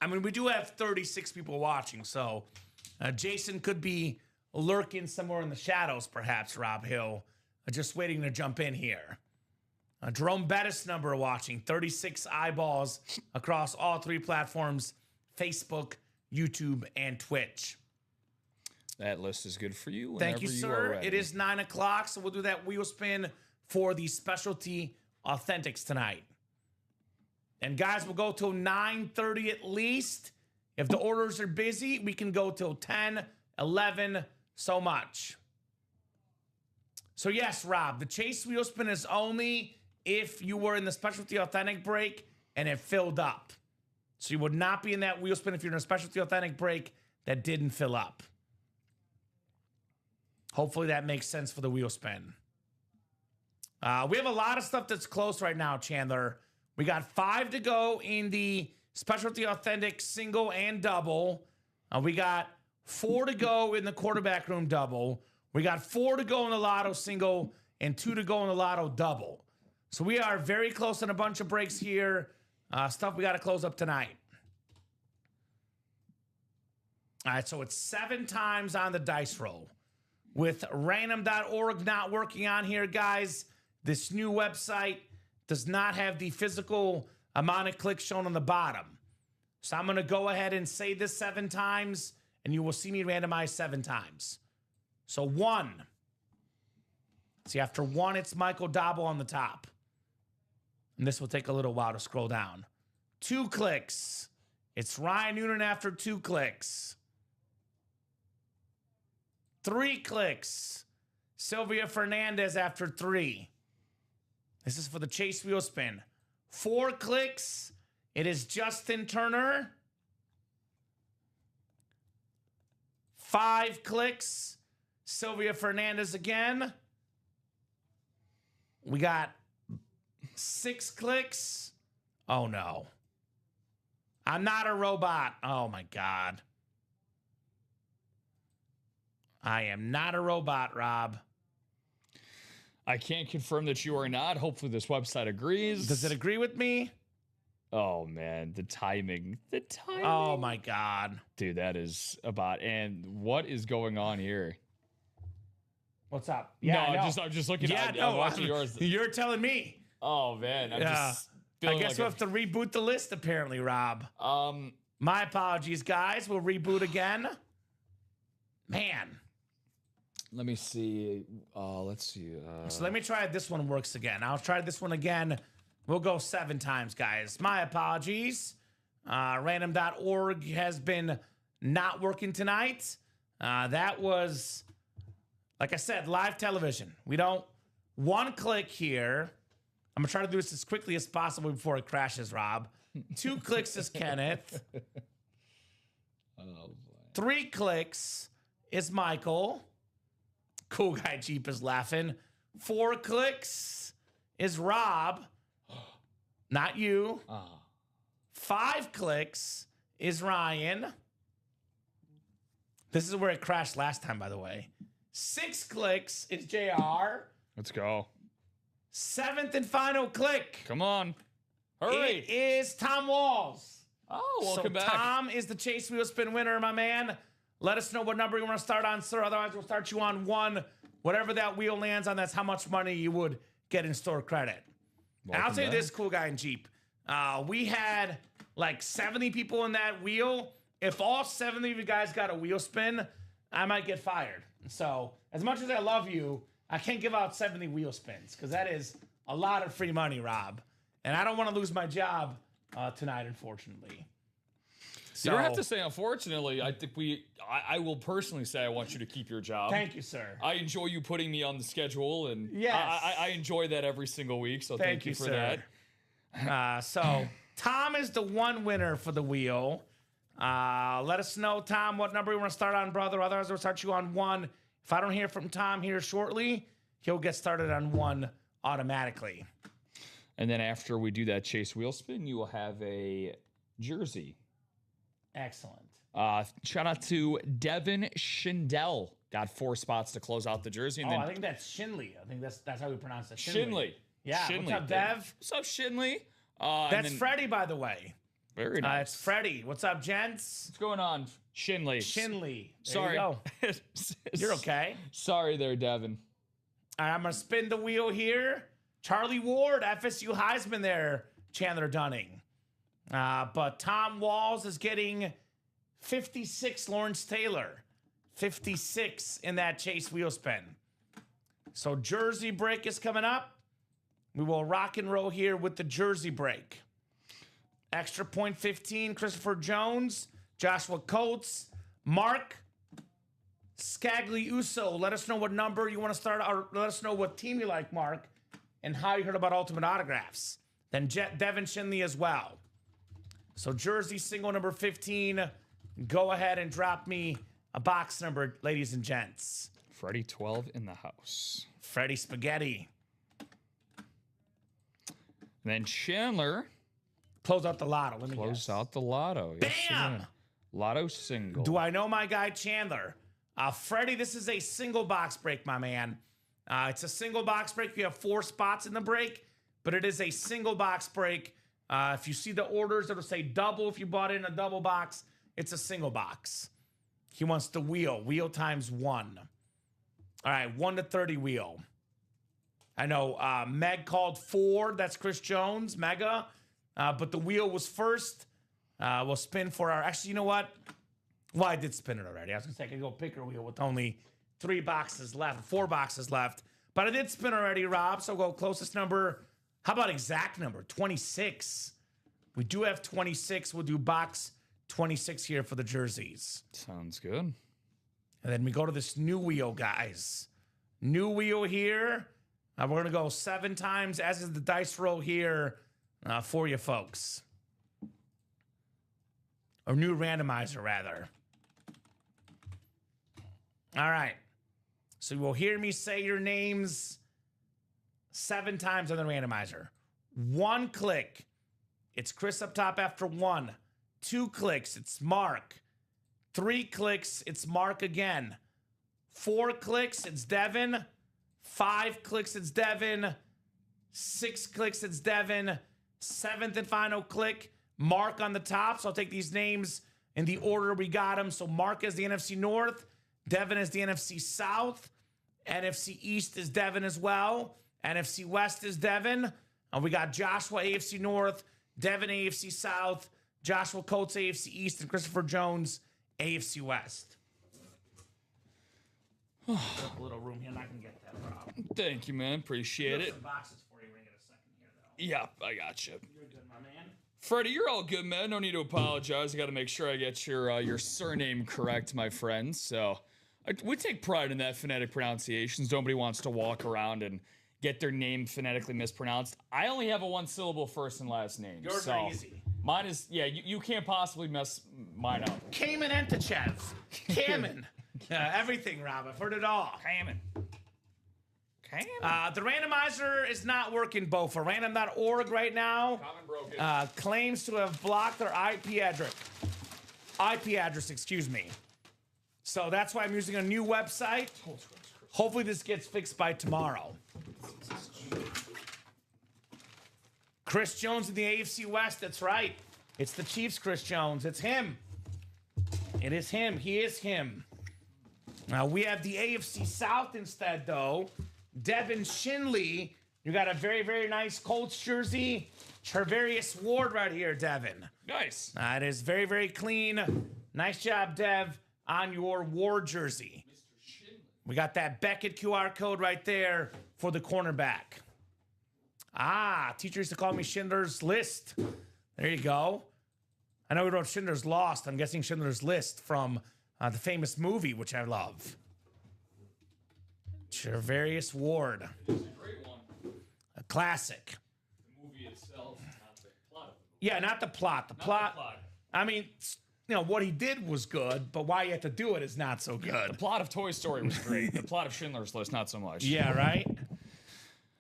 I mean, we do have 36 people watching, so Jason could be lurking somewhere in the shadows, perhaps, Rob Hill, just waiting to jump in here. Jerome Bettis number watching, 36 eyeballs across all three platforms, Facebook, YouTube, and Twitch. That list is good for you. Thank you, whenever sir. are ready. It is 9 o'clock, so we'll do that wheel spin for the Specialty Authentics tonight. And guys, we'll go till 9:30 at least. If the orders are busy, we can go till 10, 11, so much. So yes, Rob, the Chase wheel spin is only if you were in the Specialty Authentic break and it filled up. So you would not be in that wheel spin if you're in a Specialty Authentic break that didn't fill up. Hopefully that makes sense for the wheel spin. We have a lot of stuff that's close right now, Chandler. We got 5 to go in the Specialty Authentic single and double. We got 4 to go in the quarterback room double. We got 4 to go in the lotto single and 2 to go in the lotto double. So we are very close on a bunch of breaks here. Stuff we got to close up tonight. All right, so it's 7 times on the dice roll. With random.org not working on here, guys, this new website does not have the physical amount of clicks shown on the bottom. So I'm going to go ahead and say this 7 times, and you will see me randomize 7 times. So 1. See, after 1, it's Michael Dobble on the top. And this will take a little while to scroll down. 2 clicks. It's Ryan Noonan after 2 clicks. 3 clicks. Sylvia Fernandez after 3. This is for the Chase wheel spin. 4 clicks. It is Justin Turner. 5 clicks. Sylvia Fernandez again. We got 6 clicks. Oh no. I'm not a robot. Oh my God. I am not a robot, Rob. I can't confirm that you are not. Hopefully this website agrees. Does it agree with me? Oh, man. The timing. The timing. Oh my God. Dude, that is about... And what is going on here? What's up? No, I'm just looking Yeah, at no, I'm watching yours. You're telling me. Oh, man. I'm Yeah. just I feeling guess like we'll have to reboot the list, apparently, Rob. a- My apologies, guys. We'll reboot again. Man. Let me see. Let's see. So let me try it. This one works again. I'll try this one again. We'll go 7 times, guys. My apologies. Random.org has been not working tonight. That was, like I said, live television. We don't... 1 click here. I'm going to try to do this as quickly as possible before it crashes, Rob. 2 clicks is Kenneth. 3 clicks is Michael. Cool Guy Jeep is laughing. 4 clicks is Rob. Not you. 5 clicks is Ryan. This is where it crashed last time, by the way. 6 clicks is JR. Let's go. 7th and final click. Come on. Hurry. It is Tom Walls. Oh, welcome so back. Tom is the Chase Wheel Spin winner, my man. Let us know what number you want to start on, sir. Otherwise, we'll start you on 1. Whatever that wheel lands on, that's how much money you would get in store credit. And I'll tell you this, cool guy in Jeep. We had like 70 people in that wheel. If all 70 of you guys got a wheel spin, I might get fired. So as much as I love you, I can't give out 70 wheel spins because that is a lot of free money, Rob. And I don't want to lose my job tonight, unfortunately. So, you don't have to say unfortunately. I think I will personally say I want you to keep your job. Thank you, sir. I enjoy you putting me on the schedule, and Yes. I enjoy that every single week. So thank you for sir. that. So Tom is the one winner for the wheel. Let us know, Tom, what number you want to start on, brother. Otherwise, we'll start you on 1. If I don't hear from Tom here shortly, he'll get started on 1 automatically. And then after we do that chase wheel spin, you will have a jersey. Excellent. Shout out to Devin Schindel. Got 4 spots to close out the jersey. And I then think that's Shinley. I think that's how we pronounce it. Shinley. Yeah. Shinley. What's up, Dev? What's up, Shinley? That's Freddie, by the way. Very nice. It's Freddie. What's up, gents? What's going on, Shinley? Shinley. There Sorry. you go. You're okay. Sorry there, Devin. All right, I'm going to spin the wheel here. Charlie Ward, FSU Heisman there, Chandler Dunning. But Tom Walls is getting 56, Lawrence Taylor. 56 in that chase wheel spin. So jersey break is coming up. We will rock and roll here with the jersey break. Extra point 15, Christopher Jones, Joshua Coates, Mark Scagliuso. Let us know what number you want to start, or let us know what team you like, Mark, and how you heard about Ultimate Autographs. Then Devin Shinley as well. So jersey single number 15. Go ahead and drop me a box number, ladies and gents. Freddie 12 in the house. Freddie Spaghetti. And then Chandler Close out the lotto. Let me close guess. out the lotto. Yes, Bam! sir. Lotto single. Do I know my guy Chandler? Freddie, this is a single box break, my man. It's a single box break. You have 4 spots in the break, but it is a single box break. If you see the orders, it'll say double if you bought it in a double box. It's a single box. He wants the wheel. Wheel times 1. All right, 1 to 30 wheel. I know Meg called 4. That's Chris Jones, Mega. But the wheel was first. We'll spin for our... Actually, you know what? Well, I did spin it already. I was going to say I could go pick a wheel with only 4 boxes left. But I did spin already, Rob. So go closest number. How about exact number? 26. We do have 26. We'll do box 26 here for the jerseys. Sounds good. And then we go to this new wheel, guys. New wheel here. We're going to go 7 times, as is the dice roll here for you folks. Or new randomizer, rather. All right. So you will hear me say your names 7 times on the randomizer. 1 click, it's Chris up top after 1. 2 clicks, it's Mark. 3 clicks, it's Mark again. 4 clicks, it's Devin. 5 clicks, it's Devin. 6 clicks, it's Devin. 7th and final click, Mark on the top. So I'll take these names in the order we got them. So Mark is the NFC North. Devin is the NFC South. NFC East is Devin as well. NFC West is Devin. And we got Joshua AFC North, Devin AFC South, Joshua Coates AFC East, and Christopher Jones AFC West. A little room here, and I can get that, Rob. Thank you, man. Appreciate it. Some boxes for you when you get a second here, though. Yeah, I got you. You're good, my man. Freddie, you're all good, man. No need to apologize. I got to make sure I get your surname correct, my friend. So we take pride in that phonetic pronunciations. Nobody wants to walk around and get their name phonetically mispronounced. I only have a 1-syllable first and last name. Yours so are easy. Mine is, yeah, you can't possibly mess mine up. Kamen Entchev. Kamen. Everything, Rob. I've heard it all. Kamen. The randomizer is not working, Bo. For random.org right now, Common broken. claims to have blocked their IP address, excuse me. So that's why I'm using a new website. Hopefully this gets fixed by tomorrow. Chris Jones in the AFC West, that's right. It's the Chiefs, Chris Jones. It's him. It is him. He is him. Now we have the AFC South instead, though. Devin Shinley, You got a very, very nice Colts jersey. Charvarius Ward right here, Devin. Nice. It is very, very clean. Nice job, Dev, on your Ward jersey. We got that Beckett QR code right there for the cornerback. Teacher used to call me Schindler's List. There you go. I know we wrote Schindler's Lost. I'm guessing Schindler's List from the famous movie, which I love. Charvarius Ward. It is a great one. A classic. The movie itself, not the plot of the movie. Yeah, not the plot. The plot. I mean, what he did was good, but why you have to do it is not so good. The plot of Toy Story was great. The plot of Schindler's List, not so much. Yeah, right?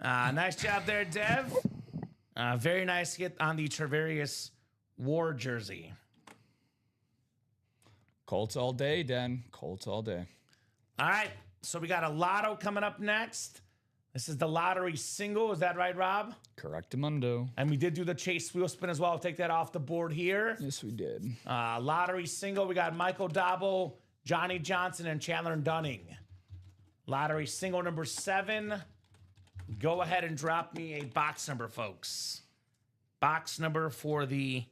Nice job there, Dev. Very nice hit on the Charvarius Ward jersey. Colts all day, Dan. Colts all day. All right, so we got a lotto coming up next. This is the lottery single. Is that right, Rob? Correctamundo. And we did do the chase wheel spin as well. I'll take that off the board here. Yes, we did. Lottery single. We got Michael Dobbo, Johnny Johnson, and Chandler Dunning. Lottery single number 7. Go ahead and drop me a box number, folks. Box number for the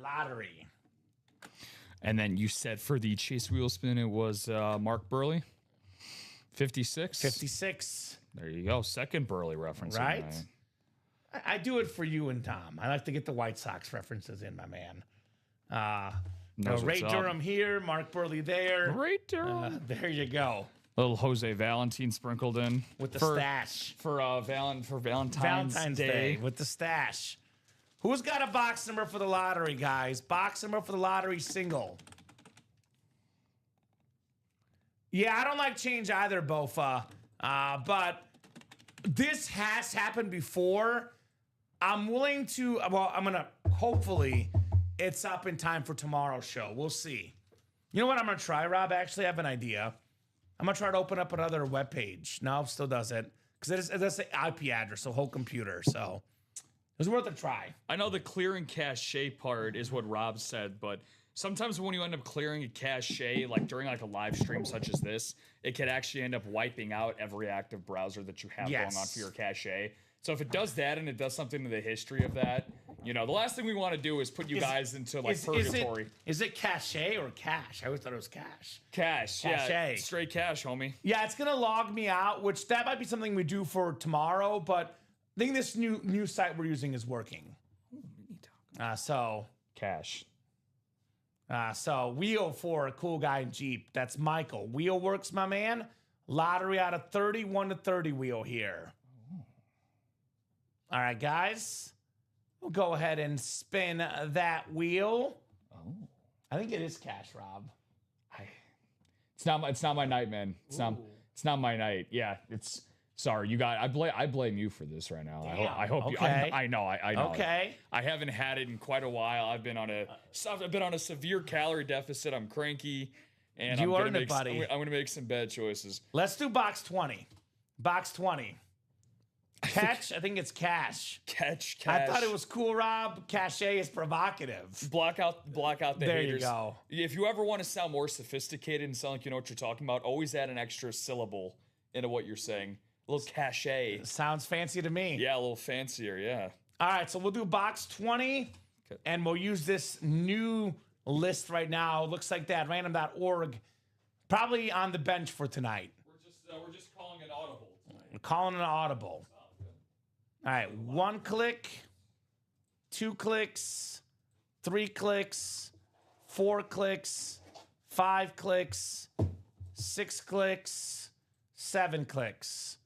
lottery. And then you said for the chase wheel spin, it was Mark Burley. 56. 56. There you go. Second Burley reference. Right? I do it for you and Tom. I like to get the White Sox references in, my man. Ray Durham here, Mark Burley there. Ray Durham. There you go. Little Jose Valentin sprinkled in. With the stash. For Valentine's Day. With the stash. Who's got a box number for the lottery, guys? Box number for the lottery single. Yeah, I don't like change either, Bofa. But this has happened before. I'm willing to, I'm going to, hopefully, it's up in time for tomorrow's show. We'll see. You know what I'm going to try, Rob? Actually, I have an idea. I'm going to try to open up another web page. No, still doesn't. Because it does say IP address, so whole computer. So it was worth a try. I know the clearing cache part is what Rob said, but sometimes when you end up clearing a cache, like during like a live stream such as this, it can actually end up wiping out every active browser that you have going on for your cache. So if it does that and it does something to the history of that, the last thing we want to do is put you guys into like purgatory. Is it cache or cache? I always thought it was cache. Cache. Yeah, straight cache, homie. Yeah, it's going to log me out, which that might be something we do for tomorrow, but I think this new site we're using is working. Cache. So Wheel for a cool guy in Jeep. That's Michael. Wheel works, my man. Lottery out of 30, 1 to 30 wheel here. All right, guys. We'll go ahead and spin that wheel. Oh. I think it is cash, Rob. It's not my night, man. It's not my night. Yeah, it's sorry. You got I blame you for this right now. Damn. I hope okay. you I know. Okay. I haven't had it in quite a while. I've been on a severe calorie deficit. I'm cranky and you earned it, buddy. I'm going to make some bad choices. Let's do box 20. Box 20. Catch, I think it's cash. Catch. I thought it was cool, Rob. Cache is provocative. Block out the there haters. You go. If you ever want to sound more sophisticated and sound like you know what you're talking about, always add an extra syllable into what you're saying. A little cachet. Sounds fancy to me. Yeah, a little fancier, yeah. All right, so we'll do box 20, and we'll use this new list right now. Looks like that, random.org, probably on the bench for tonight. We're just calling it audible. We're calling it audible. All right, 1 click, 2 clicks, 3 clicks, 4 clicks, 5 clicks, 6 clicks, 7 clicks.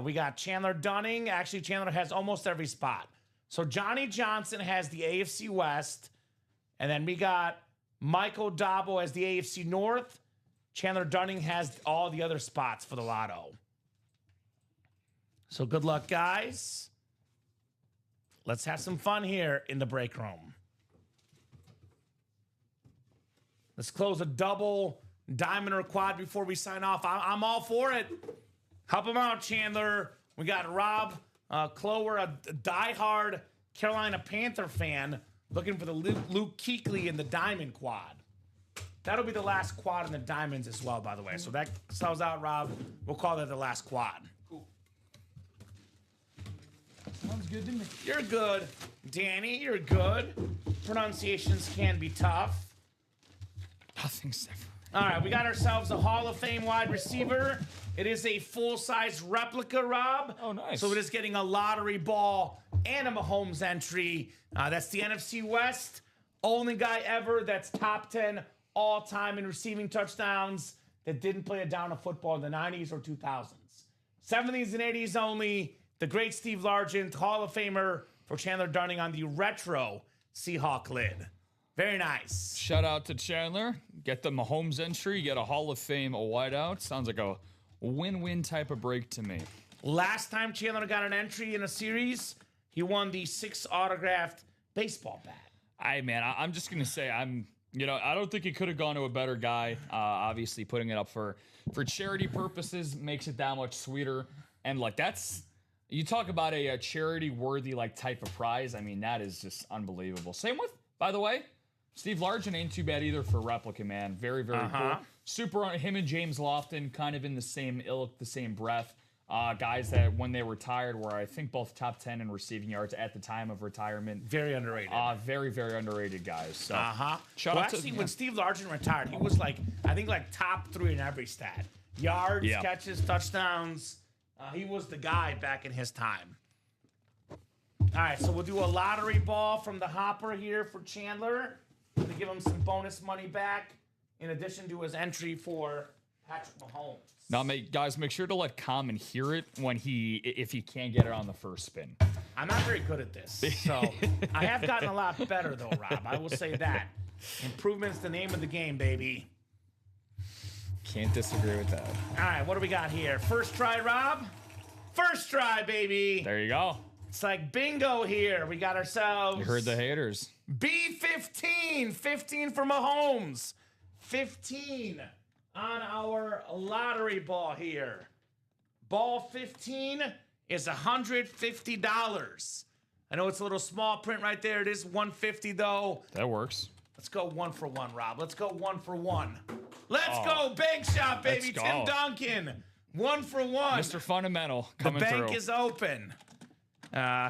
We got Chandler Dunning. Actually, Chandler has almost every spot. So Johnny Johnson has the AFC West. And then we got Michael Dobbo as the AFC North. Chandler Dunning has all the other spots for the lotto. So good luck, guys. Let's have some fun here in the break room. Let's close a double, diamond, or quad before we sign off. I'm all for it. Help him out, Chandler. We got Rob Clower, a diehard Carolina Panther fan, looking for the Luke Kuechly in the diamond quad. That'll be the last quad in the diamonds as well, by the way. So that sells out, Rob. We'll call that the last quad. Sounds good to me. You're good, Danny. You're good. Pronunciations can be tough. Nothing's ever. All right, we got ourselves a Hall of Fame wide receiver. It is a full-size replica, Rob. Oh, nice. So it is getting a lottery ball and a Mahomes entry. That's the NFC West. Only guy ever that's top 10 all-time in receiving touchdowns that didn't play a down of football in the 90s or 2000s. 70s and 80s only. The great Steve Largent, Hall of Famer for Chandler Dunning on the retro Seahawk lid. Very nice. Shout out to Chandler. Get the Mahomes entry. Get a Hall of Fame, a whiteout. Sounds like a win-win type of break to me. Last time Chandler got an entry in a series, he won the 6 autographed baseball bat. I'm just gonna say I don't think he could have gone to a better guy. Obviously, putting it up for charity purposes makes it that much sweeter. And like you talk about a charity worthy like type of prize. I mean, that is just unbelievable. Same with, by the way, Steve Largent ain't too bad either for replica, man. Very, very cool. Super. Him and James Lofton kind of in the same ilk, the same breath. Guys that when they retired were, I think, both top 10 in receiving yards at the time of retirement. Very underrated. Very, very underrated guys. So, Well, actually, when Steve Largent retired, he was like top 3 in every stat. Yards, catches, touchdowns. He was the guy back in his time. All right, so we'll do a lottery ball from the hopper here for Chandler to give him some bonus money back in addition to his entry for Patrick Mahomes. Now, guys, make sure to let Kamen hear it if he can't get it on the first spin. I'm not very good at this, so I have gotten a lot better, though, Rob. I will say that. Improvement's the name of the game, baby. Can't disagree with that. All right, what do we got here? First try, Rob? First try, baby. There you go. It's like bingo here. We got ourselves... You heard the haters. B15. 15 for Mahomes. 15 on our lottery ball here. Ball 15 is $150. I know it's a little small print right there. It is $150, though. That works. Let's go 1 for 1, Rob. Let's go 1 for 1. Let's go bank shot, baby. Tim Duncan. 1 for 1. Mr. Fundamental coming through. The bank is open.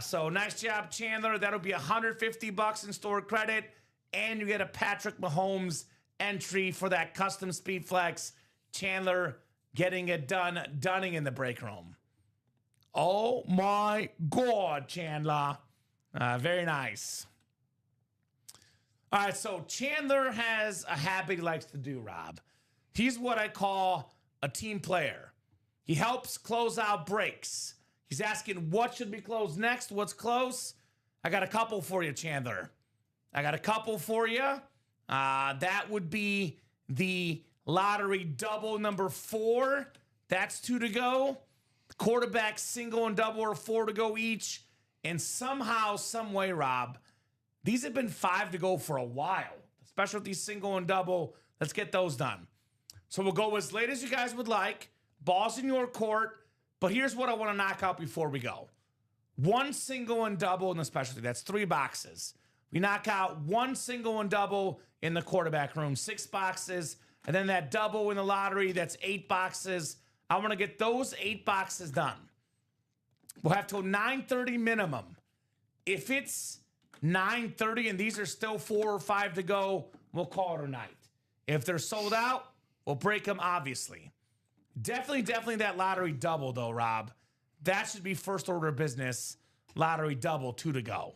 So nice job, Chandler. That'll be $150 in store credit, and you get a Patrick Mahomes entry for that custom speed flex. Chandler getting it done. Dunning in the break room. Oh my God, Chandler. Very nice. All right, so Chandler has a habit he likes to do, Rob. He's what I call a team player. He helps close out breaks. He's asking what should be closed next, what's close. I got a couple for you, Chandler. That would be the lottery double number 4. That's 2 to go. Quarterback single and double are 4 to go each. And somehow, some way, Rob, these have been 5 to go for a while, especially with these single and double. Let's get those done. So we'll go as late as you guys would like. Ball's in your court. But here's what I want to knock out before we go. 1 single and double in the specialty. That's 3 boxes. We knock out 1 single and double in the quarterback room. 6 boxes. And then that double in the lottery, that's 8 boxes. I want to get those 8 boxes done. We'll have till 9:30 minimum. If it's 9:30 and these are still 4 or 5 to go, we'll call it a night. If they're sold out, we'll break them, obviously. Definitely that lottery double, though, Rob. That should be first order of business. Lottery double, 2 to go.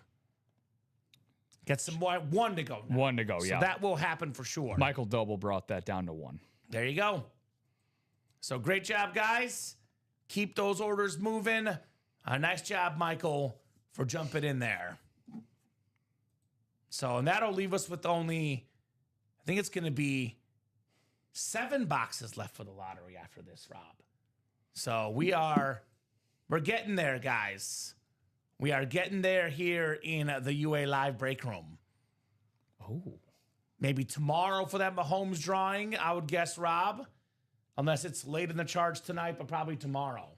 Get some more, 1 to go now. 1 to go, yeah. So that will happen for sure. Michael Double brought that down to 1. There you go. So great job, guys. Keep those orders moving. Nice job, Michael, for jumping in there. So, and that'll leave us with only, I think it's going to be 7 boxes left for the lottery after this, Rob. So we're getting there, guys. We are getting there here in the UA Live break room. Oh. Maybe tomorrow for that Mahomes drawing, I would guess, Rob. Unless it's late in the charge tonight, but probably tomorrow.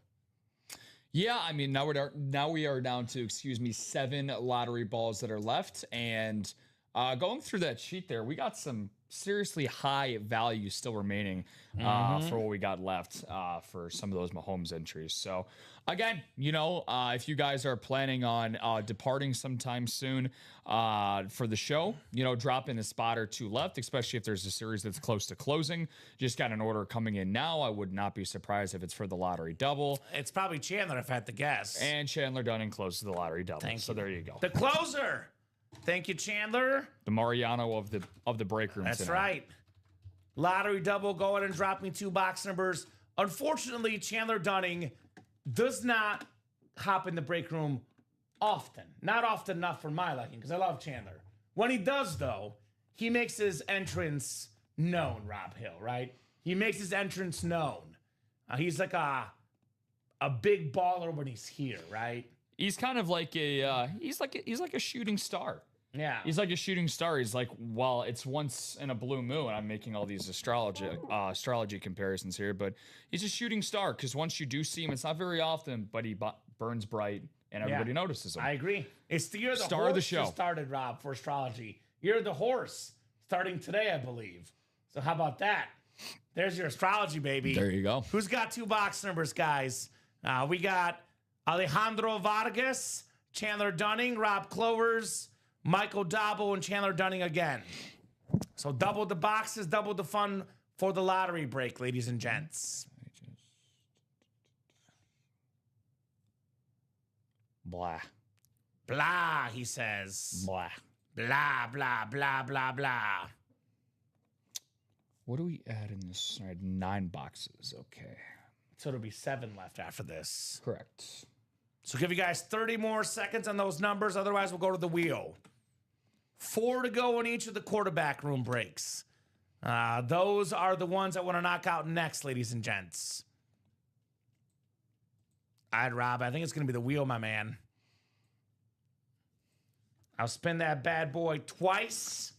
Yeah, I mean, now we are down to, 7 lottery balls that are left. And going through that sheet there, we got some seriously high value still remaining for what we got left for some of those Mahomes entries. So again, if you guys are planning on departing sometime soon for the show, drop in a spot or two left, especially if there's a series that's close to closing. Just got an order coming in now. I would not be surprised if it's for the lottery double. It's probably Chandler, if I had to guess. And Chandler Dunning closes the lottery double. So there you go. The closer. Thank you, Chandler. The Mariano of the break room. That's tonight. right. Lottery double. Go ahead and drop me 2 box numbers. Unfortunately, Chandler Dunning does not hop in the break room often. Not often enough for my liking, because I love Chandler. When he does, though, he makes his entrance known, Rob Hill, right? He makes his entrance known. He's like a big baller when he's here, right? He's kind of like he's like a shooting star. Yeah. He's like a shooting star. He's like, well, it's once in a blue moon. I'm making all these astrology comparisons here, but he's a shooting star because once you do see him, it's not very often, but he burns bright and everybody notices him. I agree. It's the year the Star horse of the show. just started, Rob, for astrology. Year of the horse starting today, I believe. So how about that? There's your astrology, baby. There you go. Who's got 2 box numbers, guys? We got Alejandro Vargas, Chandler Dunning, Rob Clovers, Michael Dabo, and Chandler Dunning again. So double the boxes, double the fun for the lottery break, ladies and gents. Blah. Blah, he says. Blah. Blah, blah, blah, blah, blah. What do we add in this? All right, 9 boxes. Okay. So it'll be 7 left after this. Correct. So give you guys 30 more seconds on those numbers. Otherwise, we'll go to the wheel. 4 to go in each of the quarterback room breaks. Those are the ones I want to knock out next, ladies and gents. All right, Rob, I think it's going to be the wheel, my man. I'll spin that bad boy twice.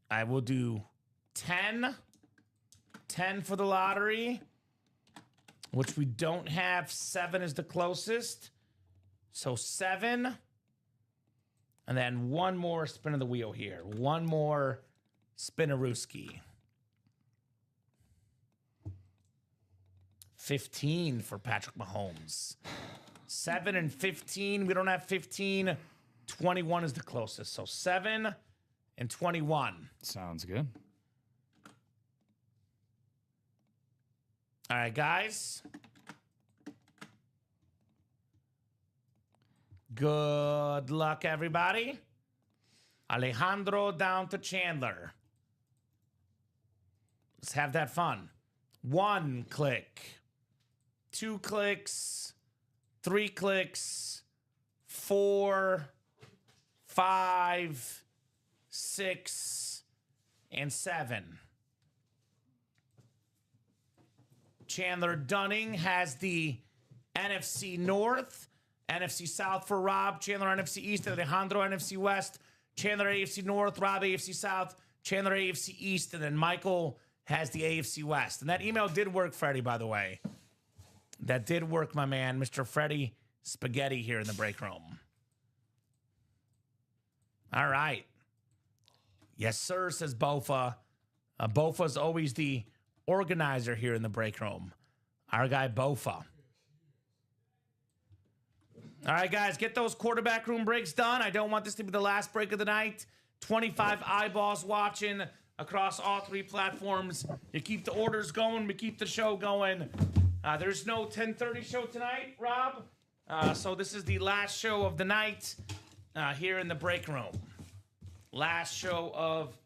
I will do 10. 10 for the lottery, which we don't have. 7 is the closest. So 7. And then 1 more spin of the wheel here. 1 more spinarooski. 15 for Patrick Mahomes. 7 and 15. We don't have 15. 21 is the closest. So 7 and 21. Sounds good. All right, guys. Good luck, everybody. Alejandro down to Chandler. Let's have that fun. 1 click. 2 clicks. 3 clicks. 4, 5, 6, and 7. Chandler Dunning has the NFC North, NFC South for Rob, Chandler NFC East, Alejandro NFC West, Chandler AFC North, Rob AFC South, Chandler AFC East, and then Michael has the AFC West. And that email did work, Freddie, by the way. That did work, my man, Mr. Freddie Spaghetti here in the break room. All right. Yes, sir, says Bofa. Bofa's always the organizer here in the break room. Our guy, Bofa. All right, guys, get those quarterback room breaks done. I don't want this to be the last break of the night. 25 eyeballs watching across all 3 platforms. You keep the orders going. We keep the show going. There's no 10:30 show tonight, Rob. So this is the last show of the night here in the break room. Last show of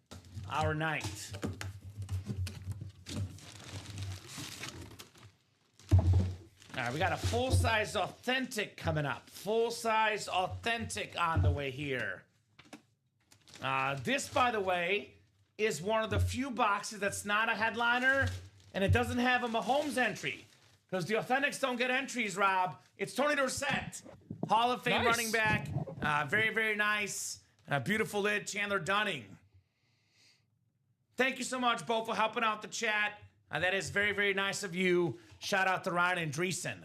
our night. All right, we got a full-size authentic coming up. Full-size authentic on the way here. This, by the way, is one of the few boxes that's not a headliner, and it doesn't have a Mahomes entry. Because the authentics don't get entries, Rob. It's Tony Dorsett, Hall of Fame running back. Very, very nice. Beautiful lid, Chandler Dunning. Thank you so much, Bo, for helping out the chat. That is very, very nice of you. Shout out to Ryan Andreessen.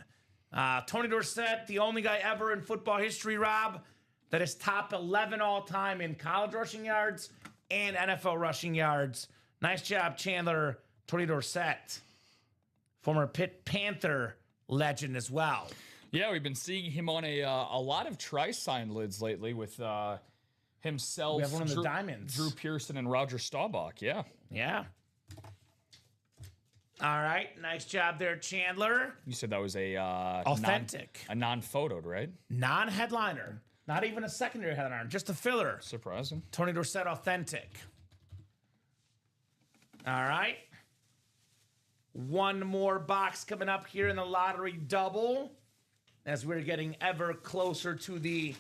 Tony Dorsett, the only guy ever in football history, Rob, that is top 11 all time in college rushing yards and NFL rushing yards. Nice job, Chandler. Tony Dorsett, former Pitt Panther legend as well. Yeah, we've been seeing him on a lot of tri-sign lids lately with himself. We have one of the diamonds. Drew Pearson and Roger Staubach. Yeah. Yeah. All right. Nice job there, Chandler. You said that was a authentic. a non-photoed, right? Non-headliner. Not even a secondary headliner. Just a filler. Surprising. Tony Dorsett authentic. All right. One more box coming up here in the lottery double as we're getting ever closer to the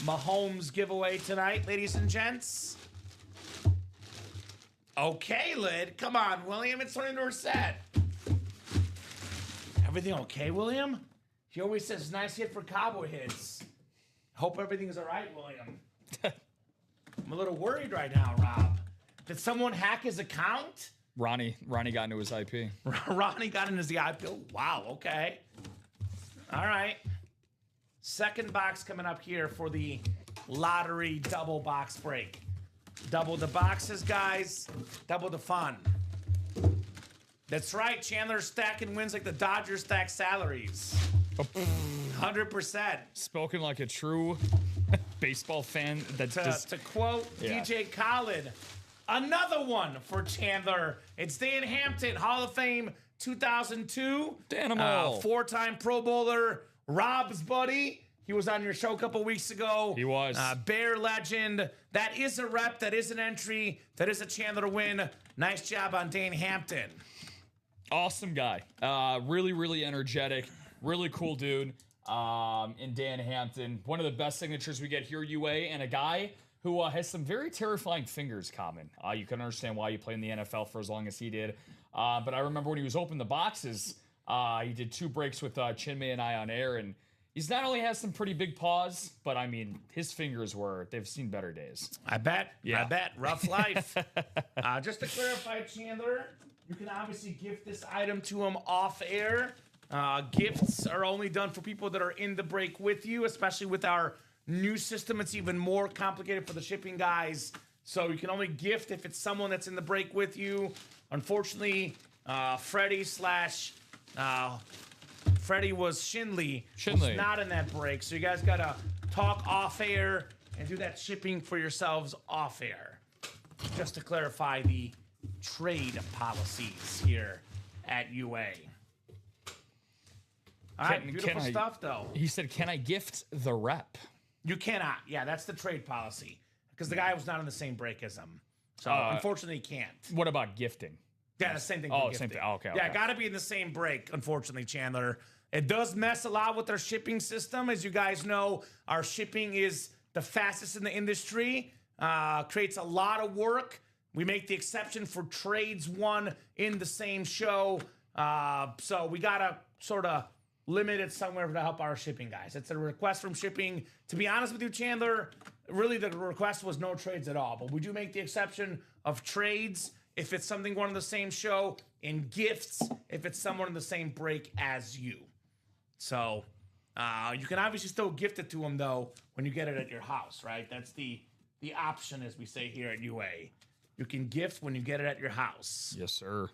Mahomes giveaway tonight, ladies and gents. Okay, lid. Come on, William. It's Tony Dorsett. Everything okay, William? He always says nice hit for Cowboy hits. Hope everything's all right, William. I'm a little worried right now, Rob. Did someone hack his account? Ronnie got into his IP. Ronnie got into the IP. Wow, okay. All right. Second box coming up here for the lottery double box break. Double the boxes, guys. Double the fun. That's right. Chandler's stacking wins like the Dodgers stack salaries. 100%. Spoken like a true baseball fan. To quote DJ Khaled, another one for Chandler. It's Dan Hampton, Hall of Fame 2002. Danimal. Four-time Pro Bowler, Rob's buddy. He was on your show a couple weeks ago. He was. Bear legend. That is a rep. That is an entry. That is a Chandler win. Nice job on Dan Hampton. Awesome guy. Really, really energetic. Really cool dude. In Dan Hampton. One of the best signatures we get here, UA, and a guy who has some very terrifying fingers, Kamen. You can understand why he played in the NFL for as long as he did. But I remember when he was opening the boxes, he did 2 breaks with Chinmay and I on air, and he's not only has some pretty big paws, but I mean, his fingers they've seen better days. I bet. Yeah. I bet. Rough life. Just to clarify, Chandler, you can obviously gift this item to him off air. Gifts are only done for people that are in the break with you, especially with our new system. It's even more complicated for the shipping guys. So you can only gift if it's someone that's in the break with you. Unfortunately, Freddie was Shinley. Was not in that break. So you guys got to talk off air and do that shipping for yourselves off air. Just to clarify the trade policies here at UA. All right, beautiful stuff, though. He said, can I gift the rep? You cannot. Yeah, that's the trade policy. Because the guy was not in the same break as him. So, unfortunately, he can't. What about gifting? Yeah, the same thing. Same thing. Oh, okay. Yeah, got to be in the same break, unfortunately, Chandler. It does mess a lot with our shipping system. As you guys know, our shipping is the fastest in the industry. Creates a lot of work. We make the exception for trades won in the same show. So we got to sort of limit it somewhere to help our shipping guys. It's a request from shipping. To be honest with you, Chandler, really the request was no trades at all. But we do make the exception of trades if it's something one in the same show, and gifts if it's someone in the same break as you. So you can obviously still gift it to them, though, when you get it at your house, right? That's the option, as we say here at UA. You can gift when you get it at your house. Yes, sir.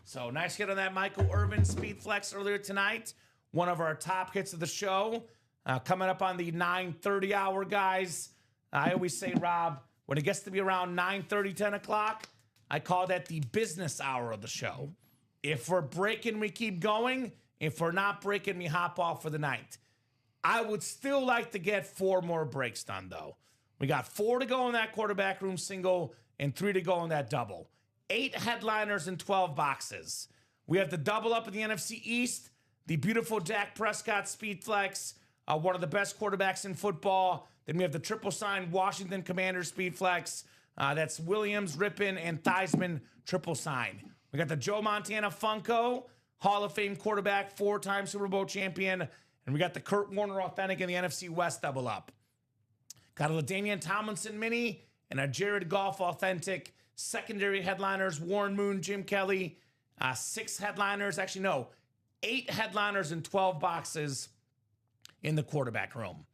So nice hit on that Michael Irvin speed flex earlier tonight. One of our top hits of the show. Coming up on the 9:30 hour, guys. I always say, Rob, when it gets to be around 9:30, 10 o'clock, I call that the business hour of the show. If we're breaking, we keep going. If we're not breaking, we hop off for the night. I would still like to get 4 more breaks done, though. We got 4 to go in that quarterback room single and 3 to go in that double. 8 headliners and 12 boxes. We have the double up in the NFC East, the beautiful Dak Prescott speed flex, one of the best quarterbacks in football. Then we have the triple sign Washington Commanders speed flex. That's Williams, Rippon, and Theismann triple sign. We got the Joe Montana Funko, Hall of Fame quarterback, 4-time Super Bowl champion. And we got the Kurt Warner authentic in the NFC West double up. Got a LaDainian Tomlinson mini and a Jared Goff authentic. Secondary headliners, Warren Moon, Jim Kelly. 6 headliners, 8 headliners and 12 boxes in the quarterback room.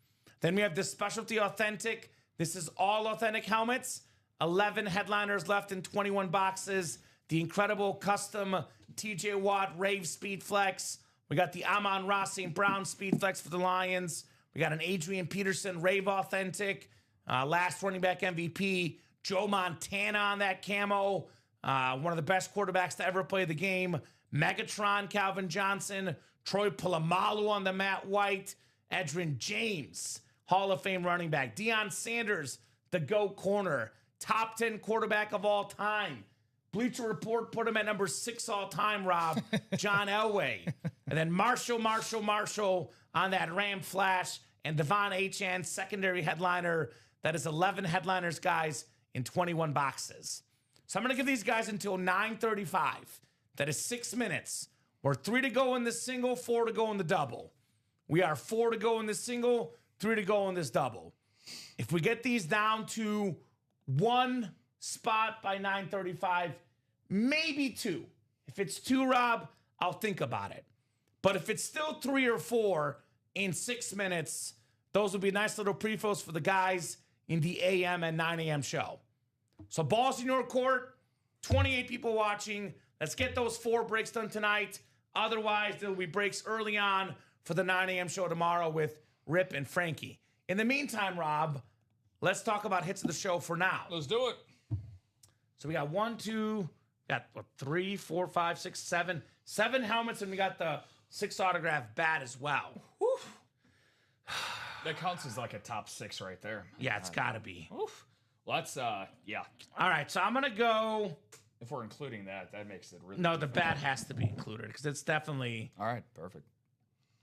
Then we have the Specialty Authentic. This is all authentic helmets. 11 headliners left in 21 boxes. The incredible custom TJ Watt Rave Speed Flex. We got the Amon Ross St. Brown Speed Flex for the Lions. We got an Adrian Peterson Rave Authentic. Last running back MVP. Joe Montana on that camo. One of the best quarterbacks to ever play the game. Megatron Calvin Johnson. Troy Polamalu on the Matt White. Edgerrin James, Hall of Fame running back. Deion Sanders, the GOAT corner. Top 10 quarterback of all time. Bleacher Report put him at number 6 all time, Rob. John Elway. And then Marshall on that Ram Flash. And Devon Achane, secondary headliner. That is 11 headliners, guys, in 21 boxes. So I'm going to give these guys until 9:35. That is 6 minutes. We're 3 to go in the single, 4 to go in the double. We are 4 to go in the single, 3 to go in this double. If we get these down to 1 spot by 9:35, maybe 2. If it's 2, Rob, I'll think about it. But if it's still 3 or 4 in 6 minutes, those will be nice little pre-fills for the guys in the AM and 9 a.m. show. So balls in your court, 28 people watching. Let's get those 4 breaks done tonight. Otherwise, there will be breaks early on for the 9 a.m. show tomorrow with Rip and Frankie. In the meantime, Rob, let's talk about hits of the show for now. Let's do it. So we got 3, 4, 5, 6, 7. 7 helmets, and we got the 6 autograph bat as well. Whew. That counts as like a top 6 right there. Yeah, it's got to be. Oof. Let's, yeah. All right, so I'm going to go. If we're including that, that makes it really No, the difficult. bat has to be included because it's definitely. All right, perfect.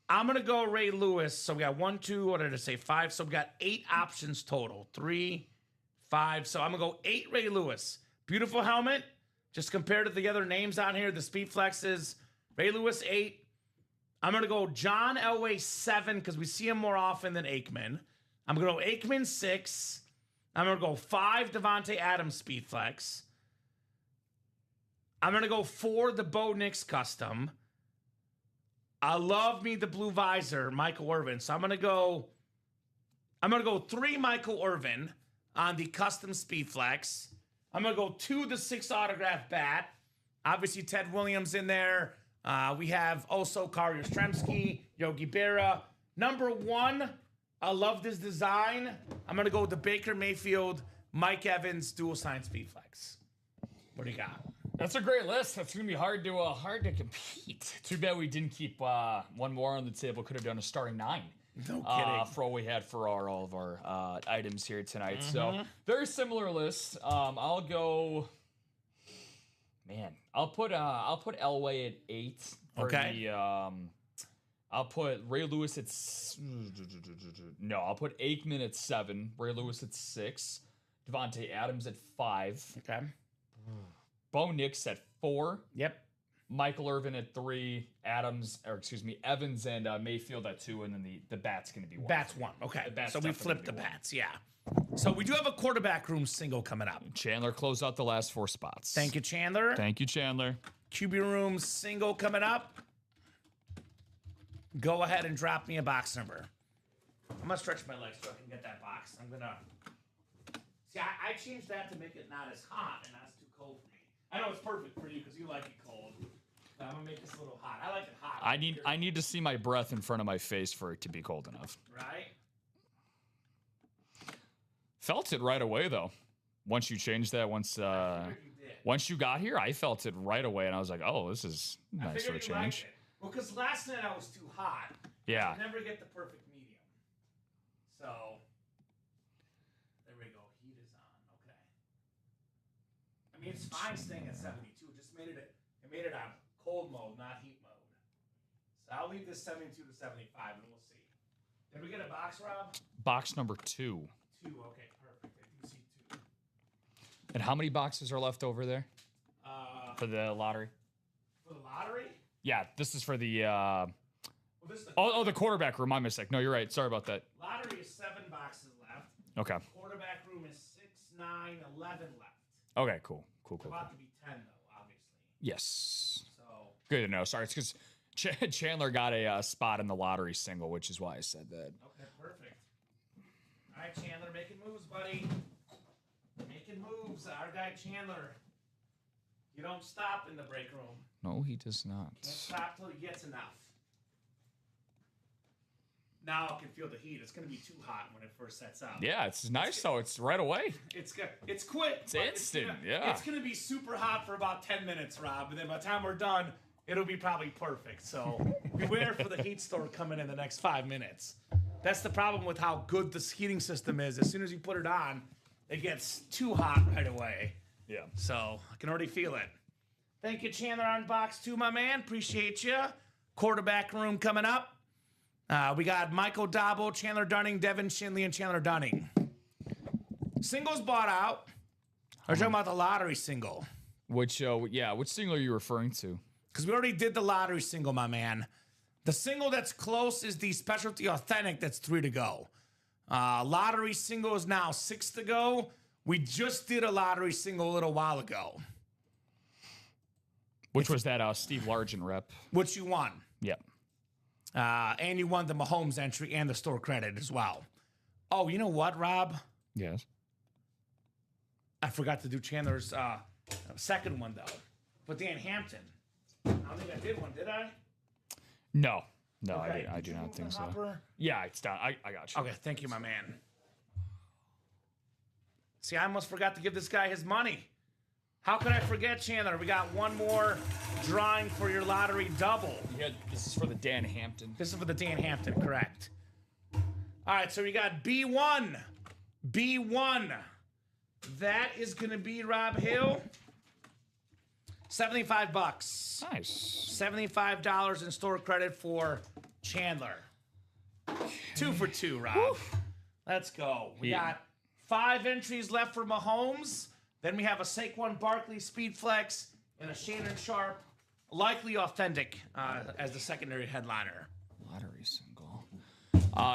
I'm going to go Ray Lewis. So we got 1, 2, what did I say? 5. So we got 8 options total. 3, 5. So I'm going to go 8 Ray Lewis. Beautiful helmet. Just compared to the other names on here, the Speed Flexes. Ray Lewis, 8. I'm going to go John Elway, 7, because we see him more often than Aikman. I'm going to go Aikman, 6. I'm going to go 5 Devontae Adams Speed Flex. I'm going to go 4 the Bo Nix Custom. I love me the blue visor, Michael Irvin. So I'm going to go 3 Michael Irvin on the custom Speed Flex. I'm going to go 2 the 6 autograph bat. Obviously, Ted Williams in there. We have also Kari Ostremski, Yogi Berra. Number 1, I love this design. I'm going to go with the Baker Mayfield, Mike Evans dual sign Speed Flex. What do you got? That's a great list. That's gonna be hard to compete. Too bad we didn't keep one more on the table. Could have done a starting 9. No kidding. For what we had for all of our items here tonight. So very similar list. I'll go. Man, I'll put Elway at 8. Okay. I'll put Ray Lewis at. No, I'll put Aikman at 7. Ray Lewis at 6. Devontae Adams at 5. Okay. Bo Nix at 4. Yep. Michael Irvin at 3. Evans and Mayfield at 2, and then the bat's going to be 1. Bat's 1. Okay. bat's So we definitely flipped the gonna be bats. Yeah. So we do have a quarterback room single coming up. Chandler closed out the last 4 spots. Thank you, Chandler. Thank you, Chandler. QB room single coming up. Go ahead and drop me a box number. I'm going to stretch my legs so I can get that box. I'm going to. See, I changed that to make it not as hot and not as too cold for me. I know it's perfect for you because you like it cold. But I'm going to make this a little hot. I like it hot. I need to see my breath in front of my face for it to be cold enough. Right? Felt it right away, though. Once you changed that, once you got here, I felt it right away, and I was like, oh, this is nice for a change. Well, because last night I was too hot. Yeah. I never get the perfect medium. So, there we go. Heat is on. Okay. I mean, it's fine staying at 72. Just made it on cold mode, not heat mode. So I'll leave this 72 to 75, and we'll see. Did we get a box, Rob? Box number 2. 2. Okay, perfect. I do see 2. And how many boxes are left over there for the lottery? For the lottery? Yeah, this is for the. Well, this is the the quarterback room. My mistake. No, you're right. Sorry about that. lottery is 7 boxes left. Okay. Quarterback room is 6, 9, 11 left. Okay. Cool. About to be 10 though, obviously. Yes. So Good to know. Sorry, it's because Chandler got a spot in the lottery single, which is why I said that. okay, perfect. All right, Chandler, making moves, buddy. Making moves. Our guy Chandler. You don't stop in the break room. No, he does not. Can't stop till he gets enough. Now I can feel the heat. It's going to be too hot when it first sets up. Yeah, it's nice though. It's right away. It's good. It's quick. It's instant. Yeah. It's going to be super hot for about 10 minutes, Rob. And then by the time we're done, it'll be probably perfect. So beware for the heat store coming in the next 5 minutes. That's the problem with how good this heating system is. As soon as you put it on, it gets too hot right away. Yeah. So I can already feel it. Thank you, Chandler, on box 2, my man. Appreciate you. Quarterback room coming up. We got Michael Dobble, Chandler Dunning, Devin Shinley, and Chandler Dunning. Singles bought out. We're talking about the lottery single. Which single are you referring to? Because we already did the lottery single, my man. The single that's close is the specialty authentic that's 3 to go. Lottery single is now 6 to go. We just did a lottery single a little while ago. Which was that Steve Largent rep? Which you won. Yep. And you won the Mahomes entry and the store credit as well. Oh, you know what, Rob? Yes. I forgot to do Chandler's second one, though. But Dan Hampton. I don't think I did one, did I? No. No, Okay. I Did do you not move think the so. hopper? Yeah, it's done. I got you. Okay, thank you, my man. See, I almost forgot to give this guy his money. How could I forget, Chandler? We got one more drawing for your lottery double. Yeah, this is for the Dan Hampton. This is for the Dan Hampton, correct. All right, so we got B1. B1. That is going to be Rob Hill. $75. Nice. $75 in store credit for Chandler. 2 for 2, Rob. Woo. Let's go. We Yeah. got 5 entries left for Mahomes. Then we have a Saquon Barkley Speed Flex and a Shannon Sharp, likely authentic, as the secondary headliner. Lottery single.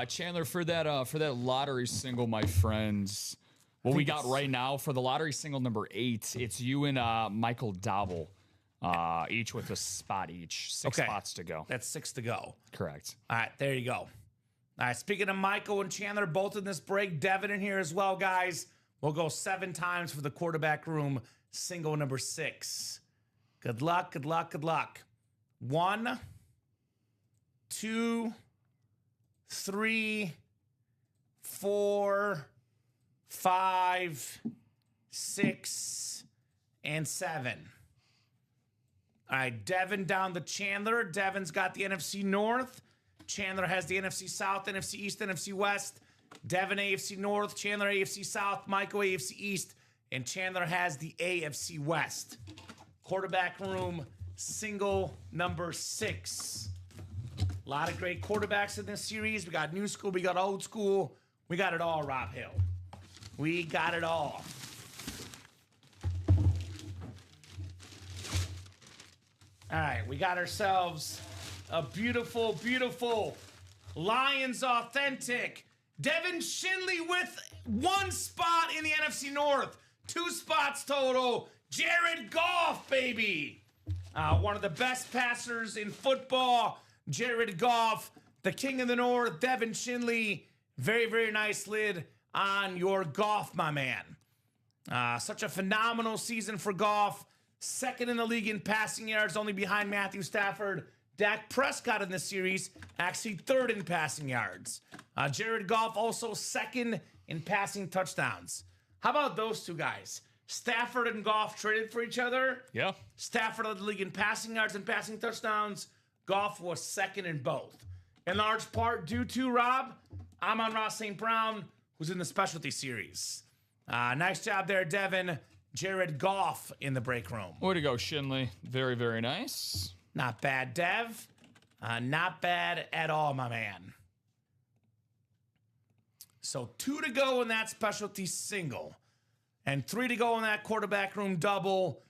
Chandler, for that lottery single, my friends. What we got right now for the lottery single number 8, it's you and Michael Dobble, each with a spot each. 6 Okay. spots to go. That's 6 to go. Correct. All right, there you go. All right, speaking of Michael and Chandler, both in this break, Devin in here as well, guys. We'll go 7 times for the quarterback room, single number 6. Good luck, good luck, good luck. 1, 2, 3, 4, 5, 6, and 7. All right, Devin down to Chandler. Devin's got the NFC North. Chandler has the NFC South, NFC East, NFC West. Devin AFC North, Chandler AFC South, Michael AFC East, and Chandler has the AFC West. Quarterback room, single number 6. A lot of great quarterbacks in this series. We got new school, we got old school. We got it all, Rob Hill. We got it all. All right, we got ourselves a beautiful, beautiful Lions authentic. Devin Shinley with 1 spot in the NFC North. 2 spots total. Jared Goff, baby. One of the best passers in football. Jared Goff, the king of the North. Devin Shinley. Very, very nice lid on your Goff, my man. Such a phenomenal season for Goff. 2nd in the league in passing yards, only behind Matthew Stafford. Dak Prescott in this series, actually 3rd in passing yards. Jared Goff also 2nd in passing touchdowns. How about those 2 guys? Stafford and Goff traded for each other. Yeah. Stafford led the league in passing yards and passing touchdowns. Goff was 2nd in both. In large part due to, Rob, Amon-Ra St. Brown, who's in the specialty series. Nice job there, Devin. Jared Goff in the break room. Way to go, Shinley. Very, very nice. Not bad, Dev. Not bad at all, my man. So 2 to go in that specialty single. And 3 to go in that quarterback room double.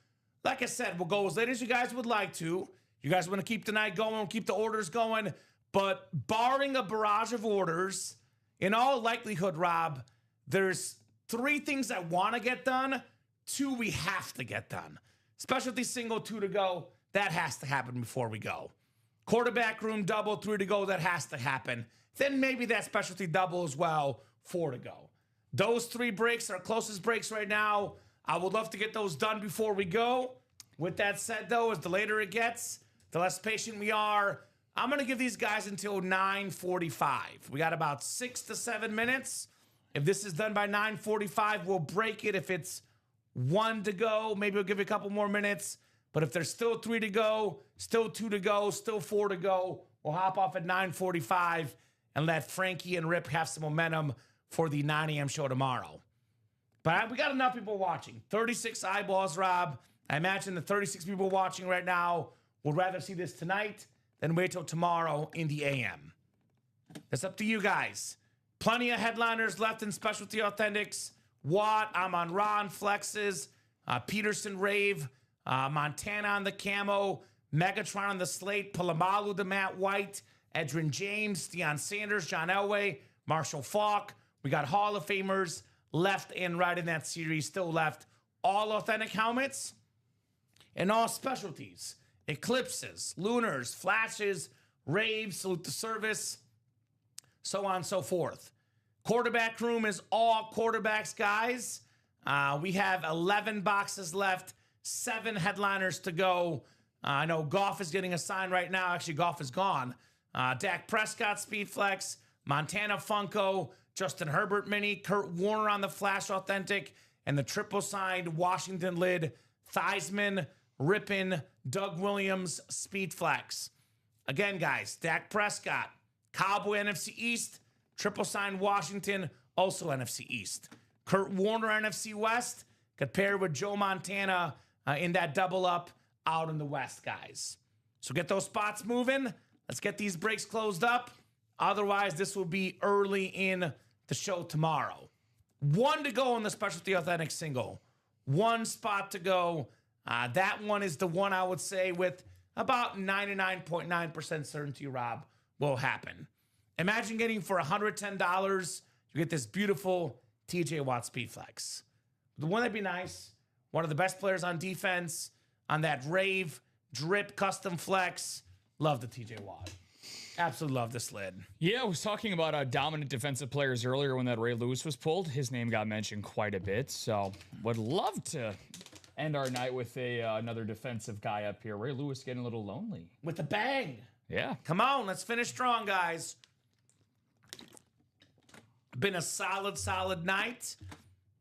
Like I said, we'll go as late as you guys would like to. You guys want to keep the night going, keep the orders going. But barring a barrage of orders, in all likelihood, Rob, there's 3 things I want to get done. 2 we have to get done. Specialty single, 2 to go. That has to happen before we go. Quarterback room double, 3 to go. That has to happen. Then maybe that specialty double as well 4 to go. Those 3 breaks are our closest breaks right now. I would love to get those done before we go. With that said, though, as the later it gets, the less patient we are. I'm going to give these guys until 9:45. We got about 6 to 7 minutes. If this is done by 9:45, we'll break it. If it's 1 to go, maybe we'll give it a couple more minutes. But if there's still 3 to go, still 2 to go, still 4 to go, we'll hop off at 9:45 and let Frankie and Rip have some momentum for the 9 a.m. show tomorrow. But we got enough people watching. 36 eyeballs, Rob. I imagine the 36 people watching right now would rather see this tonight than wait till tomorrow in the AM. That's up to you guys. Plenty of headliners left in Specialty Authentics. Watt, I'm on Ron Flexes, Peterson Rave, Montana on the camo, Megatron on the slate, Palamalu the matte white, Edrin James, Deion Sanders, John Elway, Marshall Falk. We got Hall of Famers left and right in that series. Still left all authentic helmets and all specialties. Eclipses, Lunars, Flashes, Raves, Salute the Service, so on and so forth. Quarterback room is all quarterbacks, guys. We have 11 boxes left, 7 headliners to go. I know Goff is getting a sign right now. Actually, Goff is gone. Dak Prescott, Speed Flex, Montana Funko, Justin Herbert Mini, Kurt Warner on the Flash Authentic, and the triple signed Washington lid, Theismann, Rippin, Doug Williams, Speed Flex. Again, guys, Dak Prescott, Cowboy NFC East, triple signed Washington, also NFC East. Kurt Warner, NFC West, compared with Joe Montana in that double up out in the West, guys. So get those spots moving. Let's get these breaks closed up. Otherwise, this will be early in the show tomorrow. 1 to go on the Specialty Authentic single. 1 spot to go. That one is the one I would say with about 99.9% certainty, Rob, will happen. Imagine getting for $110, you get this beautiful TJ Watt Speed Flex. Wouldn't that be nice? One of the best players on defense on that Rave Drip Custom Flex. Love the TJ Watt. Absolutely love this lid. Yeah, I was talking about dominant defensive players earlier when that Ray Lewis was pulled. His name got mentioned quite a bit, so would love to end our night with another defensive guy up here. Ray Lewis getting a little lonely. With a bang. Yeah. Come on, let's finish strong, guys. Been a solid night.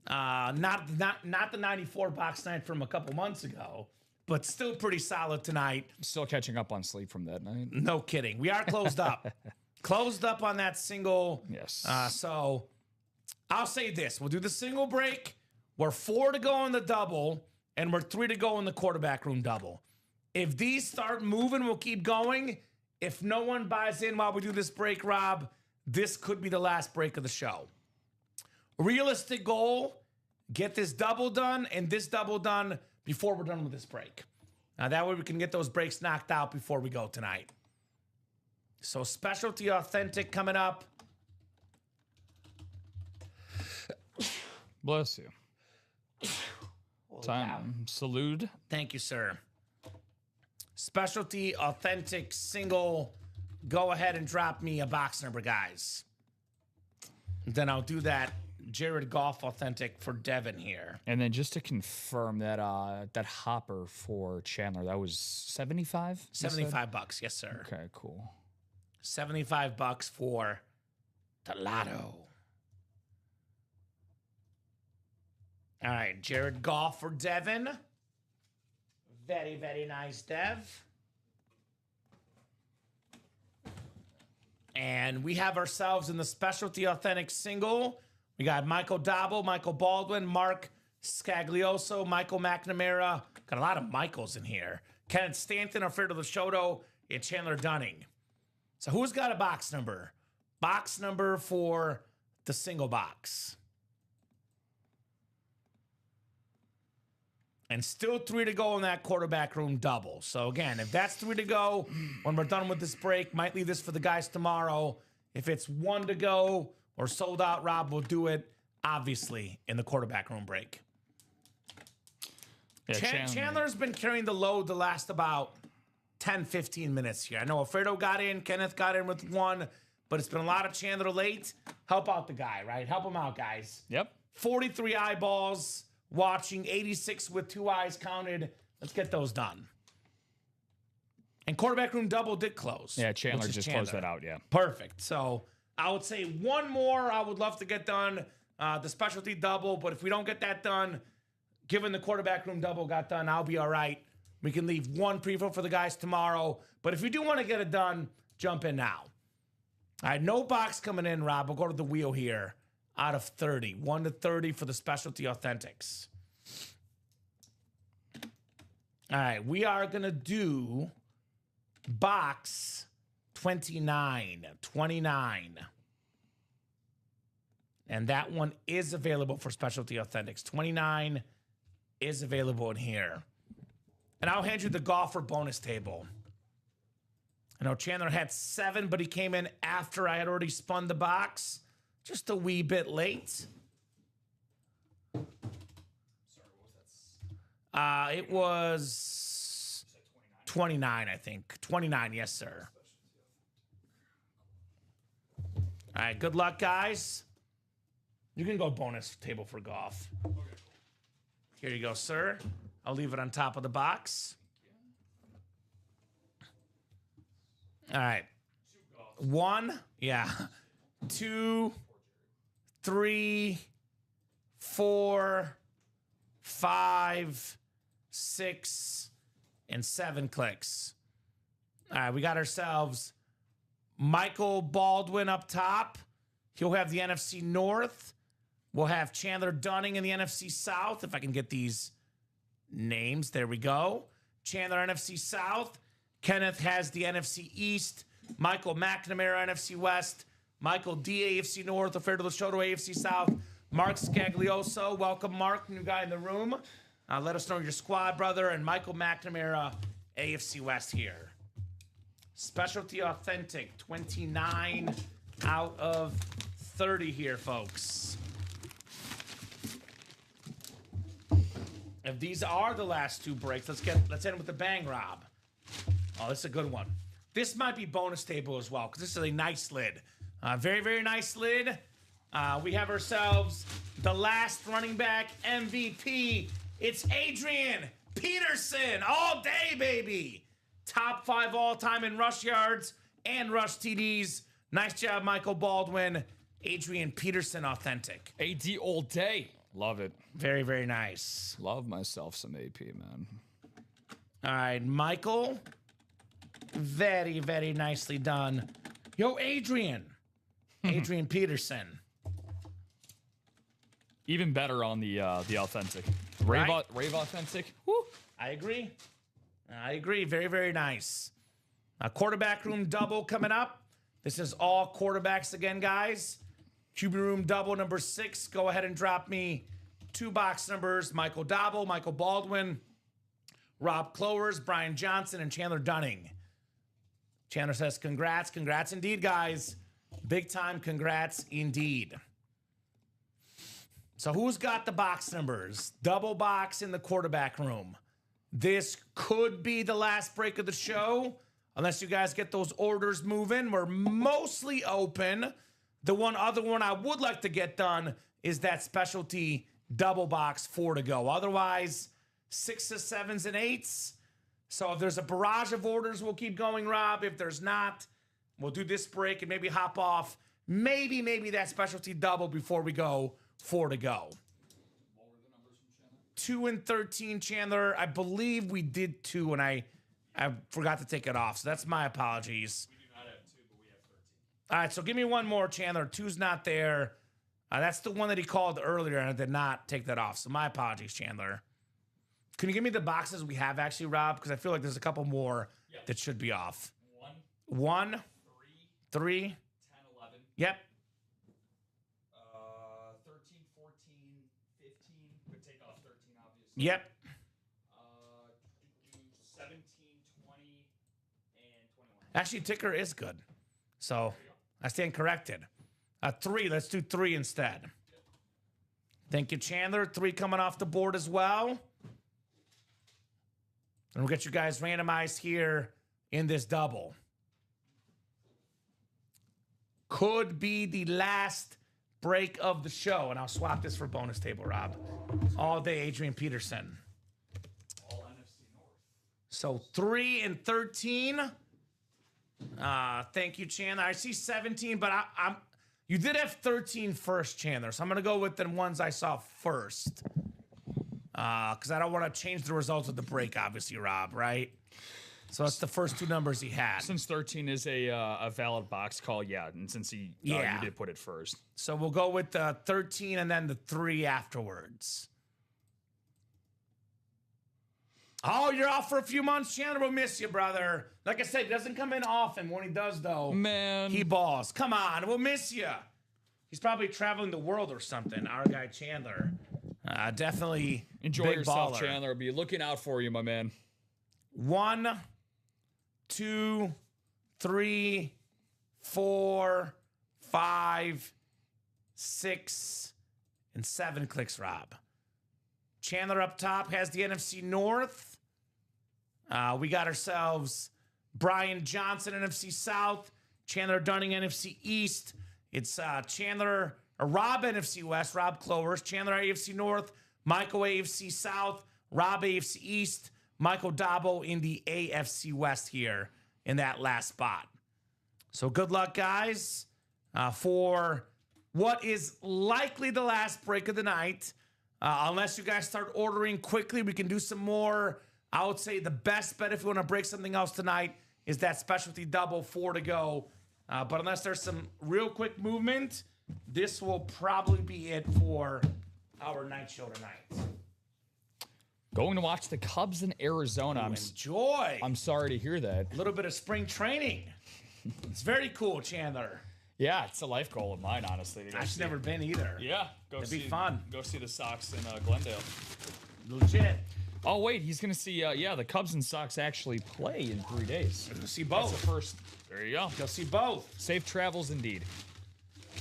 Not the 94 box night from a couple months ago, but still pretty solid tonight. Still catching up on sleep from that night. No kidding. We are closed up. Closed up on that single. Yes. So I'll say this. We'll do the single break. We're 4 to go in the double, and we're 3 to go in the quarterback room double. If these start moving, we'll keep going. If no one buys in while we do this break, Rob, this could be the last break of the show. Realistic goal, get this double done and this double done before we're done with this break. Now, that way we can get those breaks knocked out before we go tonight. So, Specialty Authentic coming up. Bless you. Time. Salute. Thank you, sir. Specialty Authentic single. Go ahead and drop me a box number, guys. Then I'll do that Jared Goff Authentic for Devin here. And then just to confirm that that hopper for Chandler, that was 75? 75 bucks, yes, sir. Okay, cool. 75 bucks for Tolato. All right, Jared Goff for Devin. Very, very nice, Dev. And we have ourselves in the Specialty Authentic single. We got Michael Dobble, Michael Baldwin, Mark Scaglioso, Michael McNamara. Got a lot of Michaels in here. Kenneth Stanton, Alfredo Lachotto, and Chandler Dunning. So who's got a box number? Box number for the single box. And still 3 to go in that quarterback room double. So again, if that's 3 to go, when we're done with this break, might leave this for the guys tomorrow. If it's 1 to go or sold out, Rob will do it, obviously, in the quarterback room break. Yeah, Chandler's been carrying the load the last about 10, 15 minutes here. I know Alfredo got in, Kenneth got in with 1, but it's been a lot of Chandler late. Help out the guy, right? Help him out, guys. Yep. 43 eyeballs watching, 86 with 2 eyes counted. Let's get those done. And quarterback room double did close. Yeah, Chandler which is just closed that out, yeah. Perfect. So I would say one more I would love to get done, the specialty double. But if we don't get that done, given the quarterback room double got done, I'll be all right. We can leave one preview for the guys tomorrow. But if you do want to get it done, jump in now. All right, no box coming in, Rob. We'll go to the wheel here out of 30. 1 to 30 for the specialty authentics. All right, we are going to do box 29. And that one is available for specialty authentics. 29 is available in here. And I'll hand you the golfer bonus table. I know Chandler had 7, but he came in after I had already spun the box. Just a wee bit late. It was 29, I think. 29, yes, sir. All right, good luck, guys. You can go bonus table for golf. Here you go, sir. I'll leave it on top of the box. All right. 1, yeah. 2, 3, 4, 5, 6, and 7 clicks. All right, we got ourselves Michael Baldwin up top. He'll have the NFC North. We'll have Chandler Dunning in the NFC South, if I can get these names. There we go. Chandler, NFC South. Kenneth has the NFC East. Michael McNamara, NFC West. Michael D, AFC North. Alfredo Lachoto, AFC South. Mark Scaglioso. Welcome, Mark, new guy in the room. Let us know your squad, brother. And Michael McNamara, AFC West here. Specialty Authentic, 29 out of 30 here, folks. If these are the last 2 breaks, let's end with the bang, Rob. Oh, this is a good one. This might be bonus table as well, because this is a nice lid. Very, very nice lid. We have ourselves the last running back MVP. It's Adrian Peterson all day, baby. Top 5 all-time in rush yards and rush TDs. Nice job, Michael Baldwin. Adrian Peterson authentic. AD all day. Love it. Very, very nice. Love myself some AP, man. All right, Michael. Very, very nicely done. Yo, Adrian. Adrian Peterson. Even better on the authentic. Right? Rave authentic. Woo. I agree. Very, very nice. A quarterback room double coming up. This is all quarterbacks again, guys. QB room double number 6. Go ahead and drop me 2 box numbers. Michael Dobble, Michael Baldwin, Rob Clowers, Brian Johnson, and Chandler Dunning. Chandler says, congrats. Congrats indeed, guys. Big time congrats indeed. So who's got the box numbers? Double box in the quarterback room. This could be the last break of the show. Unless you guys get those orders moving. We're mostly open. The other one I would like to get done is that specialty double box 4 to go. Otherwise, 6s, 7s, and 8s. So if there's a barrage of orders, we'll keep going, Rob. If there's not, we'll do this break and maybe hop off. Maybe that specialty double before we go 4 to go. What were the numbers from Chandler? 2 and 13, Chandler. I believe we did 2 and I forgot to take it off. So that's my apologies. We do not have 2, but we have 13. All right, so give me one more, Chandler. 2's not there. That's the one that he called earlier, and I did not take that off. So my apologies, Chandler. Can you give me the boxes we have, actually, Rob? Because I feel like there's a couple more that should be off. 1, 3, 10, 11. Yep. 13, 14, 15. Would take off 13, obviously. Yep. 17, 20, and 21. Actually, ticker is good. So I stand corrected. 3. Let's do 3 instead. Thank you, Chandler. 3 coming off the board as well. And we'll get you guys randomized here in this double. could be the last break of the show. And I'll swap this for bonus table, Rob. All day, Adrian Peterson. All NFC North. So 3 and 13. Thank you, Chandler. I see 17, but you did have 13 first, Chandler. So I'm gonna go with the ones I saw first. Because I don't want to change the results of the break, obviously, Rob, right? So that's the first two numbers he had. Since 13 is a valid box call, yeah, and since you did put it first. So we'll go with the 13 and then the 3 afterwards. Oh, you're off for a few months. Chandler will miss you, brother. Like I said, he doesn't come in often. When he does, though, Man. he balls. Come on, we'll miss you. He's probably traveling the world or something. Our guy Chandler. Definitely Enjoy big yourself, baller. Chandler. I'll be looking out for you, my man. 1, 2, 3, 4, 5, 6, and 7 clicks, Rob. Chandler up top has the NFC North. We got ourselves Brian Johnson, NFC South. Chandler Dunning, NFC East. It's Rob, NFC West. Rob Clovers. Chandler, AFC North. Michael, AFC South. Rob, AFC East. Michael Dabo in the AFC West here in that last spot. So good luck, guys, for what is likely the last break of the night. Unless you guys start ordering quickly, we can do some more. I would say the best bet if you want to break something else tonight is that specialty double, 4 to go. But unless there's some real quick movement, this will probably be it for our night show tonight. Going to watch the Cubs in Arizona. Enjoy. I'm sorry to hear that. A little bit of spring training. It's very cool, Chandler. Yeah, it's a life goal of mine, honestly. To go I've see. never been either. Yeah, It'd be fun. Go see the Sox in Glendale. Legit. Oh wait, he's gonna see. The Cubs and Sox actually play in 3 days. We'll see That's both. the first. There you go. You'll see both. Safe travels indeed.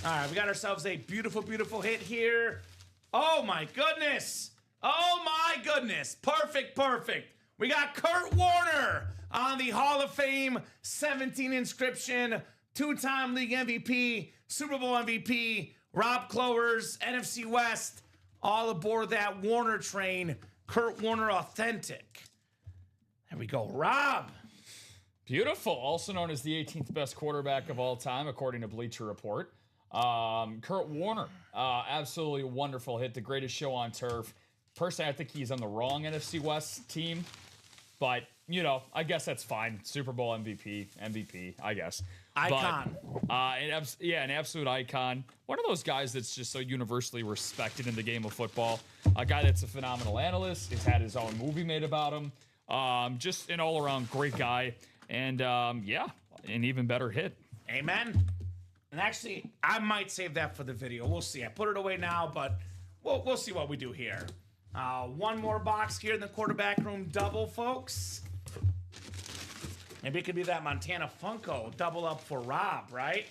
All right, we got ourselves a beautiful, beautiful hit here. Oh my goodness. Oh my goodness. Perfect, perfect. We got Kurt Warner on the Hall of Fame 17 inscription, 2-time league MVP, Super Bowl MVP, Rob Clovers, NFC West, all aboard that Warner train. Kurt Warner authentic. There we go. Rob. Beautiful. Also known as the 18th best quarterback of all time, according to Bleacher Report. Kurt Warner, absolutely wonderful hit. The greatest show on turf. Personally, I think he's on the wrong NFC West team, but I guess that's fine. Super Bowl MVP, I guess. Icon. But, an absolute icon. One of those guys that's just so universally respected in the game of football. A guy that's a phenomenal analyst. He's had his own movie made about him. Just an all-around great guy. And, an even better hit. Amen. And actually, I might save that for the video. We'll see. I put it away now, but we'll see what we do here. One more box here in the quarterback room double, folks. Maybe it could be that Montana Funko double up for Rob, right?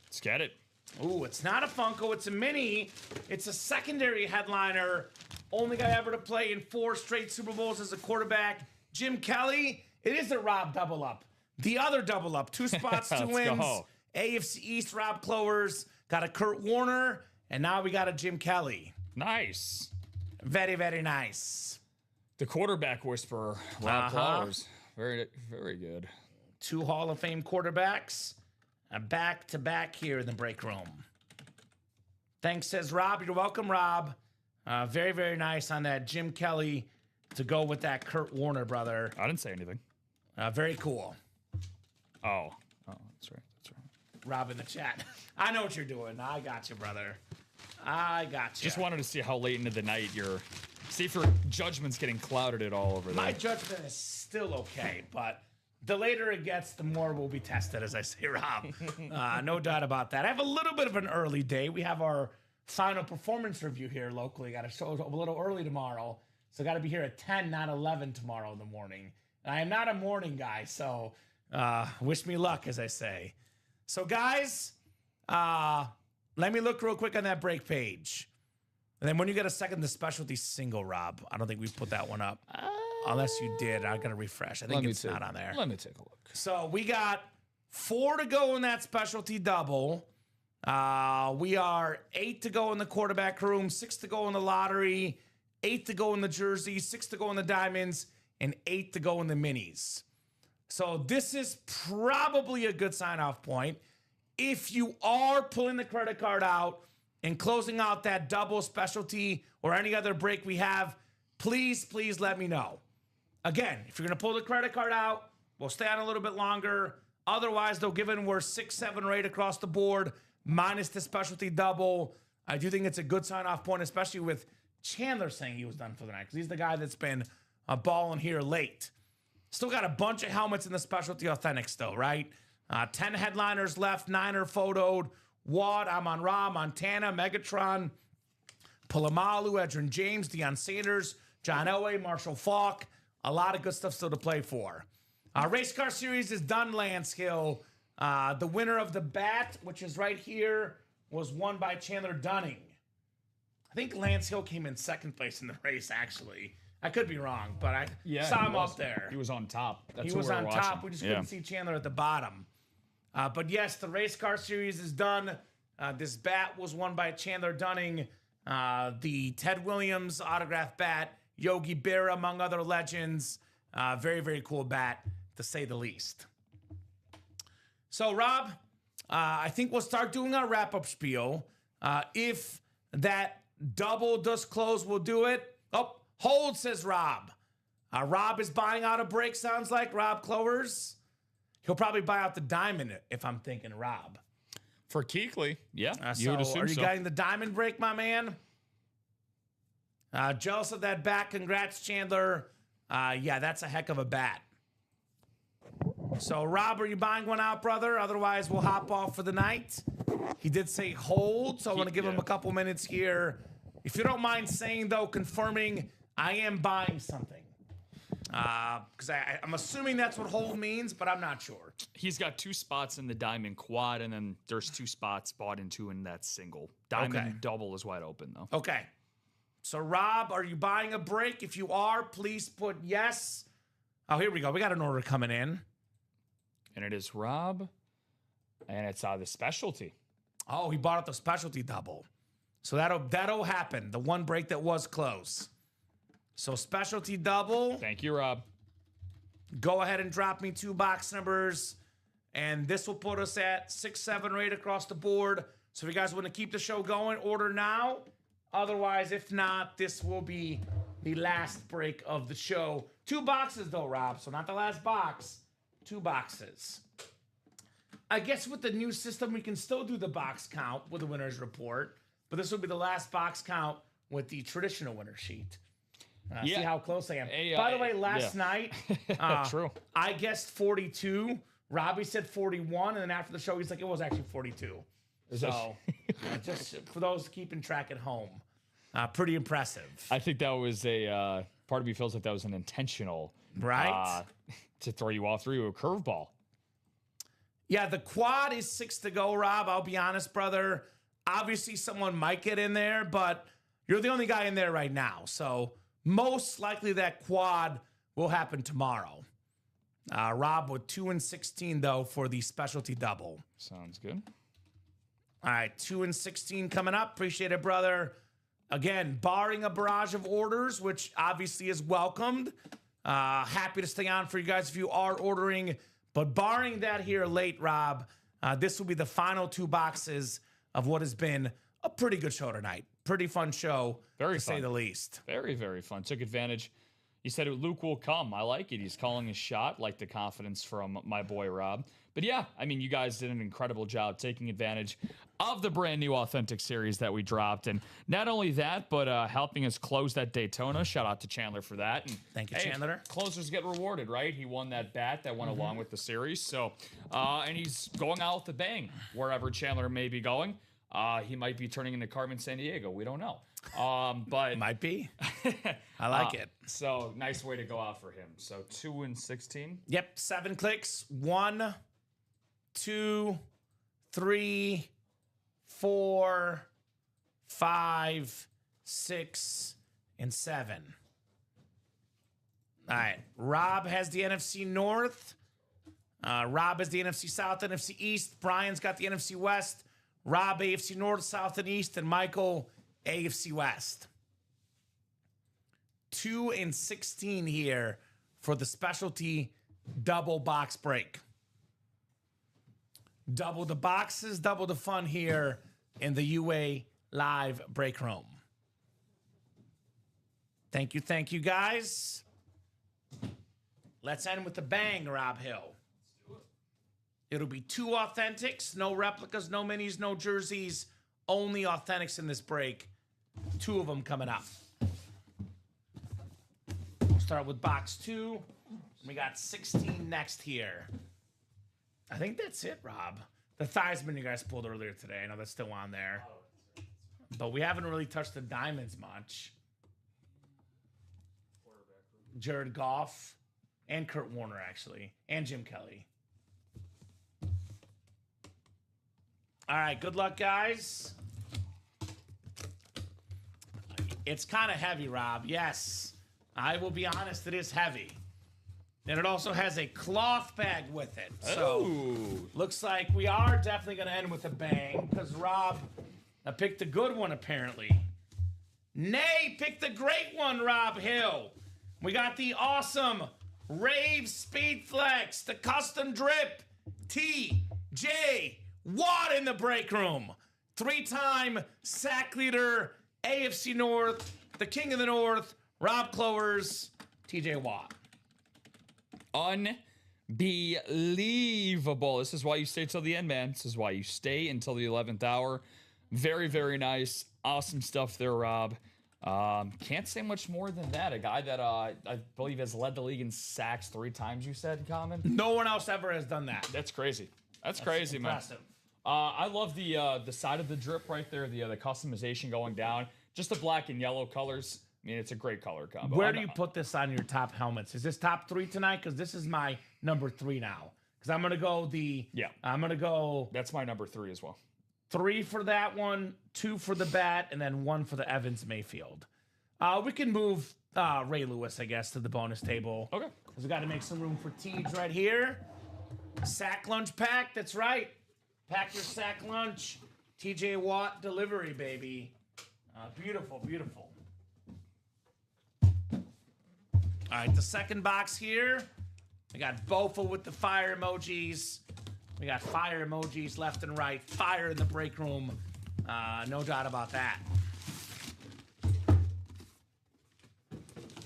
Let's get it. Ooh, it's not a Funko. It's a mini. It's a secondary headliner. Only guy ever to play in 4 straight Super Bowls as a quarterback. Jim Kelly. It is a Rob double up. The other double up. 2 spots, 2 wins. Go. AFC East, Rob Clovers. Got a Kurt Warner. And now we got a Jim Kelly. Nice. Very, very nice. The quarterback whisperer, Rob Clovers. Very, very good. 2 Hall of Fame quarterbacks. Back to back here in the break room. Thanks, says Rob. You're welcome, Rob. Very, very nice on that Jim Kelly to go with that Kurt Warner, brother. I didn't say anything. Very cool. Oh, that's right. That's right. Rob in the chat. I know what you're doing. I got you, brother. I got you. Just wanted to see how late into the night see if your judgment's getting clouded at all over there. My judgment is still okay, but the later it gets, the more will be tested, as I say, Rob. No doubt about that. I have a little bit of an early day. We have our final performance review here locally. Got to show up a little early tomorrow, so got to be here at 10, not 11 tomorrow in the morning. And I am not a morning guy, so wish me luck, as I say. So, guys, let me look real quick on that break page. And then when you get a second, the specialty single, Rob. I don't think we've put that one up. Unless you did. I got to refresh. I think it's not on there. Let me take a look. So we got 4 to go in that specialty double. We are 8 to go in the quarterback room, 6 to go in the lottery, 8 to go in the jersey, 6 to go in the diamonds, and 8 to go in the minis. So this is probably a good sign-off point. If you are pulling the credit card out and closing out that double specialty or any other break we have, please let me know. Again, if you're going to pull the credit card out, we'll stay on a little bit longer. Otherwise, though, given we're 6, 7, or 8 across the board, minus the specialty double, I do think it's a good sign-off point, especially with Chandler saying he was done for the night, because he's the guy that's been balling here late. Still got a bunch of helmets in the specialty authentics, though, right? 10 headliners left, 9 are photoed. Wad, Amon-Ra, Montana, Megatron, Polamalu, Edrin James, Deion Sanders, John Elway, Marshall Faulk. A lot of good stuff still to play for. Race car series is done, Lance Hill. The winner of the bat, which is right here, was won by Chandler Dunning. I think Lance Hill came in second place in the race, actually. I could be wrong, but I saw him up there. He was on top. He was on top. We just couldn't see Chandler at the bottom. But yes, the race car series is done. This bat was won by Chandler Dunning. The Ted Williams autograph bat, Yogi Berra, among other legends. Very, very cool bat, to say the least. So, Rob, I think we'll start doing our wrap-up spiel. If that double does close, we'll do it. Oh, hold, says Rob. Rob is buying out a break, sounds like. Rob Clovers. He'll probably buy out the diamond, if I'm thinking Rob. For Keekly, yeah. So are you getting the diamond break, my man? Jealous of that bat. Congrats, Chandler. Yeah, that's a heck of a bat. So, Rob, are you buying one out, brother? Otherwise, we'll hop off for the night. He did say hold, so I want to give him a couple minutes here. If you don't mind saying, though, confirming, I am buying something. Because I'm assuming that's what hold means, but I'm not sure. He's got 2 spots in the diamond quad, and then there's 2 spots bought into in that single. Diamond double is wide open, though. Okay. So, Rob, are you buying a break? If you are, please put yes. Oh, here we go. We got an order coming in. And it is Rob, and it's the specialty. Oh, he bought out the specialty double. So that'll happen. The one break that was close. So specialty double. Thank you, Rob. Go ahead and drop me 2 box numbers. And this will put us at 6, 7, or 8 across the board. So if you guys want to keep the show going, order now. Otherwise, if not, this will be the last break of the show. 2 boxes, though, Rob. So not the last box. 2 boxes. I guess with the new system, we can still do the box count with the winner's report. But this will be the last box count with the traditional winner sheet. See how close I am. By the way, last night, True. I guessed 42. Robbie said 41, and then after the show, he's like, it was actually 42. So, just for those keeping track at home, pretty impressive. I think that was a part of me feels like that was an intentional, right? To throw you off through a curveball. Yeah, the quad is 6 to go, Rob. I'll be honest, brother. Obviously, someone might get in there, but you're the only guy in there right now. So most likely that quad will happen tomorrow. Rob with 2 and 16, though, for the specialty double. Sounds good. All right, 2 and 16 coming up. Appreciate it, brother. Again, barring a barrage of orders, which obviously is welcomed. Happy to stay on for you guys if you are ordering. But barring that here late, Rob, this will be the final 2 boxes of what has been a pretty good show tonight. Pretty fun show, to say the least. Very, very fun. Took advantage. He said Luke will come. I like it. He's calling his shot. Like the confidence from my boy Rob. But yeah, I mean, you guys did an incredible job taking advantage of the brand new Authentic series that we dropped. And not only that, but helping us close that Daytona. Shout out to Chandler for that. And thank you, Chandler. Closers get rewarded, right? He won that bat that went along with the series. So, and he's going out with a bang wherever Chandler may be going. He might be turning into Carmen Sandiego. We don't know. But might be. I like it. So nice way to go out for him. So 2 and 16. Yep, 7 clicks. 1, 2, 3, 4, 5, 6, and 7. All right. Rob has the NFC North. Rob has the NFC South, NFC East. Brian's got the NFC West. Rob, AFC North, South, and East. And Michael, AFC West. 2 and 16 here for the specialty double box break. Double the boxes, double the fun here in the UA live break room. Thank you, guys. Let's end with a bang, Rob Hill. It'll be 2 authentics, no replicas, no minis, no jerseys, only authentics in this break. 2 of them coming up. We'll start with box 2. We got 16 next here. I think that's it, Rob. The Theismann you guys pulled earlier today. I know that's still on there. But we haven't really touched the diamonds much. Jared Goff and Kurt Warner, actually. And Jim Kelly. All right, good luck, guys. It's kind of heavy, Rob. Yes, I will be honest, it is heavy. And it also has a cloth bag with it. So, looks like we are definitely going to end with a bang because Rob picked a good one, apparently. Nay, picked the great one, Rob Hill. We got the awesome Rave Speed Flex, the custom drip, T.J. Watt in the break room. 3-time sack leader, AFC North, the King of the North, Rob Clowers, T.J. Watt. Unbelievable. This is why you stay till the end, man. This is why you stay until the 11th hour. Very, very nice. Awesome stuff there, Rob. Can't say much more than that. A guy that I believe has led the league in sacks 3 times, you said, Kamen? No one else ever has done that. That's crazy. That's crazy, impressive. Man. I love the side of the drip right there, the customization going down. Just the black and yellow colors. I mean, it's a great color combo. Where do you put this on your top helmets? Is this top 3 tonight? Because this is my number 3 now. Because I'm going to go I'm going to go... That's my number 3 as well. 3 for that one, 2 for the bat, and then 1 for the Evans Mayfield. We can move Ray Lewis, I guess, to the bonus table. Okay. Because we got to make some room for Teej right here. Sack lunch pack, that's right. Pack your sack lunch. TJ Watt delivery, baby. Beautiful, beautiful. All right, the second box here. We got Bofa with the fire emojis. We got fire emojis left and right. Fire in the break room. No doubt about that.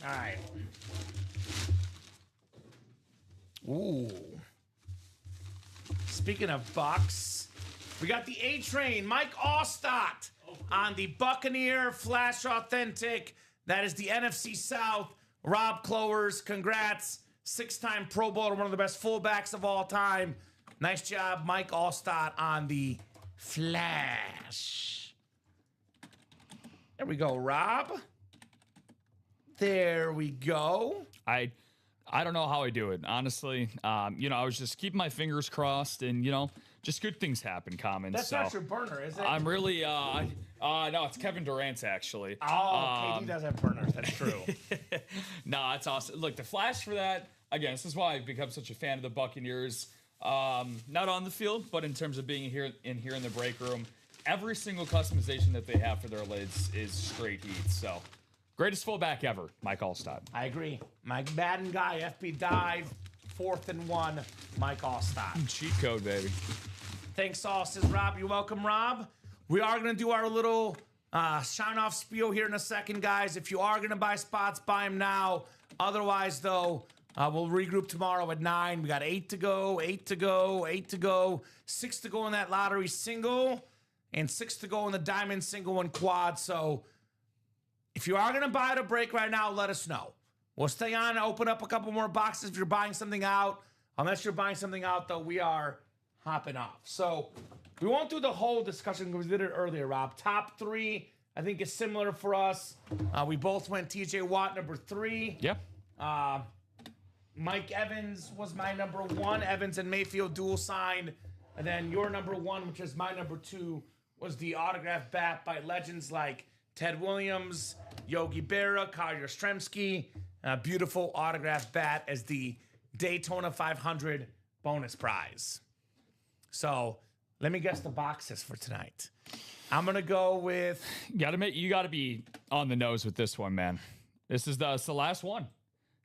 All right. Ooh. Speaking of Bucks, we got the A-Train, Mike Allstott on the Buccaneer Flash Authentic. That is the NFC South. Rob Clowers, congrats. 6-time Pro Bowler, one of the best fullbacks of all time. Nice job, Mike Allstott on the Flash. There we go, Rob. There we go. I don't know how I do it, honestly. I was just keeping my fingers crossed and, just good things happen, Kamen. That's not your burner, is it? I'm really, no, it's Kevin Durant's, actually. Oh, KD does have burners. That's true. No, it's awesome. Look, the Flash for that, again, this is why I've become such a fan of the Buccaneers. Not on the field, but in terms of being here in the break room. Every single customization that they have for their lids is straight heat, so... Greatest fullback ever, Mike Allstott. I agree. Mike Madden guy, FB dive, 4th and 1, Mike Allstott. Cheat code, baby. Thanks, all, says Rob. You're welcome, Rob. We are going to do our little shine-off spiel here in a second, guys. If you are going to buy spots, buy them now. Otherwise, though, we'll regroup tomorrow at 9. We got 8 to go, 8 to go, 8 to go, 6 to go in that lottery single, and 6 to go in the diamond single and quad, so... If you are going to buy at a break right now, let us know. We'll stay on and open up a couple more boxes if you're buying something out. Unless you're buying something out, though, we are hopping off. So we won't do the whole discussion because we did it earlier, Rob. Top 3, I think, is similar for us. We both went TJ Watt, number 3. Yep. Mike Evans was my number 1. Evans and Mayfield dual signed. And then your number 1, which is my number 2, was the autographed bat by legends like Ted Williams, Yogi Berra, Kyle Yastrzemski. Beautiful autographed bat as the Daytona 500 bonus prize. So let me guess the boxes for tonight. I'm gonna go with You gotta be on the nose with this one, man. It's the last one.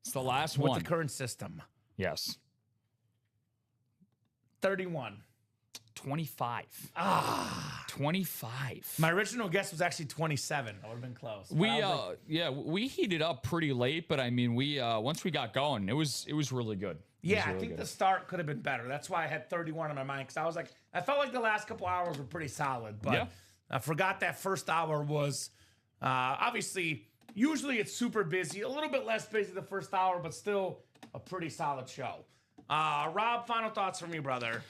It's the last with one. the current system. Yes. 31. 25. 25. My original guess was actually 27. I would have been close. But We I was like, we heated up pretty late, but I mean we once we got going, it was really good. It was I really think good. the start could have been better. That's why I had 31 in my mind, because I felt like the last couple hours were pretty solid, but Yeah. I forgot that first hour was obviously, usually it's super busy, a little bit less busy the first hour, but still a pretty solid show. Rob, final thoughts from you, brother.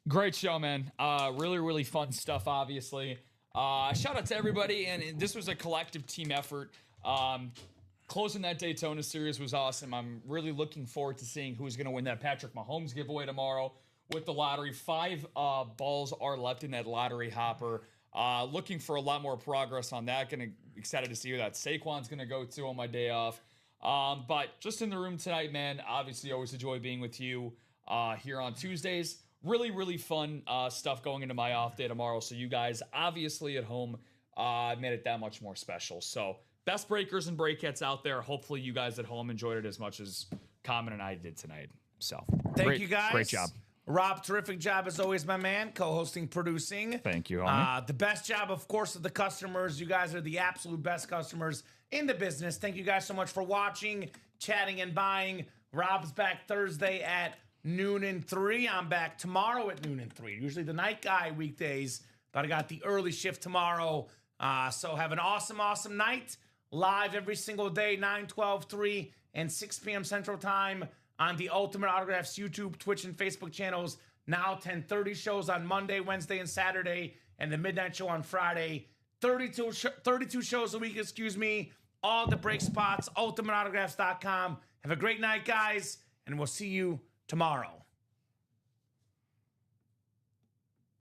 Great show, man. Really fun stuff, obviously. Shout out to everybody, and this was a collective team effort. Closing that Daytona series was awesome. I'm really looking forward to seeing who's going to win that Patrick Mahomes giveaway tomorrow with the lottery. 5 balls are left in that lottery hopper. Looking for a lot more progress on that. Excited to see who that Saquon's going to go to on my day off. But just in the room tonight, man, obviously always a joy being with you here on Tuesdays. Really fun stuff going into my off day tomorrow. So you guys, obviously at home, made it that much more special. So best breakers and breakheads out there. Hopefully you guys at home enjoyed it as much as Kamen and I did tonight. So Thank you, guys. Great job. Rob, terrific job as always, my man. Co-hosting, producing. Thank you, homie. The best job, of course, of the customers. You guys are the absolute best customers in the business. Thank you guys so much for watching, chatting, and buying. Rob's back Thursday at noon and 3. I'm back tomorrow at noon and 3. Usually the night guy weekdays, but I got the early shift tomorrow. So have an awesome night. Live every single day, 9, 12, 3, and 6 p.m. Central Time on the Ultimate Autographs YouTube, Twitch, and Facebook channels. Now 10:30 shows on Monday, Wednesday, and Saturday, and the midnight show on Friday. 32 shows a week, all the break spots, ultimateautographs.com. Have a great night, guys, and we'll see you tomorrow.